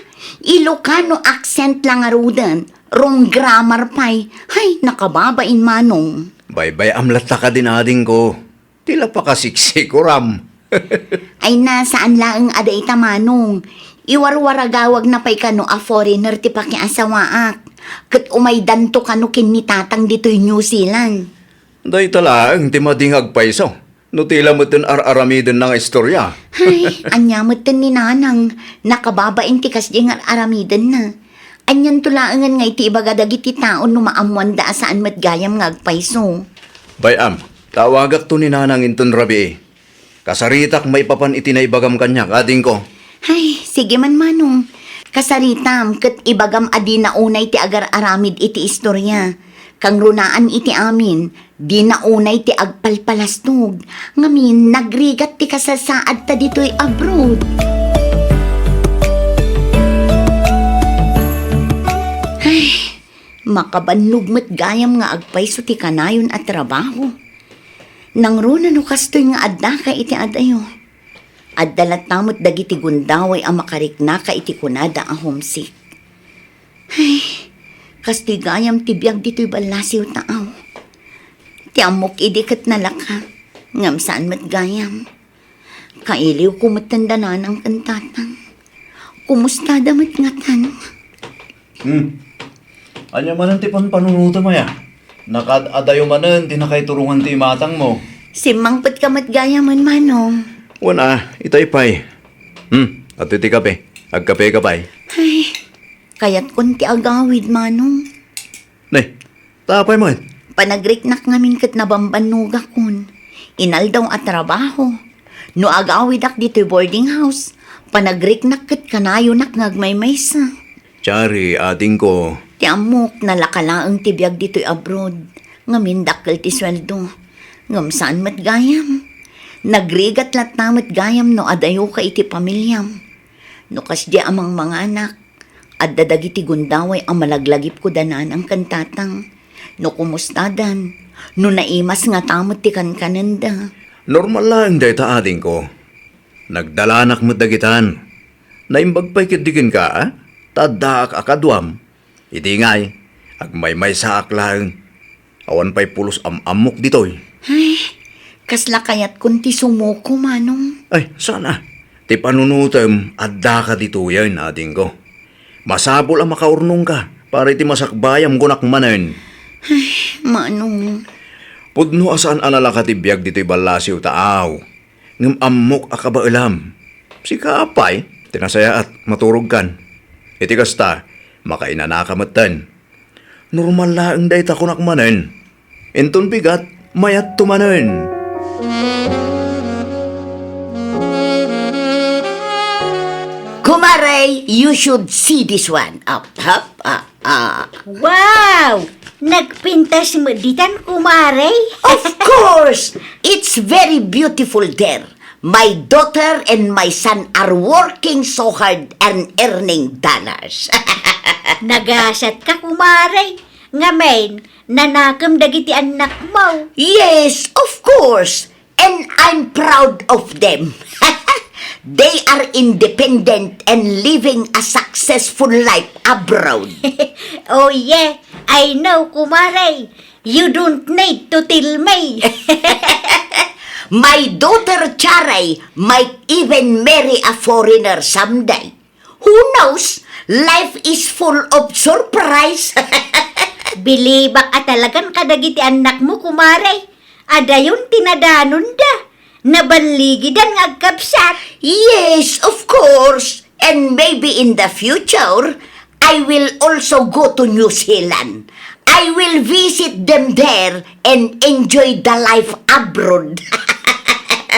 Ilocano accent lang arudan. Wrong grammar pa'y. Ay, nakababain manong. Bye-bye amlata ka din ading ko. Tila pa kasiksik ko ram. Ay na, saan laang ada ita manong. Iwarwaragawag na pa'y kano a foreigner ti pakiasawaak. Kat umay danto kano kinitatang dito'y New Zealand. Day talaang timadingag pa iso. No tila mo tin ar-aramidin ng istorya. Ay, anya mo ni nanang. Nakababain ti kas ding aramidan na. Anyan tulaangan nga iti ibagadag iti taon no maamuan da saan matgayam nga agpaiso. Bayam, tawagak to ni nanang inton rabi. Kasaritak may papan itinaibagam kanya, kading ko. Ay, sige man manong. Kasaritam, kat ibagam adi na unay ti agar aramid iti istorya. Kang runaan iti amin, di na unay ti agpalpalastog. Ngamin, nagrigat ti kasasaad ta dito'y abroad. Ay, makabannog met gayam nga agpayso ti kanayon at trabaho. Nang runa no kastoy nga adda ka iti adayo. Addalat tamot dagiti gundaway ang makarikna ka iti kunada a homesick. Ay, kastoy gayam ti biyag dito'y balasiw taaw. Ti amok idikat na laka, ngam saan mat gayam. Kailiw kumatanda na ng kantatang. Kumusta damat ngatan? Anya manan ti panunuto maya. Nakad-adayo manan, di na kay turungan ti matang mo. Simangpat ka mat gayaman manong. Wana, itay pay. At iti kape. Agkape ka pay. Ay, kaya't kunti agawid manong. Nay, tapay mo. Panagriknak ngamin kat nabambanuga kun. Inal daw at trabaho. No agawid ak dito'y boarding house. Panagriknak kat kanayo nak ngagmaymaysa. Chari, ating ko. Ti amok nalakalaang tibiyag dito'y abroad. Ngamin dakkel ti sweldo. Ngam saan mat gayam. Nagrigat lat namat gayam no adayo ka iti pamilyam. No kasdi amang mga anak. At dadagiti gundaway ang malaglagip ko danan ang kantatang. No kumustadan. No naimas nga tamot ti kankananda. Normal lang day ta ating ko. Nagdalanak mo dagitan. Naimbag pa'y kidigin ka, ha? Tadaak akadwam. Iti ngay, agmay-may sa aklang. Awan pa'y pulos amok ditoy. Ay, kasla kayat kunti sumuko manong. Ay, sana. Ti panunutem, adda ka dito yan, ating ko. Masabol ang makaurnong ka, para iti masakbayam gunak manen. Manong. Pudno asaan anala ka tibiyag dito'y balasiw taaw. Ngam amok akabailam. Si kapay, tinasaya at maturog kan. Iti kasta, makainanakamatan. Normal laang day takunak manen. Enton bigat, mayat tumanen. Kumaray, you should see this one. Up. Wow! Nagpintas mo ditan, kumare. Of course, it's very beautiful there. My daughter and my son are working so hard and earning dollars. Nagasat ka, kumare. Ngamen, nanakam dagiti anak mo. Yes, of course. And I'm proud of them. They are independent and living a successful life abroad. Oh yeah, I know, kumare. You don't need to tell me. My daughter Charay might even marry a foreigner someday. Who knows? Life is full of surprise. Bilibak at talagang kadagiti anak mo, kumare. Adayon tinadanon da. Nabanligidan ng agkapsat. Yes, of course. And maybe in the future, I will also go to New Zealand. I will visit them there and enjoy the life abroad.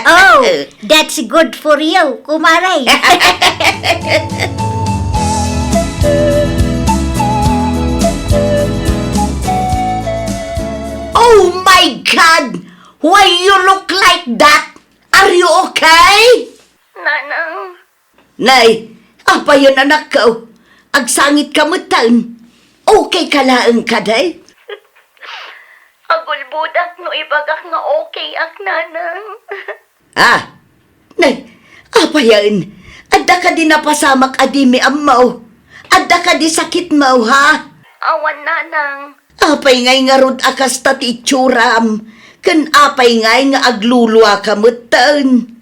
Oh, that's good for you, kumare. Oh my God! Why you look like that? Are you okay? Nanang. Nay, apa yun anak ko? Agsangit ka mo tan. Okay ka laang ka, day? Agulbudak no ibagak nga okay ak nanang. Ah, nay, apa yan? Adda ka di napasamak adimi amaw. Adda ka di sakit mo, ha? Awan nanang. Apay ngay nga rod akas ta ti itsuram. Kan apay ngay nga aglulua ka mutan.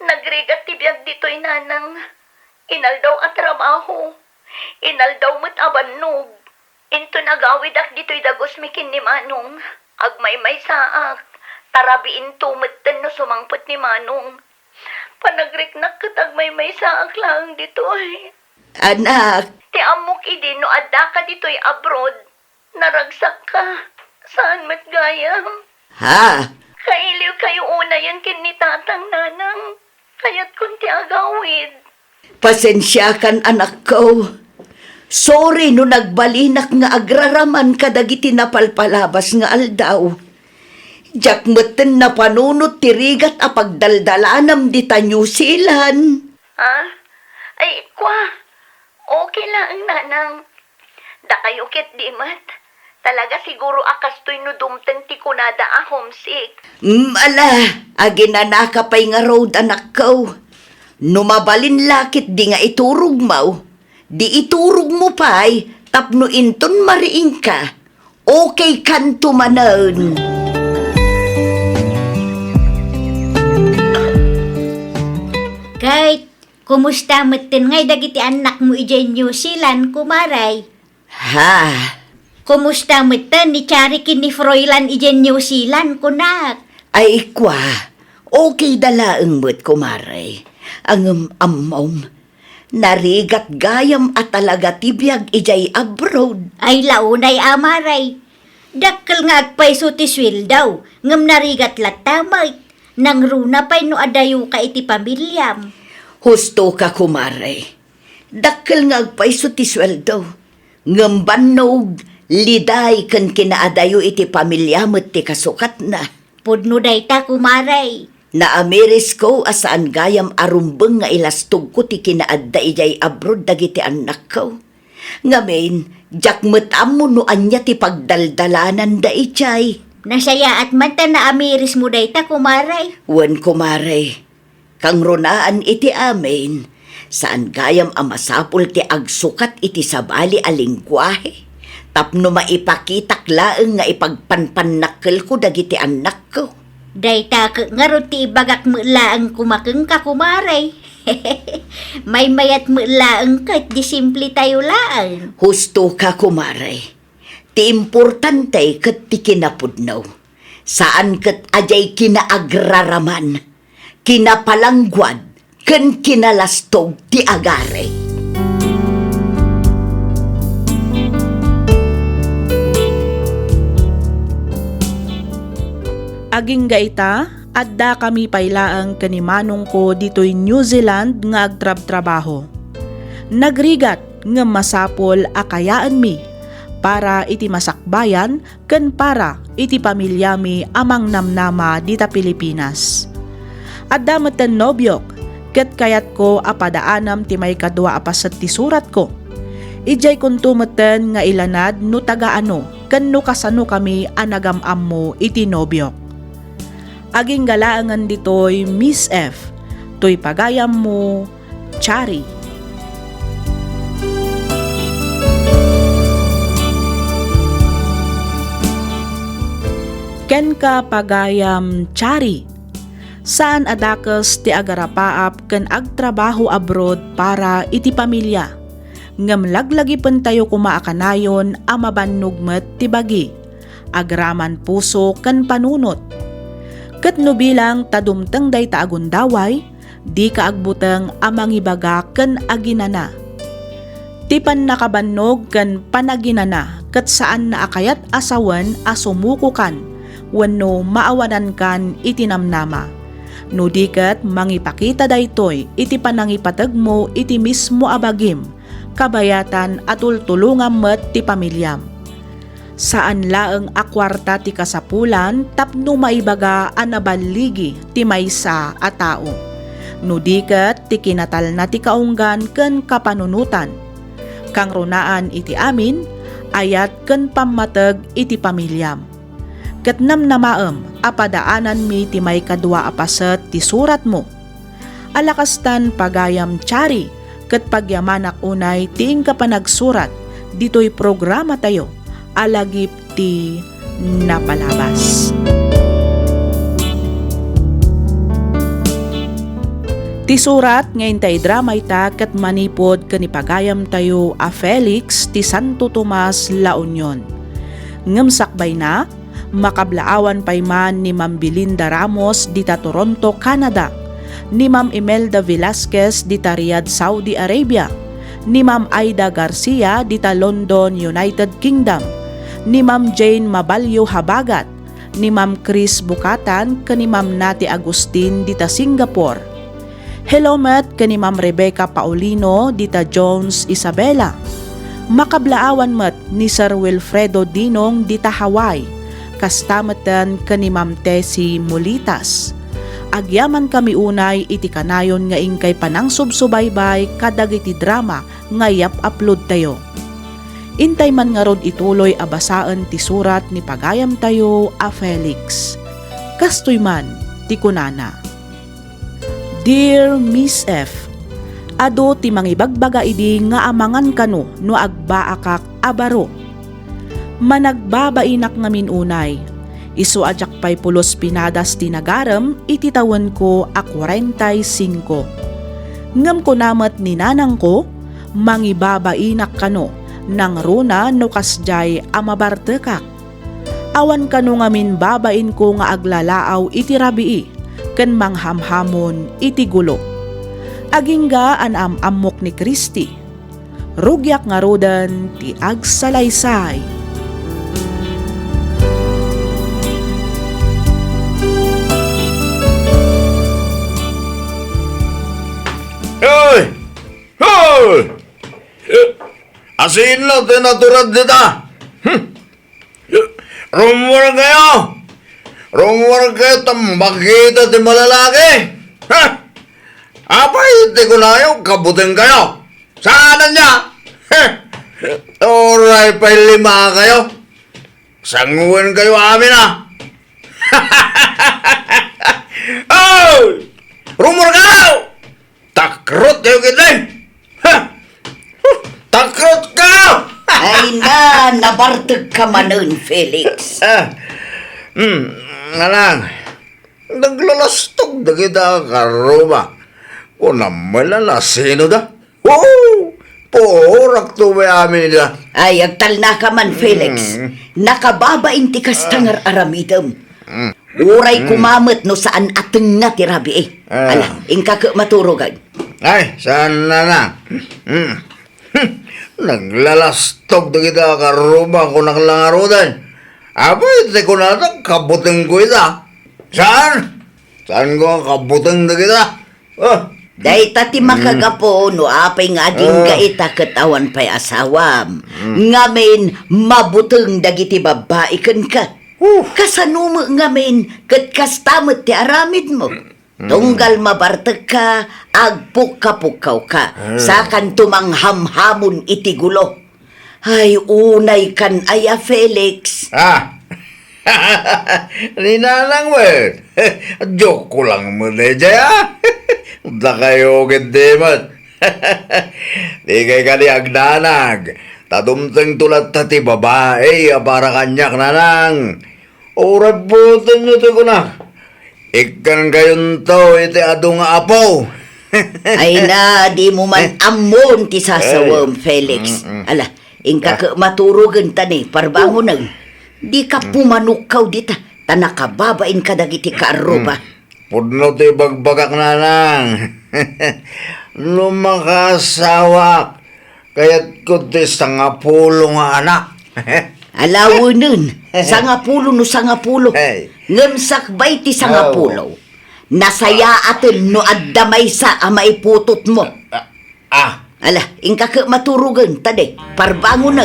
Nagrigat ti biyag dito'y nanang. Inaldaw at trabaho. Inaldaw mo't abannog. Into nagawid ak dito'y dagos mikin ni Manong. Agmay-may saak. Tarabiin tumatan no sumangpot ni Manong. Panagriknak katagmay-may saak lang dito'y. Anak, Ti amok idi no adda ka dito'y abroad. Naragsak ka. Saan mat gayam? ha? Kailiw kayo una yan kin ni tatang nanang. Kaya't kunti agawid. Pasensya kan anak ko. Sorry no nagbalinak nga agraraman kadagiti napalpalabas nga aldaw. Jak meten na panunot tirigat a pagdaldalanam di ta New Zealand. Ha? Ay, kwa. Okay lang, nanang. Da kayo kit di mat. Talaga siguro akas to'y nudumten ti kunada a homesick. Ala, agina pay nga road anak ko. Numabalin lakit di nga iturog mo. Di iturog mo pa'y tapno inton mariing ka. Okay kan tumanon. Kahit, kumusta matin ngay dagiti anak mo ijay New Zealand, kumaray? Ha? Kumusta matin ni Chari ni Froilan ijay New Zealand, kunak? Ay kwa, okay dalaang mo't kumaray. Ang amom, narigat gayam at talaga tibiyag ijay abroad. Ay launay amaray. Dakkel nga agpayso ti swil daw, ngam narigat latamay. Nang runa pa'y no adayo ka iti pamilyam. Husto ka kumaray. Dakkel nga agpaiso ti sweldo. Ngambanog, liday kan kinaadayo iti pamilyamot ti kasukat na. Pudno day ta kumaray. Naamiris ko asaan gayam arumbeng nga ilastog ko ti kinaadda ijay abroad dagiti anak ko. Ngamin, jakmet amo no anya ti pagdaldalanan da ijay. Nasaya at man ta na amiris mo day ta kumaray. Wan kumaray, kang runaan iti amin, saan gayam amasapul ti agsukat iti sabali a lingwahe. Tapno maipakitak laeng nga ipagpanpanakkel ko dagiti anak ko. Day ta nga ro ti ibagak mo laang kumakeng ka kumaray. May mayat mo laang kahit di simple tayo laang. Husto ka kumaray. Ti importante ket ti kinapudnaw. Saan ket ajay kinaagraraman, kinapalangguad, ken kinalastog ti agare. Aging gaita, adda kami pailaang kanimanong ko dito'y New Zealand nga agtrab-trabaho. Nagrigat nga masapol akayaan mi para iti masakbayan ken para iti pamilyami amang namnama dita Pilipinas. Adda meten nobyok ket kayat ko apadaanam ti may kadwa apasat ti surat ko. Ijay kunto meten nga ilanad no tagaano ken no kasano kami anagamam mo iti nobyok. Aging galaangan ditoy Miss F. Toy pagayam mo, Chari. Ken ka pagayam, Chari. Saan adakes ti agarapaap ken agtrabaho abroad para iti pamilya. Ngem laglagi pen tayo kumaakanayon a mabannugmet ti bagi. Agraman puso ken panunot. Ket no bilang tadumteng day ta agundaway, di kaagbuteng amang ibaga ken aginana. Tipan nakabannog ken panaginana ket saan na akayat asawen asumukukan wenno maawanan kan itinamnama. No diket mangipakita daytoy iti panangipateg mo iti mismo abagim, kabayatan at tultulungam met ti pamilyam. Saan laeng akwarta ti kasapulan tapno maibaga anabaligi ti maysa a tao. No diket ti kinatal na ti kaunggan ken kapanunutan. Kang runaan iti amin, ayat ken pammateg iti pamilyam. Ket namnamaem apadaanan mi ti may kadwa apaset ti surat mo. alakastan pagayam Chari, ket pagyamanak unay tiing ka panagsurat, dito'y programa tayo, alagip ti napalabas. Ti surat ngayon tay drama ita ket manipod kanipagayam tayo a Felix ti Santo Tomas La Union. Ngem sakbay na, makablaawan pay man ni Ma'am Belinda Ramos dita Toronto, Canada, ni Ma'am Imelda Velasquez dita Riyadh, Saudi Arabia, ni Ma'am Aida Garcia dita London, United Kingdom, ni Ma'am Jane Mabalyo Habagat, ni Ma'am Chris Bukatan ken ni Ma'am Nati Agustin dita Singapore. Hello met kani Ma'am Rebecca Paulino dita Jones, Isabela. Makablaawan met ni Sir Wilfredo Dinong dita Hawaii. Kastamatan kani Ma'am Tessie Mulitas. Agyaman kami unay iti kanayon nga ingkay panang subsubaybay kadagiti drama nga upload tayo. Intay man nga rod ituloy abasaan ti surat ni pagayam tayo a Felix. Kastoy man ti kunana. Dear Miss F, ado ti mangibagbaga idi nga amangan kano no agbaakak abaro. Managbabainak ngamin unay, isu ajak pay pulos pinadas tinagaram ititawan ko a 45. Ngam ko namat ni nanang ko, mangibabainak kano nang runa no kasjay amabartekak. Awan kano ngamin babain ko nga aglalaaw iti rabii, ken manghamhamon iti gulo. Agingga an amok ni Kristi. Rugyak nga rodan ti agsalaysay. Hoy! Hoy! Asin na tinaturad dita? Rumor kayo! Rumor kayo tambakita ti malalaki? Ha? Apay, ti ko na yung kabuting kayo. Saan niya? Oray pa'y 5 kayo. Sanguin kayo amin Oh! Rumor kayo! Takrot kayo kita. Takrot kayo! Ay na, nabartag ka manon, Felix. Nanang, naglalastog na kita karuba. O naman na sino da? Oo! Porak to may amin nila. Ay, agtal na ka man, Felix. Nakababain ti kastangar aramidam. Uray kumamot no saan ateng na ti rabi eh. Ala, ingka ka maturugan. Ay, saan na? Naglalastog na kita karuba kung naklangarudan. Abay, iti ko na ito, kabuting ko ita. Saan? Saan ko kabuting na kita? Day tati makagapo no apay nga din ka ita katawan pa'y asawam. Ngamin, mabuteng dagiti babae kan ka. Kasanumo ngamin, kat kastamot ti aramid mo. Tunggal mabartag ka, agpuk-kapukaw ka. Sakan tumanghamhamon iti gulo. Ay, unay kan aya, Felix. Ninanang mo eh. Joke ko lang mo na dyan. Da kayo gindiman. Di kay ka ni agdanag. Tadumteng tulat tati babae, para kanyak nanang. Urad butan nyo ti ko na. Ikan kayon to, iti adong apo. Ay na, di mo man amon ti sasawam, Felix. Ala, ingka ka maturugan tani, parbangon di ka pumanukaw dita, tanakababain ka dagiti kaaruba. Pudno ti bagbagak nanang. Lumakasawak. Kaya't ko ti 10 nga anak. Alawo nun, 10 no 10. Hey. Ngamsakbay ti 10. Nasaya atin no addamay sa maiputot mo. Ala, ingka ka maturugan tadi, parbangon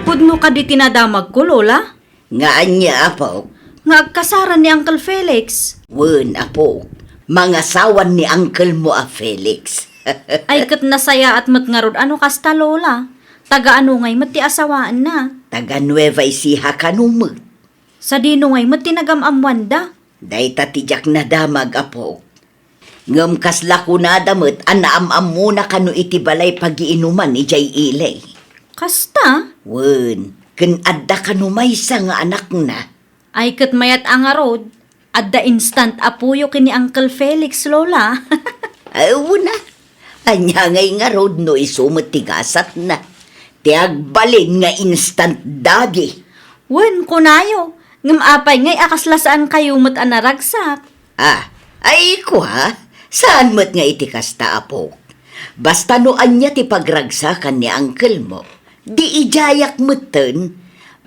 Pudno ka di tinadamag ko, Lola? Nga anya, apo. Nga agkasaran ni Uncle Felix. Wen, apo. Mga sawan ni uncle mo, Felix. Ay kat nasaya at matngarod ano kasta, Lola? Taga ano ngay mati asawaan na. Taga Nueva Ecija kanumag. Sa dino ngay mo tinagam-amwan da. Dayta tijak na damag apo. Ngam kasla ko na damit, anaam-am muna kanu iti balay pagiinuman ni Jay Ilay. Kasta? Wen, ken adda kanu maysa nga anak na. Ay kat mayat ang arod. Adda instant apuyo kini Uncle Felix, Lola. Ay, wala. Anya ngay nga road no isumot tigasat na. Tiagbalin nga instant daddy. Wen, kunayo. Ngam apay ngay akaslasaan kayo mat anaragsak. Ah, ay ko ha? Saan mo't nga iti kasta apo? Basta noan niya ti pagragsakan ni uncle mo, di ijayak mo'ten.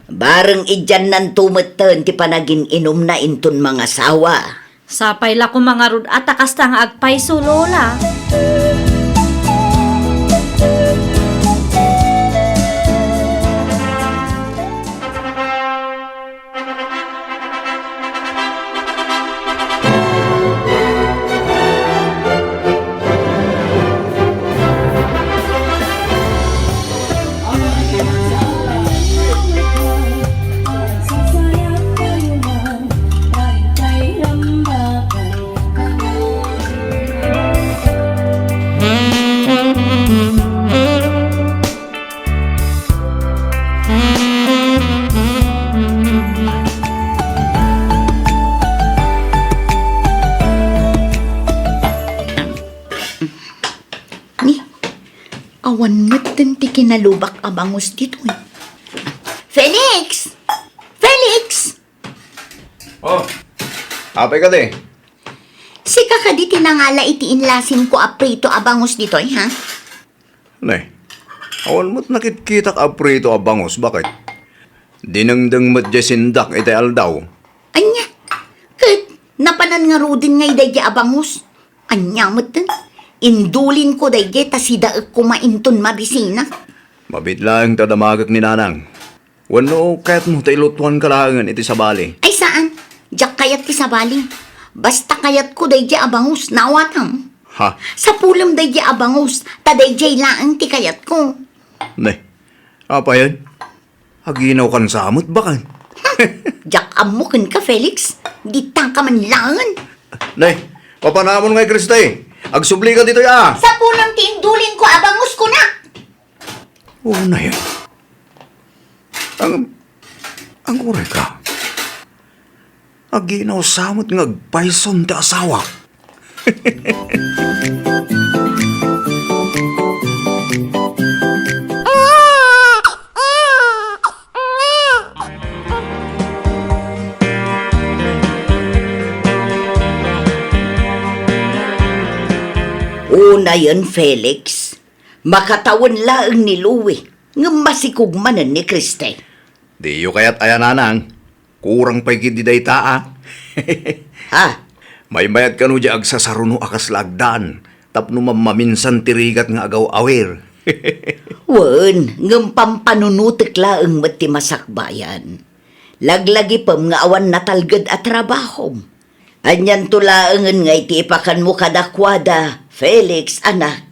Bareng idyan nan tumo'ten ti panagin inom na inton mga sawa. Sapay la ko mga rod at akasta nga agpayso, Lola. Ni, awan mo't ti kinalubak abangus dito eh. Felix! Felix! Oh, apay ka di. Sika ka di tinangala iti inlasin ko aprito abangus dito eh, ha? Nay, awan mo't nakitkita ka aprito abangos. Bakit? Dinengdeng mo't jasindak iti aldaw. Anya, kat napanan nga rudin nga iday abangus. Anya mo't din. Indulin ko day ta si daag kumainton mabisina. Mabitlang tadamagak ni nanang. Wano kahit mo tailutuan kalangan iti sabali. Ay saan? Diyak kayat ti sabali. Basta kayat ko day abangus, nawatam. Ha? Sa pulam day abangus, taday laang ti kayat ko. Nay, apa yan? Aginaw kan samot bakan. Diyak amukin ka, Felix. Ditang ka man langan. Nay, papanamon ngay Kristay. Agsubli ka dito ya. Sa pulam ti indulin ko, abangus ko na. Oo na yan. Ang uray ka. Aginaw samot nga agpayson ti asawa. Una yan, Felix. Makatawan laang ni Louie. Nga masikugmanan ni Kriste. Di yu kayat ayan nanang. Kurang pa'y kididay taa. Ha? May mayat ka no di agsasaruno akas lagdan. Tapno mamaminsan tirigat nga agaw awir. Wen, ngam pampanunutik laang mati masakbayan. Laglagi pam nga awan natalgad at trabahom. Anyan tulaangan nga iti ipakan mo kadakwada, Felix, anak.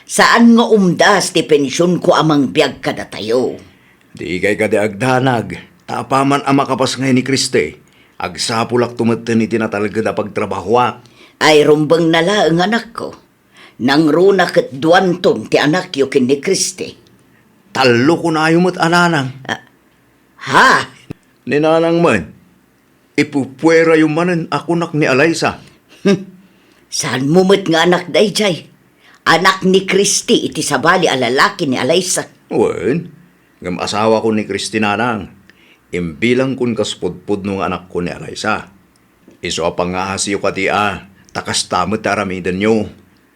Saan nga umdas ti pensyon ko amang biyag kada tayo? Di kay ka di agdanag. Taapaman ang makapas ngay ni Kriste. Agsapulak tumatan iti natalagad a pagtrabahoak. Ay rumbang nala ang anak ko. Nang runa kat duwantong ti anak yu kin ni Kriste. Talo ko na ayumot ananang. Ha? Ni nanang man. Ipupwera yung manan akunak ni Alaysa. Saan mo mat nga anak dayjay? Anak ni Kristi iti sabali a lalaki ni Alaysa. Wen, ngam asawa ko ni Kristinanang. Imbilang kun kaspudpud nung anak ko ni Alaysa. Iso apang nga hasiyo ka ti takas tamot aramidan nyo.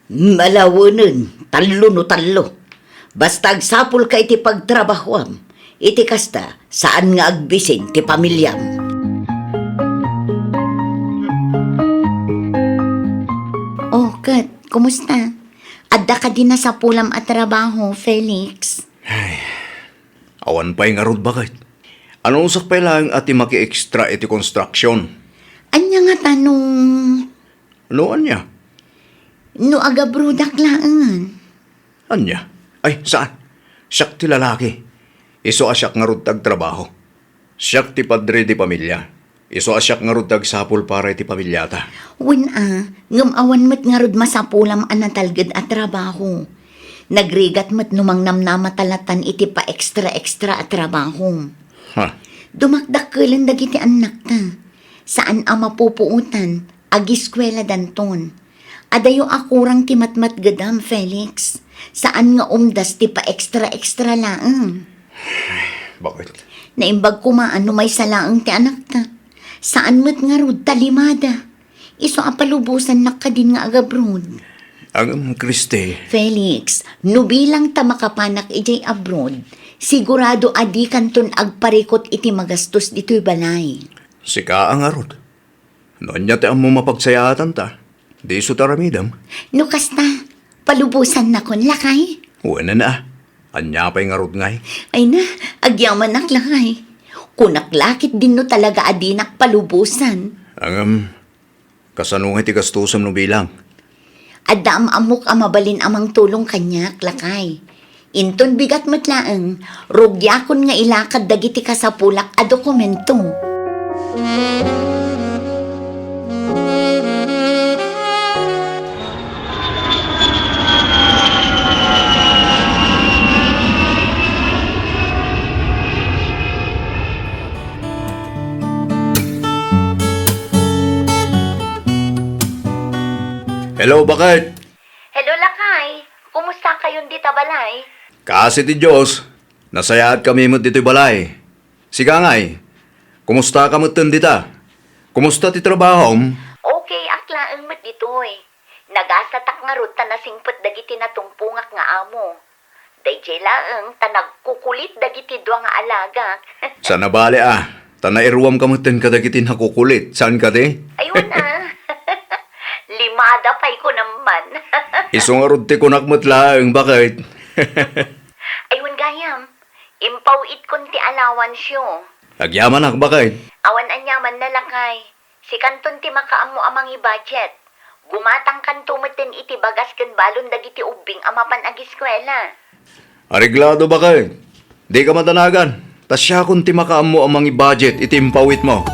Malawanan, talo no talo. Basta agsapul ka iti pagtrabahoam, iti kasta saan nga agbisin ti pamilyam. Oh, Kat, kumusta? Adda ka din na sa pulam at trabaho, Felix. Awan pa'y nga rod bakit? Anong usak pa lang ati maki-extra iti construction? Anya nga tanong, Noan niya? no aga brudak laangan. Anya? Ay, saan? Siyak ti lalaki. Iso asyak nga rod tagtrabaho. Siyak ti padre di pamilya. Iso asyak nga rod dagsapol para iti pamilyata. Ngam awan mo't nga rod masapulam anatalgad at trabaho. Nagrigat mo't numang namnamatalatan iti pa extra at trabaho. Ha? Dumakdakkelan dagiti anak ta. Saan ang mapupuutan? Agiskwela danton. Adayo akurang ti matmat gadam, Felix. Saan nga umdas ti pa extra laang? Bakit? Naimbag kumaan no may salaang ti anak ta. Saan mo't nga rod talimada? Iso apalubusan na ka din nga agabrod. Ang Kriste, Felix, no bilang ta makapanak ijay abroad, sigurado adi kanton agparikot iti magastos dito'y balay. sika ang arod. Noon niya ti mo mapagsayatan ta. Di iso taramidam. No kasta, palubusan na kon lakay. Uwan na. Anya pa'y ngarod ngay. Ay na, agyaman nak lakay. Kunaklakit din no talaga adinak palubusan. Ang kasanungay ti gastusam no bilang. Adam amok amabalin amang tulong kanyak lakay. Inton bigat matlaang, rugyakon nga ilakad dagiti kasapulak a dokumento. Hello, bakit? Hello lakay, kumusta kayon dita balay? Kasi ti Diyos, nasayaat kami mo dito'y balay. Sika ngay, kumusta ka mo dita? Kumusta ti trabahom? Okay, aklaang mat ditoy. Nagasatak nga rod tanasingpet dagiti natumpungak nga amo. Dayjay laeng tanagkukulit dagiti dua nga alagak. Sa nabali tanairuam ka mo kadagiti nakukulit. Saan ka di? Ayun Limada pa'y ko naman. Isong arod ti kunak lang, bakit? Ayun gayam, impawit kon ti allowance yo. Agyaman bakit? Awan anyaman na lakay. Si kanton ti makaamo amang i-budget. Gumatang kantumaten iti bagas ken balon dagiti ubing amapan agiskwela. Areglado bakit? Di ka matanagan. Tas siya kung ti makaam mo amang i-budget, itimpawit mo.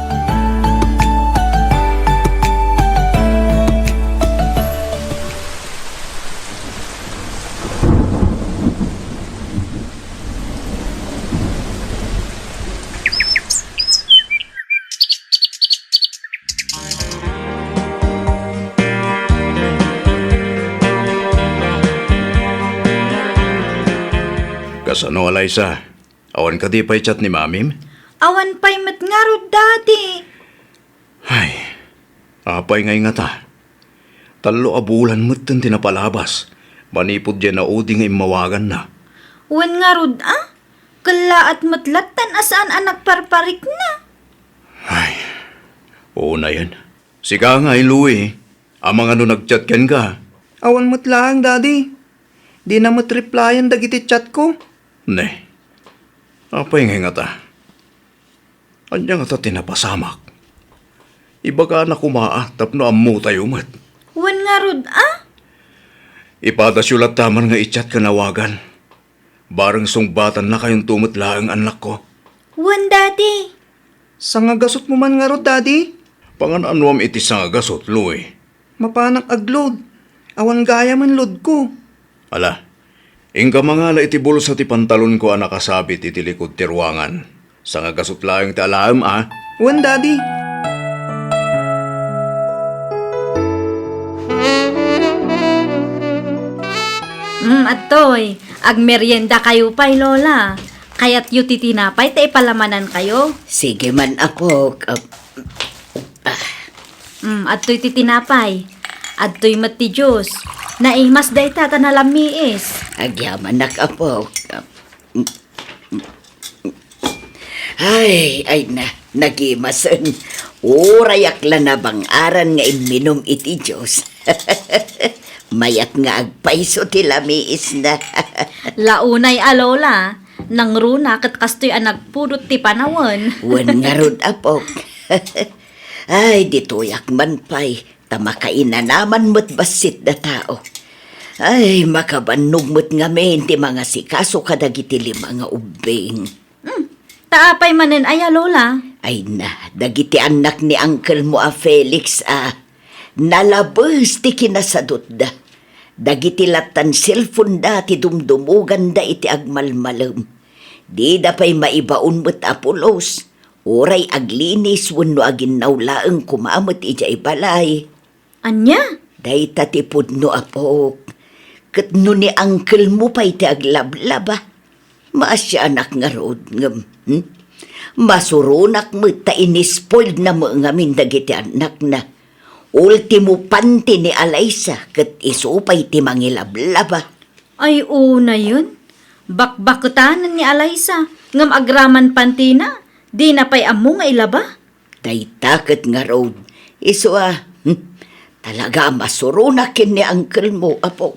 Kasano, Eliza? Awan ka di pa'y chat ni Mamim? Awan pa'y matngarod dati. Ay, apay ngay nga ta. Talo abulan mo't tan tinapalabas. Manipod dyan na uding ay mawagan na. Wan ngarod Kala at matlatan asaan anak parparik na. Ay, oo na yan. Sika nga, Louie. Amang ano nag-chat ken ka? Awan mo't lang, Daddy. Di na mo't replyan dagiti chat ko. Ne, apay nga ta. Anya nga ta tinapasamak. Iba ka na kumaa, tapno ammo tayo mat. Wan ngarod Ipadasyulat taman nga i-chat ka nawagan. Barang sungbatan na kayong tumutla ang anak ko. Wan dati. Sa nga gasot mo man nga rod, Daddy. Pangan anuam iti sa gasot, Louie. Mapanak aglod. Awan gaya man lod ko. Ala, ingka mangala iti bulsa ti pantalon ko ang nakasabit iti likod ti ruangan. Sa nga gasot laeng ti alaam, Wan, Daddy. Atoy, agmeryenda kayo pa'y lola. Kaya't yu titinapay, ta ipalamanan kayo. Sige man, apo. Atoy titinapay. Atoy mati Diyos. Naimas day tata na lamiis. Agyaman nak, apo. Ay na, nagimasan. Urayak la na bang aran nga iminom iti Diyos. Mayat nga agpaiso ti lamiis na. Launay alola. Nang runa kat kastoy ang nagpudot ti panawan. Wan nga rod, apo. Ay, dituyak man pa'y. Tamakain na naman mo't basit na tao. Ay, makabannog mo't nga men ti mga sikaso kadagiti lima nga ubing. Taapay manen aya, Lola. Ay na, dagiti anak ni Uncle mo Felix nalabas ti kinasadot da. Dagiti latan cellphone da ti dumdumugan da iti agmalmalam. Di da pa'y maibaon mo't Apolos. Oray aglinis wenno agin nawlaeng kumamot ijay balay. Anya? Day tatipod no apok. Kat no ni Uncle mo pa'y ti aglablaba. Maasya anak nga road ngam. Masurunak mo ta inispoiled na mo ngamin dagiti anak na. Ultimo panti ni Alaysa kat isupay ti mangilablaba. Ay, una yun. Bakbakutanan ni Alaysa. Ngam agraman pantina. Di na pa'y amo nga ilaba. Day takot nga road. Iso talaga masurunakin ni Uncle mo apo.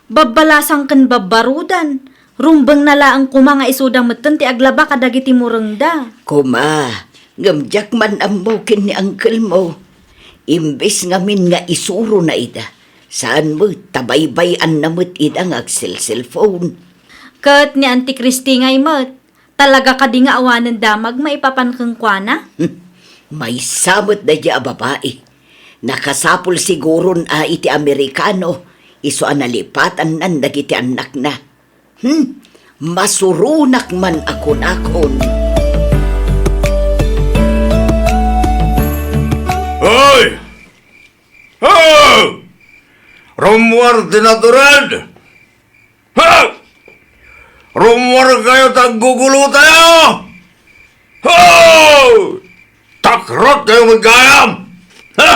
Babalasang kan babarudan. Rumbang nala ang kuma nga isudang matan ti aglaba kadagiti murengda. Kuma, ngamjak man ambokin ni Uncle mo. Imbes ngamin nga isuro na ida. Saan mo tabaybayan na mo't ida nga cellphone. Kat ni Auntie Christy ngay mat. Talaga ka di nga awanan damag maipapankang kwa. May samot na diya babae. Nakasapol siguron iti Amerikano. Iso analipatan nan dagiti anak na. Masurunak man akon-akon. Hoy! Hoy! Rumwar dinaturan! Ha! Rumwar kayo taggugulo tayo! Hoy! Takrot kayo magkayam! Ha!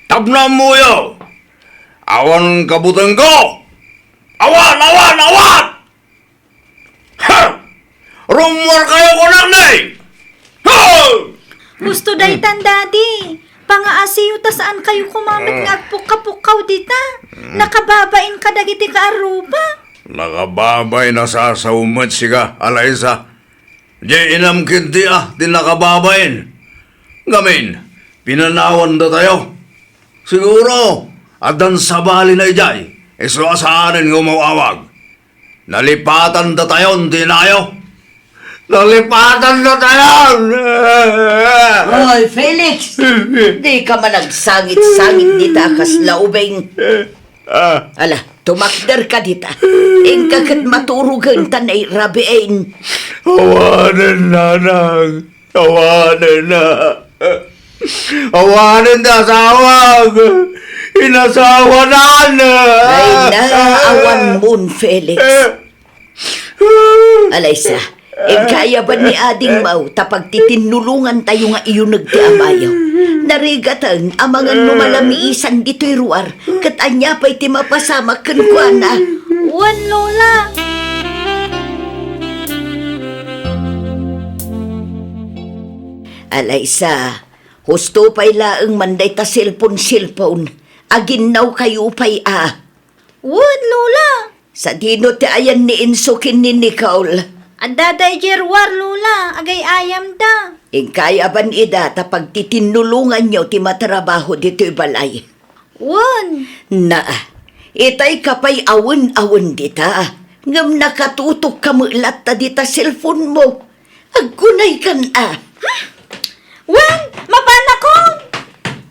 Tabnan mo yun! Awan kabutan ko! Awan! Awan! Awan! Ha! Rumor kayo ko lang na eh! Ha! Gusto daytan, Daddy. Pangaasiyo ta saan kayo kumamit nga agpukapukaw dita. Nakababain ka dagiti ka aruba. Nakababay na sa saumat siga, Alaysa. Di inam kinti di nakababayin. Gamin, pinanawan da tayo. Siguro, adan sabali na ijay. Iso asaanin ng umawawag. Nalipatan da tayon, di nayo. Nalipatan da tayon! Hoy, Felix! Di ka man nagsangit-sangit dita kas laubeng. Ala, tumakder ka dita. Ingkakat maturugan tanay rabiin. Awanan na, nang. Awanan na. Awanan na sa awag. Inasawanan na. Ay naawan mo, Felix. Alaysa, kaya ba ni Ading Mau tapag titinulungan tayo nga iyo nagtiamayaw? Narigatan ang mga numalamiisan dito'y ruar kat anya pa'y ti mapasama kankwana. Wan, Lola. Alaysa, husto pa'y laeng manday ta cellphone. Aginaw kayo pa'y Wan, Lola. Sa dino ti ayan ni Insukin ni Nicole. Adaday jerwar, Lola. Agay ayam da. Kaya ban ida tapag titinulungan nyo ti matrabaho dito'y balay. Wan. Na, itay kapay awan-awan dita. Ngam nakatutok ka mo ta dita cellphone mo. Aggunay kan Wan, mapanakon.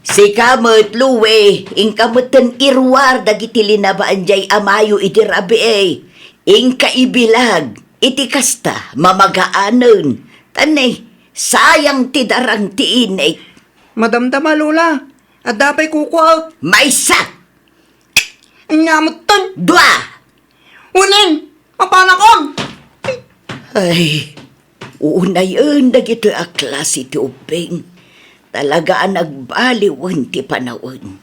Si kamot, Luwe, ingkamutan irwar dagiti linabaan jay amayo iti rabi Ingka ibilag, iti kasta, mamagaanon. Tanay, sayang ti darang ti inay. Madamdama, Lola. At dapay kukuha. Maysa! Ngamot ton. Dwa! Uning! Mapanakon! Ay, unayon dagito a klase ti upeng. Talaga nagbaliwan ti panawon.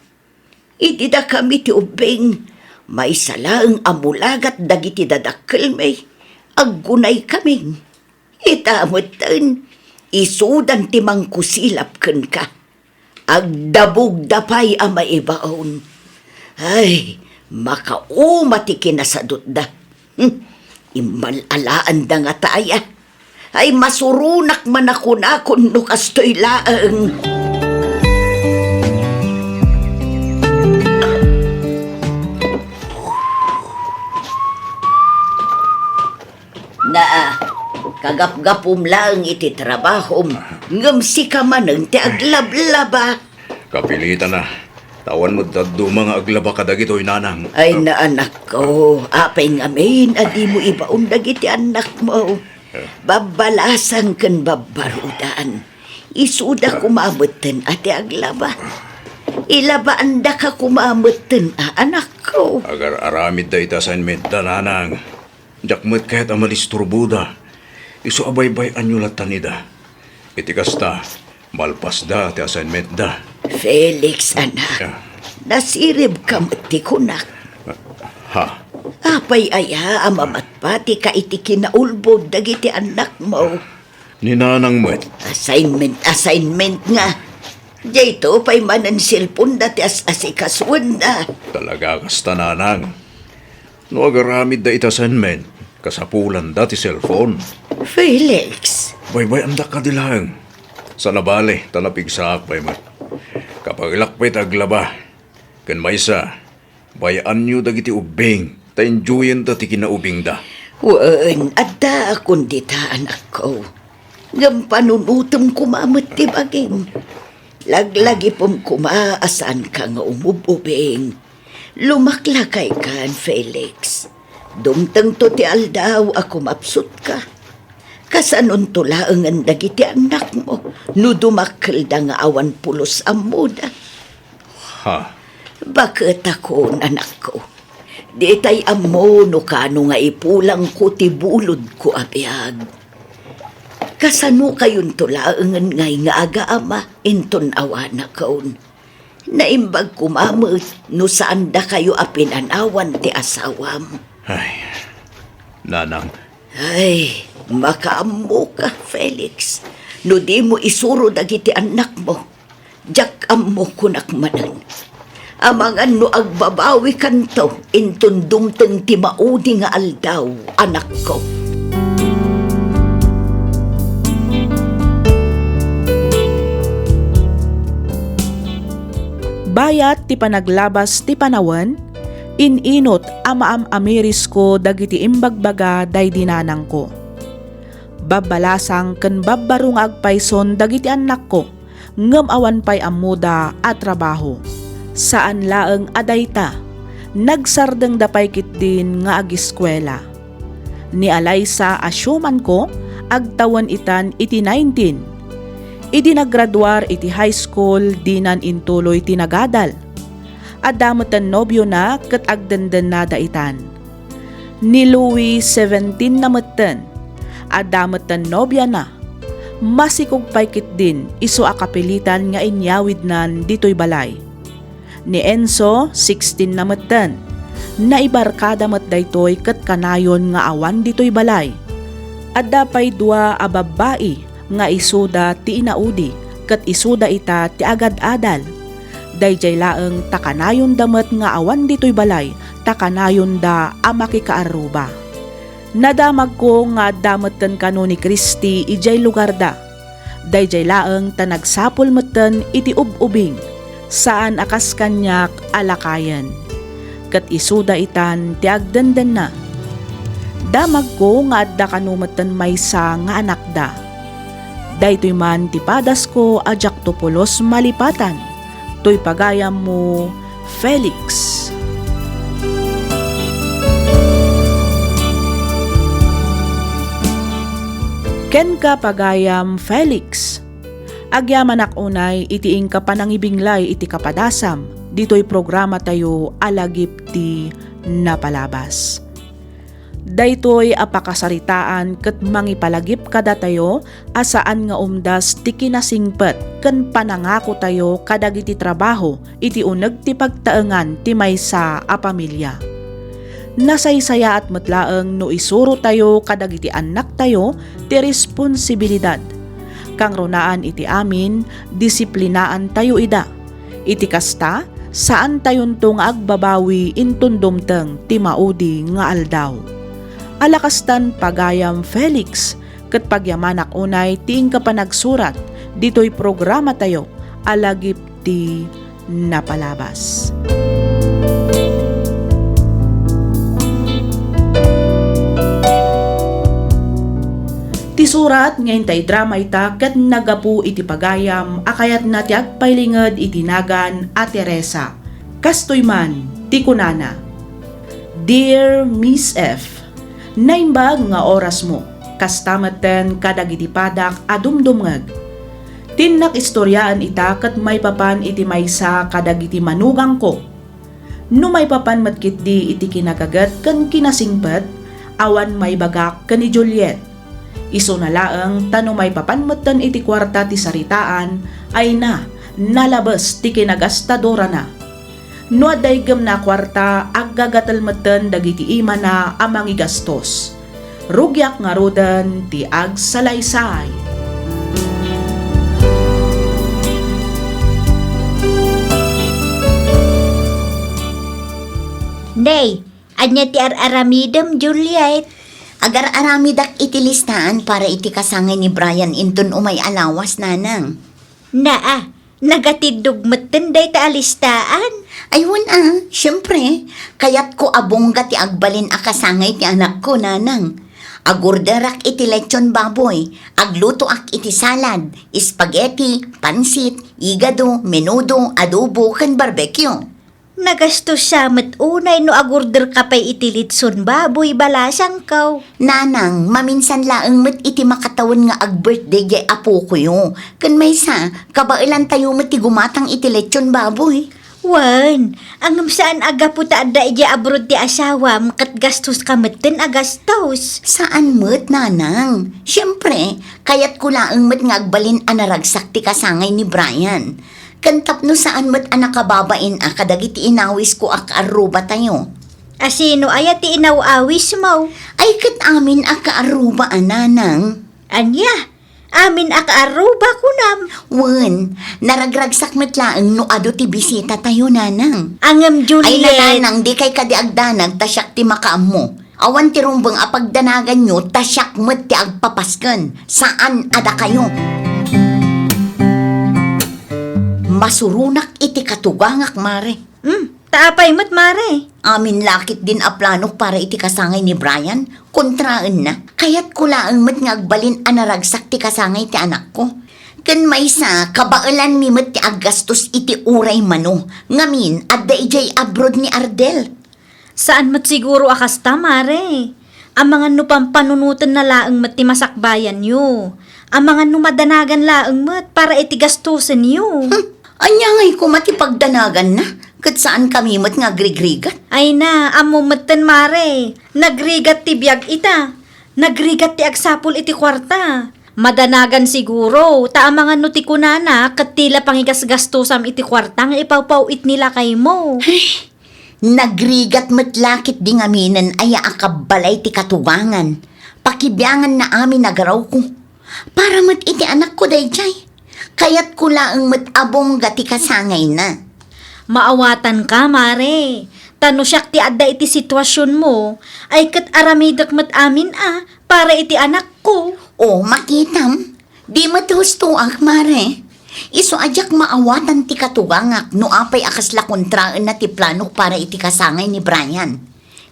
Iti da kami ti upeng. May salaang amulagat dagiti dadakkel may. Aggunay kaming. Itamutan. Isudan ti mangkusilap ken ka. Agdabog dapay a maibaon. Ay, makaumati kinasadot da. Imalalaan da nga taaya. Ay masurunak man ako na kung nukastoy laang. Kagap-gapom lang iti trabahom. Ngam si ka manang ti aglablaba. Kapilitan na. Tawan mo daddo mga aglaba kadagitoy nanang. Ay na anak ko, apay ngamin, adi mo ibaon dagiti anak mo. Babalasang kan babarudan. Isuda kumamutin ati aglaba. Ilabaan da ka kumamutin anak ko. Agar aramid da ita assignment da nanang. Jakmet kahit amalis turbuda. Isu abay-bay anyulatan nida. Iti kasta, malpas da ti assignment da. Felix, anak, nasirib ka mati kunak. Ha? Apay aya, amamat pati ka iti kinaulbog dagiti anak mo. Ni nanang met. Assignment nga. Dito pa'y manan silpon dati as asikaswan na. Talaga kasta nanang. No agaramid da ita assignment. Kasapulan da ti cellphone. Felix, Bay-bay andak ka dilang. Sa nabali, tanapigsaak bay mat. Kapag ilakpay taglaba, kan maysa, bayaan nyo dagiti ubing, ta-enjoyin ta ti kinaubing da. wan, adda kundi ta anak ko. Ngam panunutom kumamot ti baging. Laglagi pong kumaasan ka nga umububing. Lumaklakay kan, Felix. Dumtang to ti aldaw ako mapsut ka. Kasanon tulaangan dagiti anak mo, no dumakkel da nga awan pulos amuda. Ha? Bakit ako, anak ko? Di tay amo no kano nga ipulang ko ti bulod ko abiyag. Kasano kayon tulaangan ngay nga aga ama, inton awana kaon. Naimbag kumamot, no saan da kayo apinanawan ti asawam. Ay, nanang, Ay, makaammo ka, Felix. No di mo isuro dagiti anak mo. Jak ammo kunak manan. Amangan no agbabawi kanto, inton dumteng ti maudi nga aldaw, anak ko. Bayat ti panaglabas ti panawan, ininot amaam amiris ko dagiti imbagbaga day dinanang ko. Babalasang ken babbarong agpayson dagiti anak ko, ngem awan pay amuda at trabaho. Saan laeng adayta, nagsardeng dapay kit din nga agiskwela. Ni Alaysa asyuman ko, agtawan itan iti 19. Idi naggraduar iti high school dinan intuloy tinagadal. Adamutan nobyo na ket agdenden na daitan. Ni Louis 17 na meten. Adamutan nobya na. Masikog paykit din iso akapilitan nga inyawid nan ditoy balay. Ni Enzo 16 na meten. Naibarkada met daytoy ket kanayon nga awan ditoy balay. Adda pay dua a babae nga isuda ti inaudi ket isuda ita ti agad-adal. Dayjay laeng takanayon damet nga awan ditoy balay, takanayon da amaki kaaruba. Nadamag ko nga dametten kano ni Kristi ijay lugar da. Dayjay laeng ta nagsapol metten iti ububing, saan akas kanyak alakayan. Ket isuda itan ti agdenden na. Damag ko nga adda kano metten maysa nga anak da. Daytoy man ti padas ko ajak topolos malipatan. Toy pagayam mo, Felix. Ken ka pagayam, Felix. Agyaman ak unay itiing ka panangibinglay iti kapadasam. Dito'y programa tayo alagip ti napalabas. Daytoy apakasaritaan ket mangipalagip kada tayo asaan nga umdas ti kinasingpet ken panangako tayo kadagiti trabaho iti uneg ti pagtaengan ti maysa a pamilya. Nasaysaya at metlaeng no isuro tayo kadagiti anak tayo ti responsibilidad. Kang runaan iti amin, disiplinaan tayo ida. Iti kasta, saan tayon tong agbabawi intundumteng ti maudi nga aldaw. Alakastan pagayam, Felix, ket pagyamanak unay tiing ka pa nagsurat, dito'y programa tayo, alagip ti napalabas. Ti Isurat ngayon tay drama ita kat nagapu iti pagayam akayat na ti agpailinged itinagan a Teresa. Kastoy man, ti kunana. Dear Miss F, naimbag nga oras mo, kastamaten kadagiti padak adumdumngag. Tinnak istoryaan ita kat may papan iti maysa kadagiti manugang ko. No may papan matkit di iti kinagagat kan kinasingpet, awan may bagak kan ni Juliet. Iso na laeng tano may papanmatan iti kwarta ti saritaan ay nalabas ti kinagastadora na. No adaygem na kwarta aggagatalmatan dagiti ima na amang igastos. Rugyak nga rodan ti agsalaysay. Nay, anya ti aramidem, Juliet. Agar aramidak iti listahan para iti kasangay ni Brian inton umay alawas nanang. Naa, nagatidog matenday ta alistaan. Ayun syempre, kayat ko abongga ti agbalin a kasangay ti anak ko nanang. Agurderak iti lechon baboy, agluto ak iti salad, spaghetti, pansit, igado, menudo, adobo, kan barbecue. Nagastos siya unay no agurder ka pa'y itilitson baboy balasang kaw. Nanang, maminsan laeng met iti makatawon nga ag-birthday jay apo ko yo. Kan may sa, kabailan tayo met ti gumatang iti lechon baboy. Wan, angam saan aga po ta da ija abroad ti asawam kat gastos ka maten agastos. Saan met, nanang? Siyempre, kayat ko laeng met nga agbalin anaragsak ti kasangay ni Brian. Kantap no saan met anakababain a kadagiti inawis ko ak aruba tayo. Asino aya ti inawawis mo? Ay kat amin a kaaruba nanang. Anya, amin akaaruba ko nam. Wen, naragragsak met laeng no ado ti bisita tayo nanang. Angam Ay Juliet. nanang, di kay kadiagdanag tasyak ti makaam mo. Awan ti rumbang apagdanagan nyo, tasyak met ti agpapasken. Saan ada kayo? Masurunak iti katugangak, mare. Taapay mo't mare. Amin lakit din a plano para iti kasangay ni Brian. Kontraan na. Kaya't kulaang met nga agbalin anaragsak ti kasangay ti anak ko. Kan maysa, kabailan mi met ti aggastos iti uray mano. Ngamin, adda ijay abroad ni Ardel. Saan mat siguro akasta, mare? Ang mga nupampanunutan na laeng mat ti masakbayan nyo. Ang mga numadanagan laeng mat para itigastusin nyo. Anya ngay ko matipagdanagan na. Kat saan kami mat nga grigrigat? Ay na, amo matan mare. Nagrigat ti biyag ita. Nagrigat ti agsapol iti kwarta. Madanagan siguro, ta ang mga nutikunana, kat tila pangigasgastusam iti kwarta nga ipawpawit nila kay mo. Nagrigat matlakit di ngaminan ay akabalay ti katubangan. Pakibiyangan na amin nagaraw ko. Para mat iti anak ko dayjay. Kaya't ko laang mat abong gati kasangay na. Maawatan ka, mare. Tano siyak ti adda iti sitwasyon mo, ay kat aramidak mat amin para iti anak ko. O makitam, di mat husto ak mare. Iso ajak maawatan ti katugangak no apay akas la kontraan na ti plano para iti kasangay ni Brian.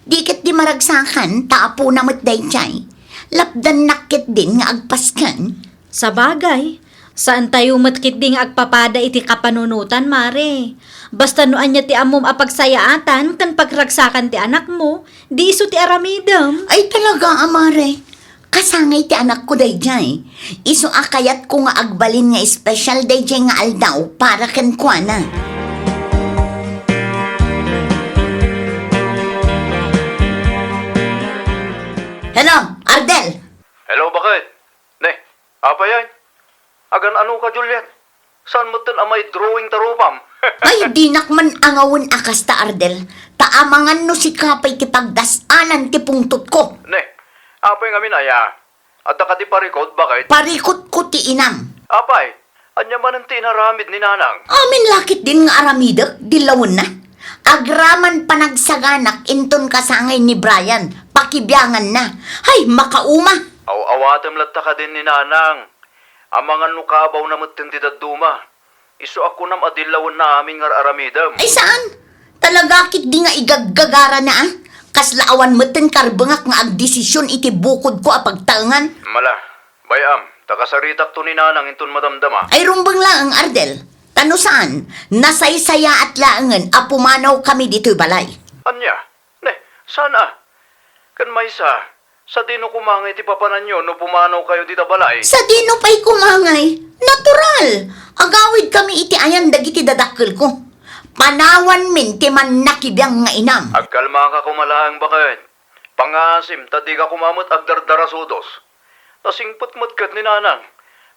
Dikit di maragsakan, taapo na mat dayjay. Lapdan nakit din nga agpaskan. Sa bagay, saan tayo matkit ding agpapada iti kapanunutan, mare? Basta noan niya ti amom apagsayaatan kan pagragsakan ti anak mo, di iso ti aramidam. Ay talaga, amare. Kasangay ti anak ko dayjay. Iso akayat ko nga agbalin nga special dayjay nga aldaw para ken kuana. Hello, Ardel. Hello, bakit? Ne, apa yan? Agan ano ka, Juliet? Saan mo amay drawing tarupam? Ay, di nakman angawon akas ta Ardel. Taamangan no si kapay ti pagdasanan ti pungtot ko. Ne, apay nga minaya. At ka di parikod, bakit? Parikot ko ti inam. Apay, anya man ang tinaramid ni nanang. Amin lakit din nga aramidak, dilawon na. Agraman panagsaganak inton kasangay ni Brian, pakibiyangan na. Hay, makauma. Awatem latta ka din ni nanang. Amangan nukabaw na mutin ti daduma. Iso ako nam adilawan na amin nga aramidam. Ay saan? Talagakit di nga igaggagara na ah. Kaslaawan mutin karbangak nga agdesisyon iti bukod ko apagtangan. Mala, Bayam, takasaritak to ni nanang inton madamdama. Ay rumbang laang, Ardel. Tano saan? Nasaysaya at laangan, apumanaw kami dito'y balay. Anya? Ne, sana? Kan may sa dino kumangay ti papanan nyo no pumanaw kayo dita balay. Sa dino pa'y kumangay. Natural. Agawid kami iti ayan dagiti dadakkel ko. Panawan min ti man nakibiyang nga inam. Agkalma ka kumalaang bakit. Pangasim, tadi ka kumamot agdardarasudos. Tasingput-mut kat ni nanang.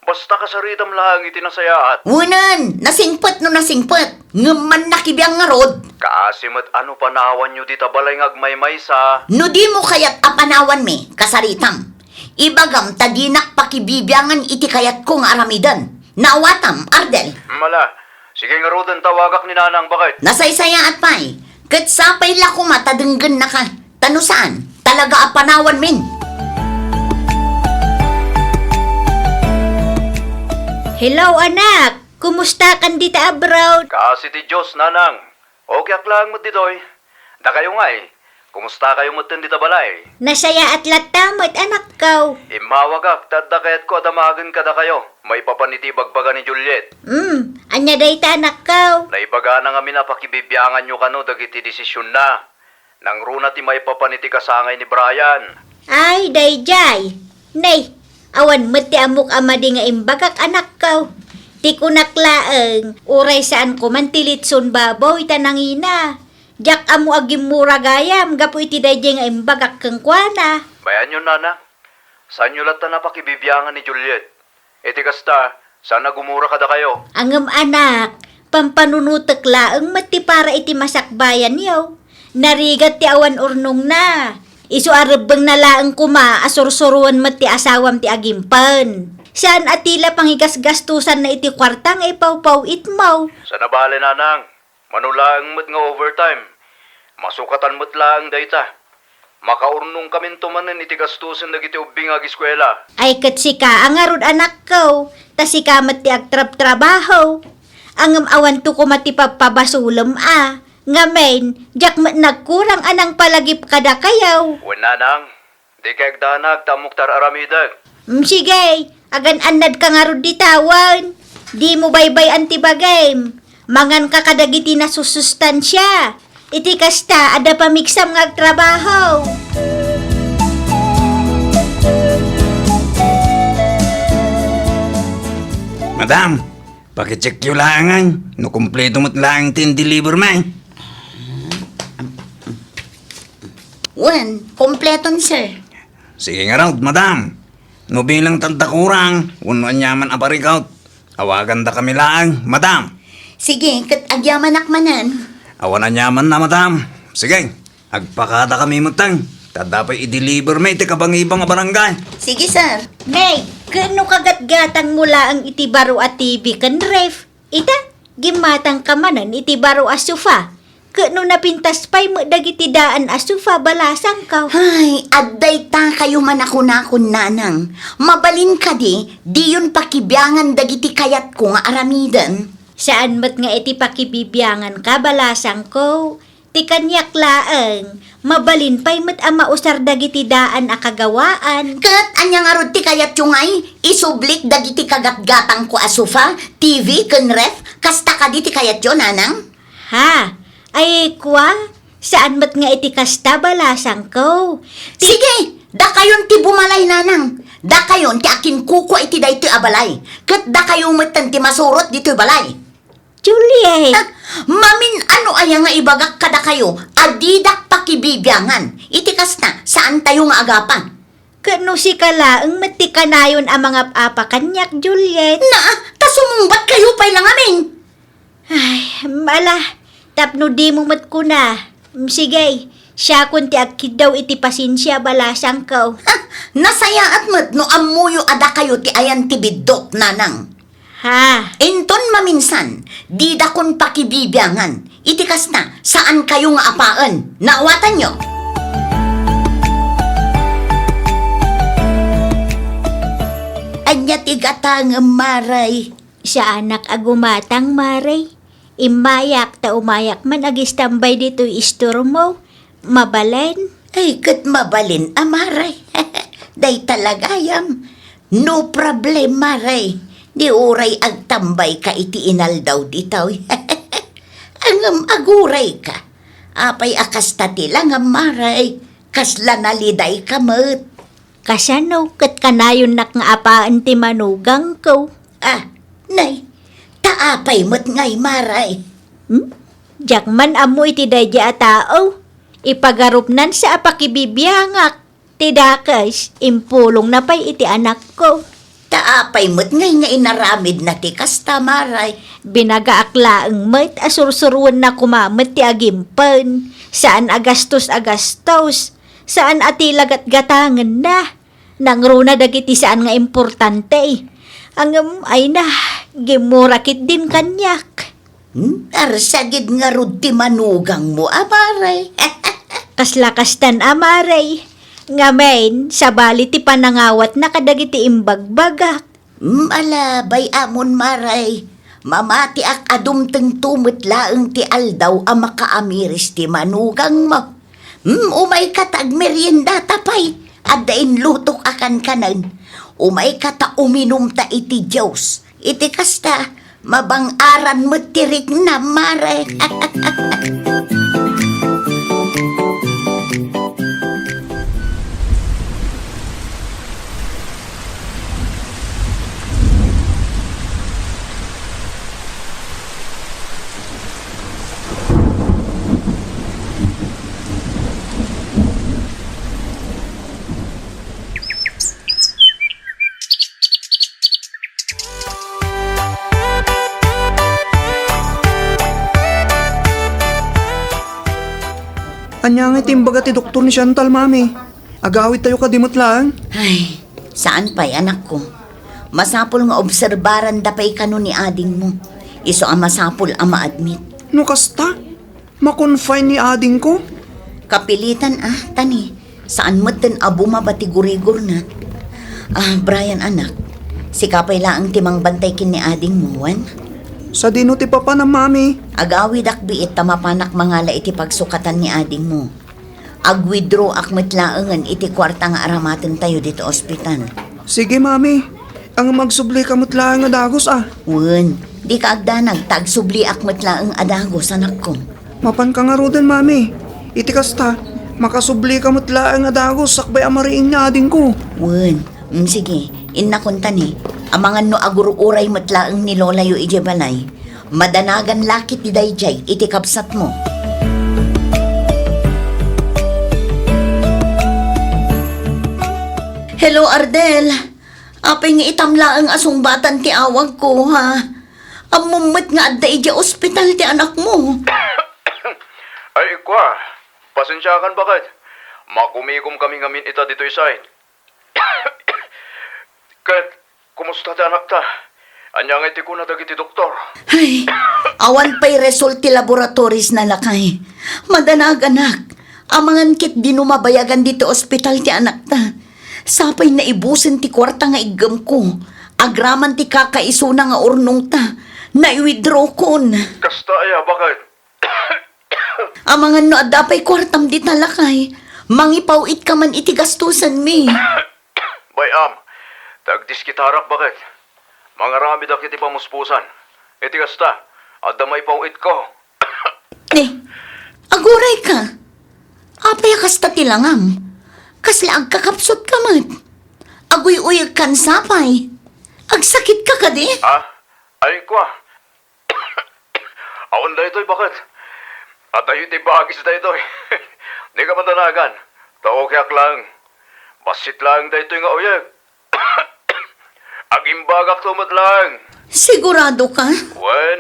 Basta kasaritam lang itinasayaat. Wunan, nasingpet no nasingpet. Ngaman nakibiyang nga rod. Kaasimat ano panawan nyo dita balay ngagmaymay sa... No di mo kayat apanawan mi, kasaritam. Ibagam tadinak pakibibiyangan iti kayat ko nga aramidan. Naawatam, Ardel. Mala, sige nga rodan tawagak ni nanang bakit. Nasaysaya at pay. Kat sapay la ko matadenggan na ka. Tano saan? Talaga apanawan min. Hello anak, kumusta kan dita abroad? Kasi ti Diyos, nanang. Okay aklang mo ditoy. Da kayo nga eh. Kumusta kayo mo dita balay? Nasaya at latamot anak ko. Imawagak, tadakayat ko adamagan kada kayo. May papaniti bagbaga ni Juliet. Anya dayta anak ko. Naibaga na nga minapakibibyangan nyo kano dagiti desisyon na. Nang runa ti may papaniti kasangay ni Brian. Ay, dayjay. Nay, awan mo ti amok amadi nga imbagak anak ko. Ti kunaklaeng, uray saan ko mantilitson baboy tanangina. Jak amo agim muragayam, gapu iti dayjay nga imbagak kang kwana. Bayan yun, nana. Saan nyo lata napakibibyangan ni Juliet? Iti kasta, sana gumura kada kayo. Angam anak, pampanunutek laeng mati para iti masakbayan yaw. Narigat ti awan urnong na. Isu arebeng na laeng kuma asursuruan mati asawam ti agimpan. Saan atila pangigas-gastusan na iti kwartang ay pawpaw itmaw. Sana bale, nanang. Manulaang mo't nga overtime. Masukatan mo't laang dayta. Makaurnong kamin tumanan iti gastusin nagiti ubing ag eskwela. Ay kat sika ang arod anak ko. Ta sika mati agtrab-trabaho. Angam awan to ko mati papabasulam Ngamen, jak nagkurang anang palagip kada kayaw. Wen, nanang. Di kayag danag tamok tar aramidag. Sige, agan anad ka nga rod ditawan. Di mo baybay antibagay. Mangan ka kadagiti na susustansya. Iti kasta, ada pamiksam nga trabaho. Madam, pakicheck yung langan. No kumpleto mo't lang tin deliver man. Wen, kompleton sir. Sige nga raw, madam. No bilang tantakurang, unuan yaman aparikaut. Awagan da kami lang, madam. Sige, kat agyaman akmanan. Awanan yaman na, madam. Sige, agpakada kami mutang. Tadapay i-deliver may iti kabangibang nga barangay. Sige sir. Nay, kano kagatgatang mula ang itibaro at TV kan ref? Ita, gimatang kamanan itibaro a sofa. Kano napintas pa'y mo dagiti daan a sofa balasang ka. Ay, adday ta kayo man ako nanang. Mabalin ka di yun pakibyangan dagiti kayat ko nga aramidan. Saan mat nga iti pakibibiyangan ka balasang ko? Ti kanyak laeng, mabalin pa'y mat ang mausar dagiti daan a kagawaan. Kat anyang arod ti kayat yung ay, isublik dagiti kagatgatang ko asufa, TV, ken ref, kasta ka di ti kayat yun, nanang? Ha? Ay, kwa? Saan mat nga iti kasta balasang ko? Sige, da kayon ti bumalay, nanang. Da kayon ti akin kuko iti dayto abalay. Kat da kayo matan ti masurot dito balay. Juliet! Mamin ano aya nga ibagak kada kayo, adidak pakibibyangan. Iti kasta, saan tayo nga agapan? Kano si kalaeng mati kanayon ang mga apakanyak, Juliet? Na, ta sumumbat kayo pa'y lang amin. Ay, mala, tapno di mo mat ko na. Sige, siya kunti akid daw iti pasensya balasang ko. Nasaya at mat no amuyo ada kayo ti ayan ti bidok, nanang. Ha? Inton maminsan, di dakon pakibibyangan. Iti kasta, saan kayo nga apaan? Naawatan nyo? Anya ti gatang maray. Siya anak agumatang maray. Imayak ta umayak man agistambay dito istor mo. Mabalen. Ay, kat mabalin amaray. Day talagayam. No problem, Maray. Di oray ag tambay ka iti inaldaw ditaw. Angam aguray ka. Apay akas tati lang ang Maray. Kasla naliday ka mat. Kasano kat kanayon nak nga apaan ti manugang ko. Ah, nay. Taapay mo't ngay, Maray. Diyak man amoy ti dayja a tao. Ipagarup nan sa apakibibiyangak. Tidakas, impulong na pa'y iti anak ko. Taapay mo't ngay nga inaramid na ti kasta, Maray. Binagaaklaang met asursuruan na kumamet ti agimpen. Saan agastos-agastos. Saan atilagat gatangan na. Nangruna dagiti saan nga importante. Ang ay na, gimurakit din kanyak. Arsagid nga rod ti manugang mo, Maray. Kaslakastan amaray. Ngamen, sa bali ti panangawat na kadagiti imbagbagak. Alabay amon, Maray. Mamati ak adumteng tumut laeng ti aldaw a makaamiris ti manugang mo. Umay katag merienda tapay. Adain lutok akan kanan. Umay kata uminom ta iti Diyos. Iti kasta, mabang-aran mo tirik na, Maray. Anya nga timbaga ti doktor ni Chantal, mami. Agawit tayo kadimot lang. Ay, saan pa'y anak ko? Masapol nga obserbaran dapay kano ni ading mo. Iso ang masapol ang ma-admit. No kasta? Makonfine ni ading ko? Kapilitan tani. Saan mo ten abo mabatigurigur na? Brian anak, si kapay laang timang bantay kin ni ading mo, wan? Sa dino ti papa na, mami. Agawi dakbiit tamapanak mangala iti pagsukatan ni ading mo. Agwidro akmetlaengan iti kwarta nga aramaten tayo dito ospital. Sige, mami. Ang magsubli kamot lang nga dagos, Wen, di ka agdanag tagsubli akmetlaeng adagos anak ko. Mapan ka nga roden, mami. Iti kasta, makasubli kamot lang nga dagos sakbay amariing na ading ko. Wen, sige, inakunta ni. Amangan no aguruuray matlaeng ni Lola yu ijebalay. Madanagan lakit di dayjay iti kapsat mo. Hello, Ardel. Apay nga itamlaang asungbatan ti awag ko, ha? Amumot nga adda ija ospital ti anak mo. Ay, kwa. Pasensyakan bakit? Makumigom kami ngamin ita dito isay. Kat, kumusta ti anak ta? Anya nga iti ko na dagiti doktor. Ay, awan pa'y result ti laboratories na lakay. Madanag anak, amangan kit di numabayagan dito ospital ti anak ta. Sapay na ibusin ti kwarta nga igam ko. Agraman ti kakaisuna nga urnong ta. Na-withdraw kon. Kasta aya, bakit? Amangan no adapay kwartam di talakay. Mangipawit ka man iti gastusan mi. Bayam, tagdiskitarak bakit? Mga rami da kiti pamuspusan. Iti kasta, adda may pauit ko. Aguray ka. Apay kasta tilangam. Kasla agkakapsot ka mat. Aguy-uyag kan sapay. Agsakit ka kadi? Ha? Ay, kwa. Awan da ito'y bakit? At tayo iti bagis da ito'y. Di ka mandanagan. Tao kayak lang. Basit lang da ito'y nga uyag. Agimbagak tumot lang. Sigurado ka? Wen,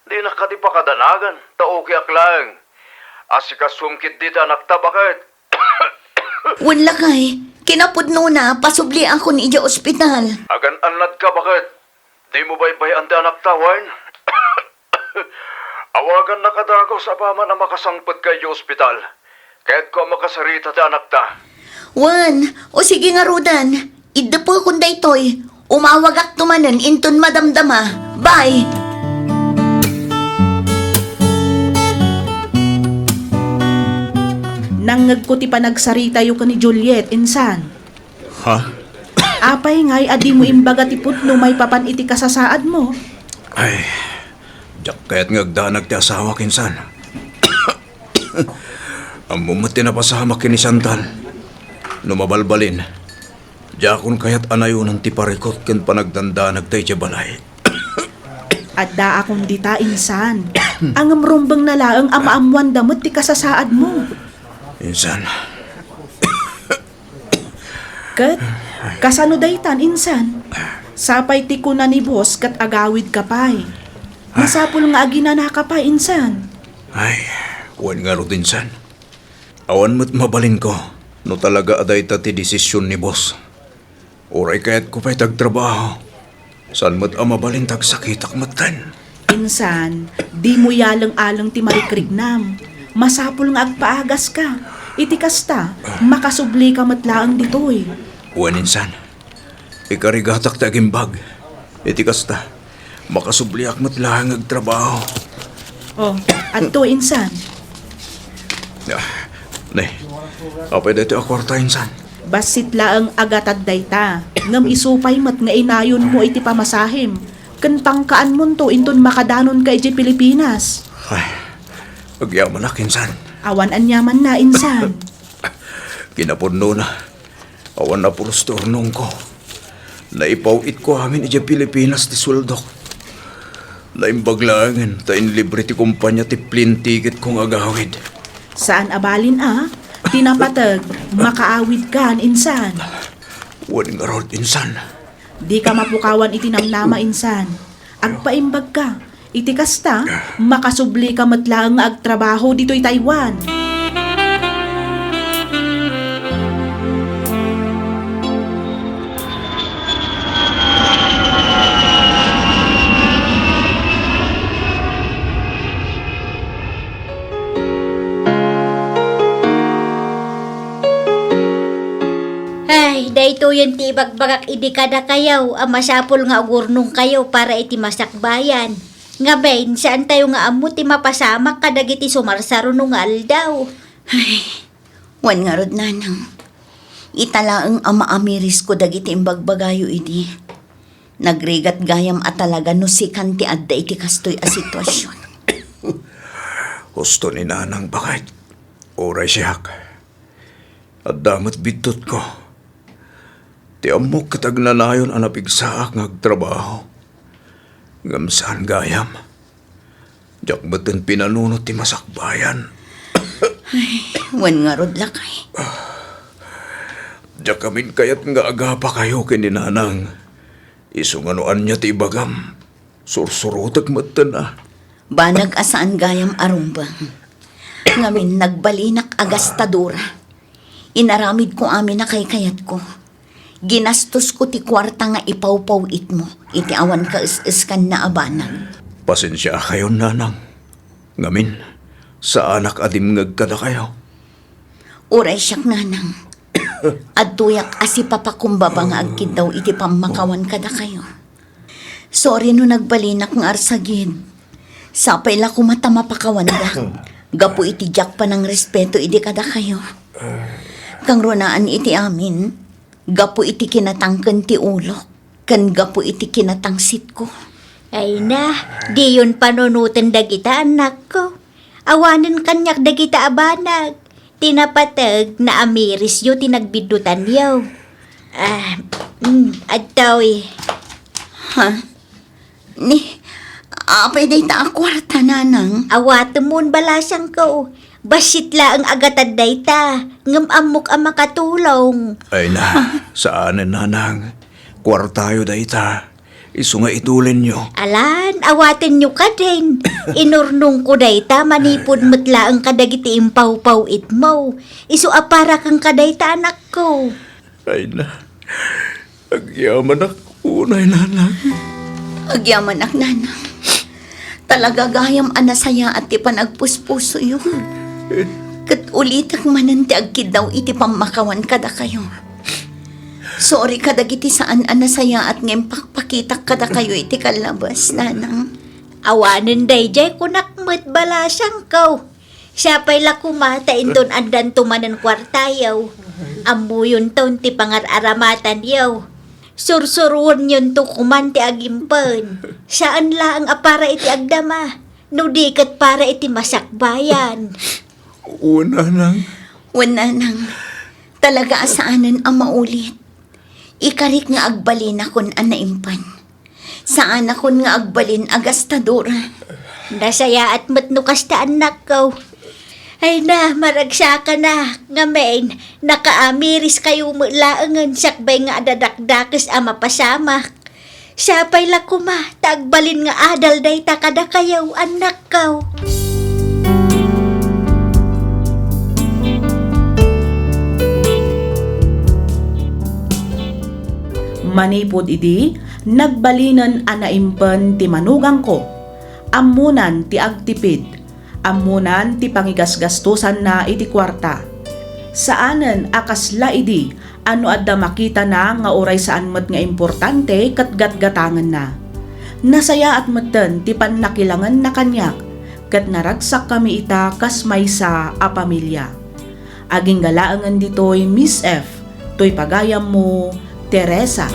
di na ka di pa kadanagan. Tao kayak lang. Asikasumkit di ta nakta bakit? Wala kay. Kinapudno na, pasubli ako ni Ija Ospital. Agan anlad ka bakit? Di mo baybay ante anak tawan? Awagan na kadako sa pama na makasangpot kayo ospital. Kaya't ko makasarita ti anak ta. Wan, o sige nga Rodan. Idda po kung daytoy. Umawagak tumanan inton madamdama. Bye! Nangag ko ti panagsarita yu ka ni Juliet, insan. Ha? Apay ngay adi mo imbaga ti putno may papan iti kasasaad mo. Ay, jak kaya't ngagdanag ti asawa kinsan. Ang mumati na pasama kini Santal. Numabalbalin. Jakon kaya't anayunan ti parikot ken panagdandanag tayo ti balay. At da akong dita insan. Ang amrumbang nalaang amaamuan damot ti kasasaad mo. Insan, Kat, kasano daytan insan? Sapay ti kuna ni boss kat agawid ka pa'y. Masapul nga aginana ka pa insan. ay, wan nga ro insan. Awan mo't mabalin ko, no talaga aday ta ti desisyon ni boss. Oray kaya't ko pa'y tagtrabaho. San mo't amabalin tagsakitak matan. Insan, di mo yalang-alang ti marikrignam. Masapul nga agpaagas ka. Iti kasta, makasubli ka matlaang ditoy. Wan insan, ikarigatak ti agimbag. Iti kasta, makasubliak matlaang agtrabaho. Oh, adto insan. Ne, apay dito akwarta insan. Basit laang agatad dayta. Ngam isupay mat nga inayon mo iti pamasahim. Ken pangkaan mo to inton makadanon ka iti Pilipinas. Ay, agyaman na kinsan. Awan anyaman na insan. Kinapuno na. Awan na pulos turnong ko. Naipawit ko amin iti Pilipinas ti suldok. Naimbaglangan tayin libre ti kumpanya ti plane ticket kong agawid. Saan abalin Tinapatag, makaawid kan insan. Wan nga rod insan. Di ka mapukawan iti namnama insan. Agpaimbag ka. Iti kasta, makasubli ka matlaang nga agtrabaho dito'y Taiwan. Ay, dayto yung tibagbagak idikada kayaw, ang masapol nga ugurnong kayo para iti masakbayan. Nga bain, saan tayo nga amo ti mapasamak kadagiti sumarsaro nung aldaw. Wan nga rod nanang. Italaang amaamiris ko dagiti imbagbagayo idi. Nagrigat gayam at talaga no si kanti adda iti kastoy a sitwasyon. Gusto ni nanang bakit? Oray siyak. At damat bitot ko. Ti amok katagnanayon ang napigsaak ngagtrabaho. Ngamsaan gayam. Diyak baten pinanunot ti masakbayan. Wan nga rod lakay. Diyak kamin kayat nga agapa kayo kininanang. Isunganoan niya ti ibagam. Sursurutag matan na. Banag asaan gayam arumbang. Ngamin nagbalinak agastadura. Inaramid ko amin na kay kayat ko. Ginastos ko ti kwarta nga ipawpaw it mo. Iti awan ka is-iskan na abanag. Pasensya kayo nanang. Ngamin, sa anak adim ngagkada kayo. Uray siyak nanang. At tuyak asi papakumbaba nga agkid daw iti pamakawan kada kayo. Sorry no nagbalinak nga arsagid. Sapay la kumata mapakawan da. Gapu iti jak pa ng respeto iti kada kayo. Kang runaan iti amin, gapu iti kinatangken ti ulo, kan gapu iti kinatangsit ko. Ay na, di yun panunutan dagita anak ko. Awanan kanyak dagita abanag. Tinapatag na amiris yo tinagbidutan yaw. Adtaw eh. Ha? Apay day ta akwarta nanang. Awato mo balasang ko. Basit la ang agatad day ta. Ngam amok ang makatulong. Ay na, saan nanang? Kwartayo da ita. Isu nga itulin nyo. Alan, awatin nyo ka din. Inurnong ko day ta, manipod matla ang kadagiti impaw-paw it mo. Isu apara kang kaday ta anak ko. Ay na, agyaman ako unay nanang. Agyaman ak nanang. Talaga gayam anasaya at ti panagpuspuso yun. Kat ulitak mananti agkid daw iti pamakawan kada kayo. Sorry kadagiti saan anasaya at ngayon pakpakitak kada kayo iti kalabas, nanang. Awanan day jay kunakmat balasang ko. Siya pa'y lakumata inton andan tumanan kwartayaw. Amuyon taon ti pangar-aramatan yaw. Sursuruan yun to kuman ti agimpen. Saan lang apara iti agdama? No di kat para iti masakbayan. Una nang. Wala nang talaga asaanan ang maulit. Ikarik nga agbalin akon anaimpan. Saan akon nga agbalin agastadora. Nasaya at matnukas ta anak ko. Ay na, maragsa ka na. Ngamen, nakaamiris kayo mulaangan sakbay nga adadakdakes ama pasamak. Sapay la kuma, tagbalin nga adal day takada kayaw anak ko. Manipod idi, nagbalinan anaimpen ti manugang ko. Amunan ti agtipid. Amunan ti pangigasgastusan na iti kwarta. Saanen akasla idi, ano adda makita na nga oray saan met nga importante kat gatgatangan na. Nasaya at meten ti pannakilangan na kanyak, kat naragsak kami ita kas maysa a pamilya. Aging galaangan ditoy Miss F, toy pagayam mo, Teresa.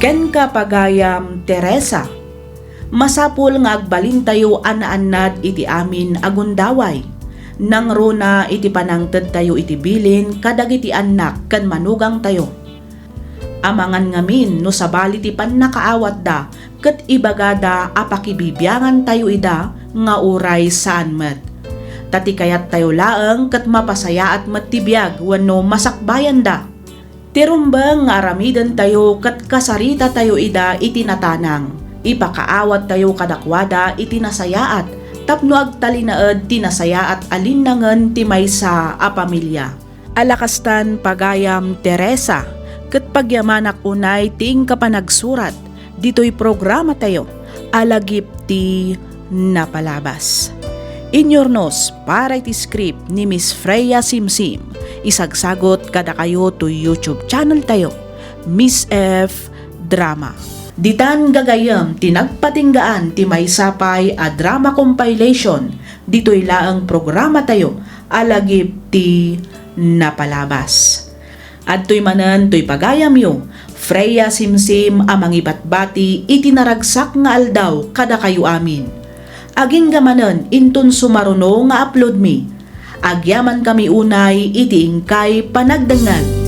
Ken ka pagayam, Teresa. Masapul nga agbalin tayo anaanad iti amin agundaway. Nang runa iti panangted tayo iti bilin kadag iti anak kan manugang tayo. Amangan ngamin no sabali ti pannakaawat da ket ibagada apakibibyangan tayo ida nga uray saan met. Tati kayat tayo laeng ket mapasaya at matibiyag wenno masakbayan da. Tirumbang nga aramidan tayo kat kasarita tayo ida itinatanang. Ipakaawat tayo kadakwada itinasayaat. Tapno agtalinaed tinasayaat alinnangan ti maysa a pamilya. Alakastan pagayam Teresa. Kat pagyamanak unay ting kapanagsurat. Dito'y programa tayo. Alagip ti napalabas. Inyornos para iti script ni Miss Freya Simsim. Isagsagot kada kayo to YouTube channel tayo, Miss F Drama. Ditan gagayam tinagpatinggaan ti maysapay a drama compilation. Dito'y laang programa tayo, alagip ti napalabas. At to'y manan to'y pagayam yo, Freya Simsim amang ibatbati itinaragsak nga aldaw kada kayo amin. Aging gamanen inton sumaruno nga upload mi. Agyaman kami unay iti ingkay panagdangan.